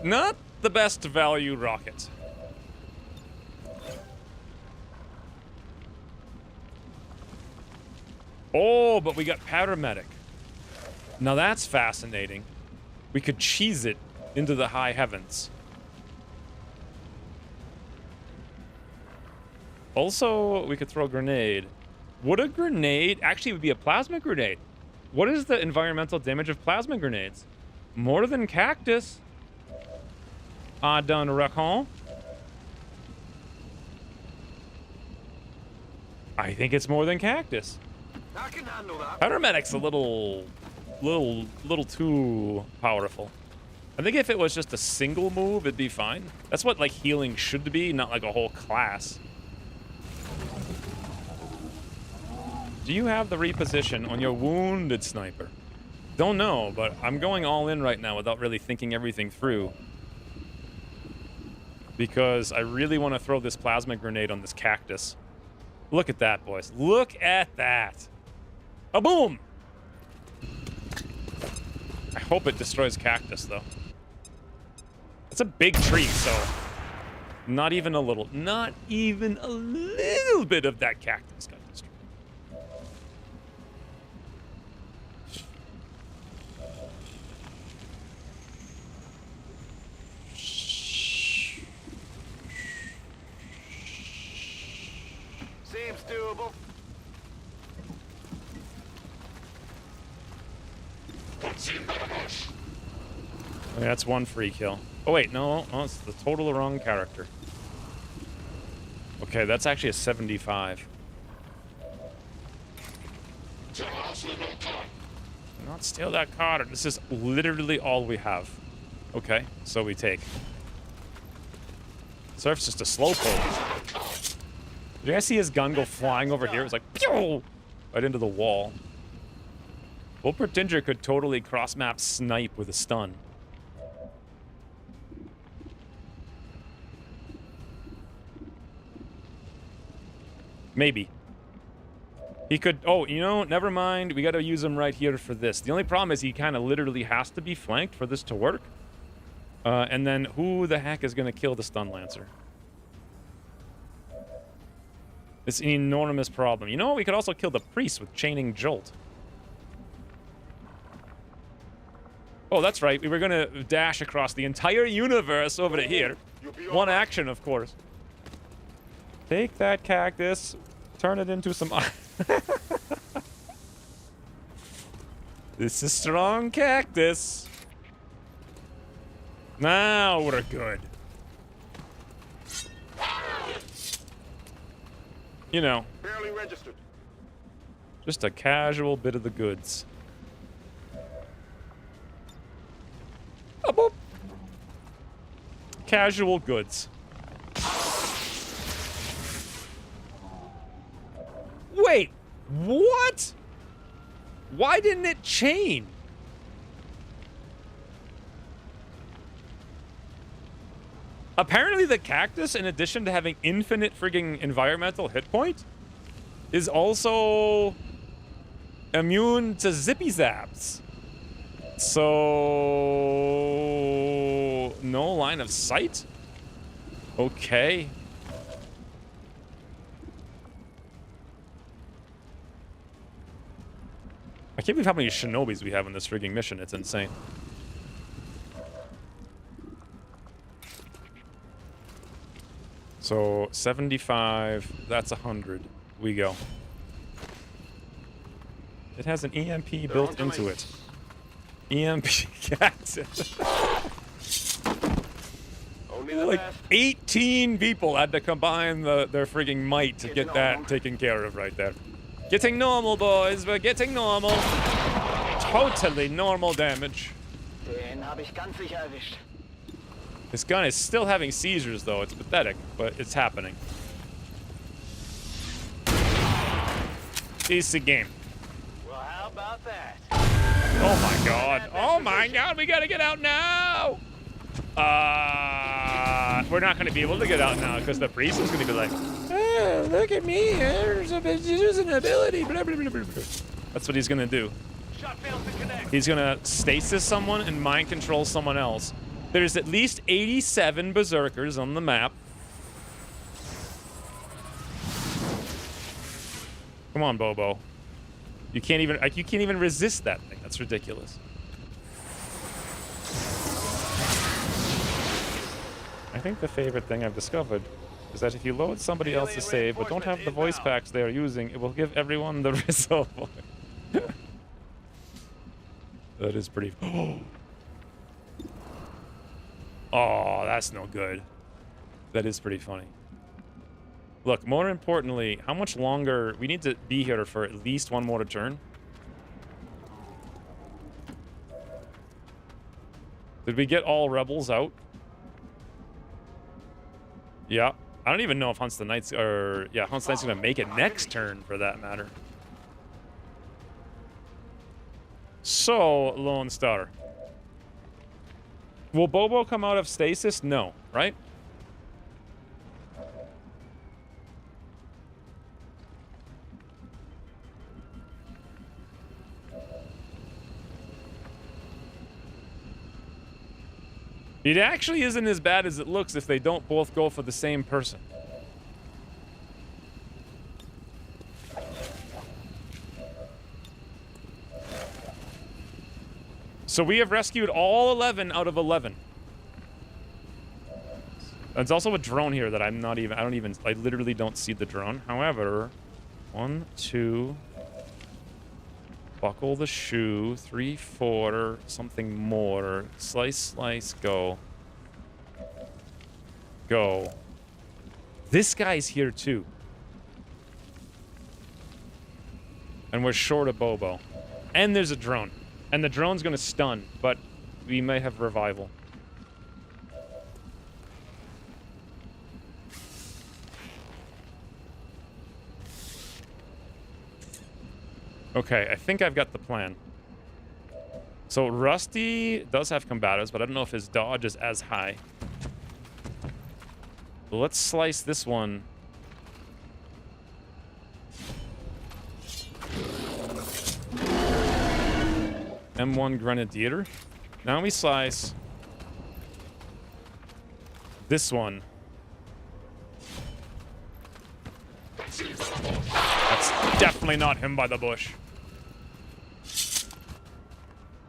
Not the best value rocket. Oh, but we got paramedic. Now that's fascinating. We could cheese it into the high heavens. Also, we could throw a grenade. Would a grenade... Actually, it would be a plasma grenade. What is the environmental damage of plasma grenades? More than cactus. I done reckon. I think it's more than cactus. I can handle that. Paramedic's a little too powerful. I think if it was just a single move, it'd be fine. That's what like healing should be, not like a whole class. Do you have the reposition on your wounded sniper? Don't know, but I'm going all in right now without really thinking everything through. Because I really want to throw this plasma grenade on this cactus. Look at that, boys. Look at that. A boom! I hope it destroys cactus, though. It's a big tree, so... Not even a little bit of that cactus got destroyed. Seems doable. That's one free kill. Oh wait, no, it's the total wrong character. Okay, that's actually a 75. Do not steal that card. This is literally all we have. Okay, so we take. Surf's just a slowpoke. Did you guys see his gun go flying over here? It was like, pew! Right into the wall. Wolpertinger could totally cross-map snipe with a stun. Maybe. He could... Oh, you know, never mind. We got to use him right here for this. The only problem is he kind of literally has to be flanked for this to work. And then who the heck is going to kill the stun lancer? It's an enormous problem. You know what? We could also kill the priest with chaining jolt. Oh, that's right. We were going to dash across the entire universe over to here. One action, of course. Take that cactus. Turn it into some... This is strong cactus. Now we're good. You know. Barely registered. Just a casual bit of the goods. Oh, boop. Casual goods. Wait, what? Why didn't it chain? Apparently the cactus, in addition to having infinite frigging environmental hit point, is also immune to zippy zaps. So... no line of sight? Okay. I can't believe how many shinobis we have in this frigging mission. It's insane. So, 75, that's 100. We go. It has an EMP built into it. EMP cactus. Like 18 people had to combine their frigging might to get that taken care of right there. Getting normal, boys. We're getting normal. Totally normal damage. Den habe ich ganz sicher erwischt. This gun is still having seizures, though. It's pathetic, but it's happening. Easy game. Well, how about that? Oh my god. Oh my god, we gotta get out now! we're not going to be able to get out now because the priest is going to be like, oh, look at me, there's an ability. Blah, blah, blah, blah. That's what he's going to do. Shot fails to connect. He's going to stasis someone and mind control someone else. There's at least 87 berserkers on the map. Come on, Bobo. You can't even resist that thing. That's ridiculous. I think the favorite thing I've discovered is that if you load somebody else's save but don't have the voice packs they are using, it will give everyone the result. That is pretty. Oh, that's no good. That is pretty funny. Look, more importantly, how much longer... We need to be here for at least one more turn. Did we get all rebels out? Yeah. I don't even know if Hunts the Knight's... Or, yeah, Hunts the Knight's going to make it next turn, for that matter. So, Lone Star. Will Bobo come out of stasis? No, right? It actually isn't as bad as it looks if they don't both go for the same person. So we have rescued all 11 out of 11. There's also a drone here that I literally don't see the drone. However, 1, 2, buckle the shoe, 3, 4, something more. Slice, slice, go. Go. This guy's here too. And we're short of Bobo. And there's a drone. And the drone's gonna stun, but we may have revival. Okay, I think I've got the plan. So Rusty does have combatives, but I don't know if his dodge is as high. So let's slice this one. M1 Grenadier. Now we slice this one. That's definitely not him by the bush.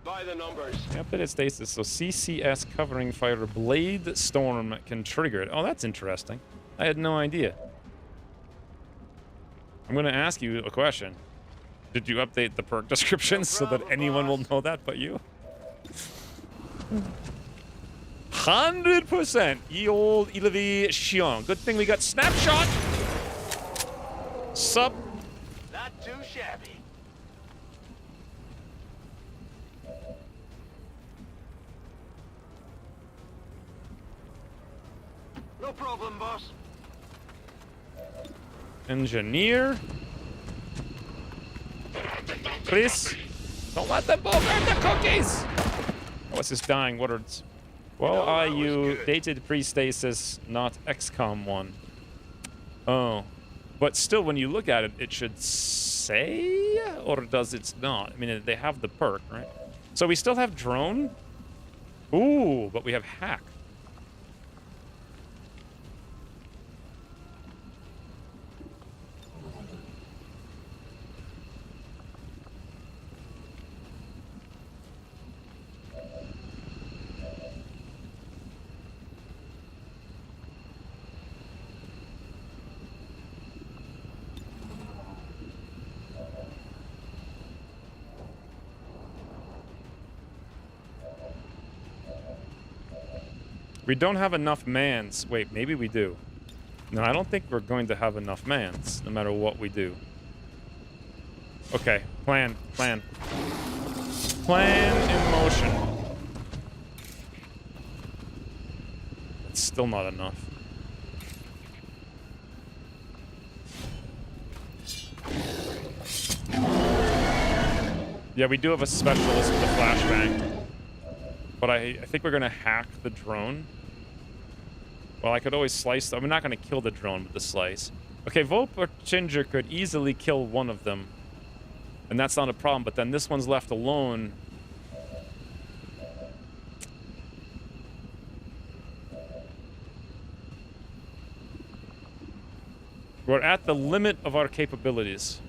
By the numbers. Updated stasis. So CCS covering fire blade storm can trigger it. Oh, that's interesting. I had no idea. I'm going to ask you a question. Did you update the perk descriptions so that anyone will know that but you? 100% ye old elevation. Good thing we got snapshot. Sup? Not too shabby. No problem, boss. Engineer. Please. Don't let them both earn the cookies. What's his dying words? Well, are you dated pre-stasis, not XCOM 1? Oh. But still, when you look at it, it should say? Or does it not? I mean, they have the perk, right? So we still have drone? Ooh, but we have hack. We don't have enough mans. Wait, maybe we do. No, I don't think we're going to have enough mans, no matter what we do. Okay, plan. Plan in motion. It's still not enough. Yeah, we do have a specialist with a flashbang. But I think we're going to hack the drone. Well, I could always slice them. I'm not going to kill the drone with the slice. Okay, Volperchinger could easily kill one of them. And that's not a problem, but then this one's left alone. We're at the limit of our capabilities.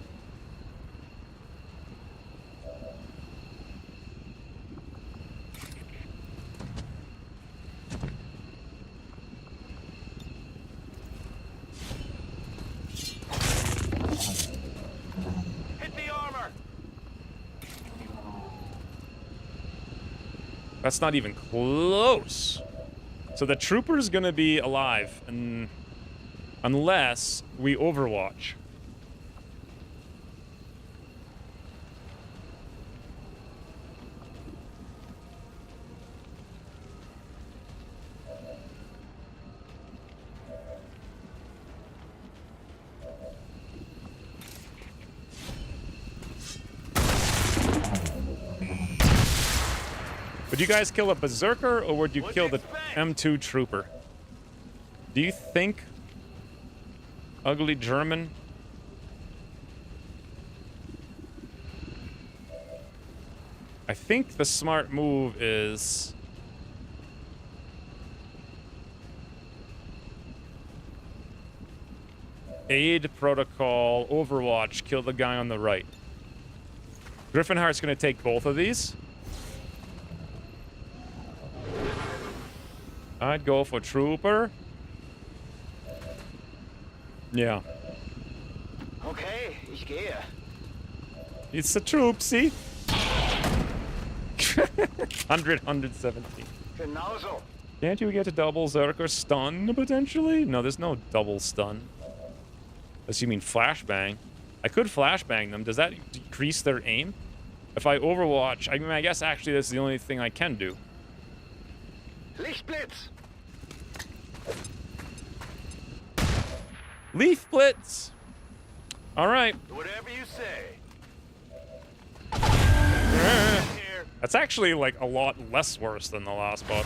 Hit the armor. That's not even close. So the trooper's gonna be alive, and unless we overwatch. Would you guys kill a berserker, or would you kill the M2 trooper? Do you think ugly German? I think the smart move is aid protocol, overwatch, kill the guy on the right. Griffinheart's gonna take both of these. I'd go for trooper. Yeah. Okay, ich gehe. It's a troopsy. 117. Genauso. Can't you get a double Zerker stun, potentially? No, there's no double stun. Unless you mean flashbang. I could flashbang them. Does that decrease their aim? If I overwatch, I mean, I guess actually that's the only thing I can do. Lichtblitz. Leaf Blitz! Alright. Whatever you say. Here. That's actually, like, a lot less worse than the last boss.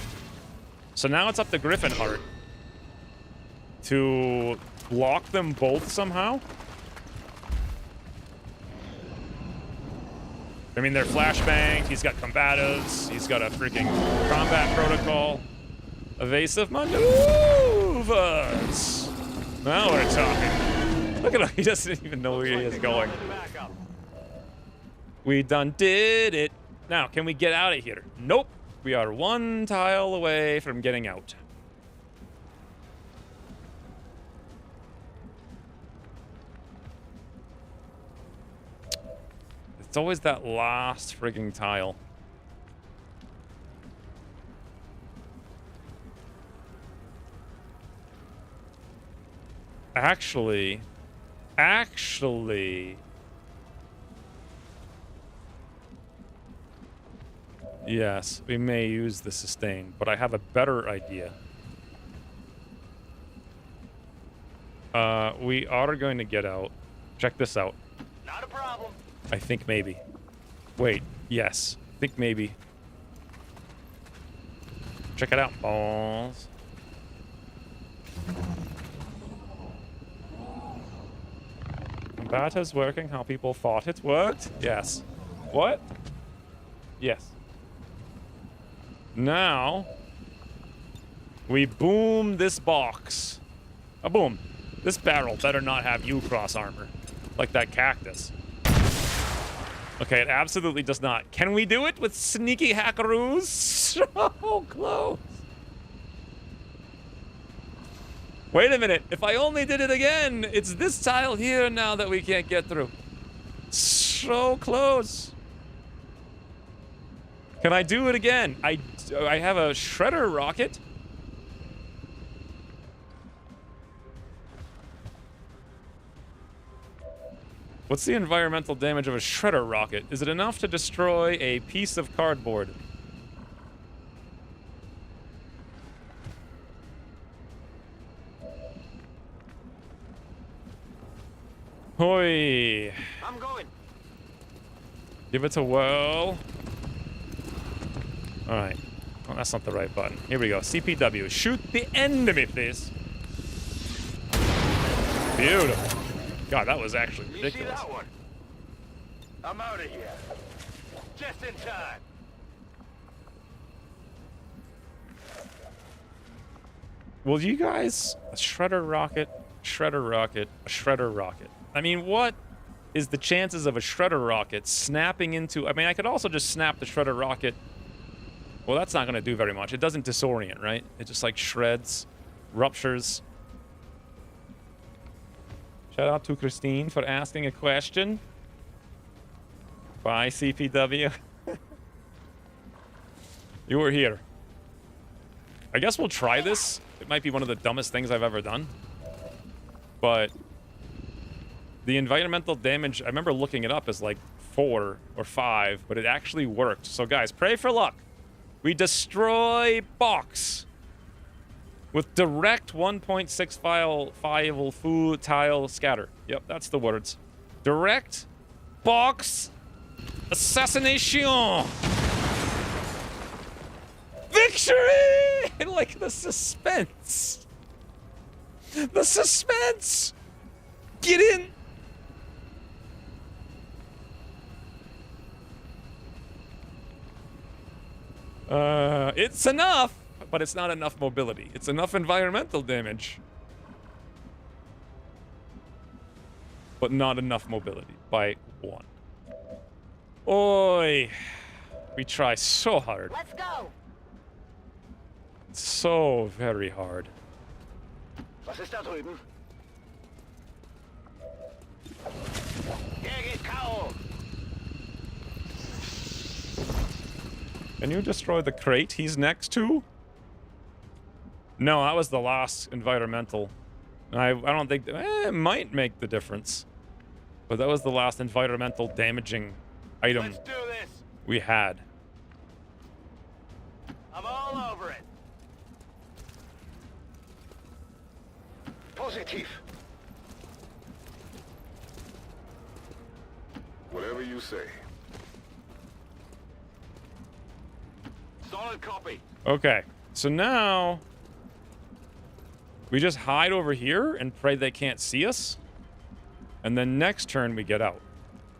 So now it's up to Griffinheart to block them both somehow. I mean, they're flashbanged, he's got combatives, he's got a freaking combat protocol. Evasive maneuvers! Now we're talking. Look at him, he doesn't even know where he is going. We done did it. Now, can we get out of here? Nope. We are one tile away from getting out. It's always that last frigging tile. Actually, yes, we may use the sustain, but I have a better idea. We are going to get out. Check this out. Not a problem. I think maybe. Wait, yes. I think maybe. Check it out, balls. Combative's working how people thought it worked? Yes. What? Yes. Now, we boom this box. A boom. This barrel better not have U-cross armor. Like that cactus. Okay, it absolutely does not. Can we do it with sneaky hackaroos? So close. Wait a minute. If I only did it again, it's this tile here now that we can't get through. So close. Can I do it again? I have a shredder rocket. What's the environmental damage of a shredder rocket? Is it enough to destroy a piece of cardboard? Hoi. I'm going. Give it a whirl. Alright. Oh, that's not the right button. Here we go. CPW. Shoot the enemy, please. Beautiful. God, that was actually You see ridiculous. that one? I'm out of here. Just in time. Will you guys... A shredder rocket, shredder rocket, a shredder rocket. I mean, what is the chances of a shredder rocket snapping into... I mean, I could also just snap the shredder rocket. Well, that's not going to do very much. It doesn't disorient, right? It just, like, shreds, ruptures. Shout out to Christine for asking a question. Bye, CPW. You were here. I guess we'll try this. It might be one of the dumbest things I've ever done. But the environmental damage, I remember looking it up as like 4 or 5, but it actually worked. So guys, pray for luck. We destroy box with direct 1.6 file tile scatter. Yep, that's the words. Direct box assassination. Victory! Like the suspense. The suspense. Get in. It's enough, but it's not enough mobility. It's enough environmental damage, but not enough mobility by 1. Oi. We try so hard. Let's go. So very hard. Was ist da drüben? Der geht K.O. Can you destroy the crate he's next to? No, that was the last environmental. I don't think... it might make the difference. But that was the last environmental damaging item Let's do this. we had. I'm all over it. Positiv. Whatever you say. Solid copy. Okay, so now... we just hide over here and pray they can't see us. And then next turn we get out.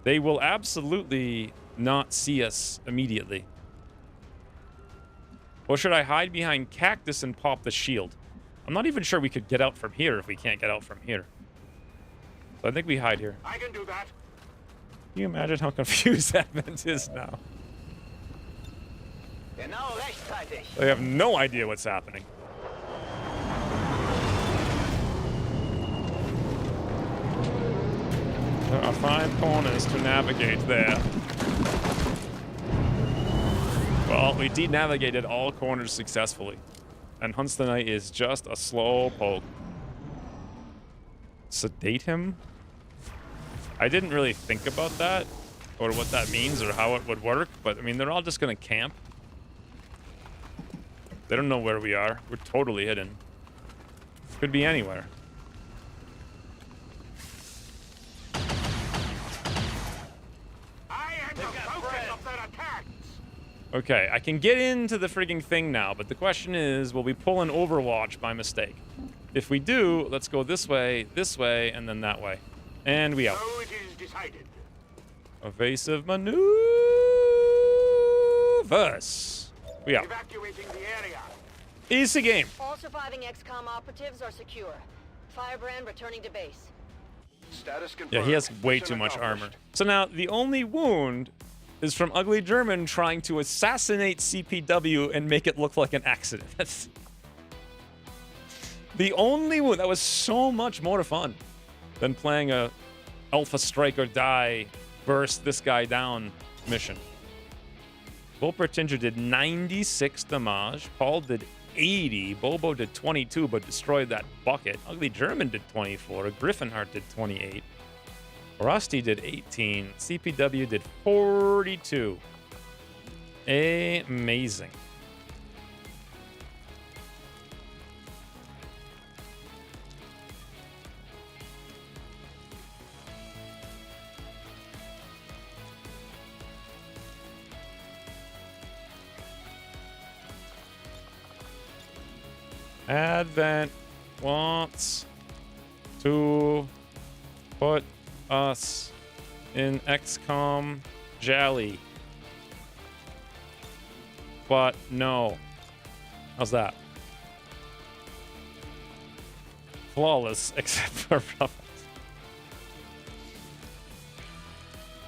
They will absolutely not see us immediately. Or should I hide behind cactus and pop the shield? I'm not even sure we could get out from here if we can't get out from here. So I think we hide here. I can do that. Can you imagine how confused Advent is now? Genau rechtzeitig. They have no idea what's happening. There are 5 corners to navigate there. Well, we de-navigated all corners successfully. And Hunstanite is just a slow poke. Sedate him? I didn't really think about that, or what that means, or how it would work, but I mean, they're all just gonna camp. They don't know where we are. We're totally hidden. Could be anywhere. I am the focus of their attacks. Okay, I can get into the frigging thing now, but the question is, will we pull an Overwatch by mistake? If we do, let's go this way, and then that way. And we out. So it is decided. Evasive maneuvers. We out. Evacuating the area. Easy game. All surviving XCOM operatives are secure. Firebrand returning to base. Status confirmed. Yeah, he has way Mission too much accomplished. armor. So now, the only wound is from Ugly German trying to assassinate CPW and make it look like an accident. That's the only wound. That was so much more fun than playing a Alpha Strike or Die, burst this guy down mission. Volpertinger did 96 damage. Paul did 80. Bobo did 22, but destroyed that bucket. Ugly German did 24. Griffinheart did 28. Rusty did 18. CPW did 42. Amazing. Advent wants to put us in XCOM Jally. But no. How's that? Flawless, except for rebels.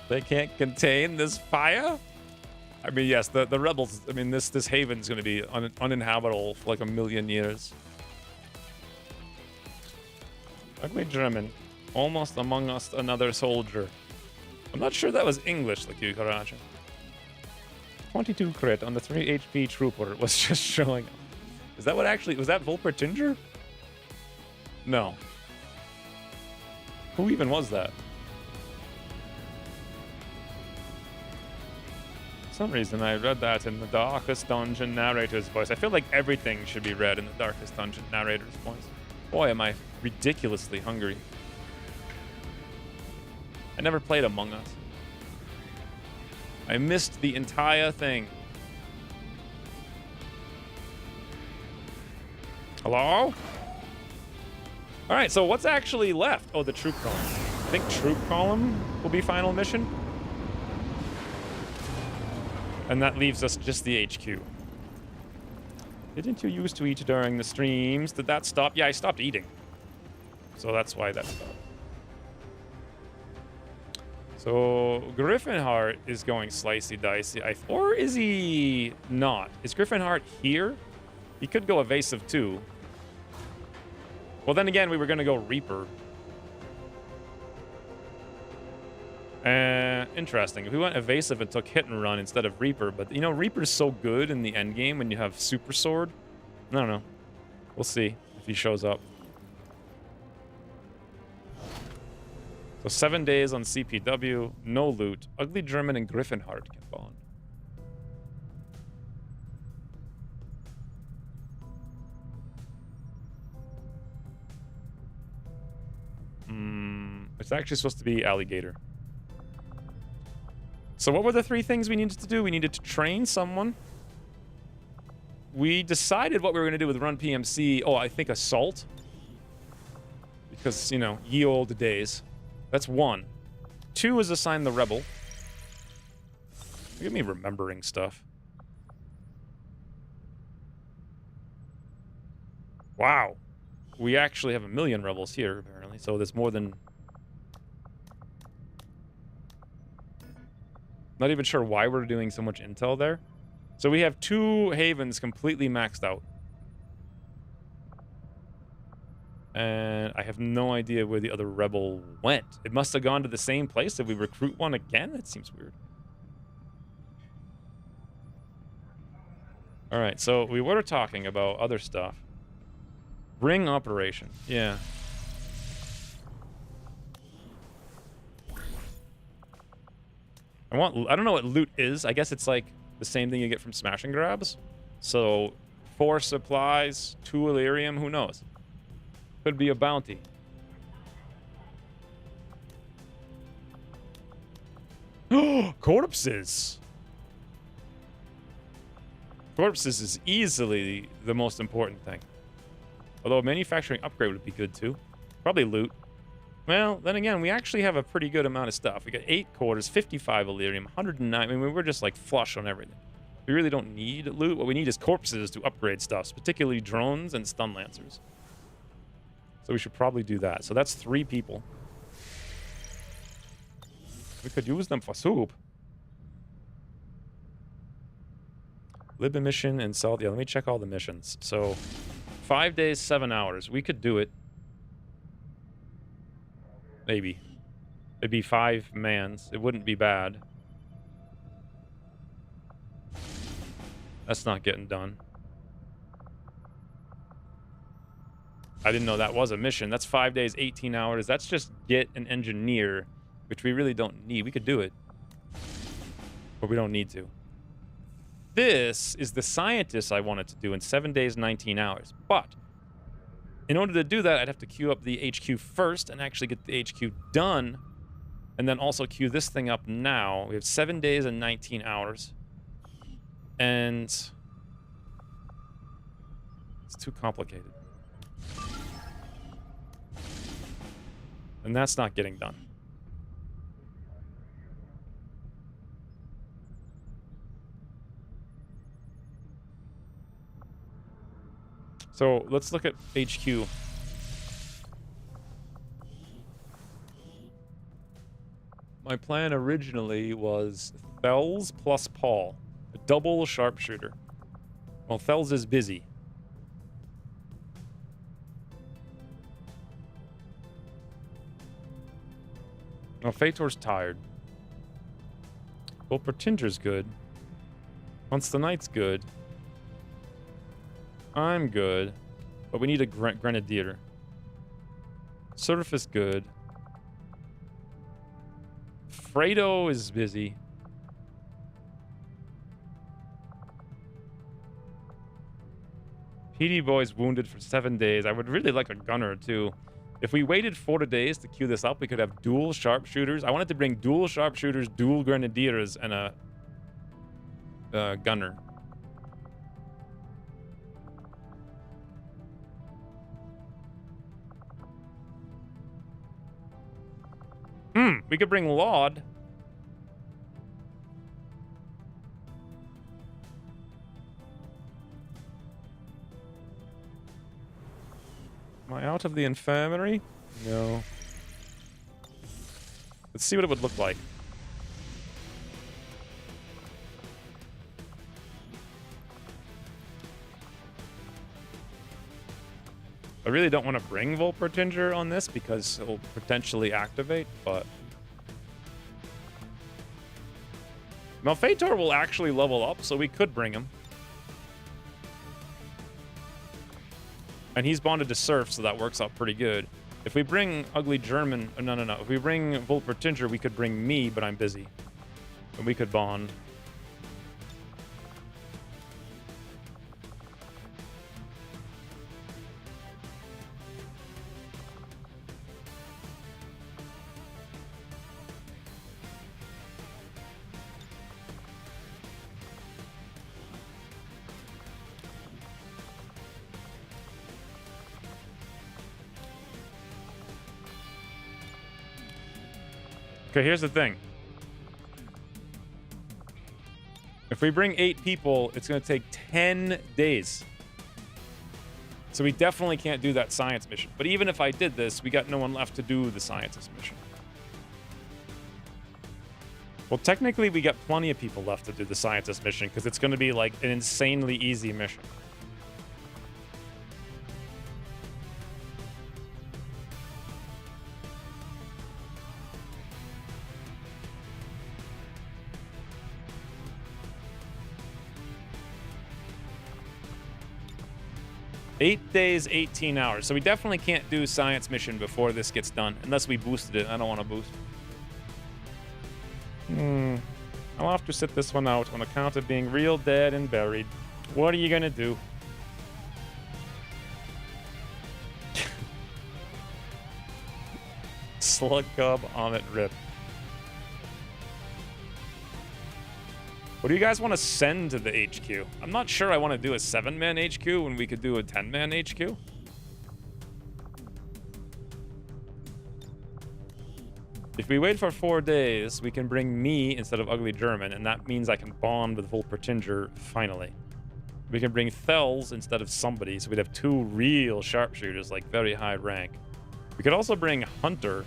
They can't contain this fire? I mean, yes, the rebels, I mean, this haven's going to be uninhabitable for like 1,000,000 years. Ugly German. Almost among us another soldier. I'm not sure that was English, like you, Karaja. 22 crit on the 3 HP trooper was just showing up. Is that what actually, was that Volpertinger? No. Who even was that? For some reason, I read that in the Darkest Dungeon narrator's voice. I feel like everything should be read in the Darkest Dungeon narrator's voice. Boy, am I ridiculously hungry. I never played Among Us. I missed the entire thing. Hello? All right, so what's actually left? Oh, the troop column. I think troop column will be final mission. And that leaves us just the HQ. Didn't you used to eat during the streams? Did that stop? Yeah, I stopped eating. So that's why that stopped. So Griffinheart is going slicey dicey. Or is he not? Is Griffinheart here? He could go evasive too. Well, then again, we were going to go Reaper. Interesting. If we went evasive and took hit and run instead of Reaper, but you know, Reaper's so good in the end game when you have Super Sword. I don't know. We'll see if he shows up. So 7 days on CPW, no loot. Ugly German and Griffinheart can bond. It's actually supposed to be Alligator. So what were the 3 things we needed to do? We needed to train someone. We decided what we were going to do with Run PMC. Oh, I think Assault. Because, you know, ye olde days. That's 1. 2 is assign the Rebel. Look at me remembering stuff. Wow. We actually have 1,000,000 Rebels here, apparently. So there's more than... Not even sure why we're doing so much intel there. So we have 2 havens completely maxed out. And I have no idea where the other rebel went. It must have gone to the same place. Did we recruit one again? That seems weird. All right, so we were talking about other stuff. Ring operation. Yeah. I don't know what loot is. I guess it's like the same thing you get from smash and grabs. So 4 supplies, 2 Illyrium, who knows? Could be a bounty. Corpses. Corpses is easily the most important thing. Although a manufacturing upgrade would be good too. Probably loot. Well, then again, we actually have a pretty good amount of stuff. We got 8 quarters, 55 Illyrium, 109. I mean, we're just like flush on everything. We really don't need loot. What we need is corpses to upgrade stuff, particularly drones and stun lancers. So we should probably do that. So that's 3 people. We could use them for soup. Lib mission and salt. Yeah, let me check all the missions. So 5 days, 7 hours. We could do it. Maybe. It'd be 5 mans. It wouldn't be bad. That's not getting done. I didn't know that was a mission. That's 5 days, 18 hours. That's just get an engineer, which we really don't need. We could do it, but we don't need to. This is the scientist I wanted to do in 7 days, 19 hours. But in order to do that, I'd have to queue up the HQ first and actually get the HQ done, and then also queue this thing up now. We have 7 days and 19 hours. And It's too complicated. And that's not getting done. So let's look at HQ. My plan originally was Fells plus Paul. A double sharpshooter. Well, Fells is busy. Well, Fator's tired. Well, Pertinger's good. Once the Knight's good. I'm good. But we need a Grenadier. Surf is good. Fredo is busy. PD Boy's wounded for 7 days. I would really like a gunner, too. If we waited 4 days to queue this up, we could have dual sharpshooters. I wanted to bring dual sharpshooters, dual grenadiers, and a gunner. We could bring Laud. Am I out of the infirmary? No. Let's see what it would look like. I really don't want to bring Volpertinger on this because he'll potentially activate, but... Malfetor will actually level up, so we could bring him. And he's bonded to Surf, so that works out pretty good. If we bring Ugly German... No. If we bring Volpertinger, we could bring me, but I'm busy. And we could bond. Okay, here's the thing. If we bring 8 people, it's going to take 10 days. So we definitely can't do that science mission. But even if I did this, we got no one left to do the scientist mission. Well, technically, we got plenty of people left to do the scientist mission because it's going to be like an insanely easy mission. Eight days, 18 hours. So we definitely can't do science mission before this gets done. Unless we boosted it. I don't want to boost. I'll have to sit this one out on account of being real dead and buried. What are you gonna do? Slug Cub, Amit Rip. What do you guys want to send to the HQ? I'm not sure I want to do a 7-man HQ when we could do a 10-man HQ. If we wait for 4 days, we can bring me instead of Ugly German, and that means I can bond with Volpertinger finally. We can bring Thels instead of somebody, so we'd have 2 real sharpshooters, like very high rank. We could also bring Hunter.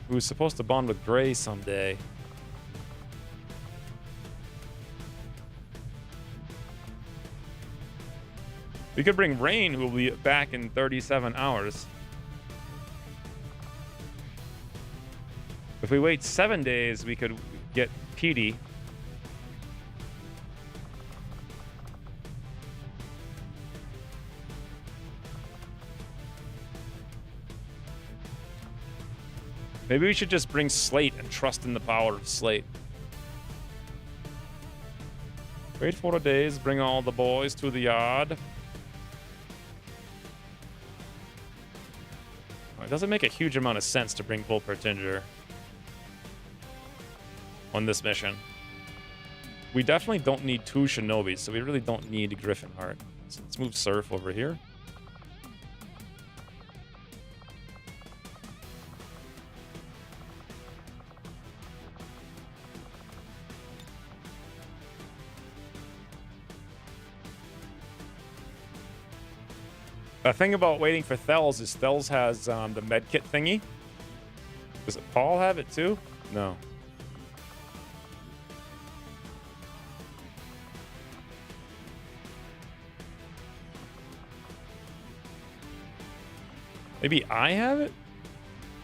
Who's supposed to bond with Gray someday. We could bring Rain, who will be back in 37 hours. If we wait 7 days, we could get Petey. Maybe we should just bring Slate and trust in the power of Slate. Wait 4 days, bring all the boys to the yard. It doesn't make a huge amount of sense to bring Volpertinger on this mission. we definitely don't need 2 Shinobis, so we really don't need Griffin Heart. So let's move Surf over here. The thing about waiting for Thels is Thels has the medkit thingy. Does it Paul have it too? No. Maybe I have it?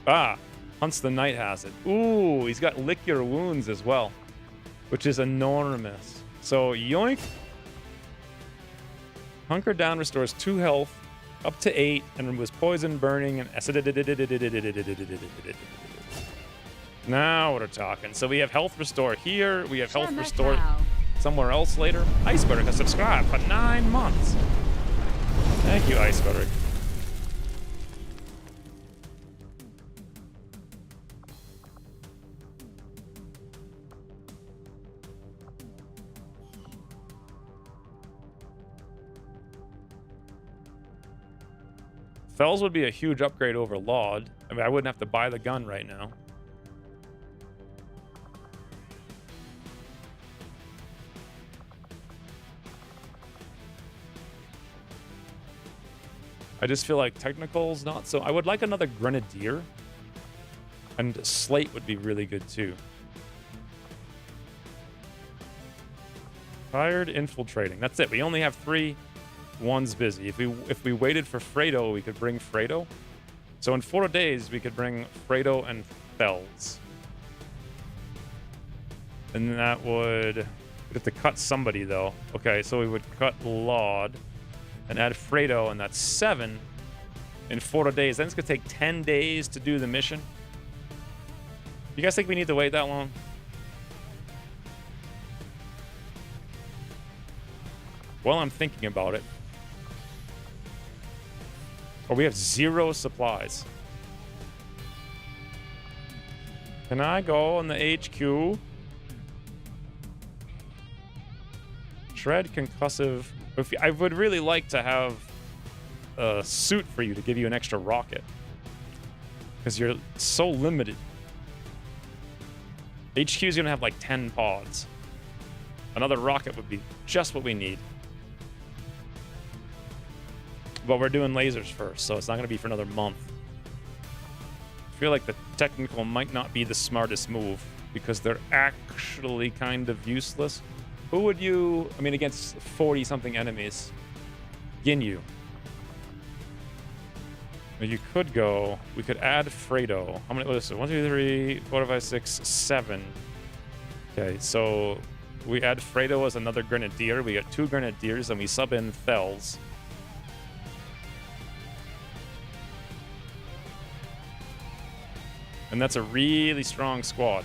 Ah, Hunts the Knight has it. Ooh, he's got Lick Your Wounds as well, which is enormous. So, yoink. Hunker Down restores 2 health, up to 8, and removes poison, burning, and now we're talking. So we have health restore here. We have health restore somewhere else later. Iceberg has subscribed for 9 months. Thank you, Iceberg. Fells would be a huge upgrade over Laud. I mean, I wouldn't have to buy the gun right now. I just feel like Technical's not so... I would like another Grenadier. And Slate would be really good too. Tired, infiltrating. That's it. We only have 3. One's busy. If we waited for Fredo, we could bring Fredo. So in 4 days, we could bring Fredo and Fells. And that would... We'd have to cut somebody, though. Okay, so we would cut Laud and add Fredo, and that's 7 in 4 days. Then it's going to take 10 days to do the mission. You guys think we need to wait that long? Well, I'm thinking about it. Or we have 0 supplies. Can I go on the HQ? Shred concussive. I would really like to have a suit for you to give you an extra rocket. Because you're so limited. HQ is going to have like 10 pods. Another rocket would be just what we need. But we're doing lasers first, so it's not going to be for another month. I feel like the technical might not be the smartest move because they're actually kind of useless. Who would you... I mean, against 40-something enemies. Ginyu. Well, you could go... We could add Fredo. How many... What is it? 1, 2, 3, 4, 5, 6, 7. Okay, so we add Fredo as another Grenadier. We get 2 Grenadiers, and we sub in Fells. And that's a really strong squad.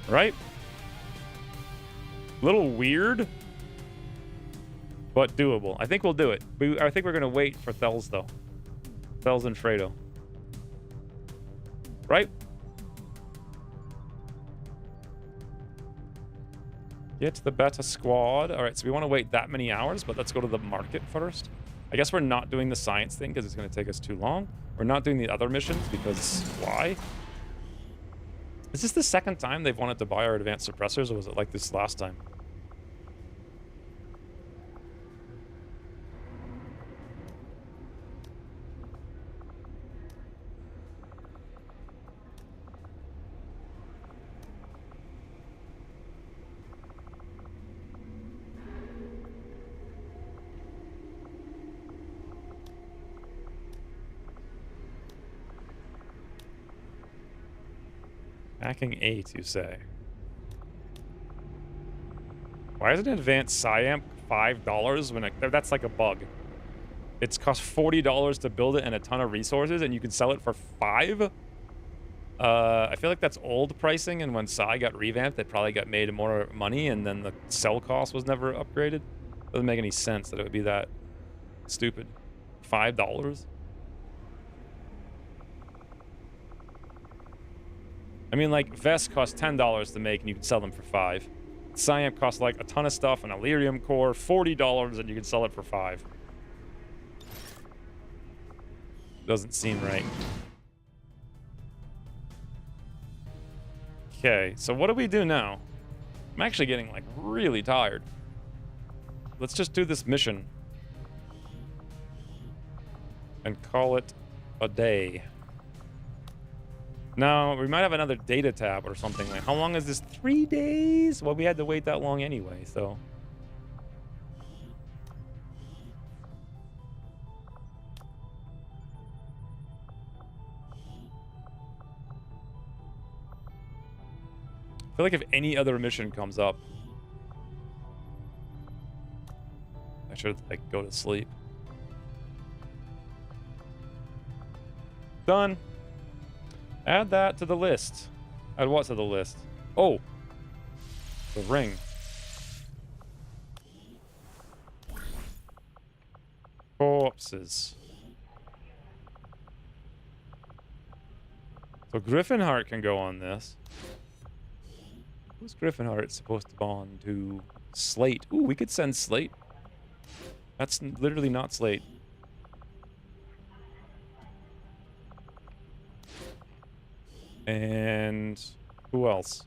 Right? A little weird, but doable. I think we'll do it. I think we're going to wait for Thels, though. Thels and Fredo. Right? Get to the beta squad. All right, so we want to wait that many hours, but let's go to the market first. I guess we're not doing the science thing because it's going to take us too long. We're not doing the other missions because why? Is this the second time they've wanted to buy our advanced suppressors, or was it like this last time? Hacking 8, you say? Why is an advanced SciAmp $5 when that's like a bug? It's cost $40 to build it and a ton of resources, and you can sell it for $5? I feel like that's old pricing, and when Sci got revamped, they probably got made more money, and then the sell cost was never upgraded. Doesn't make any sense that it would be that stupid. $5? I mean, like, vests cost $10 to make, and you can sell them for $5. Cyan costs like a ton of stuff, an Illyrium core, $40, and you can sell it for $5. Doesn't seem right. Okay, so what do we do now? I'm actually getting like really tired. Let's just do this mission and call it a day. Now, we might have another data tab or something. Like, how long is this? 3 days? Well, we had to wait that long anyway, so. I feel like if any other mission comes up, I should, like, go to sleep. Done. Add that to the list. Add what to the list? Oh, the ring. Corpses. So Griffinheart can go on this. Who's Griffinheart supposed to bond to? Slate. Ooh, we could send Slate. That's literally not Slate. And who else?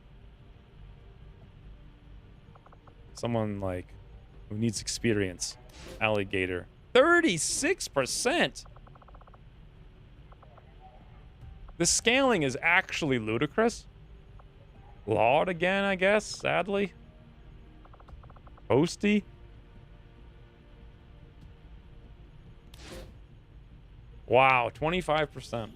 Someone like who needs experience. Alligator. 36%. The scaling is actually ludicrous. Laud again, I guess, sadly. Posty. Wow, 25%.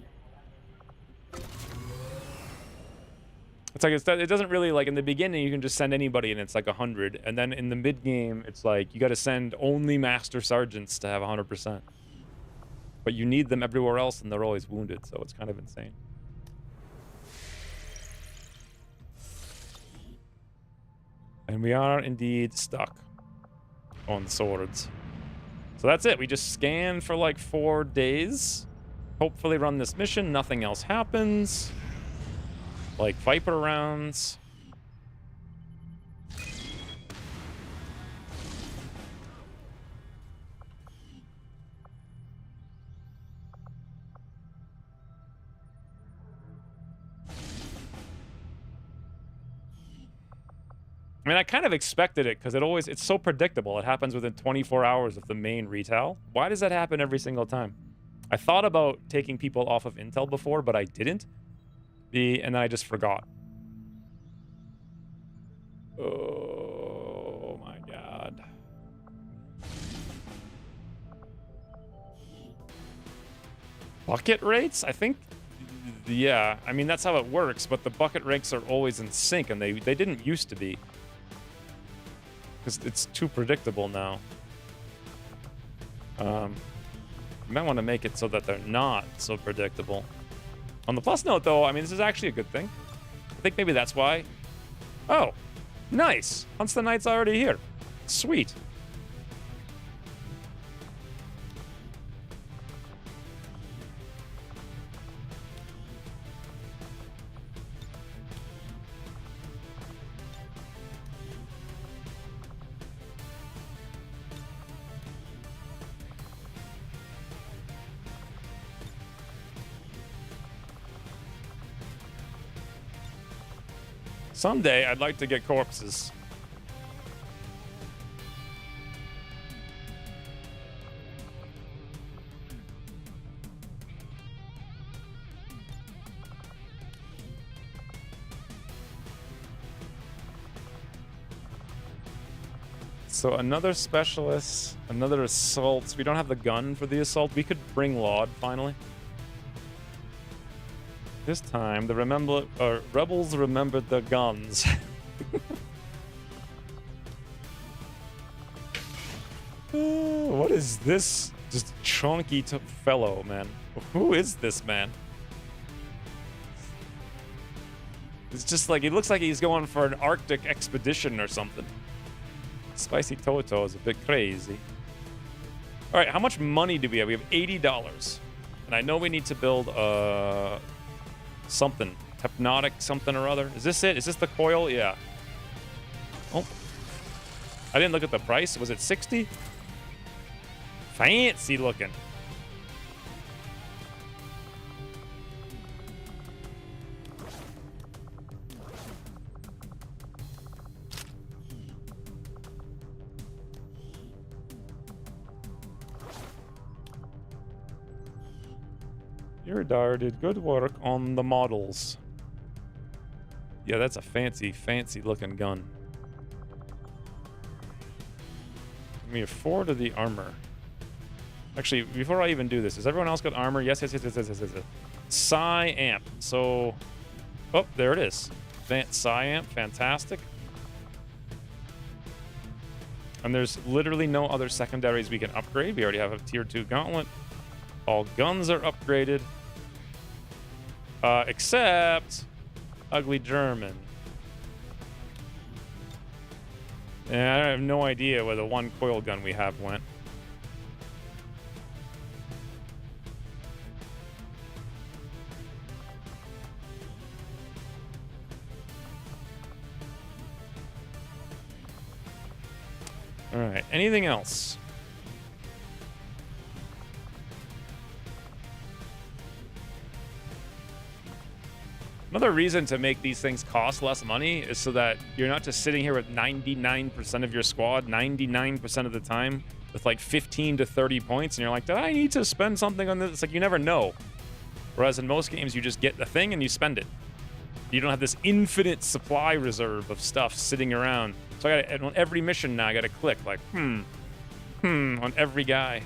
It's like it doesn't really, like, in the beginning you can just send anybody and it's like 100, and then in the mid game it's like you got to send only master sergeants to have 100%. But you need them everywhere else and they're always wounded, so it's kind of insane. And we are indeed stuck on swords. So that's it. We just scan for like 4 days. Hopefully run this mission. Nothing else happens. Like Viper rounds. I mean, I kind of expected it because it's so predictable. It happens within 24 hours of the main retail. Why does that happen every single time? I thought about taking people off of Intel before, but I didn't. And then I just forgot. Oh my god. Bucket rates? I think, yeah. I mean, that's how it works, but the bucket ranks are always in sync, and they didn't used to be. Because it's too predictable now. You might want to make it so that they're not so predictable. On the plus note, though, I mean, this is actually a good thing. I think maybe that's why. Oh, nice. Hunts the Knight's already here. Sweet. Someday, I'd like to get corpses. So another specialist, another assault. We don't have the gun for the assault. We could bring Laud, finally. This time, the rebels remembered their guns. What is this? Just chunky fellow, man. Who is this man? It's just like, it looks like he's going for an Arctic expedition or something. Spicy Toto is a bit crazy. All right, how much money do we have? We have $80. And I know we need to build something. Hypnotic something or other. Is this it? Is this the coil? Yeah. Oh, I didn't look at the price. Was it 60? Fancy looking. Iridar did good work on the models. Yeah, that's a fancy, fancy looking gun. Give me a 4 to the armor. Actually, before I even do this, has everyone else got armor? Yes, yes, yes, yes, yes, yes, yes. Psi amp. So, oh, there it is. Psi amp, fantastic. And there's literally no other secondaries we can upgrade. We already have a tier 2 gauntlet. All guns are upgraded. Except Ugly German. And I have no idea where the one coil gun we have went. All right, anything else? Another reason to make these things cost less money is so that you're not just sitting here with 99% of your squad 99% of the time with like 15 to 30 points and you're like, do I need to spend something on this? It's like you never know. Whereas in most games, you just get the thing and you spend it. You don't have this infinite supply reserve of stuff sitting around. So I gotta, on every mission now, I gotta click like, on every guy.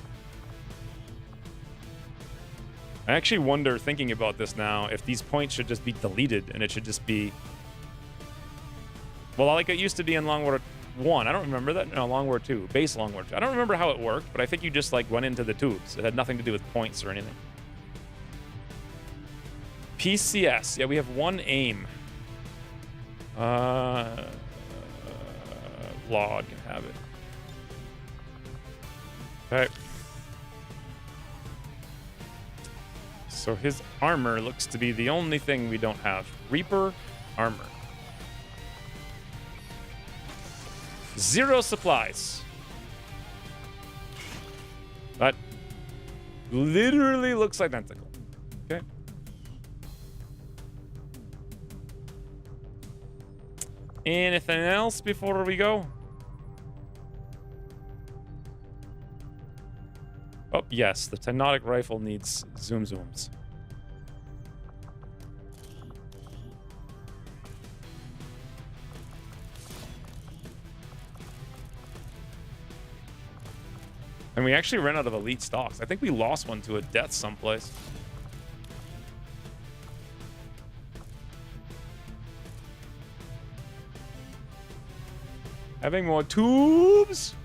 I actually wonder, thinking about this now, if these points should just be deleted and it should just be... Well, like it used to be in Long War 1. I don't remember that. No, Long War 2. Base Long War 2. I don't remember how it worked, but I think you just like went into the tubes. It had nothing to do with points or anything. PCS. Yeah, we have one aim. Log can have it. Okay. So his armor looks to be the only thing we don't have. Reaper armor. 0 supplies. That literally looks identical. Okay. Anything else before we go? Oh, yes, the Tenotic rifle needs zoom zooms. And we actually ran out of elite stocks. I think we lost one to a death someplace. Having more tubes?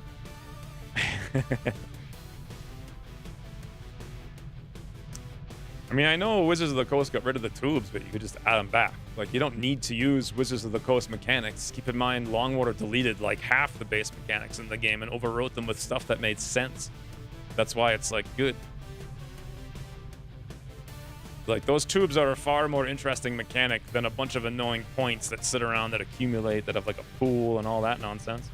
I mean, I know Wizards of the Coast got rid of the tubes, but you could just add them back. Like, you don't need to use Wizards of the Coast mechanics. Keep in mind, Longwater deleted like half the base mechanics in the game and overwrote them with stuff that made sense. That's why it's, like, good. Like, those tubes are a far more interesting mechanic than a bunch of annoying points that sit around that accumulate, that have, like, a pool and all that nonsense.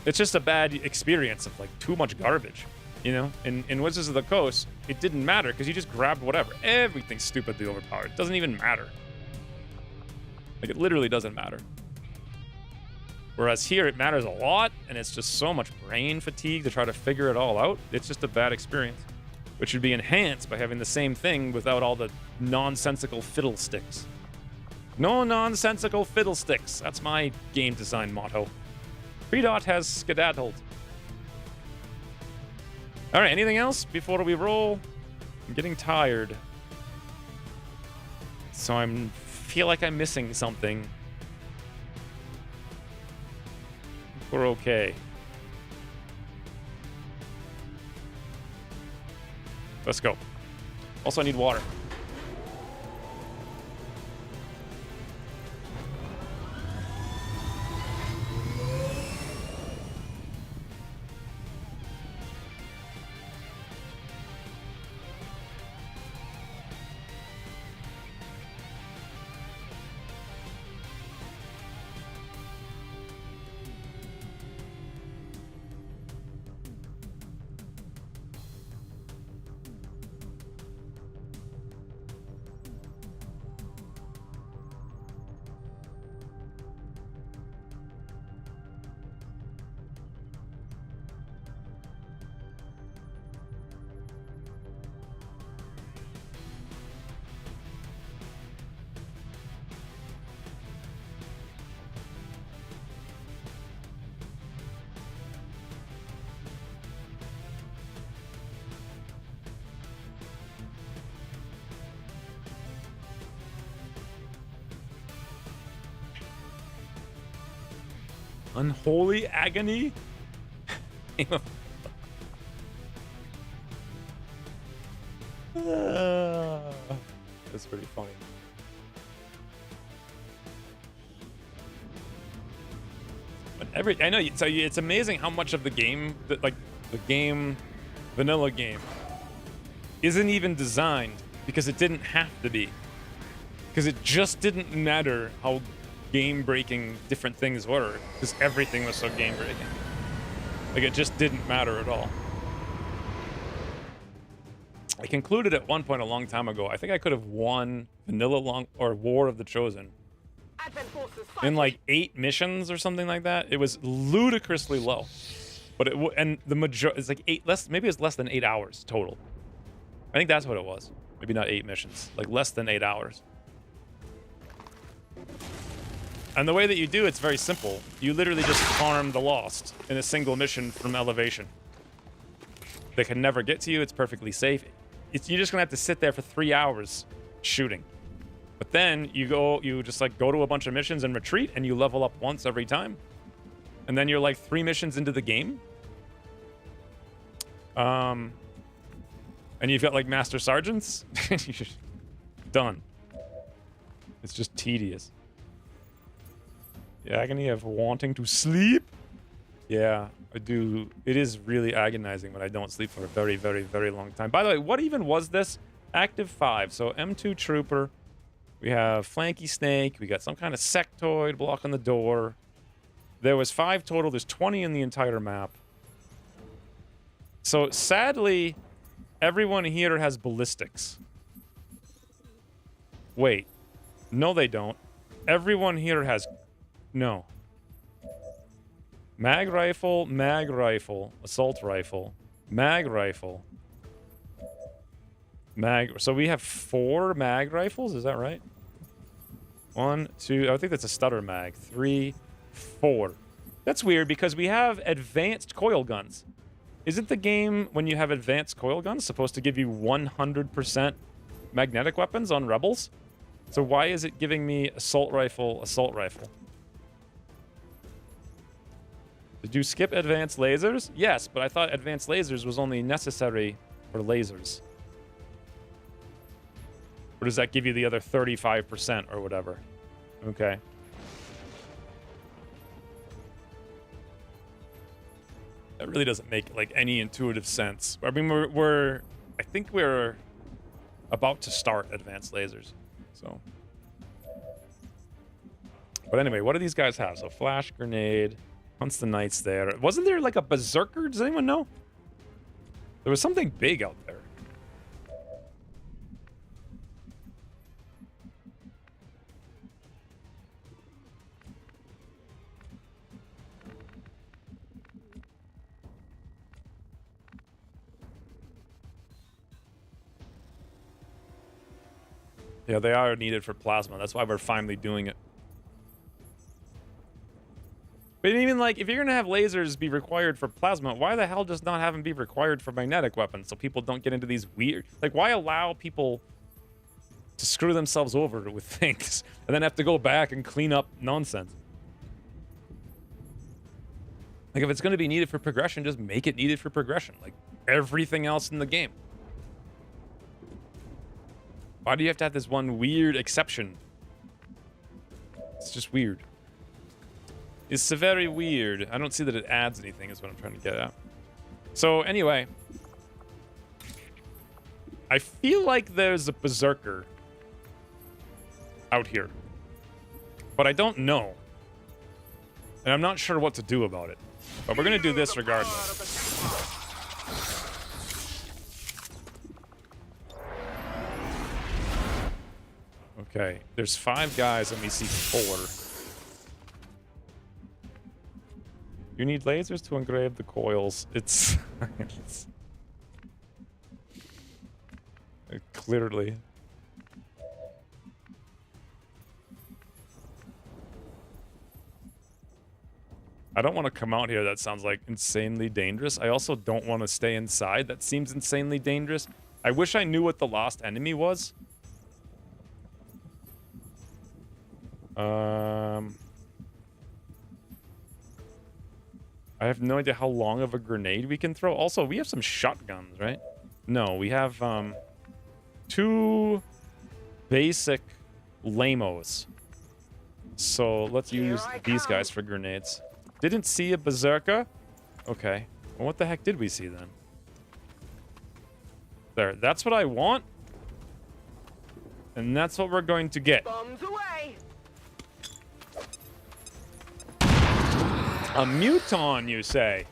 It's just a bad experience of, like, too much garbage. You know, in Wizards of the Coast, it didn't matter because you just grabbed whatever. Everything's stupidly overpowered. It doesn't even matter. Like, it literally doesn't matter. Whereas here, it matters a lot, and it's just so much brain fatigue to try to figure it all out. It's just a bad experience, which should be enhanced by having the same thing without all the nonsensical fiddlesticks. No nonsensical fiddlesticks. That's my game design motto. Predot has skedaddled. All right, anything else before we roll? I'm getting tired. So I feel like I'm missing something. We're okay. Let's go. Also, I need water. Unholy agony? That's pretty funny. But I know, so it's amazing how much of the game, like the game, vanilla game, isn't even designed because it didn't have to be. Because it just didn't matter how game-breaking different things were, because everything was so game-breaking. Like, it just didn't matter at all. I concluded at one point a long time ago, I think I could have won Vanilla or War of the Chosen in like 8 missions or something like that. It was ludicrously low, but and the it's like maybe it's less than 8 hours total. I think that's what it was. Maybe not 8 missions, like less than 8 hours. And the way that you do it's very simple. You literally just farm the Lost in a single mission from elevation. They can never get to you. It's perfectly safe. You're just gonna have to sit there for 3 hours shooting. But then you just like go to a bunch of missions and retreat, and you level up once every time. And then you're like 3 missions into the game. And you've got like Master Sergeants. Done. It's just tedious. The agony of wanting to sleep? Yeah, I do. It is really agonizing when I don't sleep for a very, very, very long time. By the way, what even was this? Active 5. So M2 Trooper. We have Flanky Snake. We got some kind of sectoid blocking the door. There was 5 total. There's 20 in the entire map. So sadly, everyone here has ballistics. Wait. No, they don't. Everyone here has... No. Mag rifle, assault rifle, mag rifle, mag. So we have 4 mag rifles, is that right? 1, 2, I think that's a stutter mag. 3, 4. That's weird because we have advanced coil guns. Isn't the game, when you have advanced coil guns, supposed to give you 100% magnetic weapons on rebels? So why is it giving me assault rifle, assault rifle? Did you skip advanced lasers? Yes, but I thought advanced lasers was only necessary for lasers. Or does that give you the other 35% or whatever? Okay. That really doesn't make like any intuitive sense. I mean, I think we're about to start advanced lasers. So. But anyway, what do these guys have? So flash grenade. Once the Knights there. Wasn't there like a berserker? Does anyone know? There was something big out there. Yeah, they are needed for plasma. That's why we're finally doing it. But even like, if you're gonna have lasers be required for plasma, why the hell just not have them be required for magnetic weapons so people don't get into these weird... Like, why allow people to screw themselves over with things and then have to go back and clean up nonsense? Like, if it's gonna be needed for progression, just make it needed for progression. Like, everything else in the game. Why do you have to have this one weird exception? It's just weird. It's very weird. I don't see that it adds anything is what I'm trying to get at. So anyway, I feel like there's a berserker out here, but I don't know. And I'm not sure what to do about it. But we're gonna do this regardless. Okay, there's 5 guys and we see 4. You need lasers to engrave the coils. It's clearly. I don't want to come out here. That sounds like insanely dangerous. I also don't want to stay inside. That seems insanely dangerous. I wish I knew what the lost enemy was. I have no idea how long of a grenade we can throw. Also, we have some shotguns, right? No, we have 2 basic lamos. So let's use these guys for grenades. Didn't see a berserker. Okay. Well, what the heck did we see then? There. That's what I want. And that's what we're going to get. Bombs away. A muton, you say?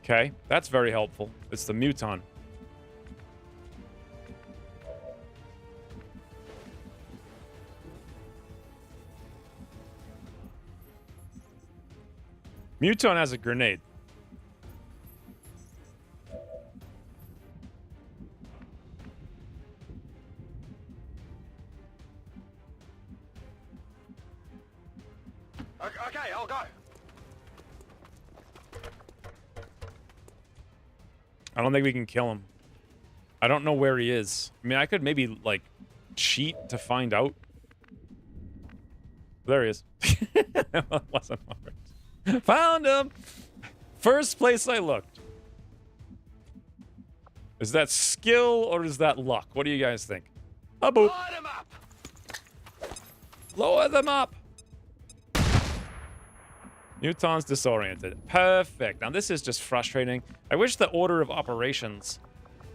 Okay, that's very helpful. It's the muton. Muton has a grenade. Okay, I'll go. I don't think we can kill him. I don't know where he is. I mean, I could maybe, like, cheat to find out. There he is. Wasn't hard. Found him! First place I looked. Is that skill or is that luck? What do you guys think? A boop. Light him up. Lower them up. Muton's disoriented. Perfect. Now this is just frustrating. I wish the order of operations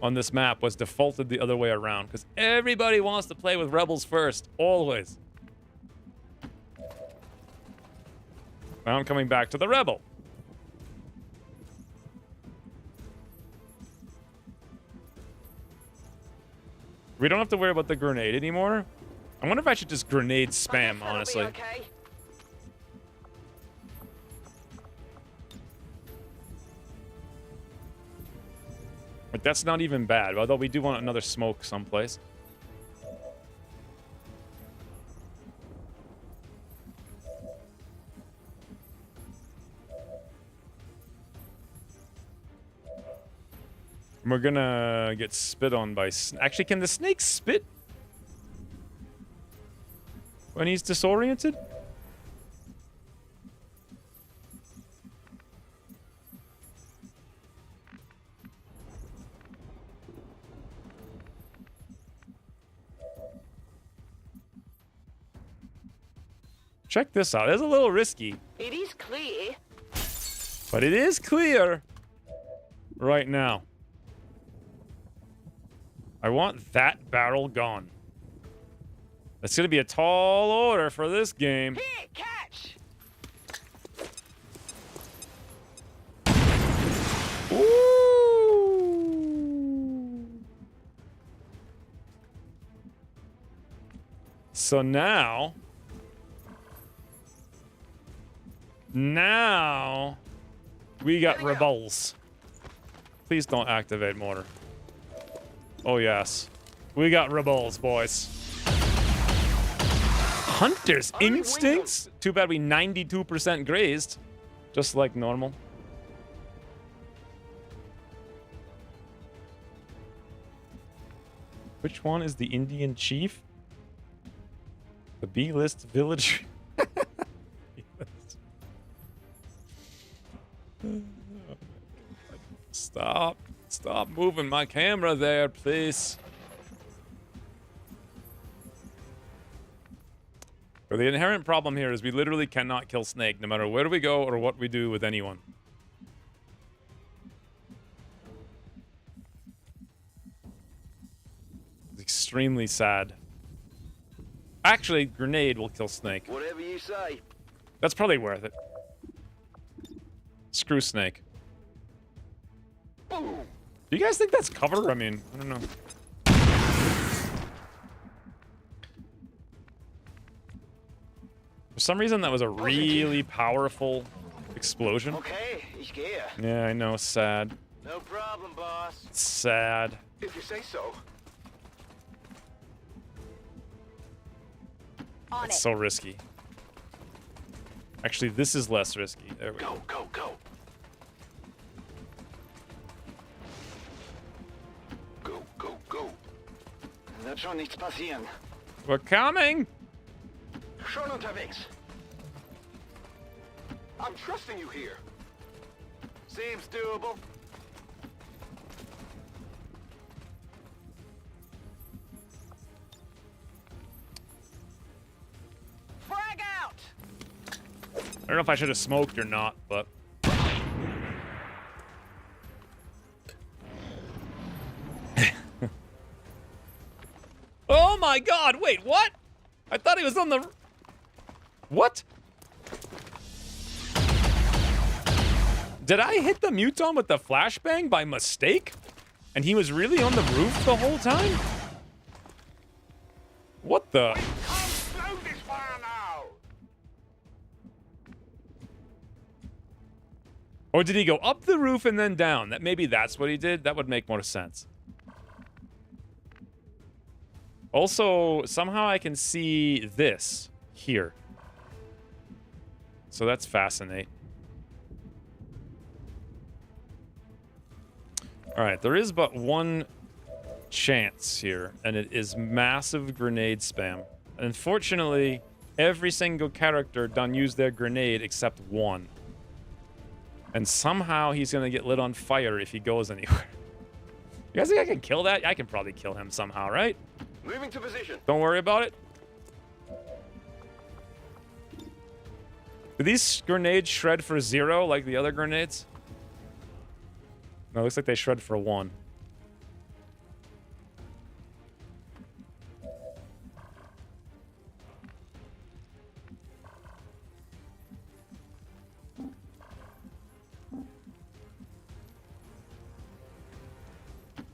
on this map was defaulted the other way around, because everybody wants to play with rebels first, always. Now I'm coming back to the rebel. We don't have to worry about the grenade anymore. I wonder if I should just grenade spam, honestly. Okay. But that's not even bad, although we do want another smoke someplace. We're gonna get spit on by... Actually, can the snake spit when he's disoriented? Check this out. It's a little risky, It is clear. but it is clear right now. I want that barrel gone. That's going to be a tall order for this game. Here, catch. Ooh. So now we got rebels. Please don't activate mortar. Oh yes, we got rebels, boys. Hunter's instincts. Too bad we 92% grazed, just like normal. Which one is the Indian chief? The B-list village. Stop moving my camera there, please. But the inherent problem here is we literally cannot kill Snake, no matter where we go or what we do with anyone. It's extremely sad. Actually, grenade will kill Snake. Whatever you say. That's probably worth it. Screw Snake. Boom. Do you guys think that's cover? I mean, I don't know. For some reason, that was a really powerful explosion. Okay, ich gehe. Yeah, I know. Sad. No problem, boss. It's sad. If you say so. On It's it. so risky. Actually, this is less risky. There we go. Go, go, go. Go, go, go. Wird schon nichts passieren. We're coming! Schon unterwegs. I'm trusting you here. Seems doable. Frag out! I don't know if I should have smoked or not, but... Oh my god, wait, what? I thought he was on the... What? Did I hit the Muton with the flashbang by mistake? And he was really on the roof the whole time? What the... Come slow this fire now! Or did he go up the roof and then down? That maybe that's what he did. That would make more sense. Also, somehow I can see this here. So that's fascinating. All right, there is but one chance here, and it is massive grenade spam. Unfortunately, every single character done use their grenade except one. And somehow he's gonna get lit on fire if he goes anywhere. You guys think I can kill that? I can probably kill him somehow, right? Moving to position. Don't worry about it. Do these grenades shred for 0 like the other grenades? No, it looks like they shred for 1.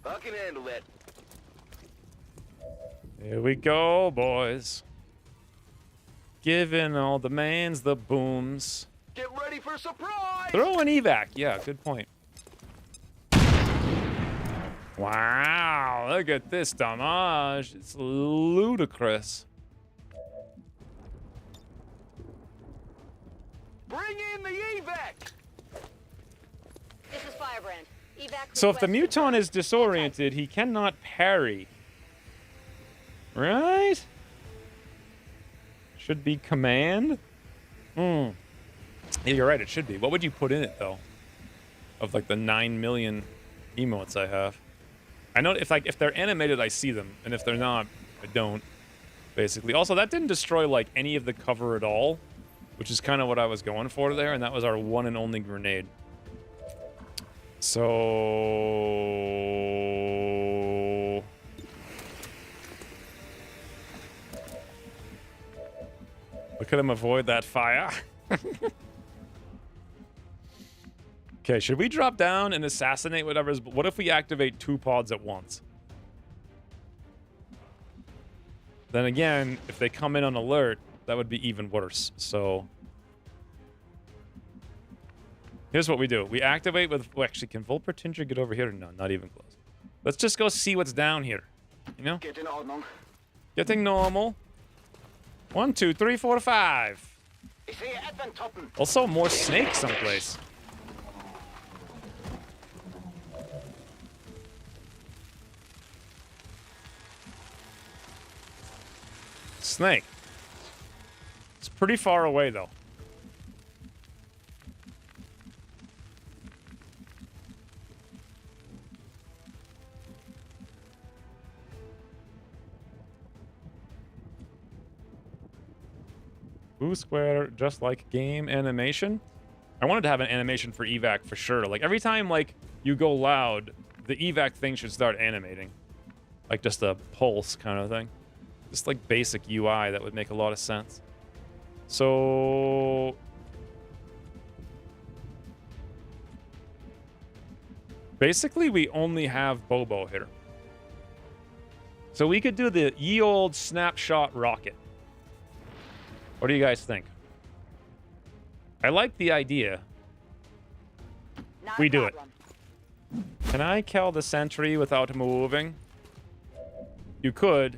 I can handle that. Here we go, boys. Giving all the mans the booms. Get ready for surprise! Throw an evac. Yeah, good point. Wow, look at this damage. It's ludicrous. Bring in the evac! This is Firebrand. Evac So if the request. Muton is disoriented, he cannot parry. Right? Should be command? Yeah, you're right, it should be. What would you put in it, though? Of, like, the 9 million emotes I have. I know if they're animated, I see them. And if they're not, I don't, basically. Also, that didn't destroy, like, any of the cover at all. Which is kind of what I was going for there. And that was our one and only grenade. So... Look at him avoid that fire. Okay, should we drop down and assassinate whatever's... What if we activate 2 pods at once? Then again, if they come in on alert, that would be even worse. So... Here's what we do. We activate with... Well, actually, can Volpertinger get over here? No, not even close. Let's just go see what's down here. You know? Get in Ordnung. Getting normal. 1, 2, 3, 4, 5. Ich sehe Advent toppen. Also, more snakes someplace. Snake. It's pretty far away, though. Blue square, just like game animation. I wanted to have an animation for evac for sure. Like every time like you go loud, the evac thing should start animating. Like just a pulse kind of thing. Just like basic UI, that would make a lot of sense. So... Basically, we only have Bobo here. So we could do the ye old snapshot rocket. What do you guys think? I like the idea. Not We a do it. problem. Can I kill the sentry without moving? You could.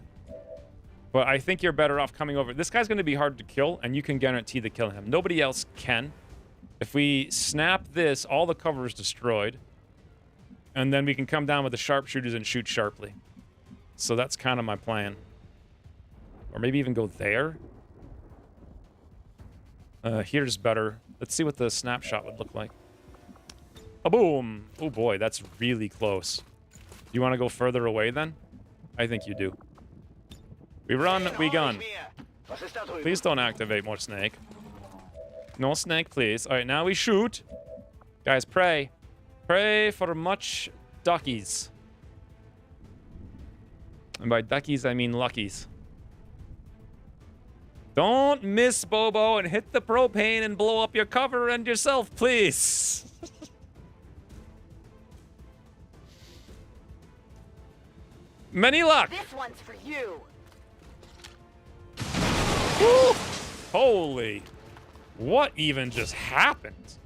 But I think you're better off coming over. This guy's going to be hard to kill, and you can guarantee to kill him. Nobody else can. If we snap this, all the cover is destroyed. And then we can come down with the sharpshooters and shoot sharply. So that's kind of my plan. Or maybe even go there. Here's better. Let's see what the snapshot would look like. A boom. Oh boy, that's really close. You want to go further away then? I think you do. We run, we gun. Please don't activate more snake. No snake, please. All right, now we shoot. Guys, pray. Pray for much duckies. And by duckies, I mean luckies. Don't miss Bobo and hit the propane and blow up your cover and yourself, please. Many luck. This one's for you. Woo! Holy. What even just happened?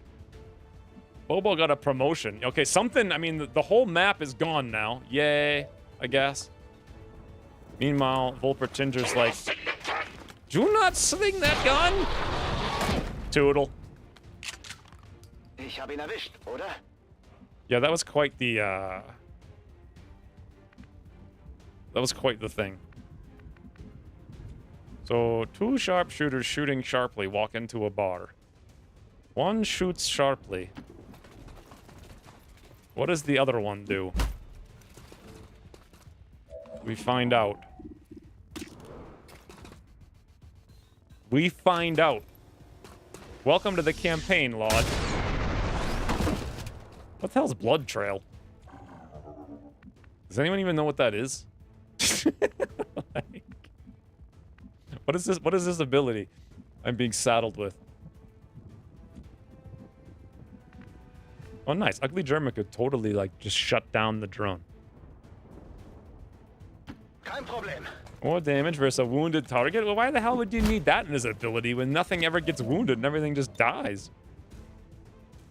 Bobo got a promotion. Okay, something, I mean, the whole map is gone now. Yay, I guess. Meanwhile, Volpertinger's like, do not swing that gun! Toodle. Ich hab ihn erwischt, oder? Yeah, that was quite the, that was quite the thing. So, 2 sharpshooters shooting sharply walk into a bar. One shoots sharply. What does the other one do? We find out. We find out. Welcome to the campaign, Lord. What the hell's Blood Trail? Does anyone even know what that is? Like, what is this? What is this ability I'm being saddled with? Oh, nice. Ugly German could totally, like, just shut down the drone. Kein Problem. More damage versus a wounded target? Well, why the hell would you need that in this ability when nothing ever gets wounded and everything just dies?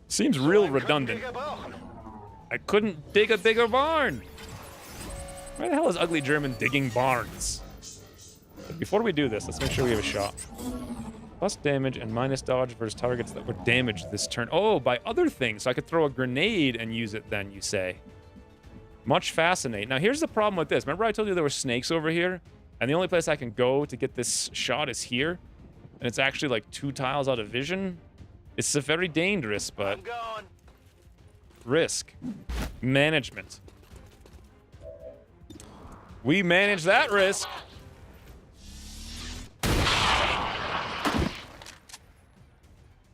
Seems real redundant. I couldn't dig a bigger barn. Why the hell is Ugly German digging barns? But before we do this, let's make sure we have a shot. Plus damage and minus dodge versus targets that were damaged this turn. Oh, by other things. So I could throw a grenade and use it then, you say. Much fascinate. Now, here's the problem with this. Remember I told you there were snakes over here? And the only place I can go to get this shot is here? And it's actually like 2 tiles out of vision? It's very dangerous, but... I'm going. Risk. Management. We manage that risk.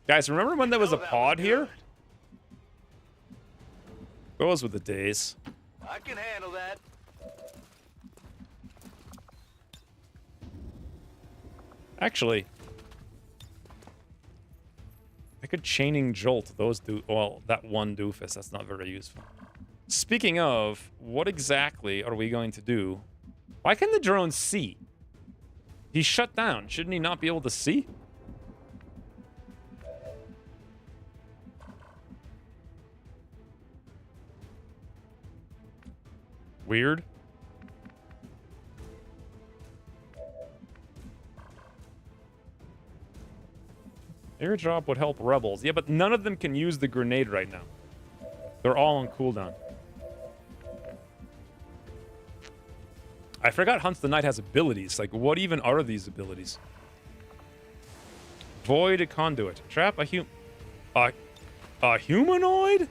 Guys, remember when there was a pod here? Those were the days. I can handle that. Actually, I could chaining jolt those well, that one doofus. That's not very useful. Speaking of, what exactly are we going to do? Why can the drone see? He's shut down. Shouldn't he not be able to see? Weird. Airdrop would help rebels. Yeah, but none of them can use the grenade right now. They're all on cooldown. I forgot Hunts the Night has abilities. Like, what even are these abilities? Void a conduit. Trap a humanoid?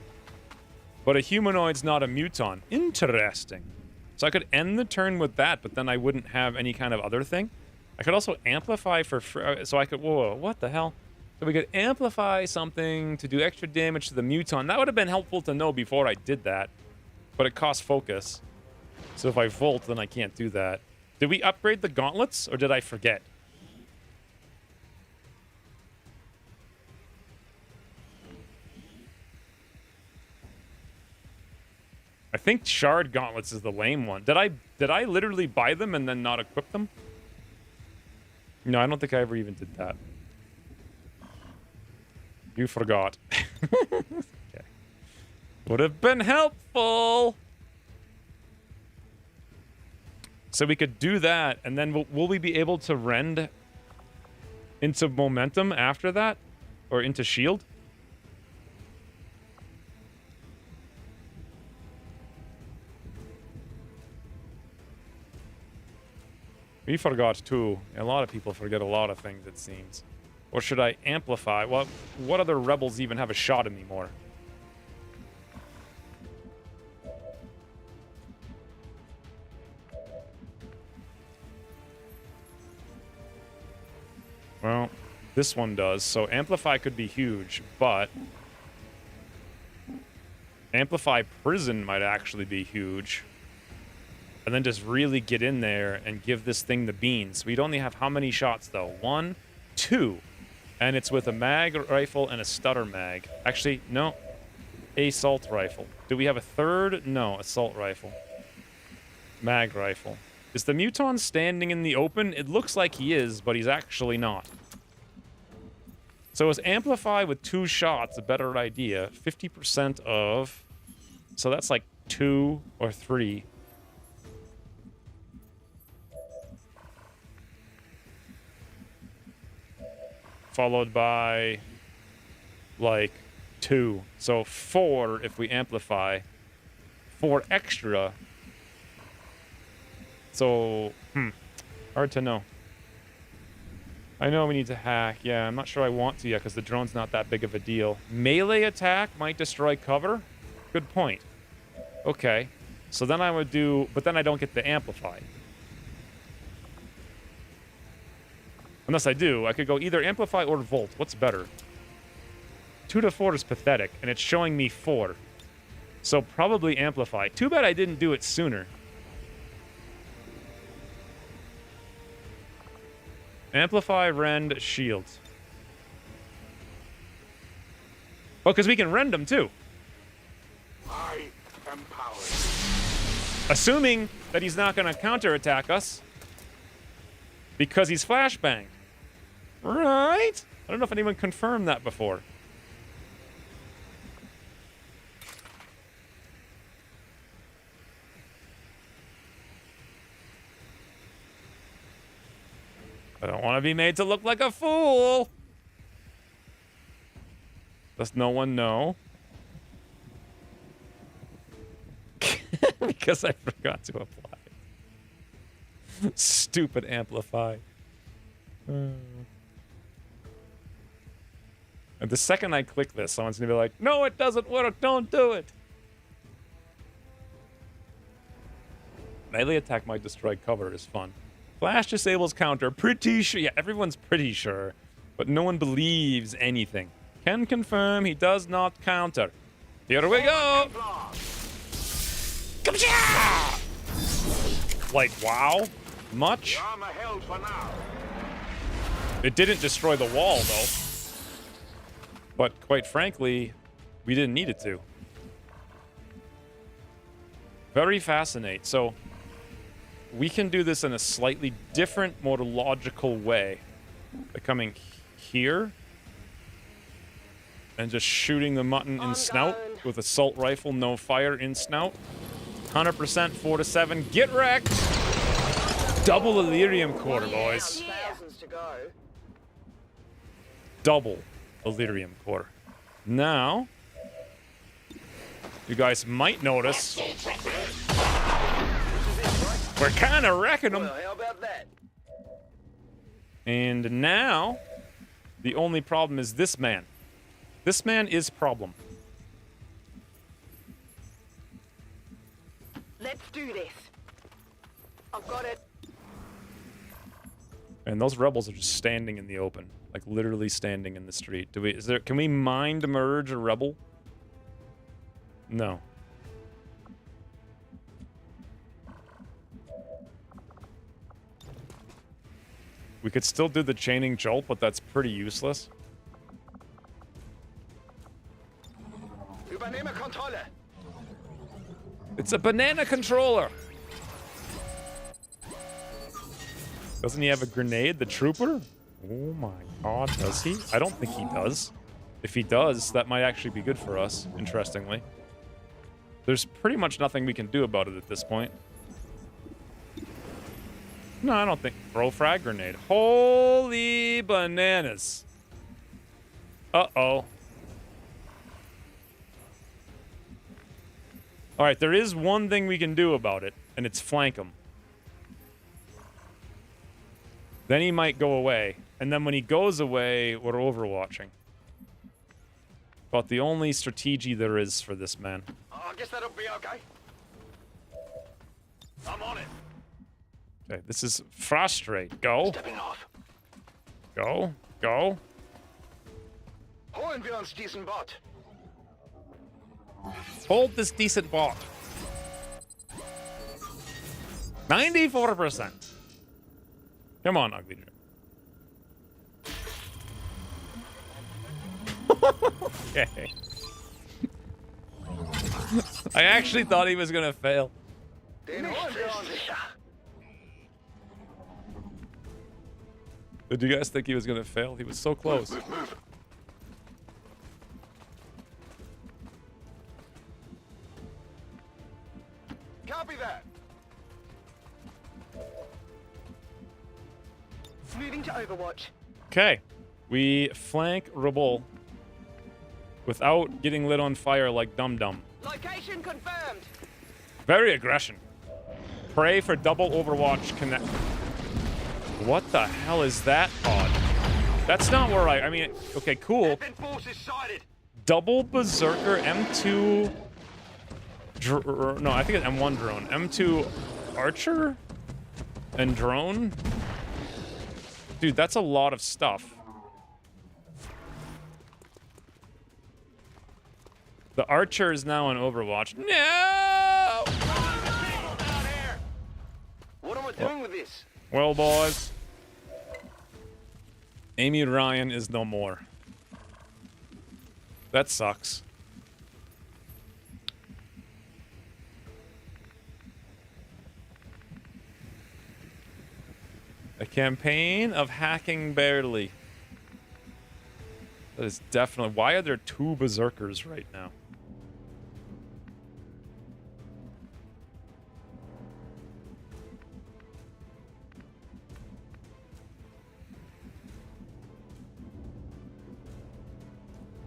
But a humanoid's not a muton. Interesting. So I could end the turn with that, but then I wouldn't have any kind of other thing. I could also amplify for free. So I could... Whoa, what the hell? So we could amplify something to do extra damage to the muton. That would have been helpful to know before I did that. But it costs focus. So if I volt, then I can't do that. Did we upgrade the gauntlets, or did I forget? I think Shard Gauntlets is the lame one. Did I literally buy them and then not equip them? No, I don't think I ever even did that. You forgot. Okay. Would have been helpful. So we could do that, and then will we be able to rend into momentum after that? Or into shield? We forgot too. A lot of people forget a lot of things, it seems. Or should I amplify? Well, what other rebels even have a shot anymore? Well, this one does. So Amplify could be huge, but Amplify Prison might actually be huge. And then just really get in there and give this thing the beans. We'd only have how many shots, though? 1, 2. And it's with a mag rifle and a stutter mag. Actually, no. Assault rifle. Do we have a third? No, assault rifle. Mag rifle. Is the Muton standing in the open? It looks like he is, but he's actually not. So is Amplify with 2 shots a better idea? 50% of... So that's like 2 or 3. Followed by, like, 2. So 4 if we amplify. 4 extra. So, hard to know. I know we need to hack. Yeah, I'm not sure I want to yet because the drone's not that big of a deal. Melee attack might destroy cover? Good point. Okay. So then I would do... But then I don't get the amplify. Unless I do, I could go either Amplify or Volt. What's better? 2 to 4 is pathetic, and it's showing me 4. So probably Amplify. Too bad I didn't do it sooner. Amplify, Rend, Shield. Oh, because we can rend them, too. I am powered. Assuming that he's not going to counterattack us. Because he's flashbanged. Right? I don't know if anyone confirmed that before. I don't want to be made to look like a fool. Does no one know? Because I forgot to apply. Stupid Amplify. And the second I click this, someone's gonna be like, no, it doesn't work, don't do it. Melee attack might destroy cover is fun. Flash disables counter, pretty sure. Yeah, everyone's pretty sure. But no one believes anything. Can confirm he does not counter. Here we go! Come here! Like, wow. Much? Armor held for now. It didn't destroy the wall, though. But quite frankly, we didn't need it to. Very fascinating. So, we can do this in a slightly different, more logical way. By coming here. And just shooting the mutton in snout with assault rifle, no fire in snout. 100%, 4 to 7. Get wrecked! Double Illyrium Core, boys. Thousands to go. Double Illyrium Core. Now, you guys might notice we're kind of wrecking them. Well, how about that? And now, the only problem is this man. This man is problem. Let's do this. I've got it. And those rebels are just standing in the open. Like, literally standing in the street. Can we mind merge a rebel? No. We could still do the chaining jolt, but that's pretty useless. Übernehme Kontrolle. It's a banana controller! Doesn't he have a grenade, the trooper? Oh my god, does he? I don't think he does. If he does, that might actually be good for us, interestingly. There's pretty much nothing we can do about it at this point. No, I don't think. Throw frag grenade. Holy bananas. Uh-oh. Alright, there is one thing we can do about it, and it's flank him. Then he might go away. And then when he goes away, we're overwatching. About the only strategy there is for this man. Oh, I guess that'll be okay. I'm on it. Okay, this is frustrate. Go. Stepping off. Go. Go. Holen wir uns diesen Bot. Hold this decent bot. 94%. Come on, Ugly Joe. Okay. I actually thought he was gonna fail. Den holen wir uns. Did you guys think he was gonna fail? He was so close. Move. Copy that. Moving to Overwatch. Okay. We flank Rebel without getting lit on fire like Dum Dum. Location confirmed. Very aggression. Pray for double Overwatch connect. What the hell is that pod? That's not where I mean, okay, cool. Advent forces sighted. Double Berserker M2. No, I think it's M1 drone. M2 Archer and drone. Dude, that's a lot of stuff. The Archer is now on Overwatch. No! What am I doing with this? Well, boys. Amy Ryan is no more. That sucks. A campaign of hacking barely. That is definitely... Why are there 2 berserkers right now?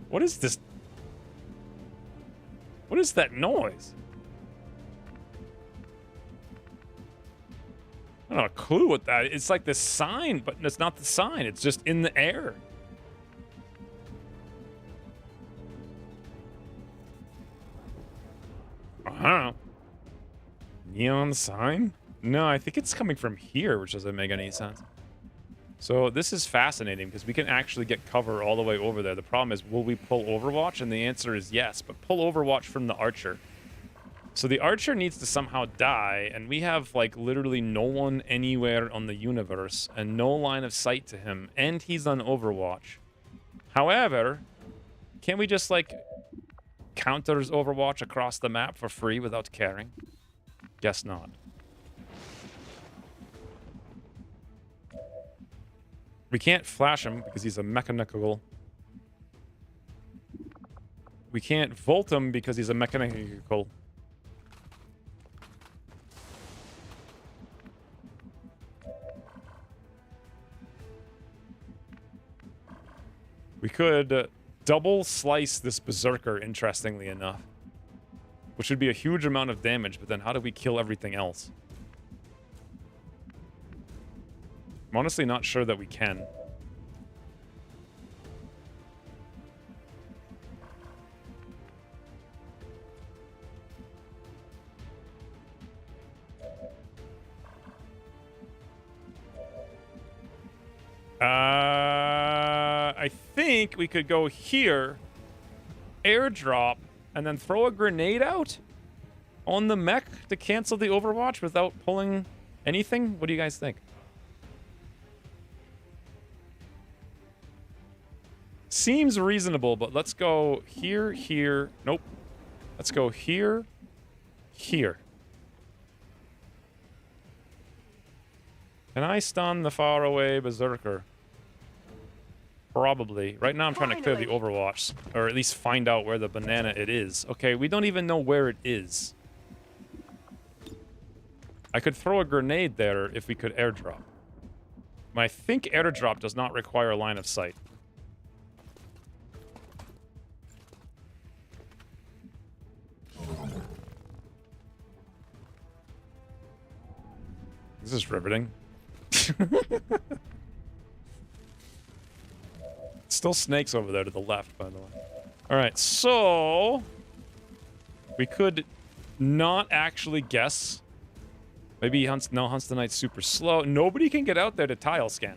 What is this? What is that noise? I don't have a clue what that is. It's like this sign, but it's not the sign. It's just in the air. I don't know. Neon sign? No, I think it's coming from here, which doesn't make any sense. So this is fascinating because we can actually get cover all the way over there. The problem is, will we pull Overwatch? And the answer is yes, but pull Overwatch from the Archer. So the Archer needs to somehow die, and we have, like, literally no one anywhere on the universe and no line of sight to him, and he's on Overwatch. However, can't we just, like, counters Overwatch across the map for free without caring? Guess not. We can't flash him because he's a mechanical. We can't volt him because he's a mechanical. We could double slice this berserker, interestingly enough, which would be a huge amount of damage, but then how do we kill everything else? I'm honestly not sure that we can. I think we could go here, airdrop, and then throw a grenade out on the mech to cancel the Overwatch without pulling anything. What do you guys think? Seems reasonable, but let's go here, here. Nope. Let's go here, here. Can I stun the faraway berserker? Probably. Right now I'm trying to clear the Overwatch, or at least find out where the banana it is. Okay, we don't even know where it is. I could throw a grenade there if we could airdrop. But I think airdrop does not require a line of sight. This is riveting. Still snakes over there to the left, by the way. All right, so we could not actually guess. Maybe he hunts. No, hunts the night super slow. Nobody can get out there to tile scan.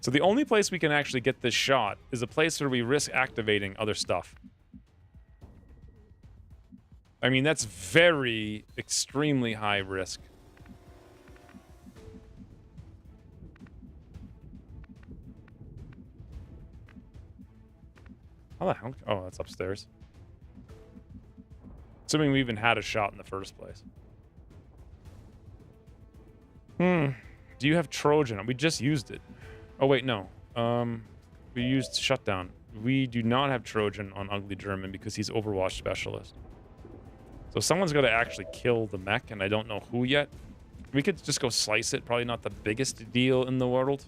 So the only place we can actually get this shot is a place where we risk activating other stuff. I mean, that's very, extremely high risk. How the hell? Oh, that's upstairs. Assuming we even had a shot in the first place. Do you have Trojan? We just used it. Oh, wait, no. We used Shutdown. We do not have Trojan on Ugly German because he's Overwatch Specialist. So someone's got to actually kill the mech, and I don't know who yet. We could just go slice it. Probably not the biggest deal in the world.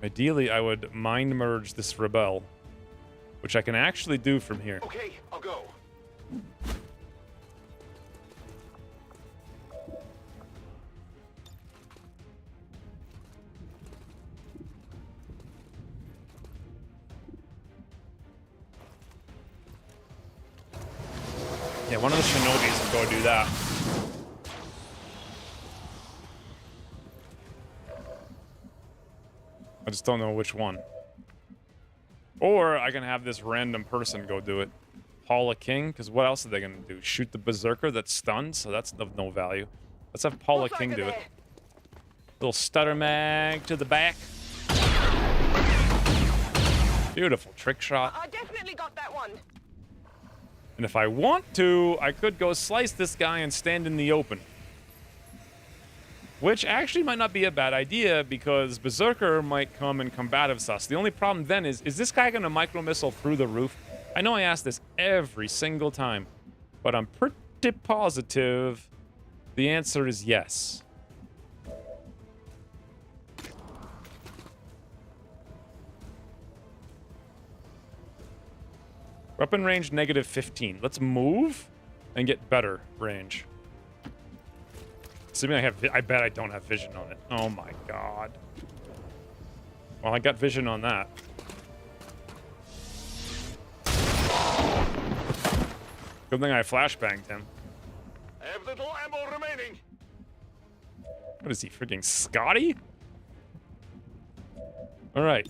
Ideally, I would mind merge this rebel, which I can actually do from here. Okay, I'll go. Yeah, one of the Shinobis will go do that. I just don't know which one. Or I can have this random person go do it. Paula King, because what else are they going to do? Shoot the Berserker that's stunned, so that's of no value. Let's have Paula King do it. Little stutter mag to the back. Beautiful trick shot. I definitely got that one. And if I want to, I could go slice this guy and stand in the open. Which actually might not be a bad idea because Berserker might come and combative us. The only problem then is this guy going to micro-missile through the roof? I know I ask this every single time, but I'm pretty positive the answer is yes. Weapon range -15. Let's move and get better range. Assuming I bet I don't have vision on it. Oh my god. Well, I got vision on that. Good thing I flashbanged him. I have little ammo remaining. What is he, freaking Scotty? Alright.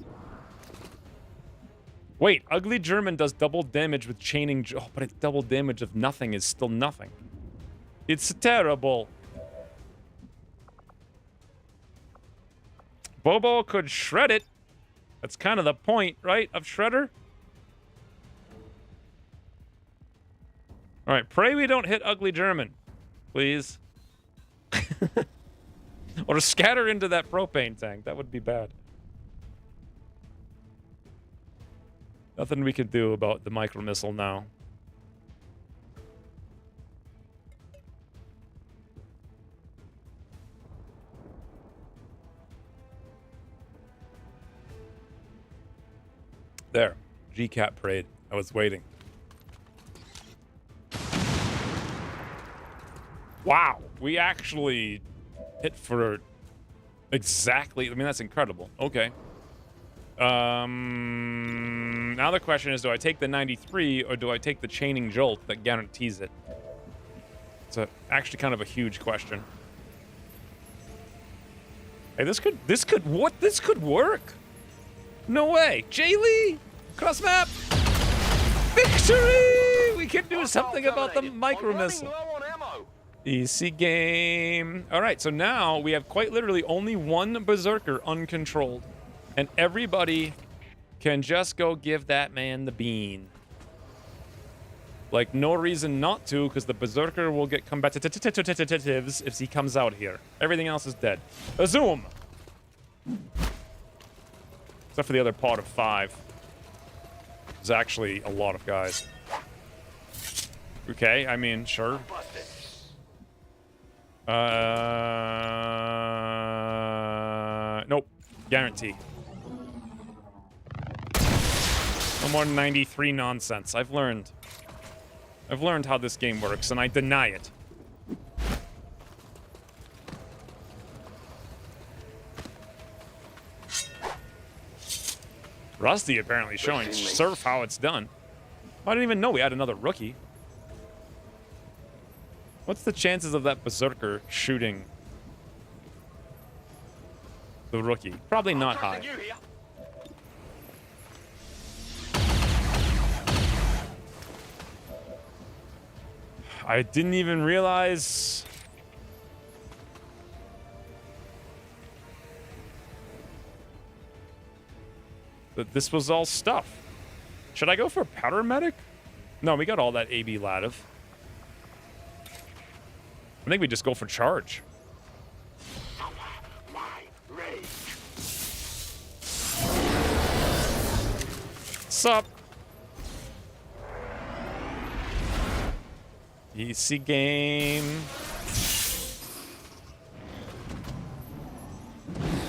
Wait, Ugly German does double damage with chaining. Oh, but it's double damage of nothing is still nothing. It's terrible. Bobo could shred it. That's kind of the point, right, of Shredder? All right, pray we don't hit Ugly German, please. Or scatter into that propane tank. That would be bad. Nothing we could do about the micro-missile now. There. G-Cat prayed. I was waiting. Wow. We actually hit for exactly... I mean, that's incredible. Okay. Now the question is, do I take the 93 or do I take the chaining jolt that guarantees it? It's actually kind of a huge question. Hey, this could work. No way. Jaylee, cross map. Victory! We can do something about the micro missile. Easy game. All right, so now we have quite literally only one Berserker uncontrolled. And everybody can just go give that man the bean. Like, no reason not to, because the Berserker will get combatives if he comes out here. Everything else is dead. A zoom! Except for the other part of 5. There's actually a lot of guys. Okay, I mean, sure. Nope. Guarantee. No more 93 nonsense. I've learned how this game works, and I deny it. Rusty apparently showing Surf how it's done. I didn't even know we had another rookie. What's the chances of that berserker shooting the rookie? Probably not high. You here. I didn't even realize that this was all stuff. Should I go for paramedic? No, we got all that AB Ladiv. I think we just go for charge. Sup? Easy game.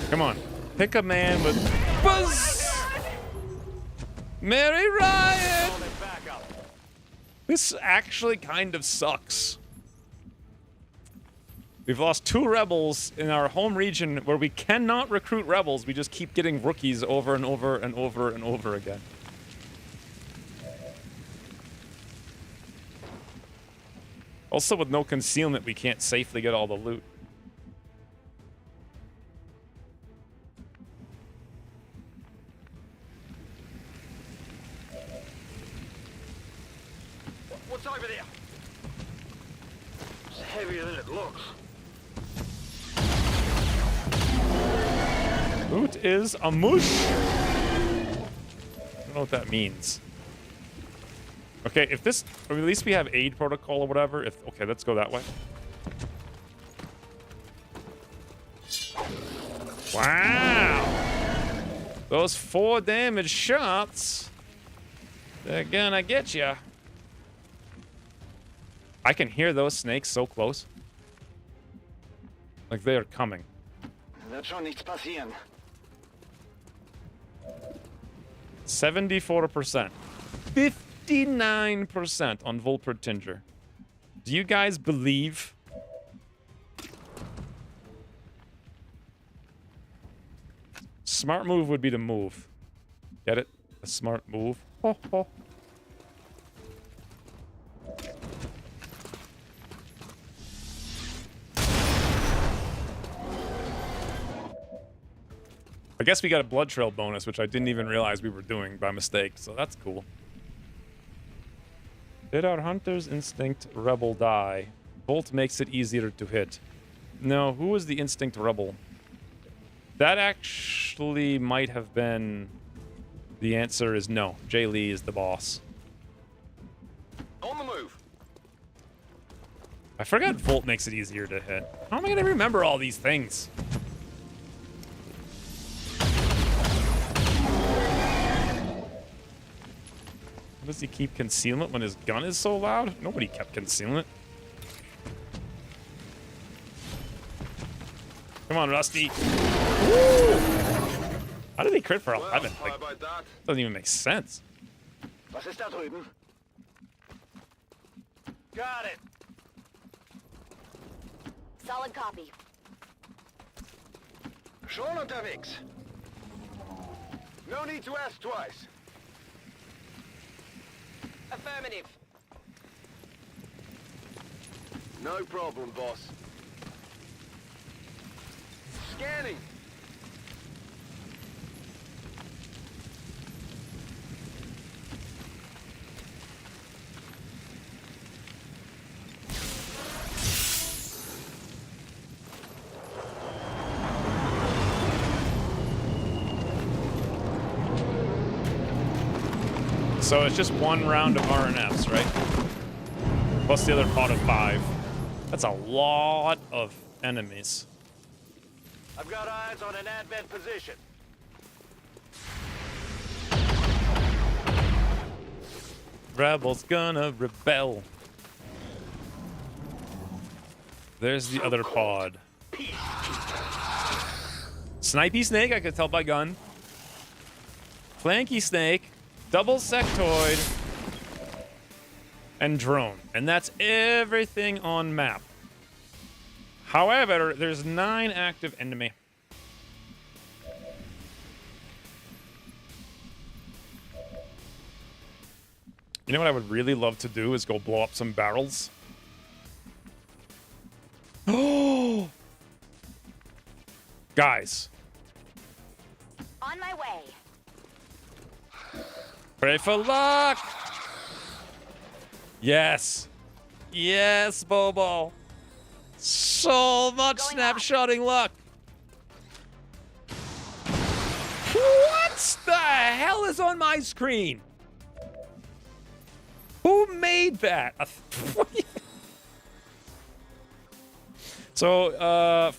Come on. Pick a man with buzz. Mary Riot. This actually kind of sucks. We've lost 2 rebels in our home region where we cannot recruit rebels. We just keep getting rookies over and over and over and over again. Also, with no concealment, we can't safely get all the loot. What's over there? It's heavier than it looks. Loot is a mush. I don't know what that means. Okay, if this, or at least we have aid protocol or whatever. If okay, let's go that way. Wow, those 4 damage shots, they're gonna get you. I can hear those snakes so close, like they are coming. Wird schon nichts passieren. 74%. 59% on Volpertinger. Do you guys believe? Smart move would be to move. Get it? A smart move. Ho, ho. I guess we got a blood trail bonus, which I didn't even realize we were doing by mistake, so that's cool. Did our hunter's instinct rebel die? Bolt makes it easier to hit. No, who was the instinct rebel? That actually might have been... The answer is no. Jay Lee is the boss. On the move. I forgot Volt makes it easier to hit. How am I going to remember all these things? Does he keep concealment when his gun is so loud? Nobody kept concealment. Come on, Rusty. Woo! How did he crit for 11? How Like, about that? doesn't even make sense. Was ist da drüben? Got it. Solid copy. Schon unterwegs. No need to ask twice. Affirmative. No problem, boss. Scanning. So it's just 1 round of RNFs, right? Plus the other pot of 5. That's a lot of enemies. I've got eyes on an advent position. Rebels gonna rebel. There's the other pod. Snipey snake, I could tell by gun. Flanky snake, double sectoid, and drone. And that's everything on map. However, there's 9 active enemy. You know what I would really love to do is go blow up some barrels. Oh, guys, On my way. pray for luck. Yes, yes, Bobo. So much Going snapshotting luck. What the hell is on my screen? Who made that? So,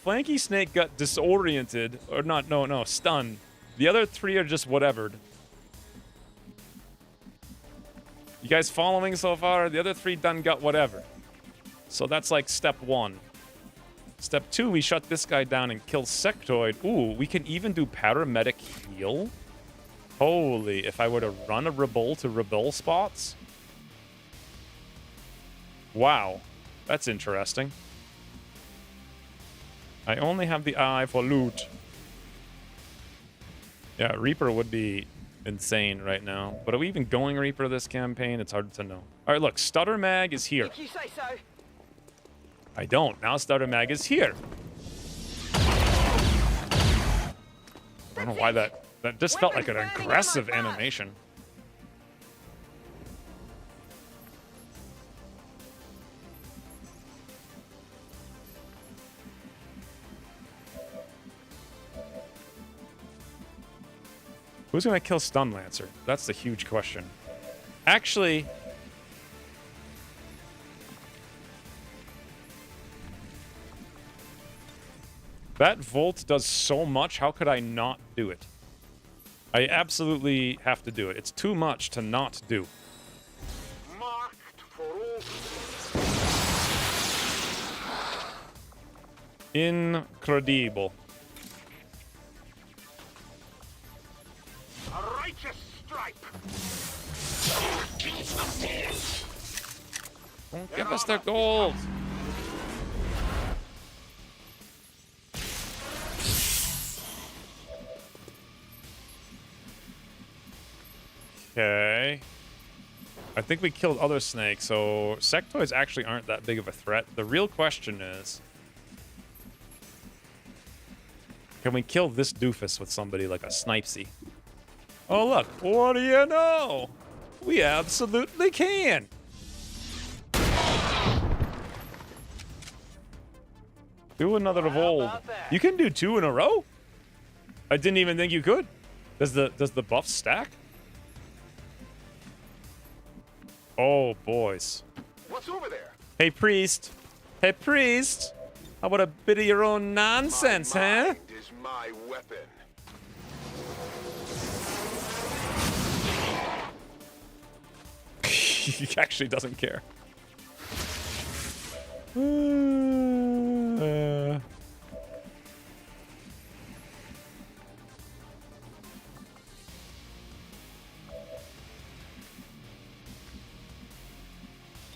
Flanky Snake got disoriented, or not, no, stunned. The other three are just whatevered. You guys following so far? The other three done got whatever. So that's like step 1. Step 2, we shut this guy down and kill Sectoid. Ooh, we can even do paramedic heal? Holy, if I were to run a Rebel to Rebel spots? Wow, that's interesting. I only have the eye for loot. Yeah, Reaper would be insane right now. But are we even going Reaper this campaign? It's hard to know. All right, look, Stutter Mag is here. If you say so. I don't. Now Stutter Mag is here. I don't know why that just felt like an aggressive animation. Who's gonna kill Stun Lancer? That's the huge question. Actually, that Volt does so much, how could I not do it? I absolutely have to do it. It's too much to not do. Marked for all. Incredible. A righteous stripe. Don't give us their gold. Okay. I think we killed other snakes, so sectoids actually aren't that big of a threat. The real question is, can we kill this doofus with somebody like a Snipesy? Oh look, what do you know? We absolutely can. Do another of old. about that? You can do 2 in a row? I didn't even think you could. Does the buff stack? Oh, boys. What's over there? Hey, priest. Hey, priest. How about a bit of your own nonsense, My huh? mind is my weapon. He actually doesn't care.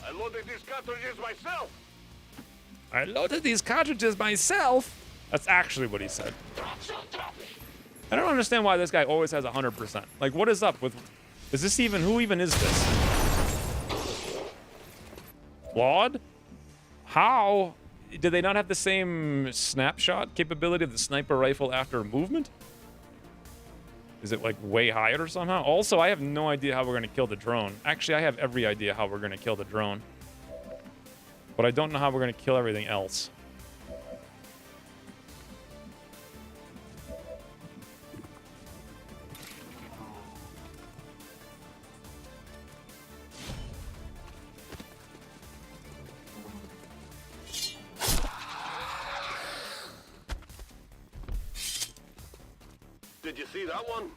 I loaded these cartridges myself. I loaded these cartridges myself. That's actually what he said. I don't understand why this guy always has 100%. Like, what is up with... Is this even... Who even is this? Claude? How? Did they not have the same snapshot capability of the sniper rifle after movement? Is it, like, way higher somehow? Also, I have no idea how we're going to kill the drone. Actually, I have every idea how we're going to kill the drone. But I don't know how we're going to kill everything else. Did you see that one?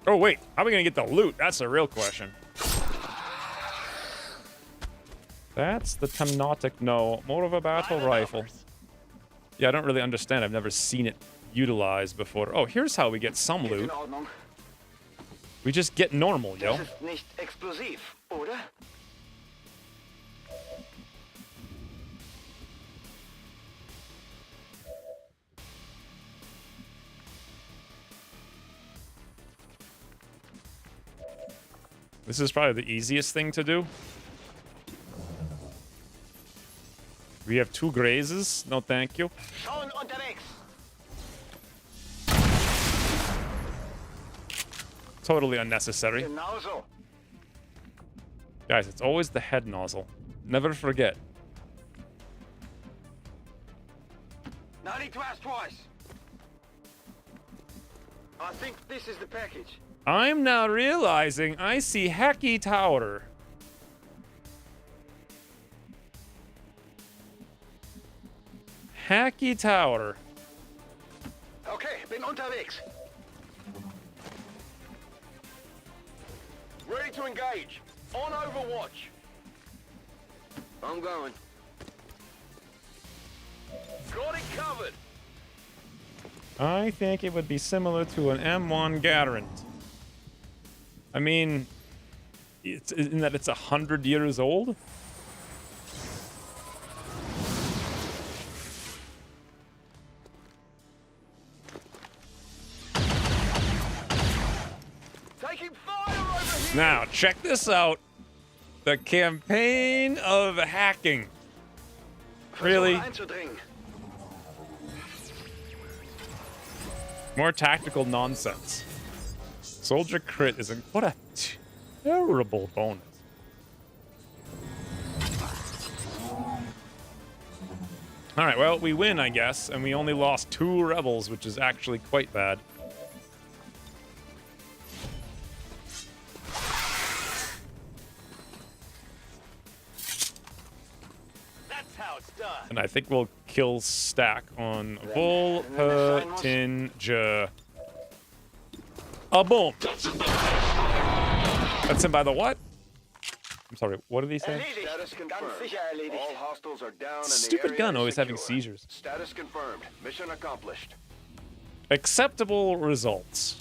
Oh, wait. How are we going to get the loot? That's the real question. That's the Temnotic No. More of a battle rifle. Yeah, I don't really understand. I've never seen it utilized before. Oh, here's how we get some In loot. Ordnung. We just get normal, yo. Das ist nicht explosiv, oder? This is probably the easiest thing to do. We have 2 grazes. No, thank you. Schon unterwegs. Totally unnecessary. Genauso. Guys, it's always the head nozzle. Never forget. No need to ask twice. I think this is the package. I'm now realizing I see Hacky Tower. Hacky Tower. Okay, bin unterwegs. Ready to engage. On Overwatch. I'm going. Got it covered. I think it would be similar to an M1 Garand. I mean, it's in that it's 100 years old. Taking fire over here. Now, check this out. The campaign of hacking. Really? Einzudringen. More tactical nonsense. Soldier crit isn't. What a terrible bonus. Alright, well, we win, I guess, and we only lost 2 rebels, which is actually quite bad. That's how it's done. And I think we'll kill Stack on Volpatinja. A boom. That's him by the what? I'm sorry, what did he say? Status confirmed. All hostiles are down and the Stupid area gun is always having secure. seizures. Status confirmed. Mission accomplished. Acceptable results.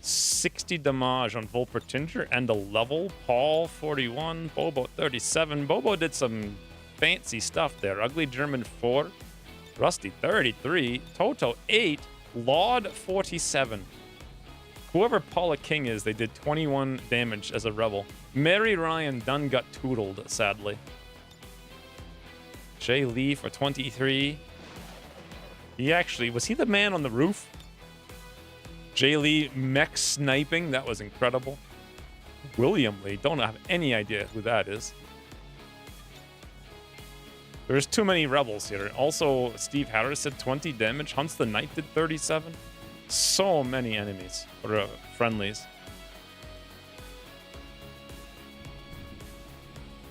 60 damage on Volpatinja and a level. Paul 41, Bobo 37. Bobo did some fancy stuff there. Ugly German 4, Rusty 33, Toto 8, Laud 47. Whoever Paula King is, they did 21 damage as a rebel. Mary Ryan done got toodled, sadly. Jay Lee for 23. He actually, was he the man on the roof? Jay Lee mech sniping, that was incredible. William Lee, don't have any idea who that is. There's too many rebels here. Also, Steve Harris did 20 damage. Hunts the Knight did 37. So many enemies, or friendlies.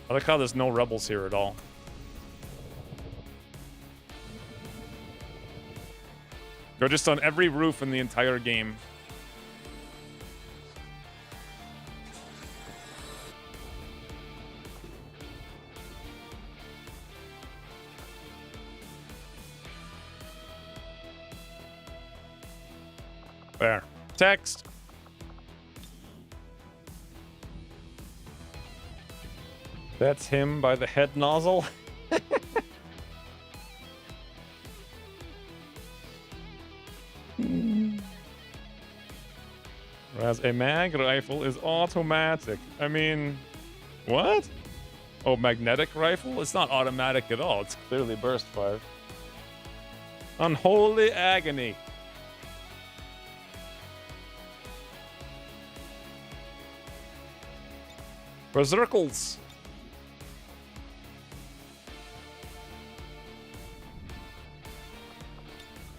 I like how there's no rebels here at all. They're just on every roof in the entire game. There. Text. That's him by the head nozzle. Whereas a mag rifle is automatic. I mean, what? Oh, magnetic rifle? It's not automatic at all. It's clearly burst fire. Unholy agony. Berserkles.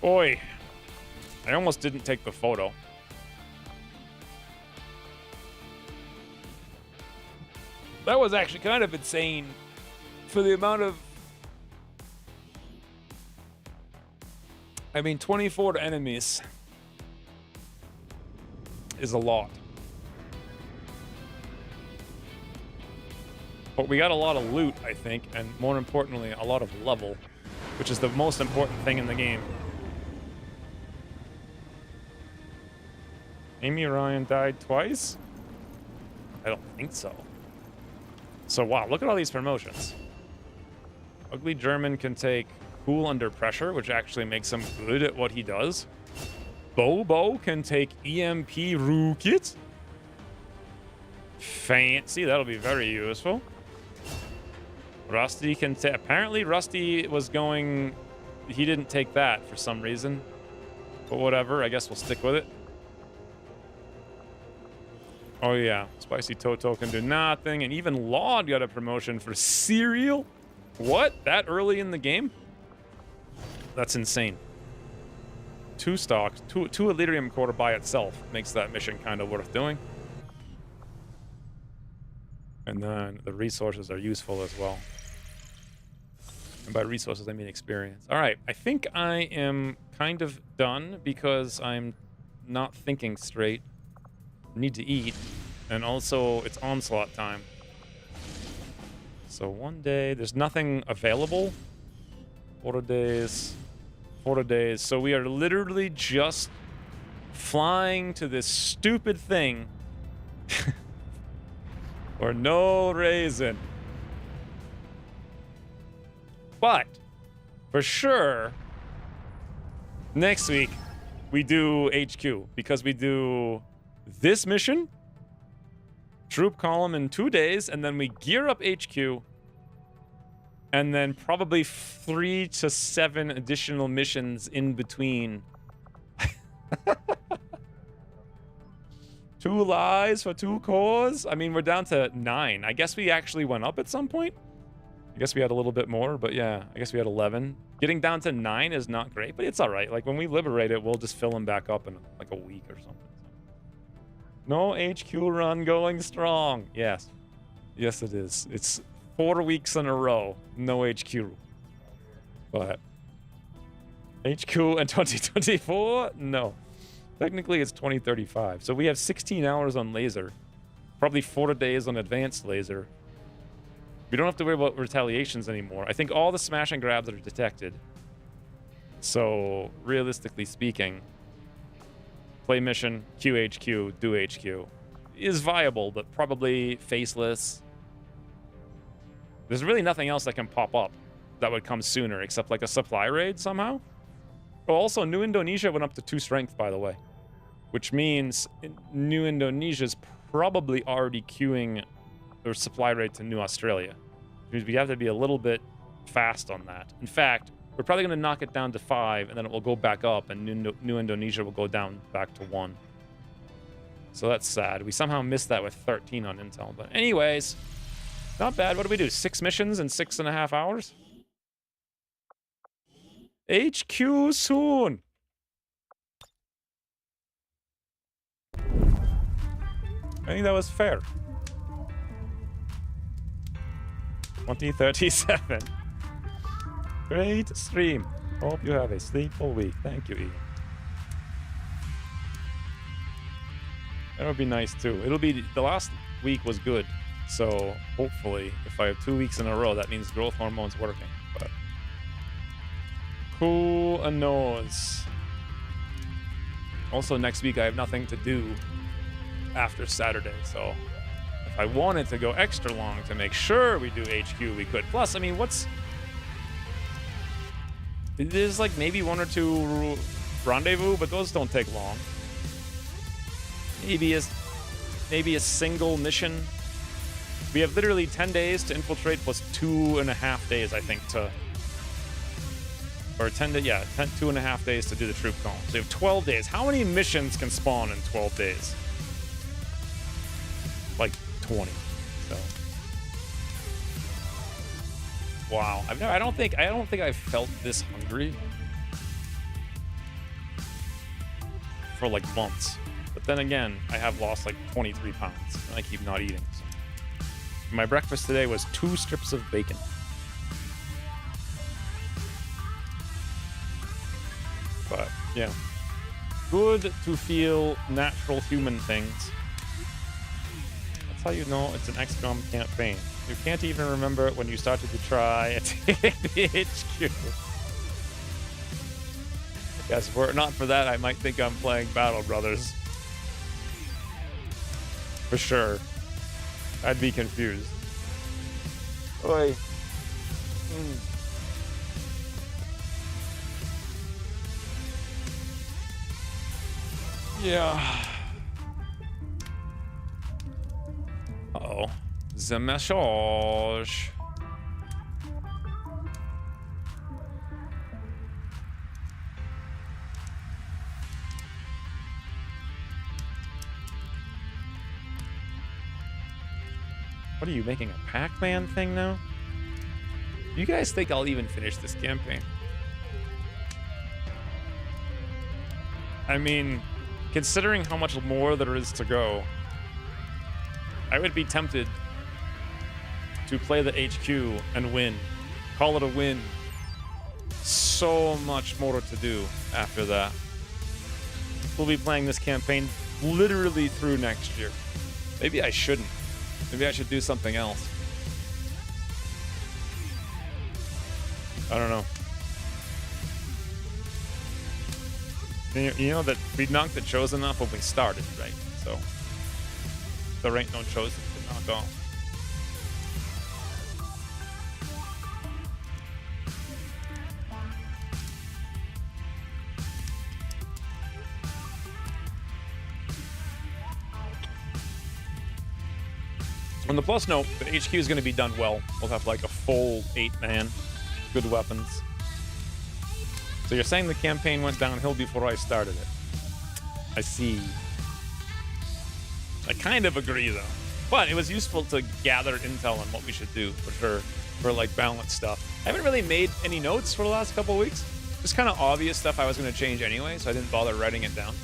Oi. I almost didn't take the photo. That was actually kind of insane for the amount of... I mean, 24 enemies is a lot. But we got a lot of loot, I think, and more importantly, a lot of level, which is the most important thing in the game. Amy Ryan died twice? I don't think so. So, wow, look at all these promotions. Ugly German can take Cool Under Pressure, which actually makes him good at what he does. Bobo can take EMP Rookit. Fancy. That'll be very useful. Rusty can take... Apparently, Rusty was going... He didn't take that for some reason. But whatever. I guess we'll stick with it. Oh, yeah. Spicy Toto can do nothing. And even Laud got a promotion for cereal. What? That early in the game? That's insane. 2 stocks. 2 Elerium quarter by itself makes that mission kind of worth doing. And then the resources are useful as well. And by resources, I mean experience. All right. I think I am kind of done because I'm not thinking straight. Need to eat. And also, it's onslaught time. So one day, there's nothing available. 4 days. 4 days. So we are literally just flying to this stupid thing for no reason. But for sure, next week we do HQ because we do this mission, troop column in 2 days, and then we gear up HQ, and then probably 3 to 7 additional missions in between. 2 lies for 2 cores? I mean, we're down to 9. I guess we actually went up at some point. I guess we had a little bit more, but yeah, I guess we had 11. Getting down to 9 is not great, but it's all right. Like, when we liberate it, we'll just fill them back up in, like, a week or something. No HQ run going strong. Yes. Yes, it is. It's 4 weeks in a row. No HQ. But HQ in 2024? No. Technically, it's 2035. So we have 16 hours on laser. Probably 4 days on advanced laser. We don't have to worry about retaliations anymore. I think all the smash and grabs are detected. So, realistically speaking, play mission, QHQ, do HQ is viable, but probably faceless. There's really nothing else that can pop up that would come sooner, except like a supply raid somehow. Oh, also, New Indonesia went up to 2 strength, by the way. Which means New Indonesia's probably already queuing their supply raid to New Australia. Which means we have to be a little bit fast on that. In fact, we're probably going to knock it down to 5, and then it will go back up, and New Indonesia will go down back to 1. So that's sad. We somehow missed that with 13 on Intel. But anyways, not bad. What do we do? 6 missions in 6.5 hours? HQ soon. I think that was fair. 2037. Great stream. Hope you have a sleepful week. Thank you, Ian. That would be nice too. It'll be the last week was good, so hopefully, if I have 2 weeks in a row, that means growth hormone's working. But who knows? Also, next week I have nothing to do after Saturday, so if I wanted to go extra long to make sure we do HQ, we could. Plus, I mean, there's like maybe 1 or 2 rendezvous, but those don't take long. Maybe a single mission. We have literally 10 days to infiltrate plus 2.5 days, I think, or 2.5 days to do the troop column. So you have 12 days. How many missions can spawn in 12 days? Like 20. So wow. I don't think I've felt this hungry for like months. But then again, I have lost like 23 pounds and I keep not eating. So. My breakfast today was 2 strips of bacon. But yeah, good to feel natural human things. That's how you know it's an XCOM campaign. You can't even remember it when you started to try and take the HQ. Yes, were it not for that, I might think I'm playing Battle Brothers. For sure. I'd be confused. Oi. Yeah. Uh-oh. The message. What are you making a Pac-Man thing now? You guys think I'll even finish this campaign? I mean, considering how much more there is to go, I would be tempted to play the HQ and win. Call it a win. So much more to do after that. We'll be playing this campaign literally through next year. Maybe I shouldn't. Maybe I should do something else. I don't know. You know that we knocked the Chosen off when we started, right? So there ain't no Chosen to knock off. On the plus note, the HQ is going to be done well. We'll have like a full 8-man, good weapons. So you're saying the campaign went downhill before I started it? I see. I kind of agree though. But it was useful to gather intel on what we should do for sure, for like balanced stuff. I haven't really made any notes for the last couple of weeks. Just kind of obvious stuff I was going to change anyway, so I didn't bother writing it down.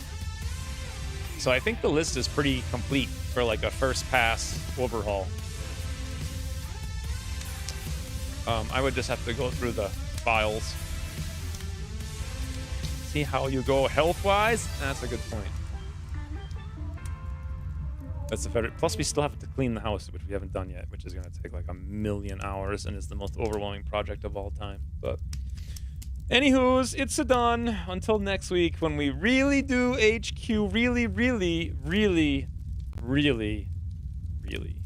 So I think the list is pretty complete for like a first pass overhaul. I would just have to go through the files. See how you go health-wise? That's a good point. That's a favorite. Plus, we still have to clean the house, which we haven't done yet, which is going to take like 1,000,000 hours and is the most overwhelming project of all time. But anywho's, it's a done. Until next week when we really do HQ. Really, really, really, really, really